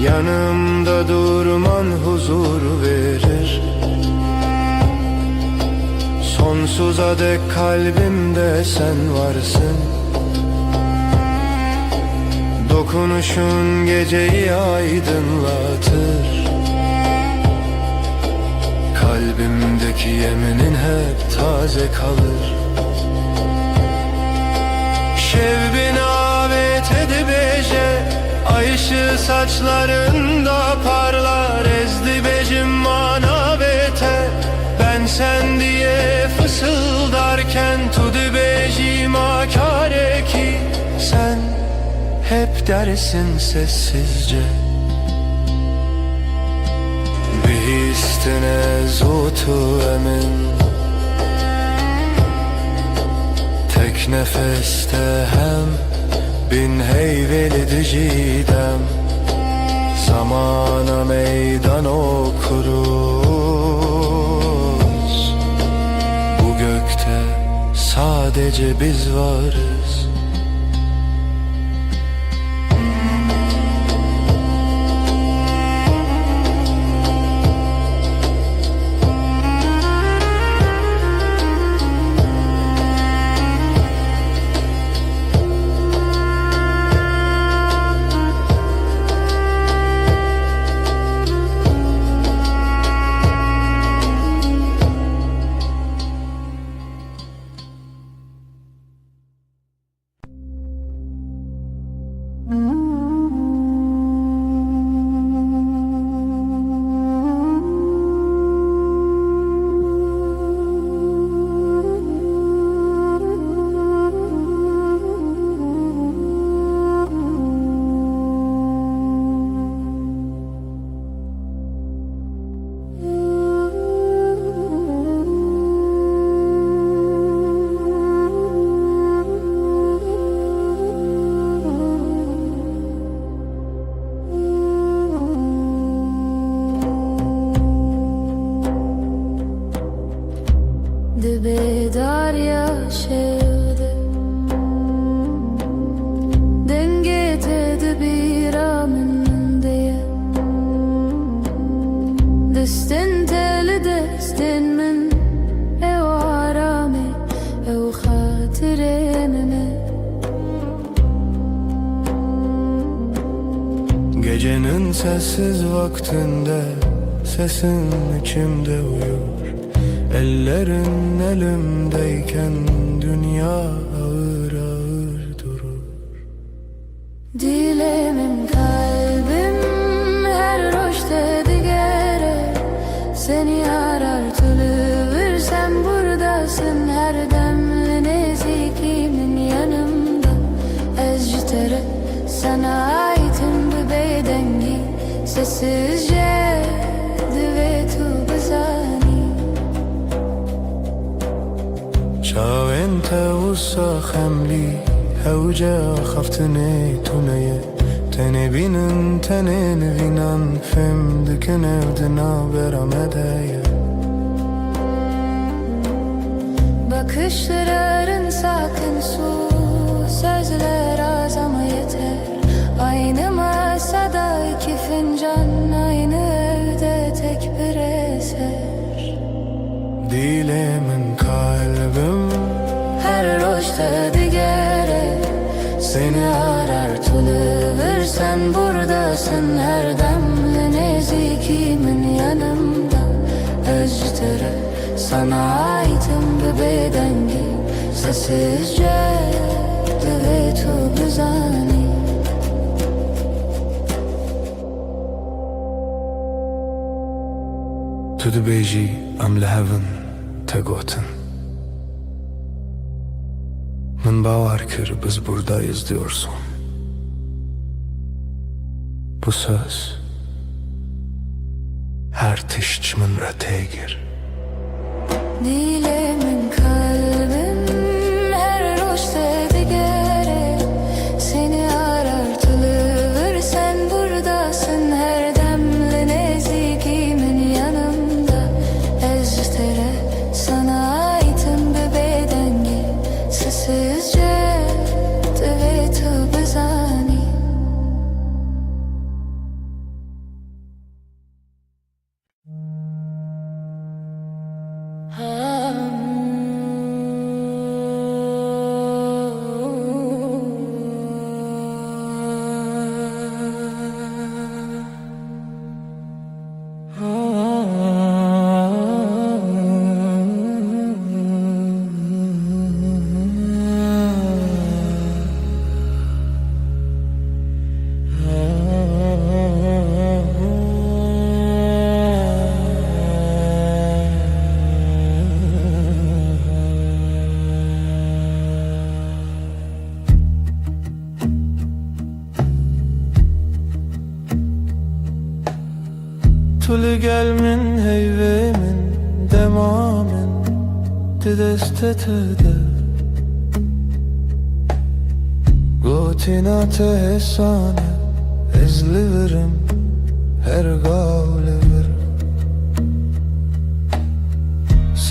Yanımda durman huzur verir, sonsuza dek kalbimde sen varsın. Dokunuşun geceyi aydınlatır, kalbimdeki yeminin hep taze kalır. Şevbin avet edibeje, ay ışığı saçlarında parlar. Ezdi becim manavete, ben sen diye fısıldarken tudu becima kare ki sen hep dersin sessizce. Bihistine zotu emin, tek nefeste hem bin heyveli dicidem. Zamana meydan okuruz, bu gökte sadece biz varız. Dibe darya şevde, denge tedbira min diye. Destin teli destin min, ev arame, ev hatire mine. Gecenin sessiz vaktinde sesin içimde uyur. Ellerin elimdeyken dünya ağır ağır durur. Dilemim kalbim her roşte digere, seni arar tülüvür, sen buradasın her demli nezikimin yanımda. Ezcitere sana aitim bu bedengi, sessizce divetu bezani. شاو انت وصا خملي هوجا خفتني تونية Tene binin teneni vinan fem diken evdina veramedeye. Bakışların sakın su, sözler az ama yeter. Aynı masada iki fincan, aynı evde tek bir eser. Dilemin kalbim Her roşta digere seni arar tülüvür, sen buradasın her demli nezikimin yanımda. Öztürü sana aitim bir bedengi, sessizce ve tu güzani. Tu dibêjî em li hevin te gotin. Min bawer kir biz buradayız diyorsun. Bu söz her tişçimin re têgir. Dilemin kalbim her roşta digere seni arar tülüvür, sen buradasın her demli nezikimin yanımda. Eztere sana aitim bir bedengi, sessizce ve tu bizani. Tülü gelmin heyvemin demamin didestetede. Gotina tehsane ezlivirim her gavlevir.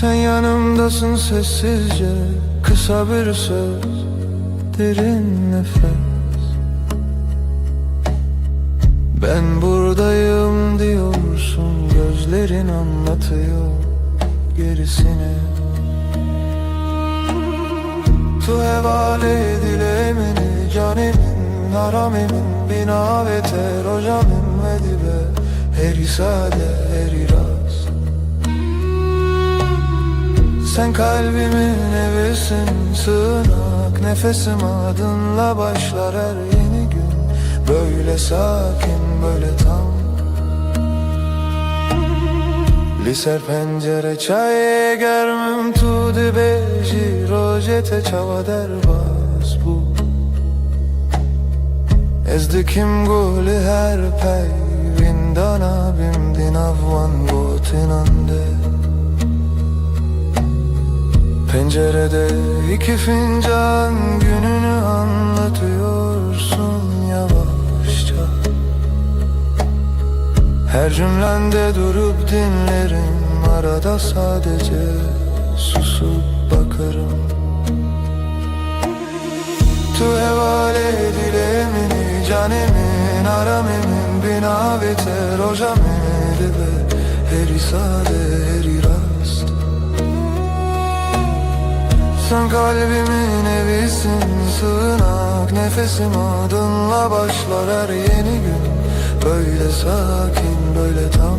Sen yanımdasın sessizce, kısa bir söz, derin nefes. Ben buradayım diyorsun, gözlerin anlatıyor gerisini. Tu hevale dilemeni canimin, haramimin, binaveter hocamim ve dibe. Heri sade, heri rast. Sen kalbimin evisin, sığınak, nefesim adınla başlar her yeni gün. Böyle sakin, böyle tam. Liser pencere çay germem tu dibeji rojete çava derbas bu. Ezdikim guli her pey vindan abim dinavvan gotinande. Pencerede iki fincan gününü anlatıyorsun yavaşça. Her cümlende durup dinlerim, arada sadece susup bakarım. Tu hevale dilemini canimin, aramimin, binaveter hocamedi ve heri sade, heri rast. Sen kalbimin evisin, sığınak, nefesim adınla başlar her yeni gün. Böyle sakin, böyle tam.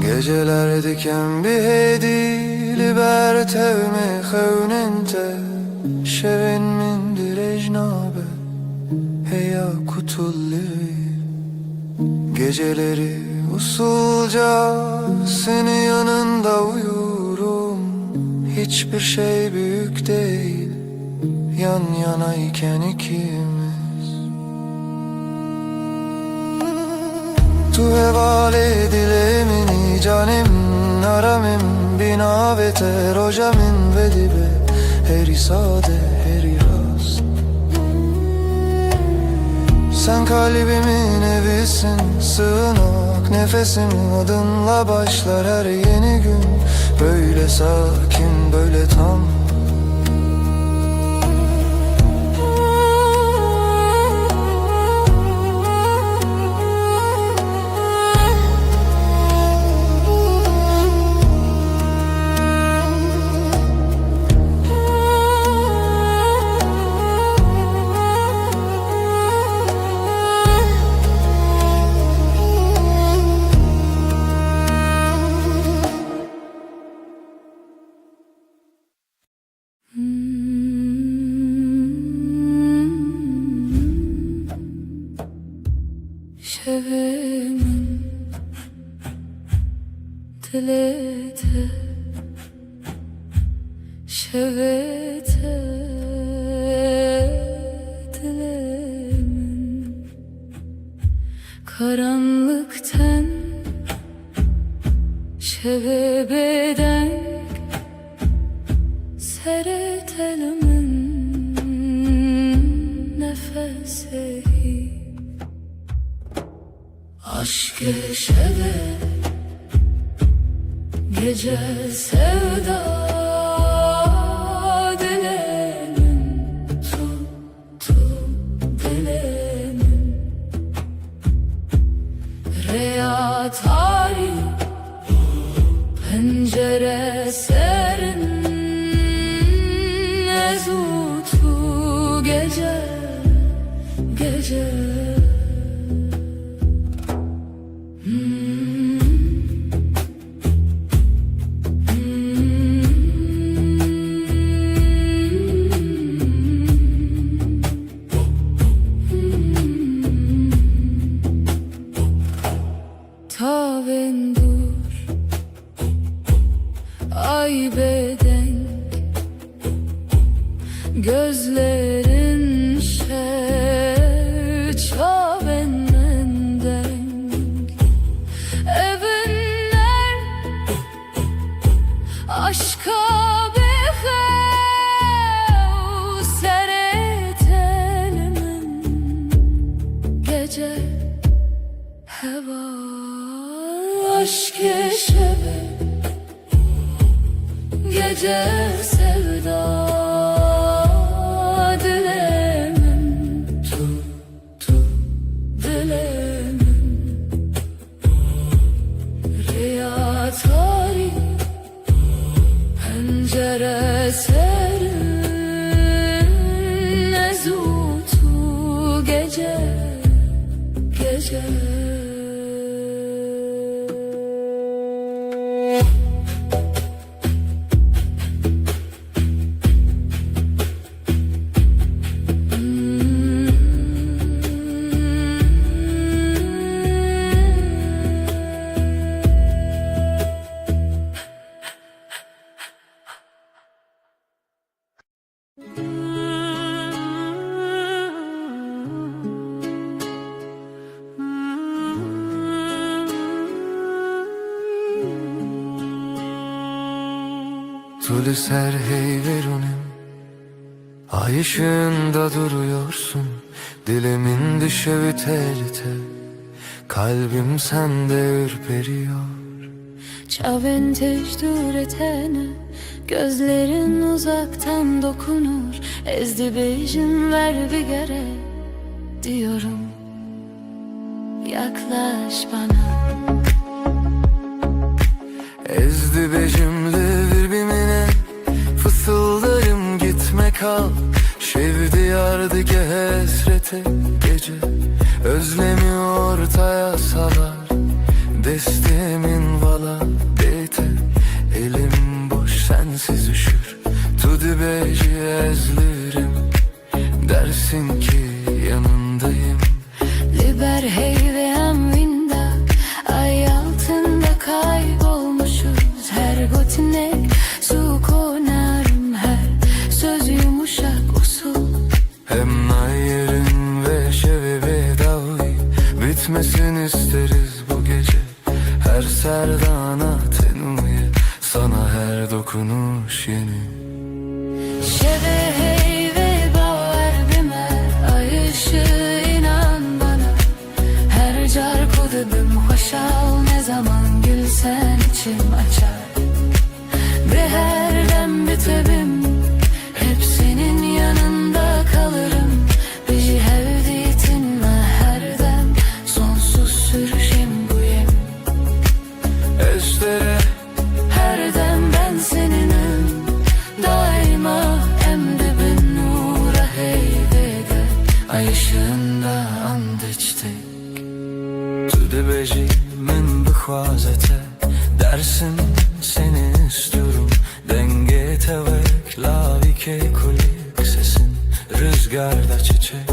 Geceler diken bir hedi liber tevme xewnente. Şevin min direjnabe heya kutulli. Geceleri Usulca senin yanında uyurum. Hiçbir şey büyük değil, yan yanayken ikimiz. Tu hevale dilemini canim naramim bina veter hocamin vedibe heri sade heri rast. Sen kalbimin evisin, sığınak nefesim, adınla başlar her yeni gün. Böyle sakin, böyle tam. Şevimin dilete, şevete dilemin karanlıktan şevebeden seretelimin nefesi. Aşk-ı şeve, gece sevda dilemin, tuttu dilemin. Reya tari, pencere serin, ezutu gece, gece. Tavendur ay beden gözlerin çavenden denk evinler aşka behev seretelimin gece heva. Aşk-ı şeve, gece sevda dilemin, tuttu dilemin. Riya tari, pencere serin, ezutu gece, gece. Tülü ser hey verunim, ay ışığında duruyorsun. Dilimin düşevi telte, kalbim sende ürperiyor. Çavin teşdur etene, gözlerin uzaktan dokunur. Ezdi bejim ver bir gere, diyorum yaklaş bana. Ezdi bejimli birbirine, fısıldarım gitme kal. Şevdi yardı hasrete gece, özlemi ortaya salar. Destemin vala dete, elim boş sensiz üşür. Tudu beji ezlerim, dersin ki yanındayım. Liber hey ve am vinda, ay ki kulik sesin rüzgarda çiçek.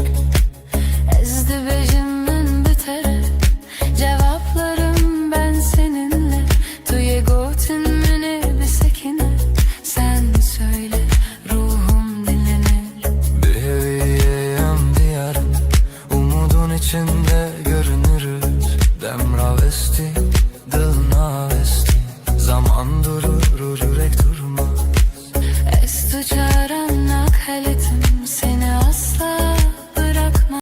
ezdi bejimin bitere cevaplarım ben seninle. Tuye gotin mene bir sekine, sen söyle ruhum dinlenir. Bir heviyeyim diyarım, umudun içinde görünürüz. Demravesti, dılnavesti, zaman durur, yürek durmaz. Ez tu